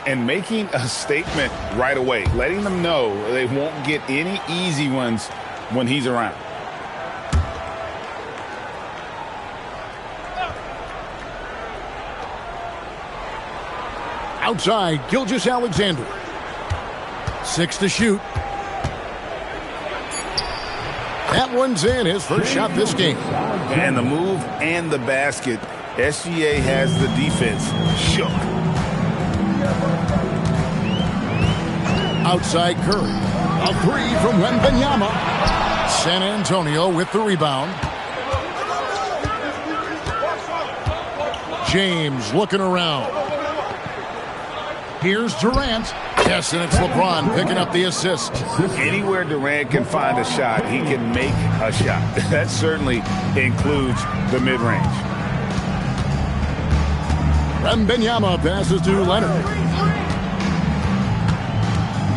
And making a statement right away, letting them know they won't get any easy ones when he's around. Outside, Gilgeous-Alexander. 6 to shoot. That one's in, his first shot this game. And the move and the basket, SGA has the defense shook. Outside Curry. A 3 from Wembanyama. San Antonio with the rebound. James looking around. Here's Durant. Yes, and it's LeBron picking up the assist. Anywhere Durant can find a shot, he can make a shot. That certainly includes the mid-range. Wembanyama passes to Leonard.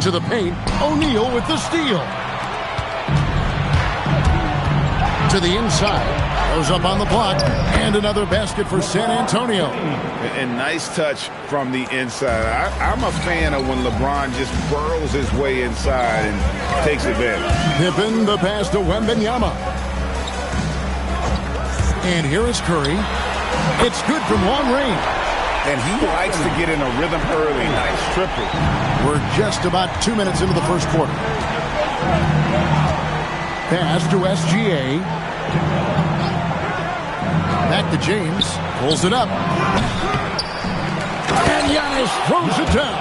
To the paint, O'Neal with the steal. To the inside. Goes up on the block. And another basket for San Antonio. And nice touch from the inside. I'm a fan of when LeBron just burrows his way inside and takes advantage. Pippen the pass to Wembanyama. And here is Curry. It's good from long range. And he likes to get in a rhythm early. Nice triple. We're just about 2 minutes into the first quarter. Pass to SGA. Back to James. Pulls it up. And Giannis throws it down.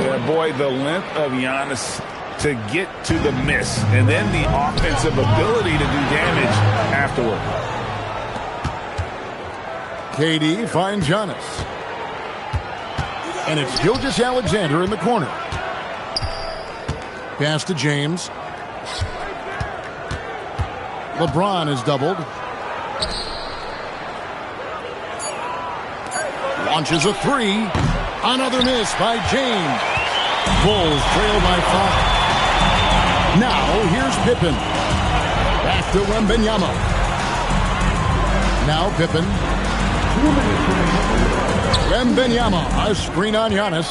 Yeah, boy, the length of Giannis to get to the miss. And then the offensive ability to do damage afterward. KD finds Giannis. And it's Gilgeous-Alexander in the corner. Pass to James. LeBron is doubled. Launches a 3. Another miss by James. Bulls trail by 5. Now here's Pippen. Back to Wembanyama. Now Pippen. Wembanyama, a screen on Giannis.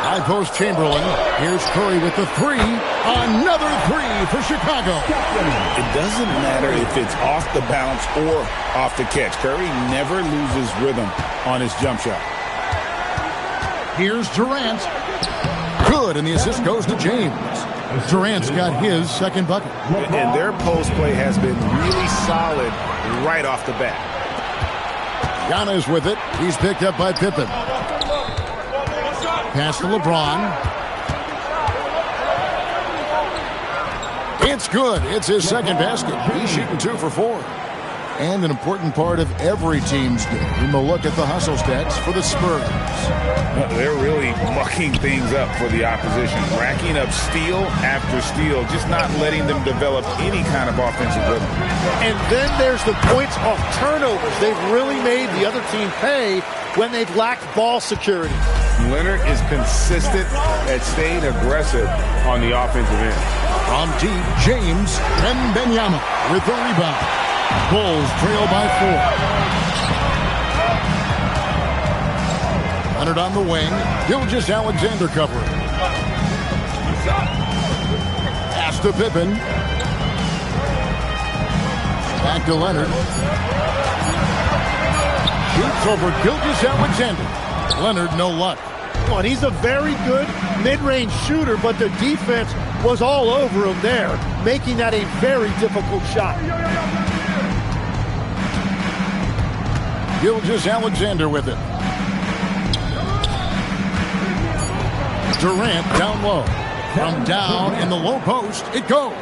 High post Chamberlain. Here's Curry with the 3. Another 3 for Chicago. It doesn't matter if it's off the bounce or off the catch. Curry never loses rhythm on his jump shot. Here's Durant. Good, and the assist goes to James. Durant's got his second bucket. And their post play has been really solid right off the bat. Giannis with it. He's picked up by Pippen. Pass to LeBron. It's good. It's his second basket. He's shooting 2 for 4. And an important part of every team's game. We'll look at the hustle stats for the Spurs. They're really mucking things up for the opposition. Racking up steal after steal. Just not letting them develop any kind of offensive rhythm. And then there's the points off turnovers. They've really made the other team pay when they've lacked ball security. Leonard is consistent at staying aggressive on the offensive end. From deep, James Wembanyama with the rebound. Bulls trail by 4. Leonard on the wing. Gilgeous-Alexander covering. Pass to Pippen. Back to Leonard. Shoots over Gilgeous-Alexander. Leonard, no luck. And he's a very good mid-range shooter, but the defense was all over him there, making that a very difficult shot. Gilgeous-Alexander with it. Durant down low. From down in the low post, it goes.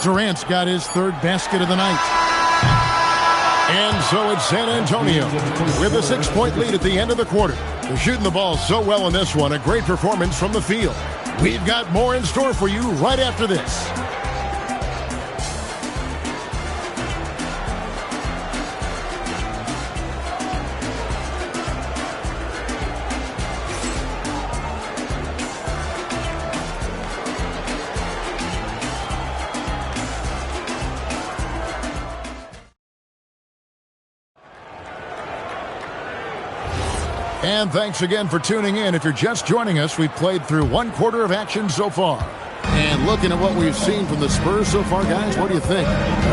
Durant's got his third basket of the night. And so it's San Antonio with a 6-point lead at the end of the quarter. They're shooting the ball so well in this one. A great performance from the field. We've got more in store for you right after this. And thanks again for tuning in. If you're just joining us, we've played through one quarter of action so far. And looking at what we've seen from the Spurs so far, guys, what do you think?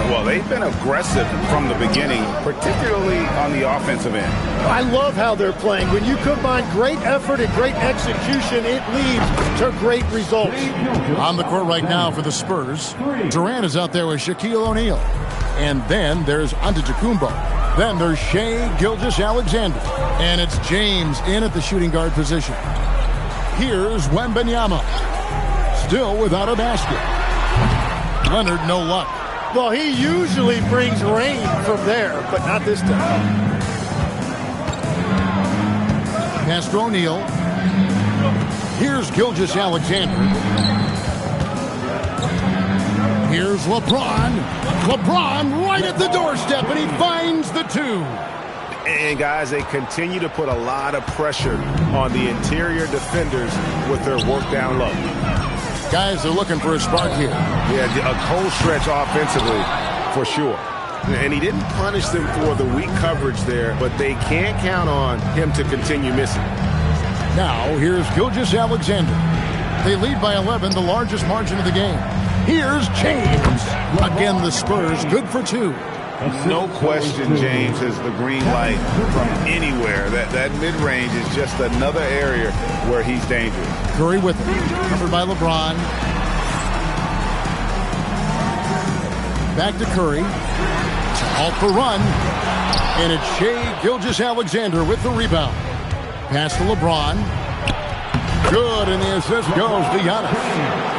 Well, they've been aggressive from the beginning, particularly on the offensive end. I love how they're playing. When you combine great effort and great execution, it leads to great results. On the court right now for the Spurs, Durant is out there with Shaquille O'Neal. And then there's Antetokounmpo. Then there's Shai Gilgeous-Alexander. And it's James in at the shooting guard position. Here's Wembanyama. Still without a basket. Leonard, no luck. Well, he usually brings rain from there, but not this time. Pass to O'Neal. Here's Gilgeous-Alexander. Here's LeBron. LeBron right at the doorstep, and he finds the two. And, guys, they continue to put a lot of pressure on the interior defenders with their work down low. Guys, they're looking for a spark here. Yeah, a cold stretch offensively for sure. And he didn't punish them for the weak coverage there, but they can't count on him to continue missing. Now, here's Gilgeous-Alexander. They lead by 11, the largest margin of the game. Here's James. Again, the Spurs, good for two. No question, James has the green light from anywhere. That mid-range is just another area where he's dangerous. Curry with it. Covered by LeBron. Back to Curry. Halt the run. And it's Shai Gilgeous-Alexander with the rebound. Pass to LeBron. Good, and the assist goes to Giannis.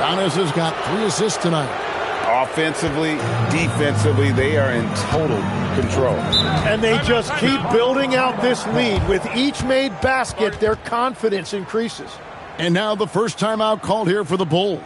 Giannis has got 3 assists tonight. Offensively, defensively, they are in total control. And they just keep building out this lead. With each made basket, their confidence increases. And now the first timeout called here for the Bulls.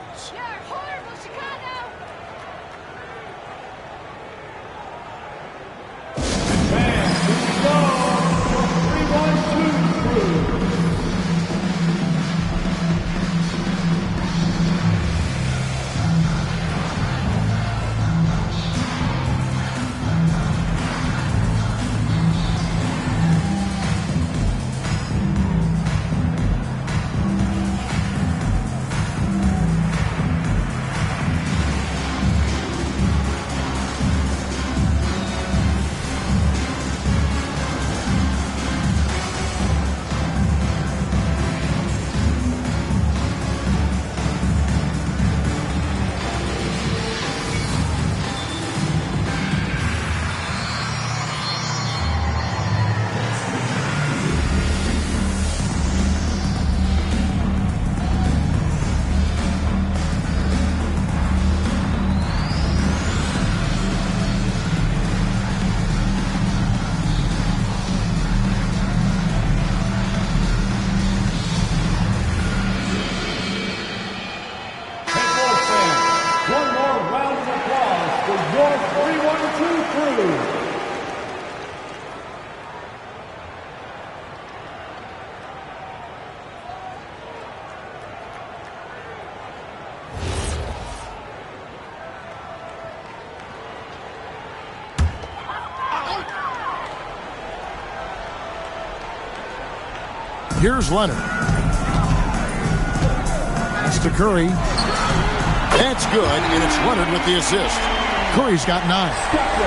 Here's Leonard. That's to Curry. That's good, and it's Leonard with the assist. Curry's got 9.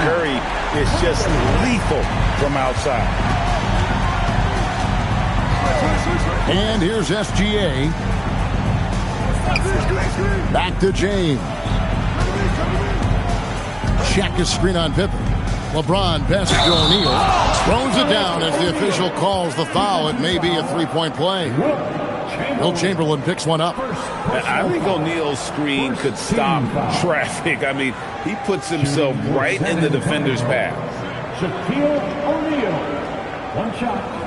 Curry is just lethal from outside. And here's SGA. Back to James. Check his screen on Pippen. LeBron passes to O'Neal. Throws it down as the official calls the foul. It may be a three-point play. Wilt Chamberlain picks one up. I think O'Neal's screen could stop traffic. I mean, he puts himself right in the defender's path. Shaquille O'Neal. One shot.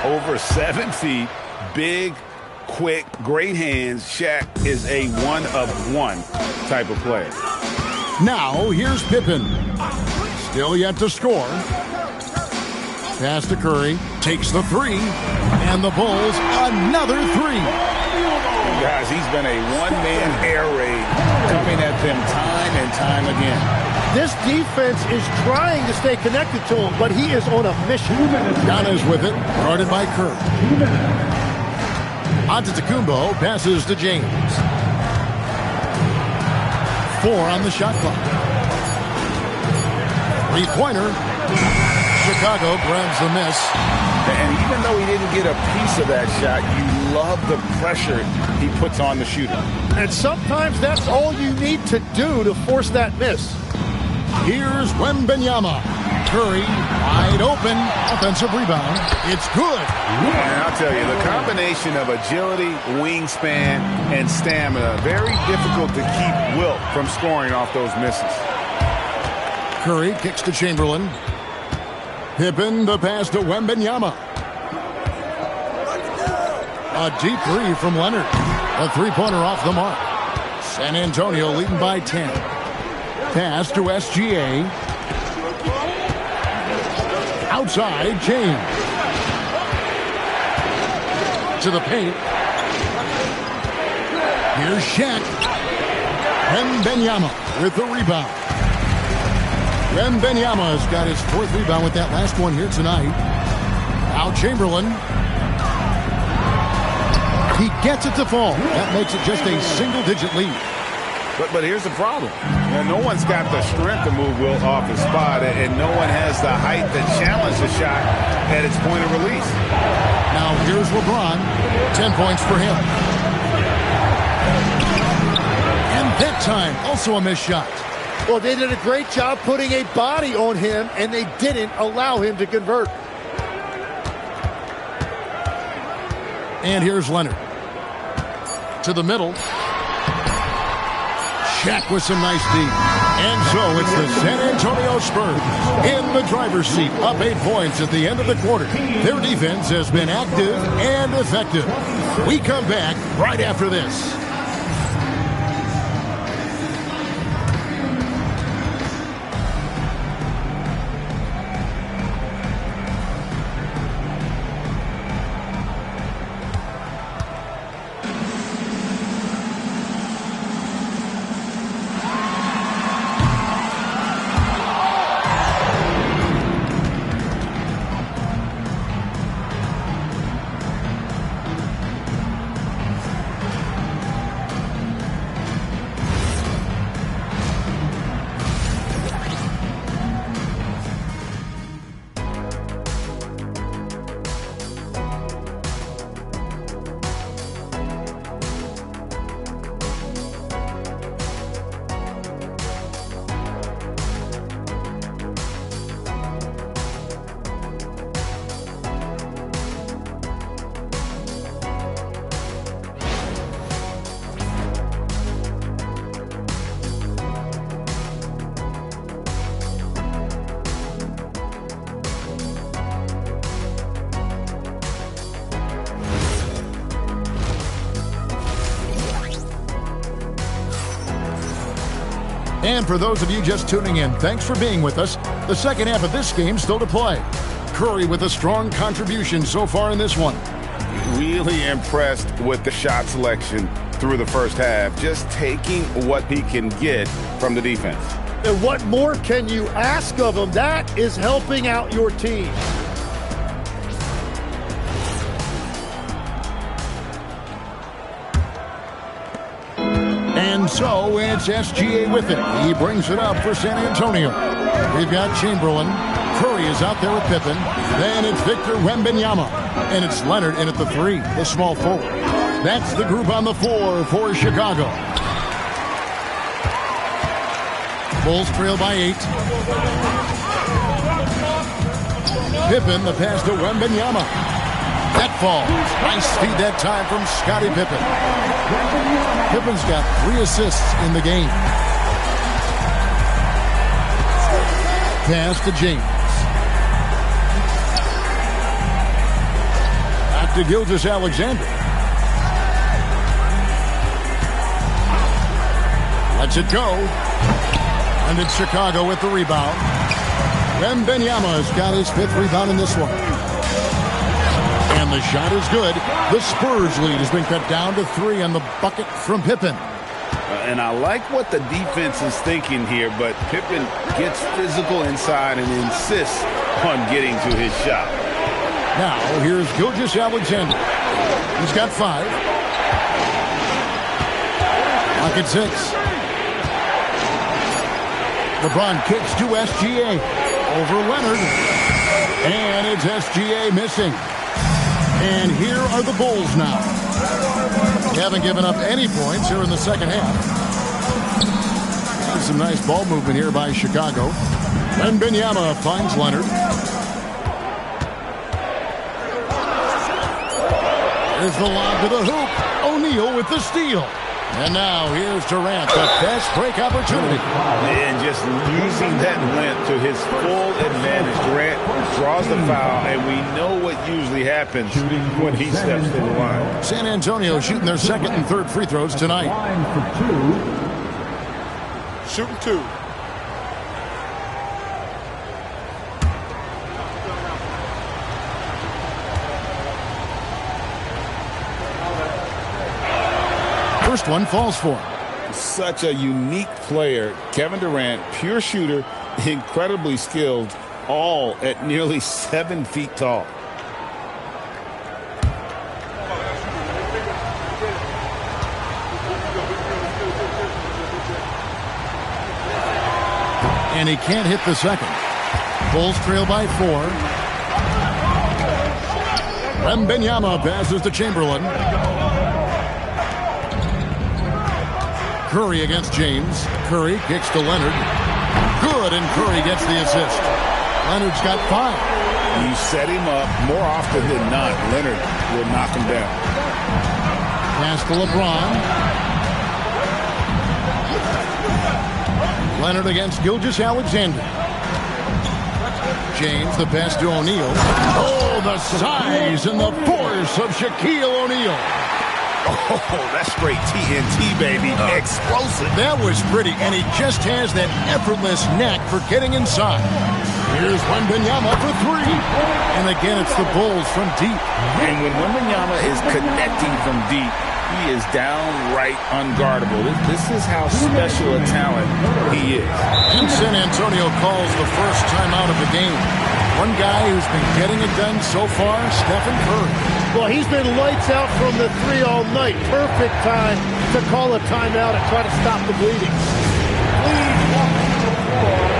Over 7 feet, big, quick, great hands. Shaq is a one-of-one type of player. Now, here's Pippen. Still yet to score. Pass to Curry. Takes the three. And the Bulls, another three. Guys, he's been a one-man air raid coming at them time and time again. This defense is trying to stay connected to him, but he is on a mission. Giannis with it, guarded by Kerr. Antetokounmpo passes to James. 4 on the shot clock. Three-pointer. Chicago grabs the miss. And even though he didn't get a piece of that shot, you love the pressure he puts on the shooter. And sometimes that's all you need to do to force that miss. Here's Wembanyama. Curry, wide open. Offensive rebound. It's good. And I'll tell you, the combination of agility, wingspan, and stamina, very difficult to keep Wilt from scoring off those misses. Curry kicks to Chamberlain. Pippen, the pass to Wembanyama. A deep three from Leonard. A three-pointer off the mark. San Antonio leading by 10. Pass to SGA. Outside, James. To the paint. Here's Shaq. Wembanyama with the rebound. Wembanyama's got his 4th rebound with that last one here tonight. Now Chamberlain. He gets it to fall. That makes it just a single-digit lead. But here's the problem. No one's got the strength to move Wilt off his spot, and no one has the height to challenge the shot at its point of release. Now here's LeBron. 10 points for him. And that time, also a missed shot. Well, they did a great job putting a body on him, and they didn't allow him to convert. And here's Leonard. To the middle. Shaq with some nice deep. And so it's the San Antonio Spurs in the driver's seat, up 8 points at the end of the quarter. Their defense has been active and effective. We come back right after this. And for those of you just tuning in, thanks for being with us. The second half of this game still to play. Curry with a strong contribution so far in this one. Really impressed with the shot selection through the first half, just taking what he can get from the defense. And what more can you ask of him? That is helping out your team. And so it's SGA with it. He brings it up for San Antonio. We've got Chamberlain. Curry is out there with Pippen. Then it's Victor Wembanyama. And it's Leonard in at the 3, the small forward. That's the group on the floor for Chicago. Bulls trail by 8. Pippen, the pass to Wembanyama. That falls. Nice feed that time from Scottie Pippen. Pippen's got 3 assists in the game. Pass to James. Back to Gilgeous-Alexander. Lets it go. And it's Chicago with the rebound. Wembanyama's got his 5th rebound in this one. And the shot is good. The Spurs lead has been cut down to 3 on the bucket from Pippen. And I like what the defense is thinking here, but Pippen gets physical inside and insists on getting to his shot. Now, here's Gilgeous-Alexander. He's got 5. Pocket 6. LeBron kicks to SGA. Over Leonard. And it's SGA missing. And here are the Bulls now. They haven't given up any points here in the second half. Some nice ball movement here by Chicago. Wembanyama finds Leonard. There's the lob to the hoop. O'Neal with the steal. And now here's Durant, the best break opportunity. And just using that length to his full advantage. Durant draws the foul, and we know what usually happens when he steps to the line. San Antonio shooting their 2nd and 3rd free throws tonight. Shooting 2. First one falls for him. Such a unique player. Kevin Durant, pure shooter, incredibly skilled, all at nearly 7 feet tall. And he can't hit the second. Bulls trail by 4. Wembanyama passes to Chamberlain. Curry against James. Curry kicks to Leonard. Good, and Curry gets the assist. Leonard's got 5. You set him up more often than not. Leonard will knock him down. Pass to LeBron. Leonard against Gilgeous-Alexander. James, the pass to O'Neal. Oh, the size and the force of Shaquille O'Neal. Oh, that's straight TNT, baby. Explosive. That was pretty, and he just has that effortless knack for getting inside. Here's Wembanyama for 3. And again, it's the Bulls from deep. And when Wembanyama is connecting from deep, he is downright unguardable. This is how special a talent he is. And San Antonio calls the first time out of the game. One guy who's been getting it done so far, Stephen Curry. Well, he's been lights out from the 3 all night. Perfect time to call a timeout and try to stop the bleeding. Please welcome to the floor,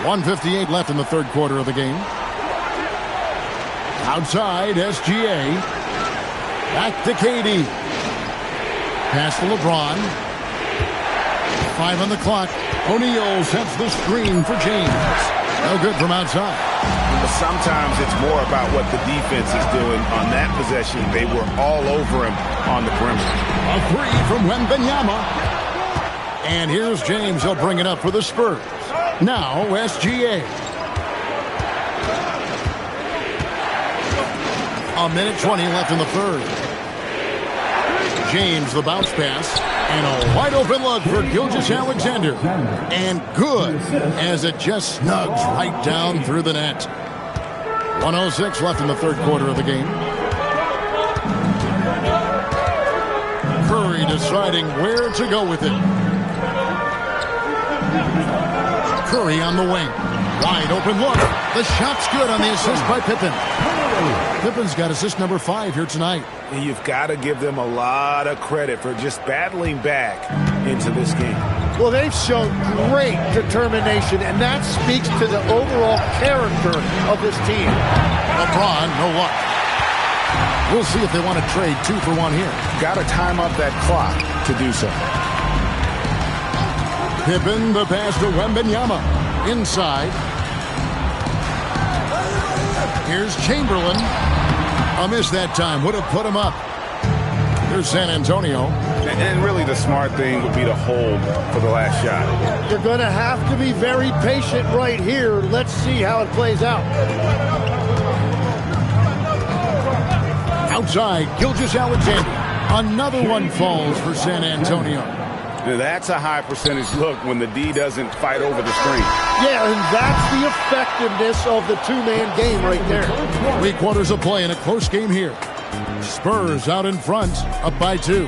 1:58 left in the third quarter of the game. Outside, SGA. Back to KD. Pass to LeBron. 5 on the clock. O'Neal sets the screen for James. No good from outside. But sometimes it's more about what the defense is doing. On that possession, they were all over him on the perimeter. A three from Wembanyama. And here's James. He'll bring it up for the Spurs. Now, SGA. A minute 20 left in the third. James, the bounce pass. And a wide open look for Gilgeous-Alexander. And good, as it just snugs right down through the net. 1:06 left in the third quarter of the game. Curry deciding where to go with it. Curry on the wing. Wide open look. The shot's good on the assist by Pippen. Pippen's got assist number 5 here tonight. And you've got to give them a lot of credit for just battling back into this game. Well, they've shown great determination, and that speaks to the overall character of this team. LeBron, no luck. We'll see if they want to trade 2 for 1 here. Got to time up that clock to do so. Pippen, the pass to Wembanyama. Inside. Here's Chamberlain. A miss that time. Would have put him up. Here's San Antonio. And really the smart thing would be to hold for the last shot. You're going to have to be very patient right here. Let's see how it plays out. Outside, Gilgeous-Alexander. Another one falls for San Antonio. That's a high percentage look when the D doesn't fight over the screen. Yeah, and that's the effectiveness of the two-man game right there. 3 quarters of play in a close game here. Spurs out in front, up by 2.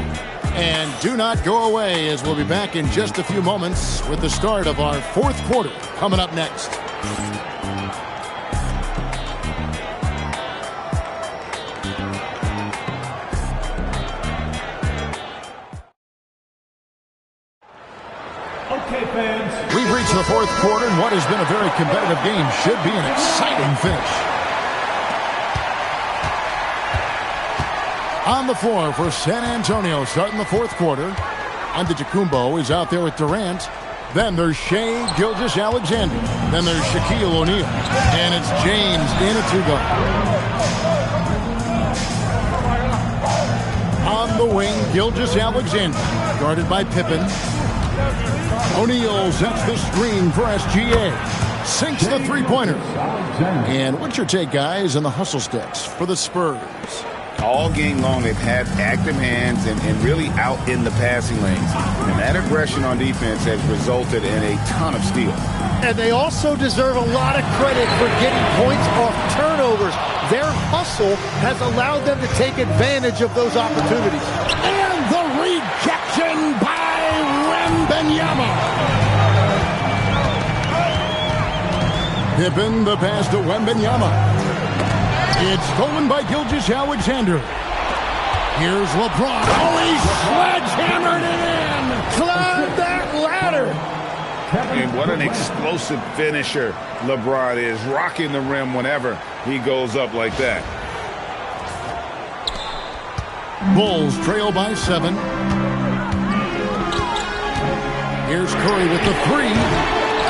And do not go away, as we'll be back in just a few moments with the start of our 4th quarter coming up next. We've reached the 4th quarter, and what has been a very competitive game should be an exciting finish. On the floor for San Antonio, starting the 4th quarter. Antetokounmpo is out there with Durant. Then there's Shai Gilgeous-Alexander. Then there's Shaquille O'Neal. And it's James in a 2-guard. On the wing, Gilgeous-Alexander, guarded by Pippen. O'Neal sets the screen for SGA. Sinks the three-pointer. And what's your take, guys, on the hustle sticks for the Spurs? All game long, they've had active hands and really out in the passing lanes. And that aggression on defense has resulted in a ton of steals. And they also deserve a lot of credit for getting points off turnovers. Their hustle has allowed them to take advantage of those opportunities. And the rejection by Wembanyama. Pippen, the pass to Wembanyama. It's stolen by Gilgeous-Alexander. Here's LeBron. Oh, he sledgehammered it in. Climb that ladder. And what an explosive finisher LeBron is, rocking the rim whenever he goes up like that. Bulls trail by 7. Here's Curry with the 3.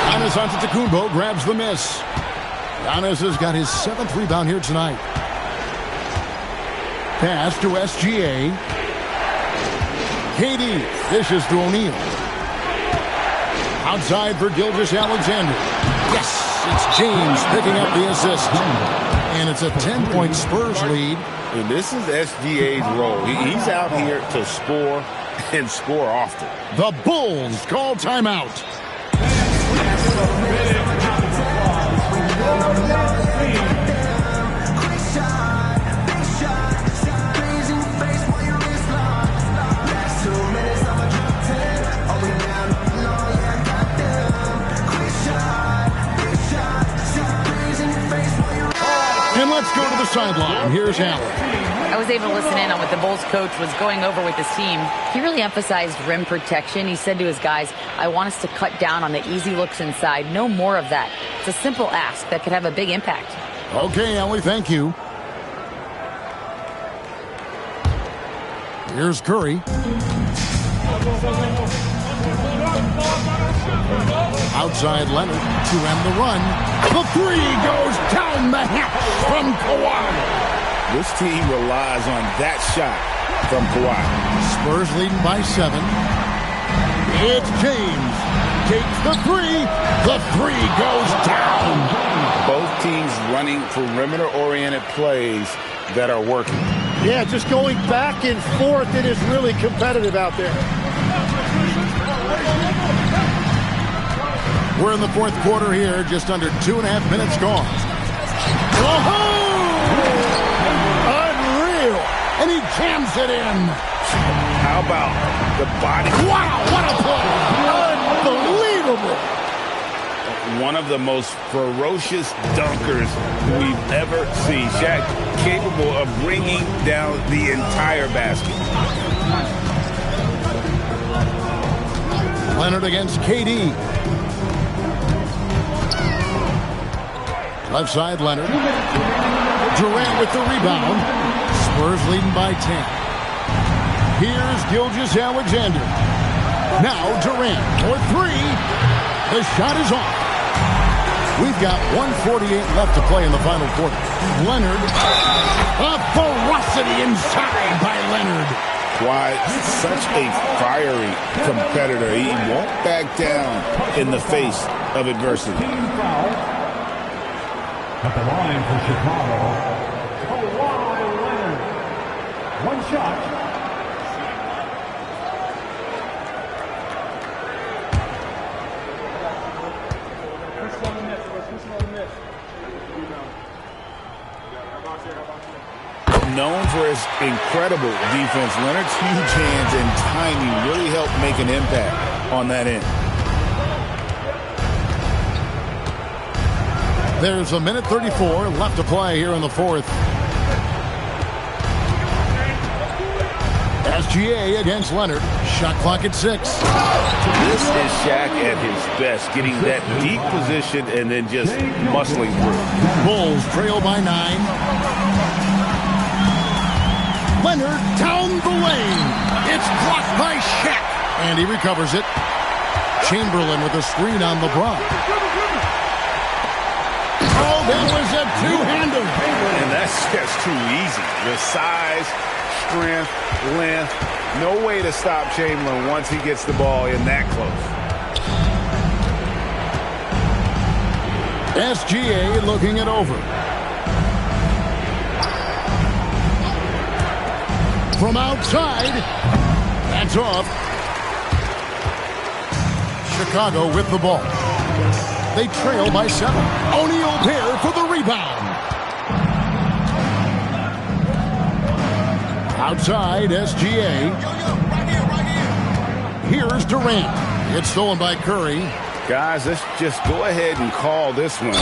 Giannis Antetokounmpo grabs the miss. Giannis has got his 7th rebound here tonight. Pass to SGA. KD dishes to O'Neal. Outside for Gilgeous-Alexander. Yes, it's James picking up the assist. And it's a 10-point Spurs lead. And this is SGA's role. He's out here to score and score often. The Bulls call timeout. And let's go to the sideline. Here's Allen. I was able to listen in on what the Bulls coach was going over with his team. He really emphasized rim protection. He said to his guys, I want us to cut down on the easy looks inside. No more of that. It's a simple ask that could have a big impact. Okay, Ellie, thank you. Here's Curry. Outside Leonard to end the run. The three goes down the hatch from Kawhi. This team relies on that shot from Kawhi. Spurs leading by 7. It's James. Takes the three. The three goes down. Both teams running perimeter-oriented plays that are working. Yeah, just going back and forth. It is really competitive out there. We're in the fourth quarter here, just under 2.5 minutes gone. Oh! Unreal! And he jams it in. How about the body? Wow, what a play! Unbelievable! One of the most ferocious dunkers we've ever seen. Shaq capable of bringing down the entire basket. Leonard against KD. Left side, Leonard. Durant with the rebound. Spurs leading by 10. Here's Gilgeous-Alexander. Now Durant for 3. The shot is off. We've got 1:48 left to play in the final quarter. Leonard. A ferocity inside by Leonard. Why, such a fiery competitor. He won't back down in the face of adversity. At the line for Chicago, Kawhi Leonard. One shot. Known for his incredible defense, Leonard's huge hands and timing really helped make an impact on that end. There's 1:34 left to play here in the fourth. SGA against Leonard. Shot clock at 6. This is Shaq at his best, getting that deep position and then just muscling through. Bulls trail by 9. Leonard down the lane. It's blocked by Shaq. And he recovers it. Chamberlain with a screen on LeBron. Oh, that was a two-hander. And that's just too easy. The size, strength, length. No way to stop Chamberlain once he gets the ball in that close. SGA looking it over. From outside. That's off. Chicago with the ball. They trail by 7. O'Neal Bear for the rebound. Outside, SGA. Here's Durant. It's stolen by Curry. Guys, let's just go ahead and call this one.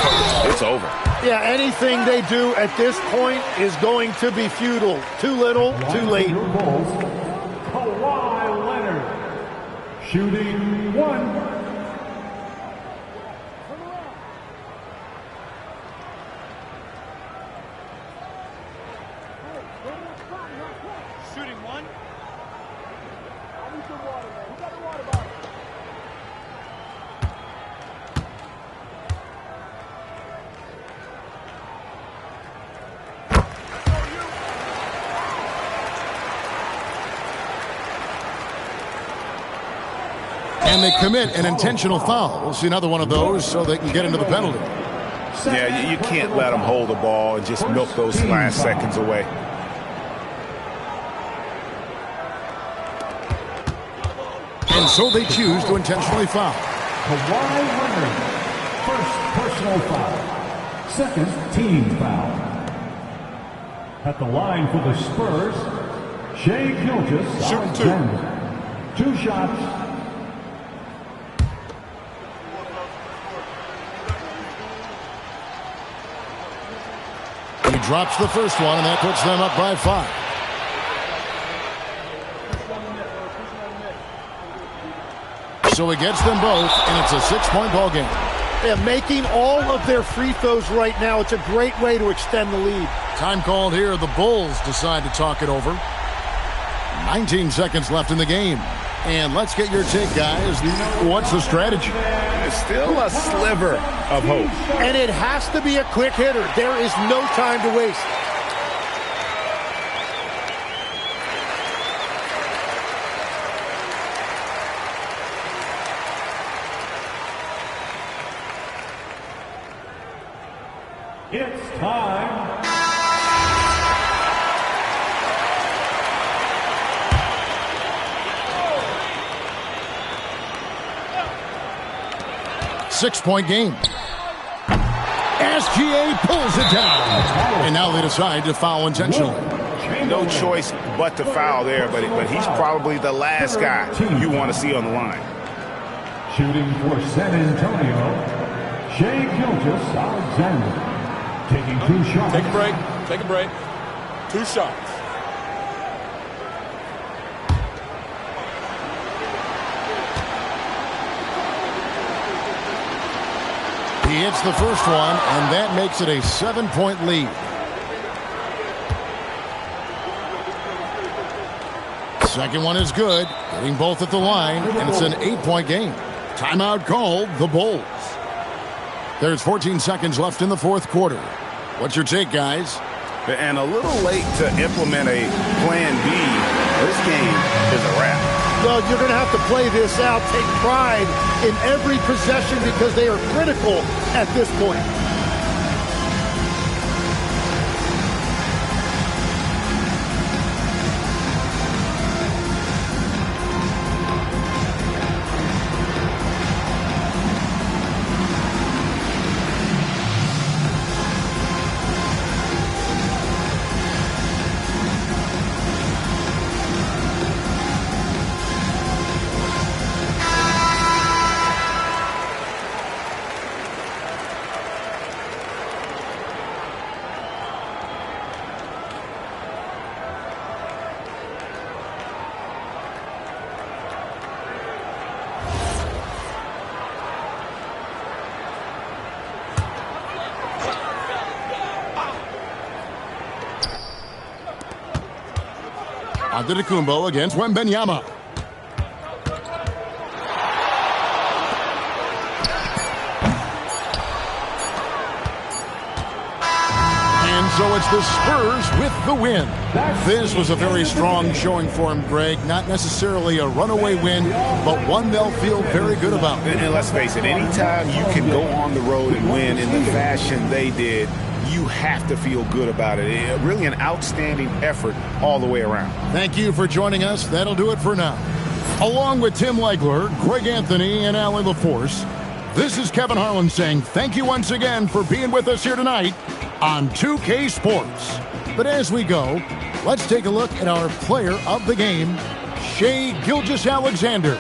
It's over. Yeah, anything they do at this point is going to be futile. Too little, too late. Kawhi Leonard. Shooting 1. Shooting 1. And they commit an intentional foul. We'll see another one of those so they can get into the penalty. Yeah, you can't let them hold the ball and just milk those last seconds away. And so they choose to intentionally foul. Kawhi Leonard. First personal foul. Second team foul. At the line for the Spurs, Shai Gilgeous-Alexander. 2 shots. He drops the first one, and that puts them up by 5. So he gets them both, and it's a 6-point ball game. They're making all of their free throws right now. It's a great way to extend the lead. Time called here. The Bulls decide to talk it over. 19 seconds left in the game. And let's get your take, guys. What's the strategy? It's still a sliver of hope. And it has to be a quick hitter. There is no time to waste. It's time. Six-point game. SGA pulls it down. And now they decide to foul intentionally. No choice but to foul there, but he's probably the last guy you want to see on the line. Shooting for San Antonio, Shai Gilgeous-Alexander. Taking 2 shots. Take a break. Take a break. 2 shots. He hits the first one, and that makes it a 7-point lead. Second one is good, hitting both at the line, and it's an 8-point game. Timeout called, the Bulls. There's 14 seconds left in the fourth quarter. What's your take, guys? And a little late to implement a plan B. This game is a wrap. Well, you're going to have to play this out, take pride in every possession because they are critical at this point. Antetokounmpo against Wembanyama. And so it's the Spurs with the win. This was a very strong showing for him, Greg. Not necessarily a runaway win, but one they'll feel very good about. And let's face it, anytime you can go on the road and win in the fashion they did, you have to feel good about it. Really an outstanding effort all the way around. Thank you for joining us. That'll do it for now. Along with Tim Legler, Greg Anthony, and Allie LaForce, this is Kevin Harlan saying thank you once again for being with us here tonight on 2K Sports. But as we go, let's take a look at our player of the game, Shai Gilgeous-Alexander.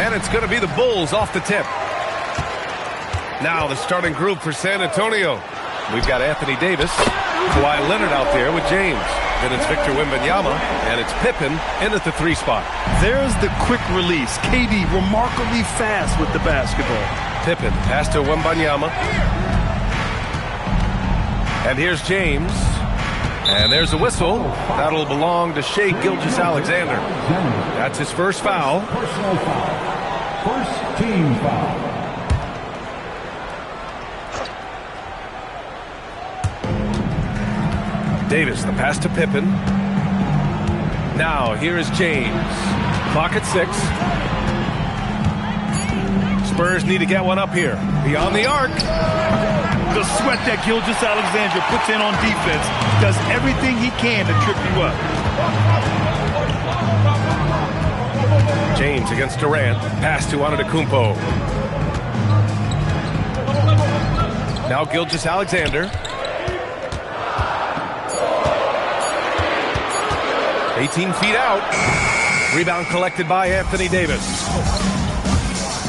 And it's going to be the Bulls off the tip. Now the starting group for San Antonio. We've got Anthony Davis, Kawhi Leonard out there with James. Then it's Victor Wembanyama, and it's Pippen in at the 3 spot. There's the quick release. KD remarkably fast with the basketball. Pippen pass to Wembanyama. And here's James. And there's a whistle. That'll belong to Shai Gilgeous-Alexander. That's his first foul. Personal foul. First team foul. Davis, the pass to Pippen. Now, here is James. Clock at 6. Spurs need to get one up here. Beyond the arc. The sweat that Gilgeous-Alexander puts in on defense does everything he can to trip you up. James against Durant. Pass to Antetokounmpo. Now Gilgeous-Alexander. 18 feet out. Rebound collected by Anthony Davis.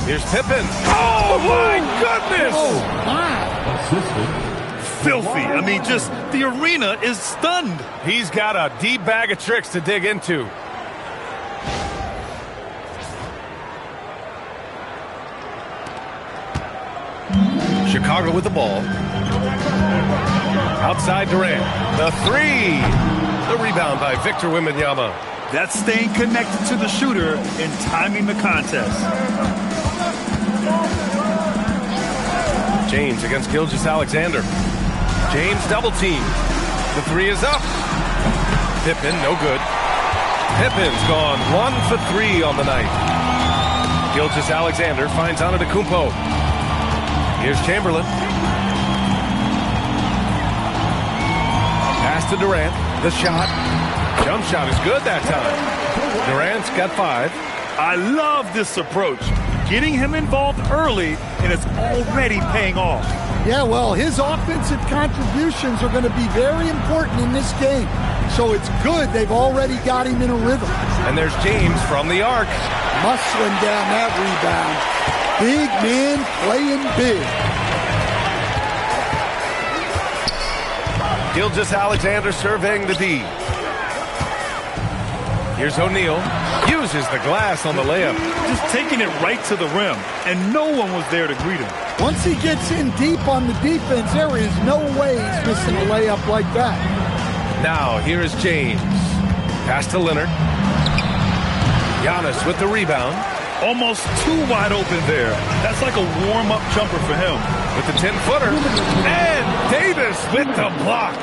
Here's Pippen. Oh, my goodness! Oh, my. Filthy. I mean, just the arena is stunned. He's got a deep bag of tricks to dig into. Chicago with the ball. Outside Durant. The 3. The rebound by Victor Wembanyama. That's staying connected to the shooter and timing the contest. James against Gilgeous-Alexander. James double team. The 3 is up. Pippen, no good. Pippen's gone 1 for 3 on the night. Gilgeous-Alexander finds Antetokounmpo. Here's Chamberlain. Pass to Durant. The shot. Jump shot is good that time. Durant's got 5. I love this approach. Getting him involved early, and it's already paying off. Yeah, well, his offensive contributions are going to be very important in this game. So it's good they've already got him in a rhythm. And there's James from the arc. Muscling down that rebound. Big man playing big. Gilgeous-Alexander surveying the D. Here's O'Neal. Uses the glass on the layup. Just taking it right to the rim, and no one was there to greet him. Once he gets in deep on the defense, there is no way he's missing a layup like that. Now, here is James. Pass to Leonard. Giannis with the rebound. Almost too wide open there. That's like a warm-up jumper for him. With the 10-footer. And Davis with the block.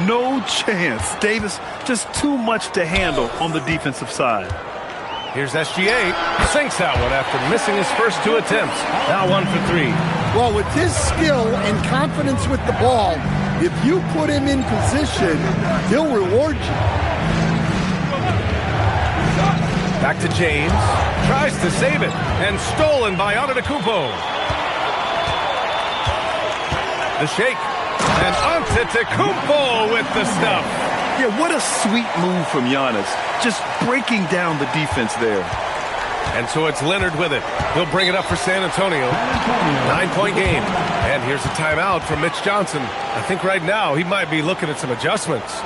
No chance. Davis just too much to handle on the defensive side. Here's SGA. Sinks that one after missing his first 2 attempts. Now 1 for 3. Well, with his skill and confidence with the ball, if you put him in position, he'll reward you. Back to James. Tries to save it. And stolen by Antetokounmpo. The shake. And Antetokounmpo with the stuff. Yeah, what a sweet move from Giannis. Just breaking down the defense there. And so it's Leonard with it. He'll bring it up for San Antonio. 9-point game. And here's a timeout from Mitch Johnson. I think right now he might be looking at some adjustments.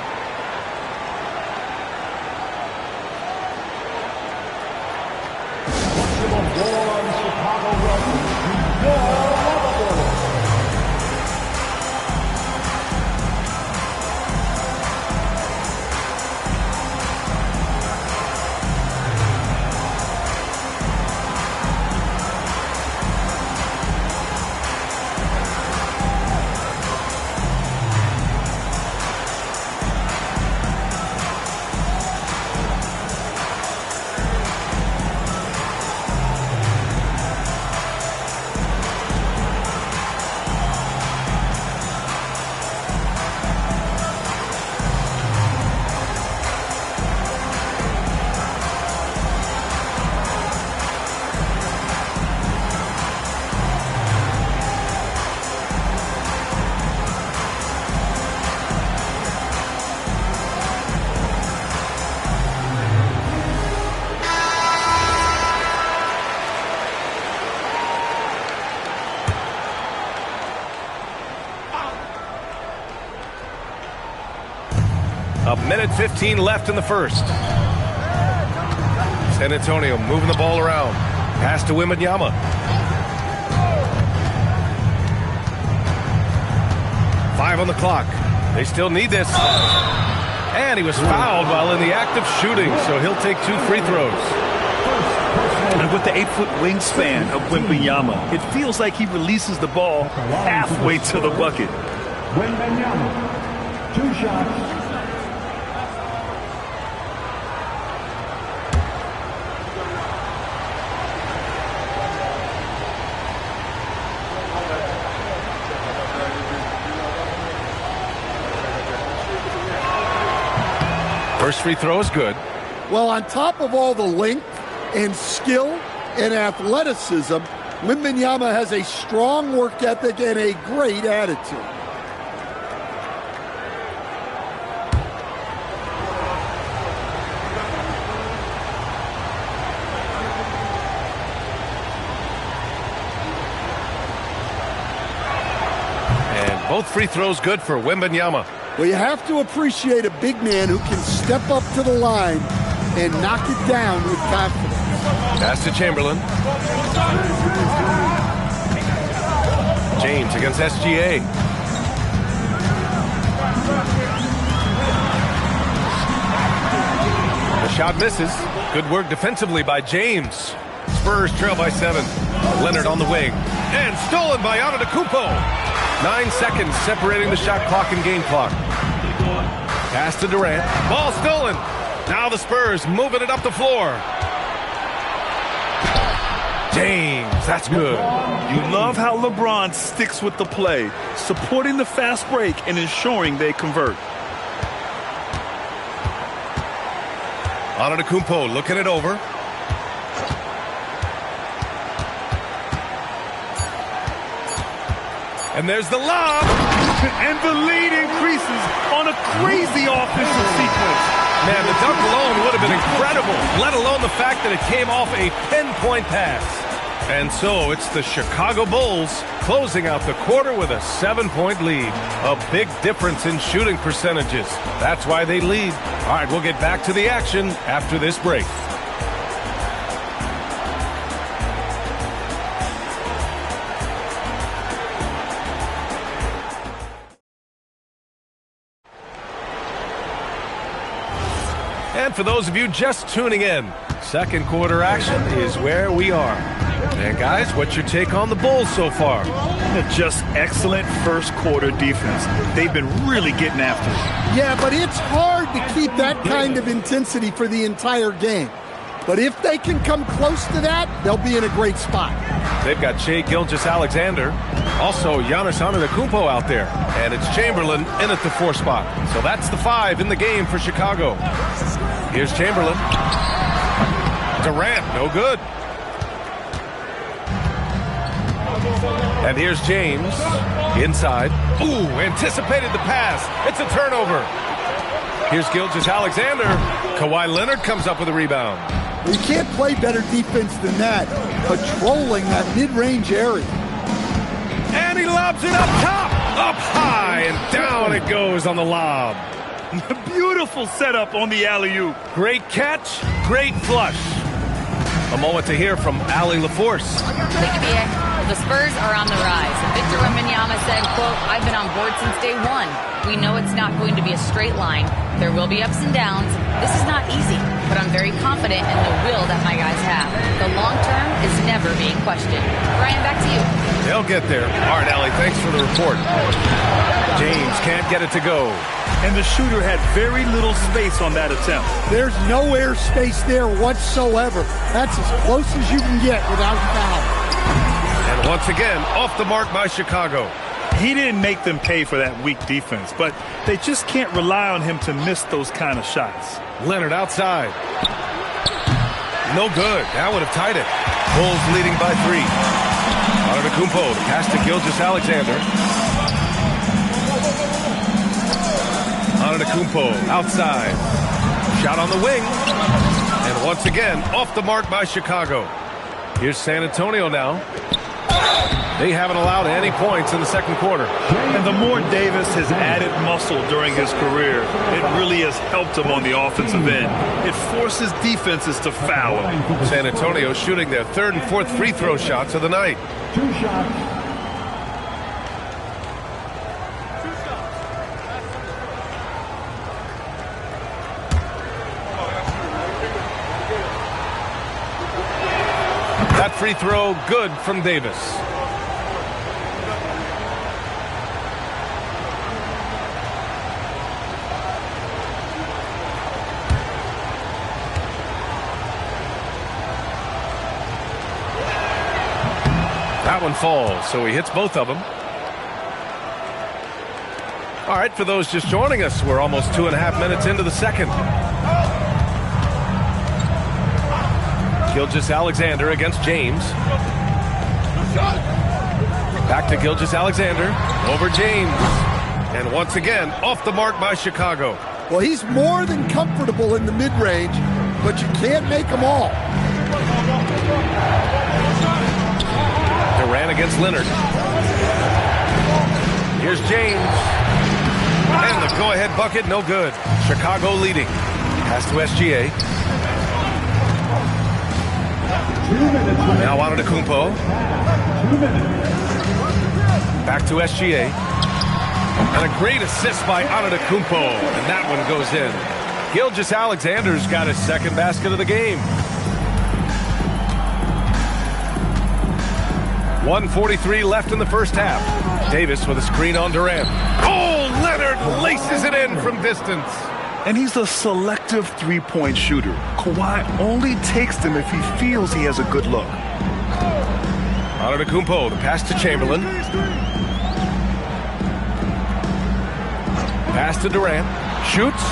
1:15 left in the first. San Antonio moving the ball around. Pass to Wembanyama. Five on the clock. They still need this. And he was fouled while in the act of shooting, so he'll take 2 free throws. And with the 8-foot wingspan of Wembanyama, it feels like he releases the ball halfway to the bucket. Wembanyama, 2 shots. First free throw is good. Well, on top of all the length and skill and athleticism, Wembanyama has a strong work ethic and a great attitude. And both free throws good for Wembanyama. Well, you have to appreciate a big man who can step up to the line and knock it down with confidence. Pass to Chamberlain. James against SGA. The shot misses. Good work defensively by James. Spurs trail by 7. Leonard on the wing. And stolen by Antetokounmpo. 9 seconds separating the shot clock and game clock. Pass to Durant. Ball stolen. Now the Spurs moving it up the floor. James, that's good. You love how LeBron sticks with the play, supporting the fast break and ensuring they convert. Antetokounmpo looking it over. And there's the lob. And the lead increases on a crazy offensive sequence. Man, the dunk alone would have been incredible, let alone the fact that it came off a pinpoint pass. And so it's the Chicago Bulls closing out the quarter with a 7-point lead. A big difference in shooting percentages. That's why they lead. All right, we'll get back to the action after this break. And for those of you just tuning in, second quarter action is where we are. And guys, what's your take on the Bulls so far? Just excellent first quarter defense. They've been really getting after it. Yeah, but it's hard to keep that kind of intensity for the entire game. But if they can come close to that, they'll be in a great spot. They've got Shai Gilgeous-Alexander, also Giannis Antetokounmpo out there, and it's Chamberlain in at the 4 spot. So that's the 5 in the game for Chicago. Here's Chamberlain. Durant, no good. And here's James, inside. Ooh, anticipated the pass. It's a turnover. Here's Gilgeous-Alexander. Kawhi Leonard comes up with a rebound. You can't play better defense than that, patrolling that mid-range area. And he lobs it up top, up high, and down it goes on the lob. Beautiful setup on the alley-oop. Great catch, great flush. A moment to hear from Allie LaForce. Thank you, B.A. The Spurs are on the rise. Victor Wembanyama said, quote, "I've been on board since day one. We know it's not going to be a straight line. There will be ups and downs. This is not easy, but I'm very confident in the will that my guys have. The long term is never being questioned." Brian, back to you. They'll get there. All right, Allie, thanks for the report. James can't get it to go. And the shooter had very little space on that attempt. There's no air space there whatsoever. That's as close as you can get without foul. And once again, off the mark by Chicago. He didn't make them pay for that weak defense, but they just can't rely on him to miss those kind of shots. Leonard outside. No good. That would have tied it. Bulls leading by 3. Antetokounmpo, pass to Gilgeous-Alexander. Antetokounmpo outside. Shot on the wing. And once again, off the mark by Chicago. Here's San Antonio now. They haven't allowed any points in the second quarter. And the more Davis has added muscle during his career, it really has helped him on the offensive end. It forces defenses to foul him. San Antonio shooting their third and fourth free throw shots of the night. 2 shots. That free throw good from Davis. That one falls, so he hits both of them. All right, for those just joining us, we're almost 2.5 minutes into the second. Gilgeous-Alexander against James. Back to Gilgeous-Alexander. Over James. And once again, off the mark by Chicago. Well, he's more than comfortable in the mid-range, but you can't make them all. Durant against Leonard. Here's James. And the go-ahead bucket, no good. Chicago leading. Pass to SGA. Now Antetokounmpo. Back to SGA. And a great assist by Antetokounmpo. And that one goes in. Gilgeous-Alexander's got his second basket of the game. 1:43 left in the first half. Davis with a screen on Durant. Oh, Leonard laces it in from distance. And he's a selective three-point shooter. Kawhi only takes them if he feels he has a good look. Antetokounmpo, the pass to Chamberlain. Pass to Durant. Shoots.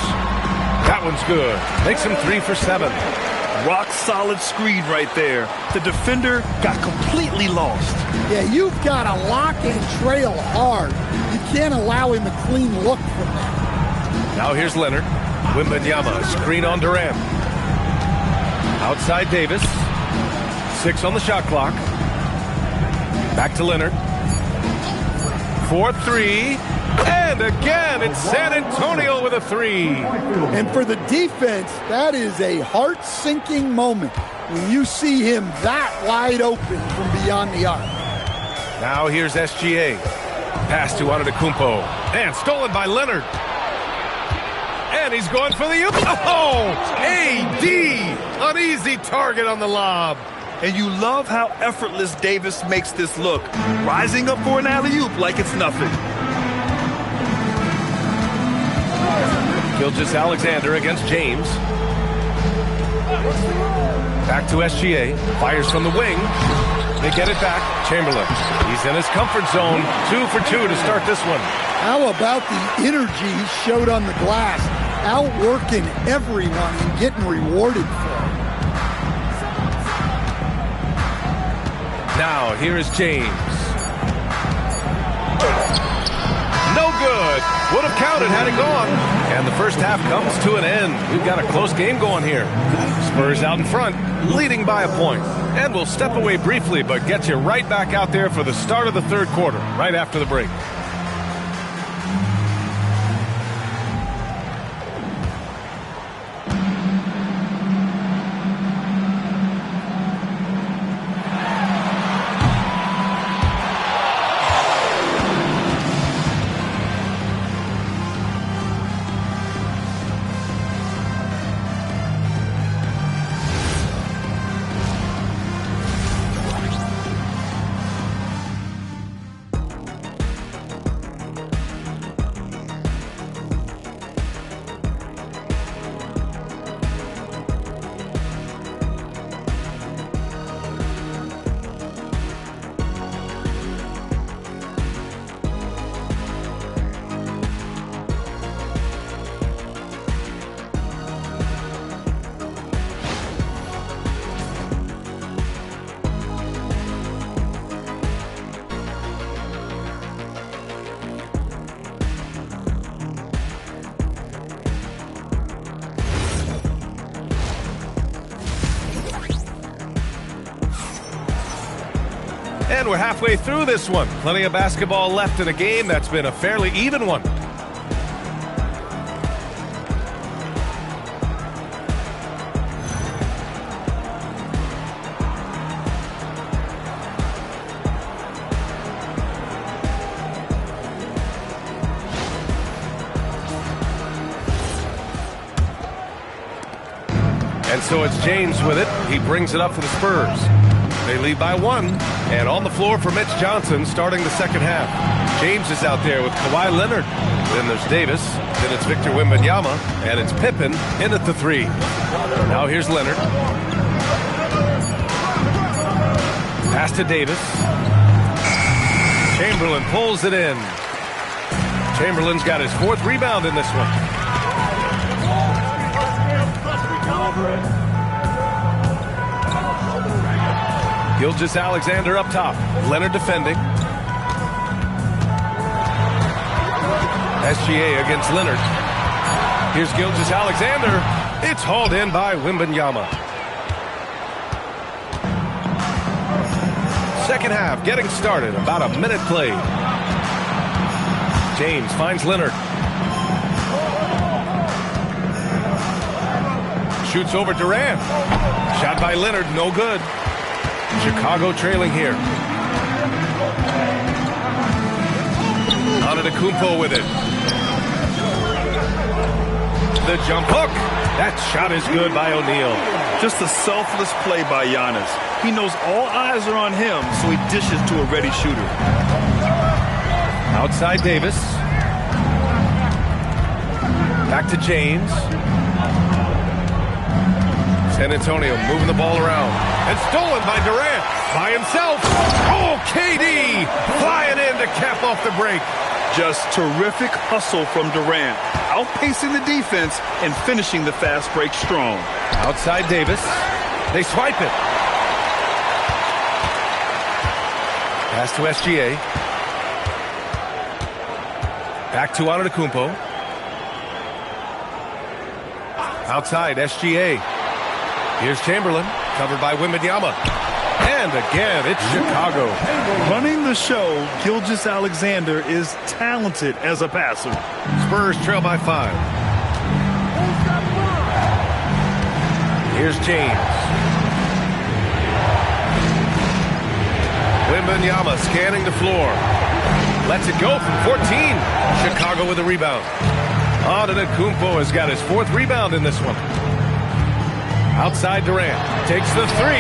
That one's good. Makes him 3 for 7. Rock-solid screen right there. The defender got completely lost. Yeah, you've got to lock and trail hard. You can't allow him a clean look from that. Now here's Leonard. Wembanyama, screen on Durant. Outside Davis. 6 on the shot clock. Back to Leonard. 4-3. And again, it's San Antonio with a 3. And for the defense, that is a heart-sinking moment when you see him that wide open from beyond the arc. Now here's SGA. Pass to Antetokounmpo. And stolen by Leonard. And he's going for the... Oh! AD! An easy target on the lob. And you love how effortless Davis makes this look. Rising up for an alley-oop like it's nothing. Gilgeous-Alexander against James. Back to SGA. Fires from the wing. They get it back. Chamberlain. He's in his comfort zone. 2 for 2 to start this one. How about the energy he showed on the glass? Outworking everyone and getting rewarded for it. Now, here is James. No good. Would have counted had it gone. And the first half comes to an end. We've got a close game going here. Spurs out in front, leading by a point. And we'll step away briefly, but get you right back out there for the start of the third quarter, right after the break. we're halfway through this one. Plenty of basketball left in a game that's been a fairly even one. And so it's James with it. He brings it up for the Spurs. They lead by 1. And on the floor for Mitch Johnson starting the second half. James is out there with Kawhi Leonard. Then there's Davis. Then it's Victor Wembanyama. And it's Pippen in at the 3. Now here's Leonard. Pass to Davis. Chamberlain pulls it in. Chamberlain's got his 4th rebound in this one. Gilgeous-Alexander up top. Leonard defending. SGA against Leonard. Here's Gilgeous-Alexander. It's hauled in by Wembanyama. Second half getting started. About a minute played. James finds Leonard. Shoots over Durant. Shot by Leonard, no good. Chicago trailing here. Antetokounmpo with it. The jump hook. That shot is good by O'Neal. Just a selfless play by Giannis. He knows all eyes are on him, so he dishes to a ready shooter. Outside Davis. Back to James. San Antonio moving the ball around. And stolen by Durant. By himself. Oh, KD flying in to cap off the break. Just terrific hustle from Durant. Outpacing the defense and finishing the fast break strong. Outside Davis. They swipe it. Pass to SGA. Back to Antetokounmpo. Outside SGA. Here's Chamberlain, covered by Wembanyama. And again, it's Chicago. Running the show, Gilgeous-Alexander is talented as a passer. Spurs trail by 5. Here's James. Wembanyama scanning the floor. Lets it go from 14. Chicago with a rebound. Antetokounmpo has got his 4th rebound in this one. Outside Durant. Takes the 3.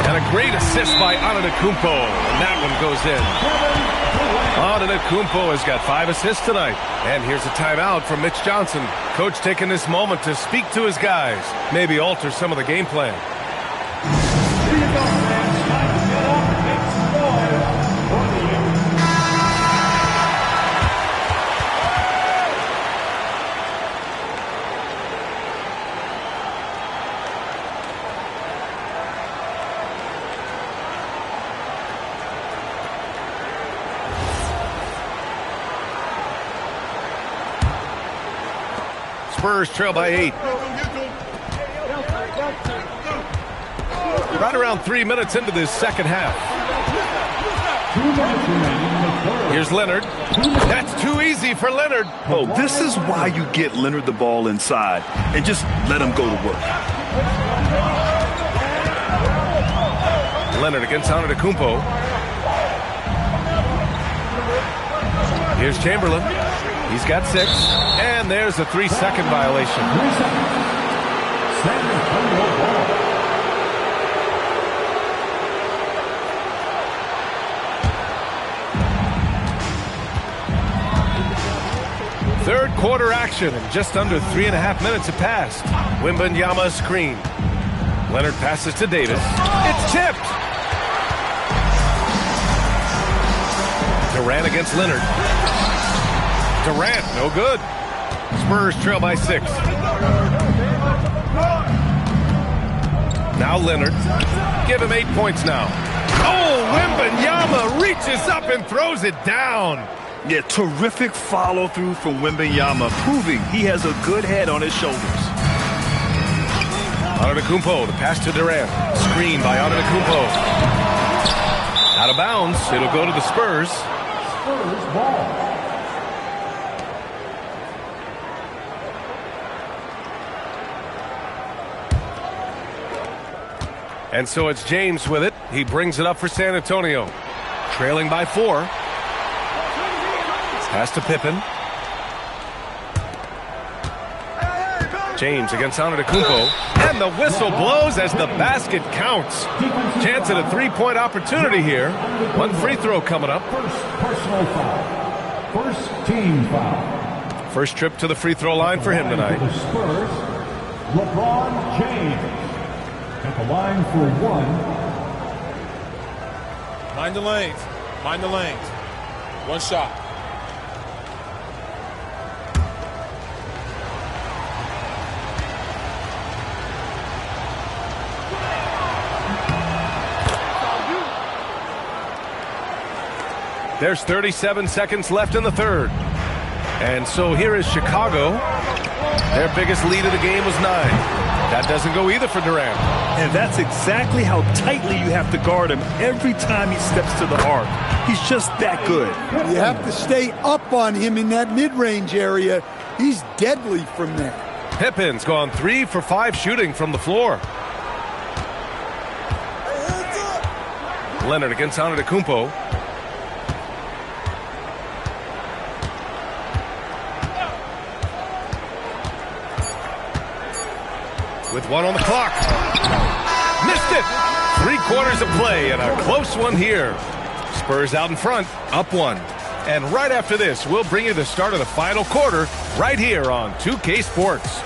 And a great assist by Antetokounmpo. And that one goes in. Antetokounmpo has got 5 assists tonight. And here's a timeout from Mitch Johnson. Coach taking this moment to speak to his guys. Maybe alter some of the game plan. Spurs trail by 8. Right around 3 minutes into this second half. Here's Leonard. That's too easy for Leonard. Oh, this is why you get Leonard the ball inside and just let him go to work. Leonard against Antetokounmpo. Here's Chamberlain. He's got 6. And there's a 3-second violation. Third quarter action, and just under 3.5 minutes have passed. Wembanyama screen. Leonard passes to Davis. It's tipped. Durant against Leonard. Durant, no good. Spurs trail by 6. Now Leonard. Give him 8 points now. Oh, Wembanyama reaches up and throws it down. Yeah, terrific follow-through from Wembanyama, proving he has a good head on his shoulders. Antetokounmpo, the pass to Durant. Screen by Antetokounmpo. Out of bounds. It'll go to the Spurs. Spurs ball. And so it's James with it. He brings it up for San Antonio. Trailing by 4. Pass to Pippen. James against Antetokounmpo. And the whistle blows as the basket counts. Chance at a three-point opportunity here. One free throw coming up. First personal foul. First team foul. First trip to the free throw line for him tonight. The Spurs, LeBron James. At the line for 1. Mind the lanes. Mind the lanes. One shot. There's 37 seconds left in the third. And so here is Chicago. Their biggest lead of the game was 9. That doesn't go either for Durant. And that's exactly how tightly you have to guard him every time he steps to the arc. He's just that good. You have to stay up on him in that mid-range area. He's deadly from there. Pippen's gone 3 for 5 shooting from the floor. Leonard against Antetokounmpo. With 1 on the clock. Missed it! 3/4 of play and a close one here. Spurs out in front, up 1. And right after this, we'll bring you the start of the final quarter right here on 2K Sports.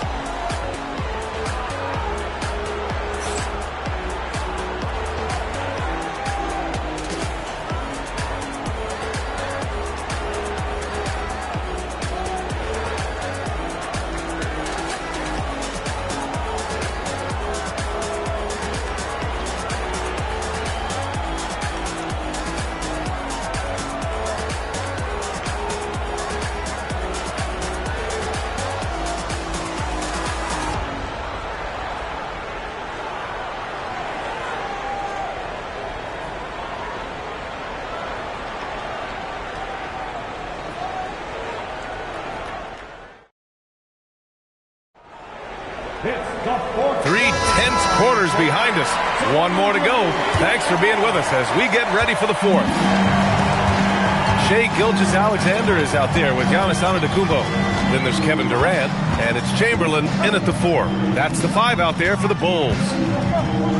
Behind us. 1 more to go. Thanks for being with us as we get ready for the 4th. Shai Gilgeous-Alexander is out there with Giannis Antetokounmpo. Then there's Kevin Durant, and it's Chamberlain in at the 4. That's the 5 out there for the Bulls.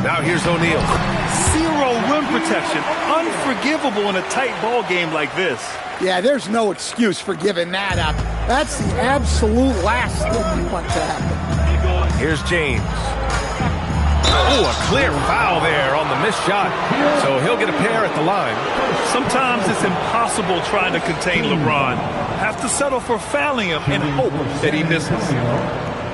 Now here's O'Neal. 0 rim protection. Unforgivable in a tight ball game like this. Yeah, there's no excuse for giving that up. That's the absolute last thing you want to happen. Here's James. Oh, a clear foul there on the missed shot. So he'll get a pair at the line. Sometimes it's impossible trying to contain LeBron. Have to settle for fouling him and hope that he misses.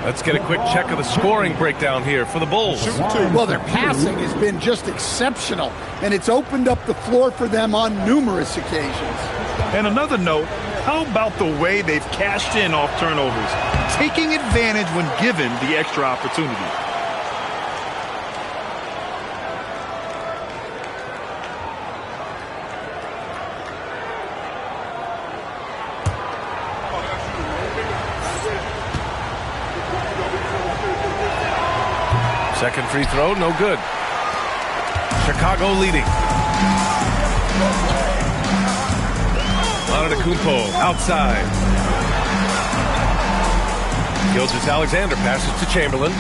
Let's get a quick check of the scoring breakdown here for the Bulls. Well, their passing has been just exceptional, and it's opened up the floor for them on numerous occasions. And another note, how about the way they've cashed in off turnovers, taking advantage when given the extra opportunity. Second free throw, no good. Chicago leading. Antetokounmpo outside. Gilgeous-Alexander passes to Chamberlain.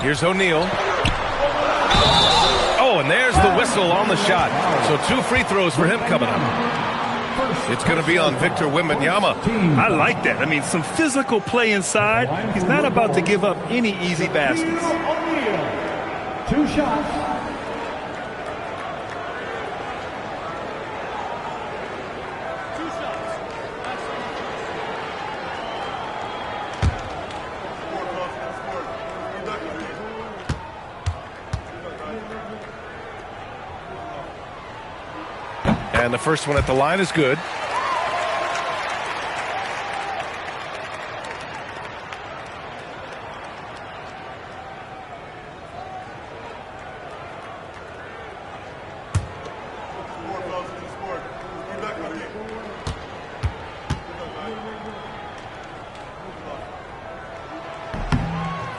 Here's O'Neal. Oh, and there's the whistle on the shot. So 2 free throws for him coming up. It's going to be on Victor Wembanyama. I like that. I mean, some physical play inside. He's not about to give up any easy baskets. 2 shots. And the first one at the line is good.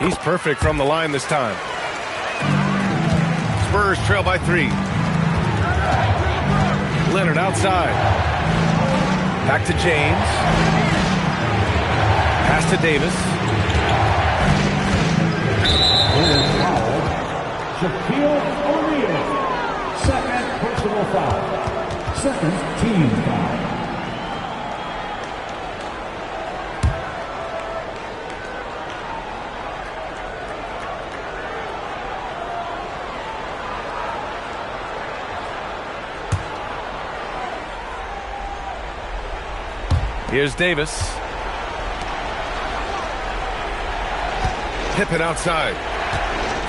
He's perfect from the line this time. Spurs trail by 3. Leonard outside. Back to James. Pass to Davis. Shaquille O'Neal. Second personal foul. Second team foul. Here's Davis. Pippen outside.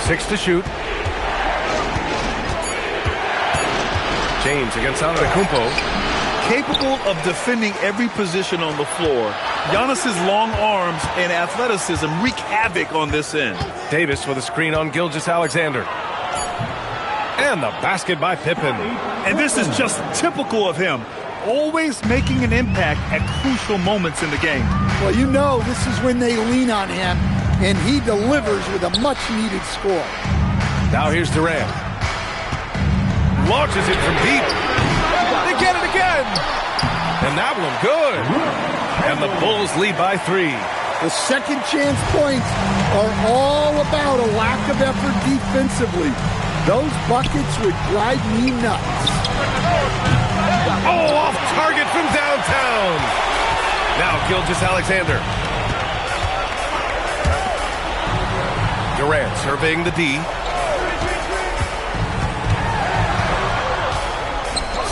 6 to shoot. James against Antetokounmpo. Capable of defending every position on the floor. Giannis's long arms and athleticism wreak havoc on this end. Davis with a screen on Gilgeous-Alexander. And the basket by Pippen. And this is just typical of him. Always making an impact at crucial moments in the game. Well, you know this is when they lean on him, and he delivers with a much-needed score. Now here's Durant. Launches it from deep. They get it again. And that one good. And the Bulls lead by 3. The second chance points are all about a lack of effort defensively. Those buckets would drive me nuts. Oh, off target from downtown. Now Gilgeous-Alexander. Durant surveying the D.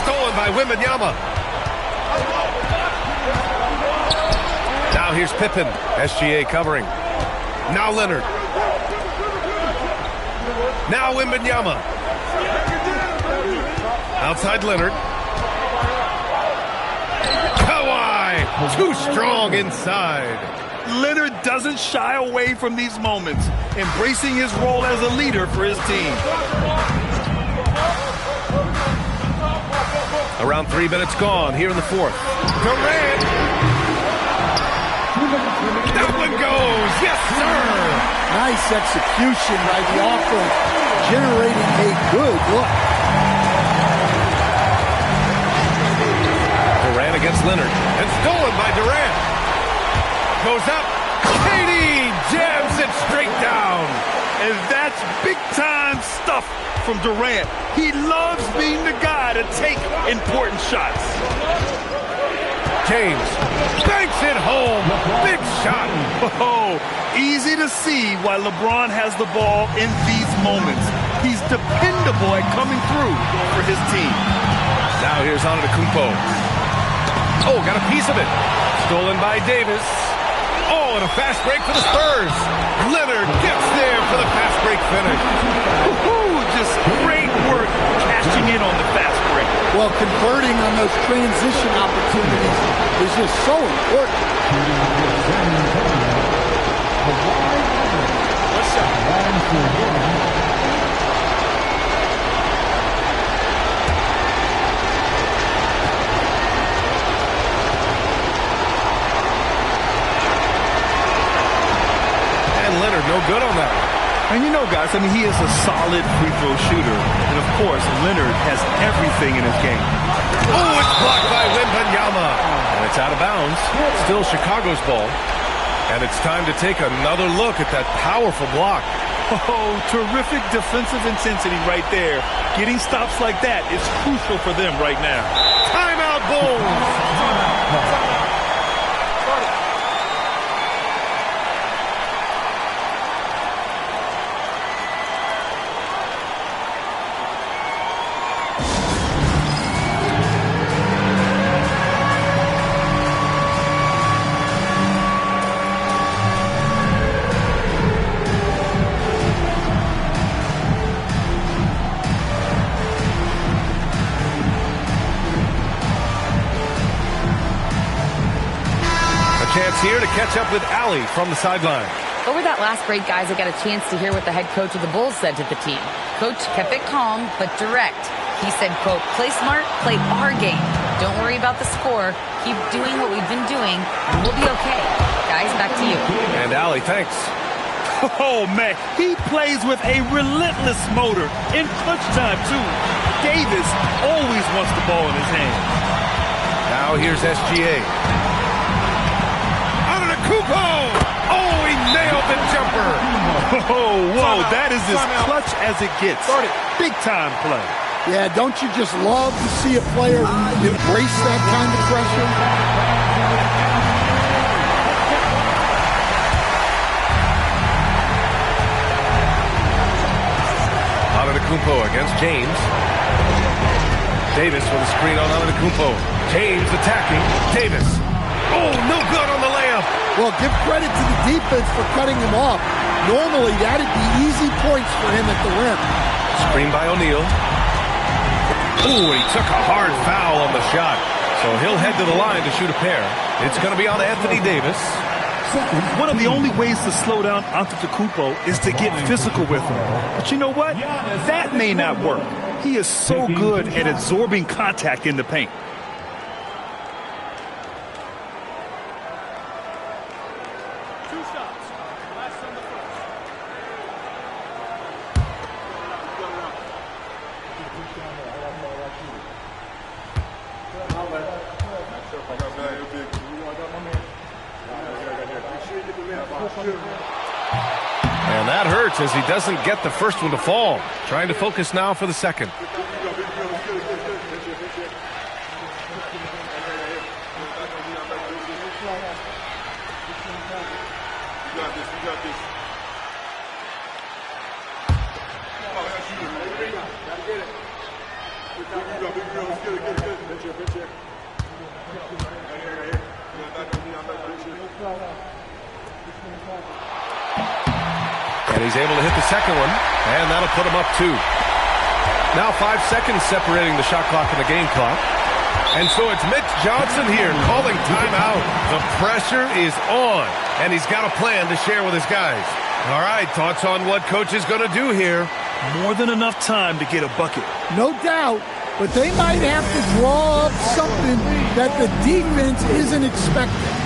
Stolen by Wembanyama. Now here's Pippen. SGA covering. Now Leonard. Now Wembanyama. Outside Leonard. Kawhi. Too strong inside. Leonard doesn't shy away from these moments, embracing his role as a leader for his team. Around 3 minutes gone here in the fourth. Durant. That one goes. Yes, sir. Nice execution by the offense, generating a good look. Durant against Leonard. And stolen by Durant. Goes up. KD jams it straight down. And that's big-time stuff from Durant. He loves being the guy to take important shots. James banks it home. Big shot. Oh, easy to see why LeBron has the ball in these moments. He's dependable at coming through for his team. Now here's Antetokounmpo. Oh, got a piece of it. Stolen by Davis. Oh, and a fast break for the Spurs. Leonard gets there for the fast break finish. Just great work cashing in on the fast break. Well, converting on those transition opportunities is just so important. What's up? Leonard, no good on that. And you know, guys, I mean, he is a solid free throw shooter. And, of course, Leonard has everything in his game. Oh, it's blocked by Wembanyama. And it's out of bounds. Still Chicago's ball. And it's time to take another look at that powerful block. Oh, terrific defensive intensity right there. Getting stops like that is crucial for them right now. Timeout, Bulls. Chance here to catch up with Allie from the sideline. Over that last break, guys, I got a chance to hear what the head coach of the Bulls said to the team. Coach kept it calm, but direct. He said, quote, play smart, play our game. Don't worry about the score. Keep doing what we've been doing, and we'll be okay. Guys, back to you. And Allie, thanks. Oh, man, he plays with a relentless motor in clutch time, too. Davis always wants the ball in his hand. Now here's SGA. Antetokounmpo! Oh, he nailed the jumper. Oh, whoa, that is as clutch as it gets. Big time play. Yeah, don't you just love to see a player embrace that kind of pressure? Antetokounmpo against James. Davis with a screen on Antetokounmpo. James attacking. Davis. Oh, no good on the layup. Well, give credit to the defense for cutting him off. Normally, that'd be easy points for him at the rim. Screen by O'Neal. Ooh, he took a hard foul on the shot. So he'll head to the line to shoot a pair. It's going to be on Anthony Davis. One of the only ways to slow down Antetokounmpo is to get physical with him. But you know what? That may not work. He is so good at absorbing contact in the paint. And that hurts as he doesn't get the first one to fall. Trying to focus now for the second. And he's able to hit the second one, and that'll put him up 2. Now 5 seconds separating the shot clock and the game clock. And so it's Mitch Johnson here calling timeout. The pressure is on, and he's got a plan to share with his guys. All right, thoughts on what coach is going to do here? More than enough time to get a bucket. No doubt, but they might have to draw up something that the defense isn't expecting.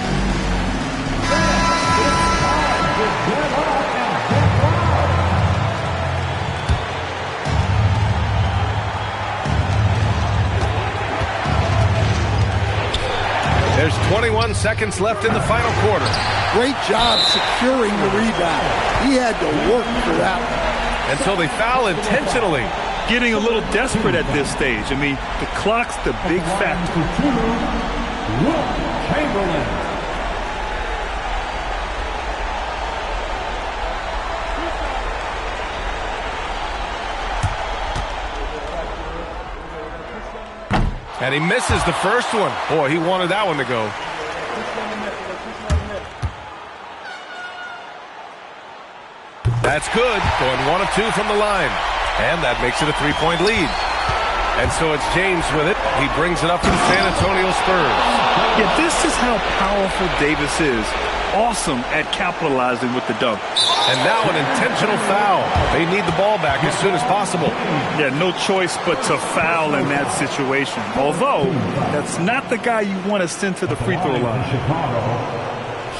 There's 21 seconds left in the final quarter. Great job securing the rebound. He had to work for that one. And so they foul intentionally. Getting a little desperate at this stage. I mean, the clock's the big factor. Chamberlain. And he misses the first one. Boy, he wanted that one to go. That's good. Going 1 of 2 from the line. And that makes it a 3-point lead. And so it's James with it. He brings it up to the San Antonio Spurs. Yeah, this is how powerful Davis is. Awesome at capitalizing with the dunk. And now an intentional foul. They need the ball back as soon as possible. Yeah, no choice but to foul in that situation. Although, that's not the guy you want to send to the free throw line.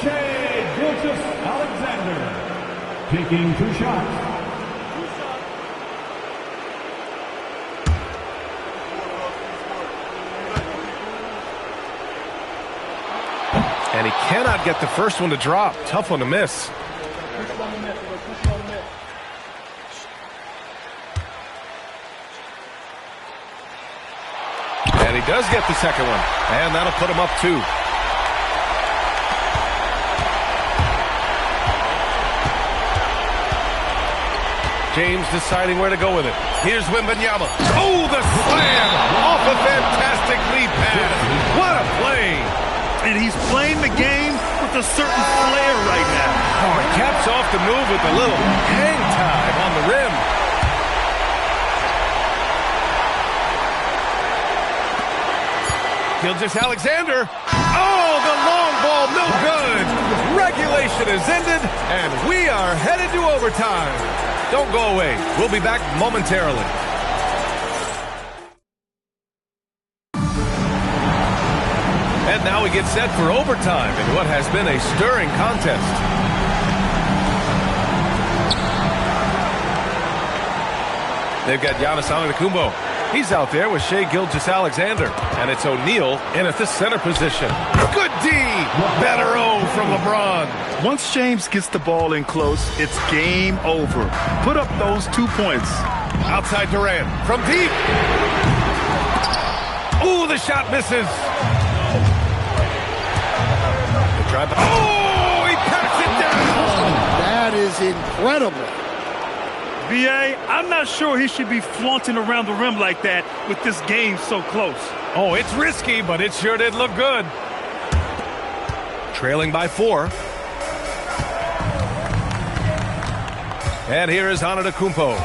Shai Gilgeous-Alexander taking 2 shots. And he cannot get the first one to drop. Tough one to miss. And he does get the second one. And that'll put him up 2. James deciding where to go with it. Here's Wembanyama. Oh, the slam off a fantastic lead pass. What a play. And he's playing the game with a certain flair right now. Oh, he caps off the move with a little hang time on the rim. Gilgeous-Alexander. Oh, the long ball, no good. Regulation is ended, and we are headed to overtime. Don't go away. We'll be back momentarily. And now we get set for overtime in what has been a stirring contest. They've got Giannis Antetokounmpo. He's out there with Shai Gilgeous-Alexander. And it's O'Neal in at the center position. Good D! Better O from LeBron. Once James gets the ball in close, it's game over. Put up those 2 points. Outside Durant from deep. Ooh, the shot misses. Oh, he pats it down. That is incredible. B.A., I'm not sure he should be flaunting around the rim like that with this game so close. Oh, it's risky, but it sure did look good. Trailing by 4. And here is Antetokounmpo.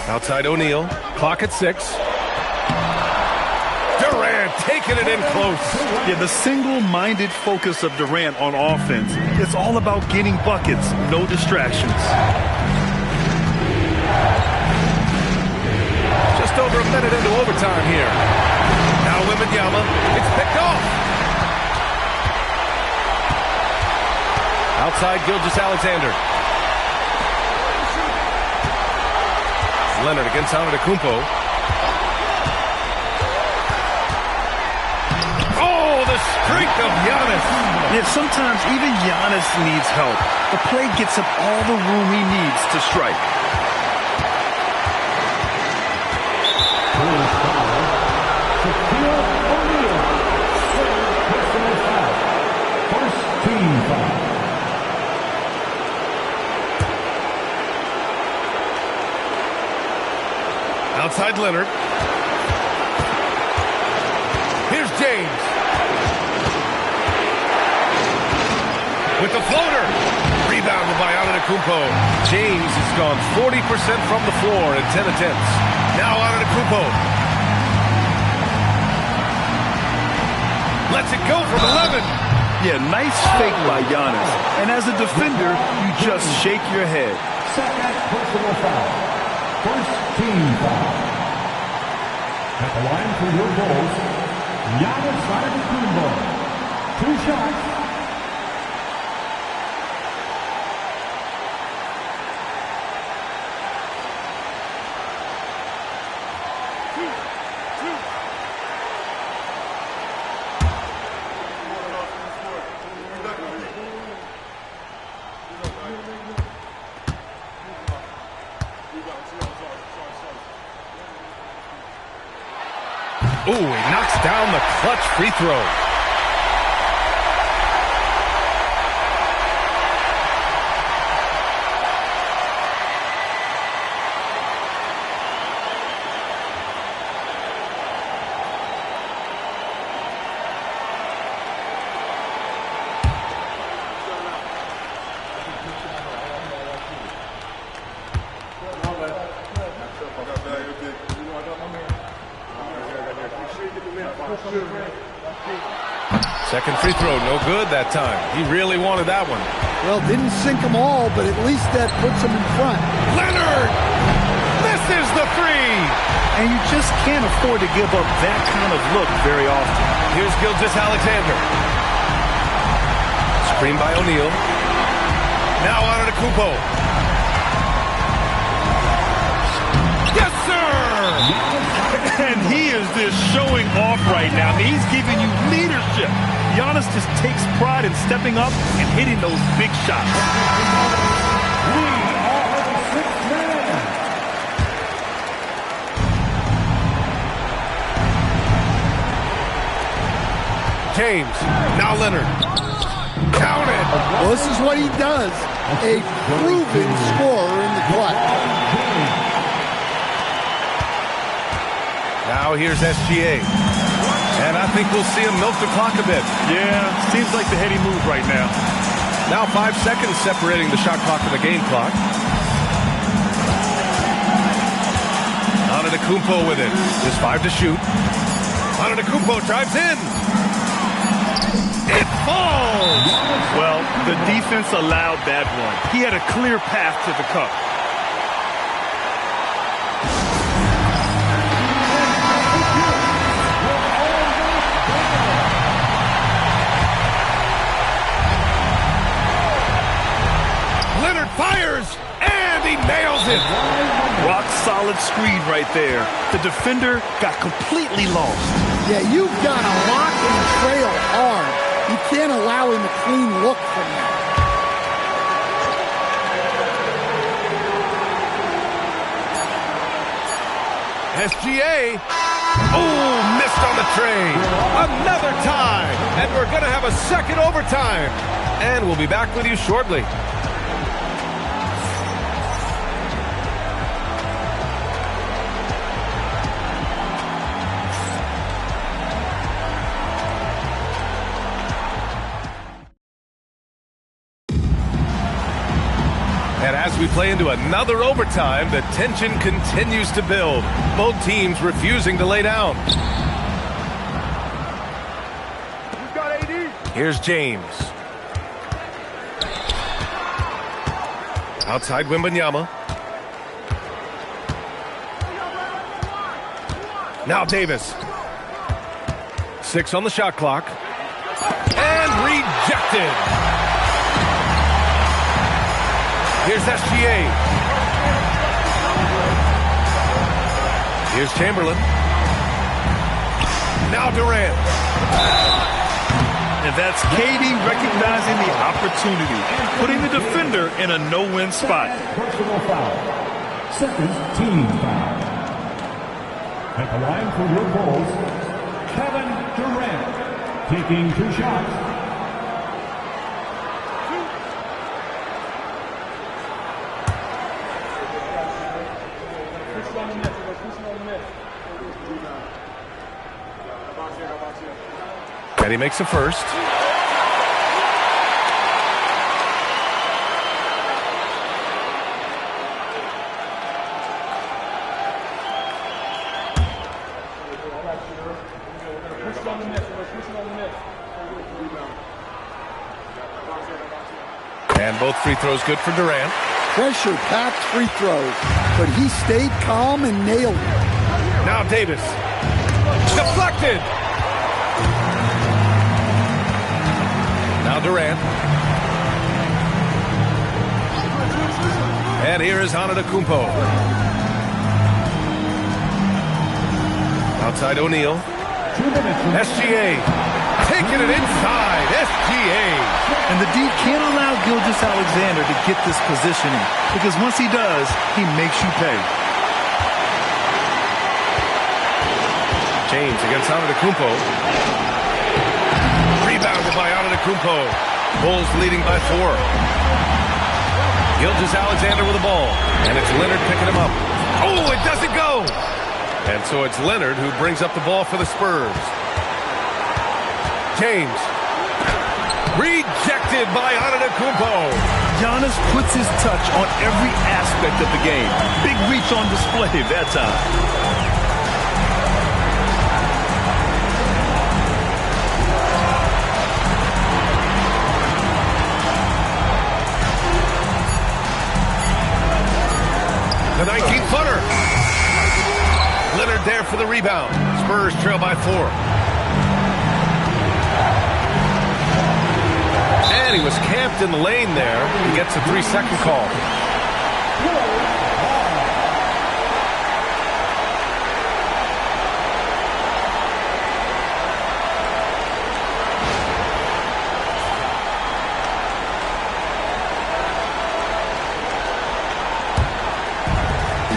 Outside O'Neal. Clock at 6. Durant taking it in close. Yeah, the single-minded focus of Durant on offense. It's all about getting buckets, no distractions. Just over a minute into overtime here. Now Wembanyama. It's picked off. Outside Gilgeous-Alexander. Leonard against Antetokounmpo. Oh, the streak of Giannis. Yeah, sometimes even Giannis needs help. The play gets him all the room he needs to strike. First team foul. Outside Leonard. Here's James. With the floater. Rebounded by Antetokounmpo. James has gone 40% from the floor in 10 attempts. Now Antetokounmpo. Lets it go from 11. Yeah, nice fake by Giannis. And as a defender, you just shake your head. Second personal foul. First team foul. At the line for your Bulls, Giannis Antetokounmpo. 2 shots. Ooh, he knocks down the clutch free throw. Second free throw, no good that time. He really wanted that one. Well, didn't sink them all, but at least that puts them in front. Leonard! Misses the 3! And you just can't afford to give up that kind of look very often. Here's Gilgeous-Alexander. Screen by O'Neal. Now Antetokounmpo. Yes, sir! And he is just showing off right now. I mean, he's giving you leadership. Giannis just takes pride in stepping up and hitting those big shots. We are the 6th man. James. Now Leonard. Count it. Well, this is what he does. A proven scorer in the clutch. Now here's SGA. And I think we'll see him milk the clock a bit. Yeah, seems like the heady move right now. Now 5 seconds separating the shot clock and the game clock. Antetokounmpo with it. Just 5 to shoot. Antetokounmpo drives in. It falls! Well, the defense allowed that one. He had a clear path to the cup. solid screen right there. The defender got completely lost. Yeah, you've got to lock and trail hard. You can't allow him a clean look from that. SGA. Oh, missed on the tray. Another tie. And we're going to have a second overtime. And we'll be back with you shortly. And as we play into another overtime, the tension continues to build. Both teams refusing to lay down. Here's James. Outside Wembanyama. Now Davis. 6 on the shot clock. And rejected. Here's SGA. Here's Chamberlain. Now Durant. And that's KD recognizing the opportunity, putting the defender in a no-win spot. Personal foul. Second team foul. At the line for your Bulls, Kevin Durant, taking 2 shots. And he makes the first. And both free throws good for Durant. Pressure-packed free throws, but he stayed calm and nailed it. Now Davis. Deflected. Now Durant. And here is Antetokounmpo. Outside O'Neal. SGA. Taking it inside. SGA. And the D can't allow Gilgeous-Alexander to get this positioning, because once he does, he makes you pay. James against Antetokounmpo. Rebounded by Antetokounmpo. Bulls leading by 4. Gilgeous-Alexander with the ball. And it's Leonard picking him up. Oh, it doesn't go! And so it's Leonard who brings up the ball for the Spurs. James. Rejected by Antetokounmpo. Giannis puts his touch on every aspect of the game. Big reach on display that time. The 19-footer. Leonard there for the rebound. Spurs trail by 4. And he was camped in the lane there. He gets a 3-second call.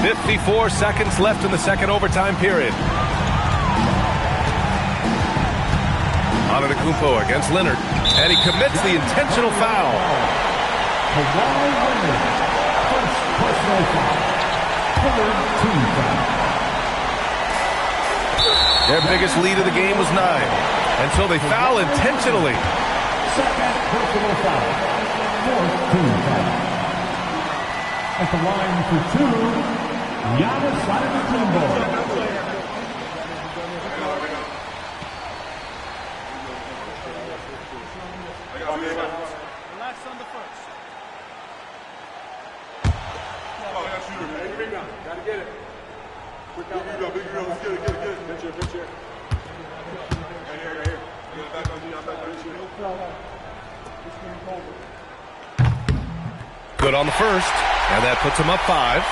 "54 seconds left in the second overtime period. Antetokounmpo against Leonard. And he commits the intentional foul. Kawhi Leonard, first personal foul. Third team foul. Their biggest lead of the game was 9. And so they foul intentionally. Second personal foul. Fourth team foul. At the line for 2, Giannis Antetokounmpo. Relax on the first. Gotta get it. Quick out. Big girl. Let's get it. Picture. Right here. Get it back on you. I'm back on you. Good on the first. And that puts him up 5.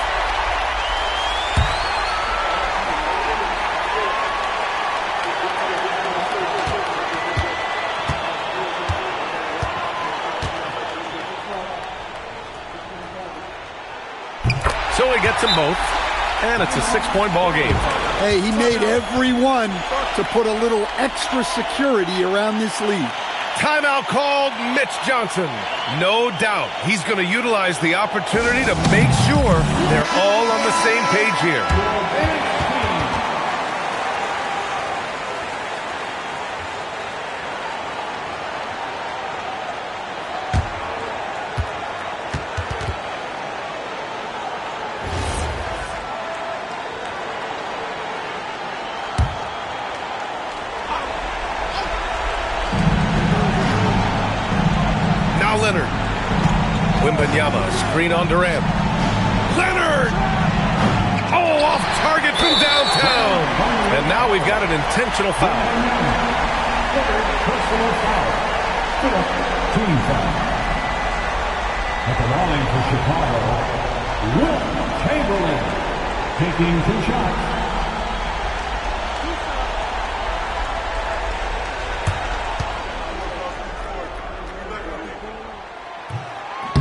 Hits them both. And it's a 6-point ball game. Hey, he made every one to put a little extra security around this lead. Timeout called. Mitch Johnson. No doubt he's going to utilize the opportunity to make sure they're all on the same page here. Leonard. Wembanyama, screen on Durant. Leonard! Oh, off target from downtown. And now we've got an intentional foul. Personal foul. Team foul. At the line for Chicago, Wilt Chamberlain taking 2 shots.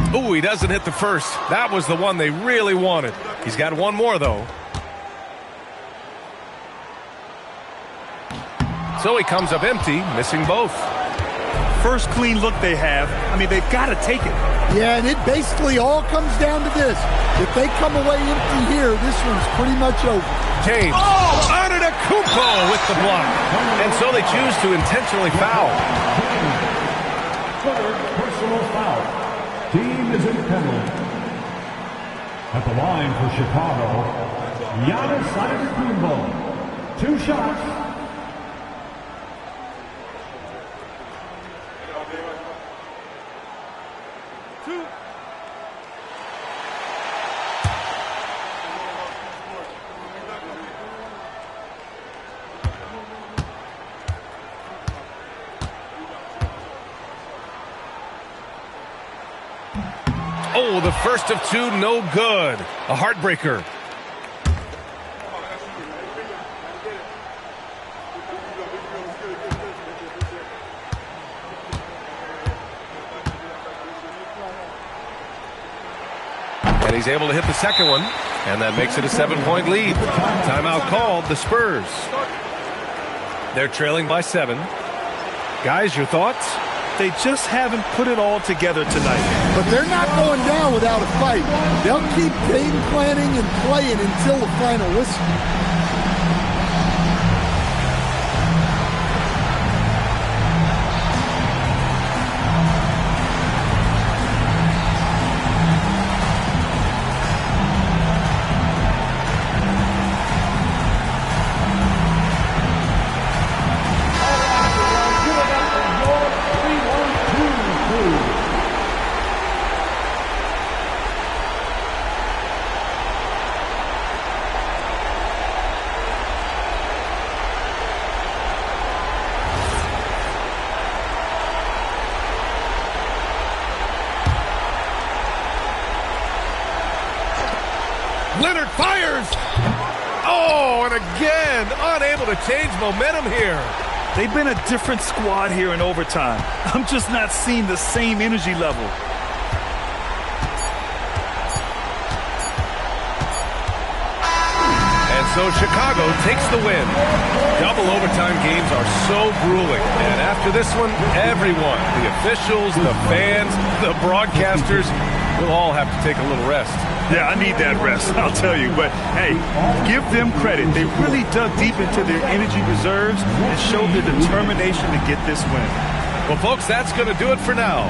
Ooh, he doesn't hit the first. That was the one they really wanted. He's got one more, though. So he comes up empty, missing both. First clean look they have. I mean, they've got to take it. Yeah, and it basically all comes down to this. If they come away empty here, this one's pretty much over. James. Oh! Antetokounmpo with the block. And so they choose to intentionally foul. Third personal foul. Team is in penalty. At the line for Chicago, Giannis Antetokounmpo. 2 shots. Oh, the first of 2, no good. A heartbreaker. And he's able to hit the second one, and that makes it a 7-point lead. Timeout called, the Spurs. They're trailing by 7. Guys, your thoughts? They just haven't put it all together tonight. But they're not going down without a fight. They'll keep game planning and playing until the final whistle. Leonard fires! Oh, and again, unable to change momentum here. They've been a different squad here in overtime. I'm just not seeing the same energy level. And so Chicago takes the win. Double overtime games are so grueling. And after this one, everyone, the officials, the fans, the broadcasters, will all have to take a little rest. Yeah, I need that rest, I'll tell you. But, hey, give them credit. They really dug deep into their energy reserves and showed the determination to get this win. Well, folks, that's going to do it for now.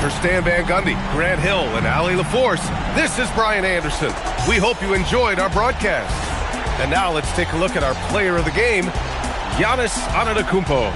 For Stan Van Gundy, Grant Hill, and Allie LaForce, this is Brian Anderson. We hope you enjoyed our broadcast. And now let's take a look at our player of the game, Giannis Antetokounmpo.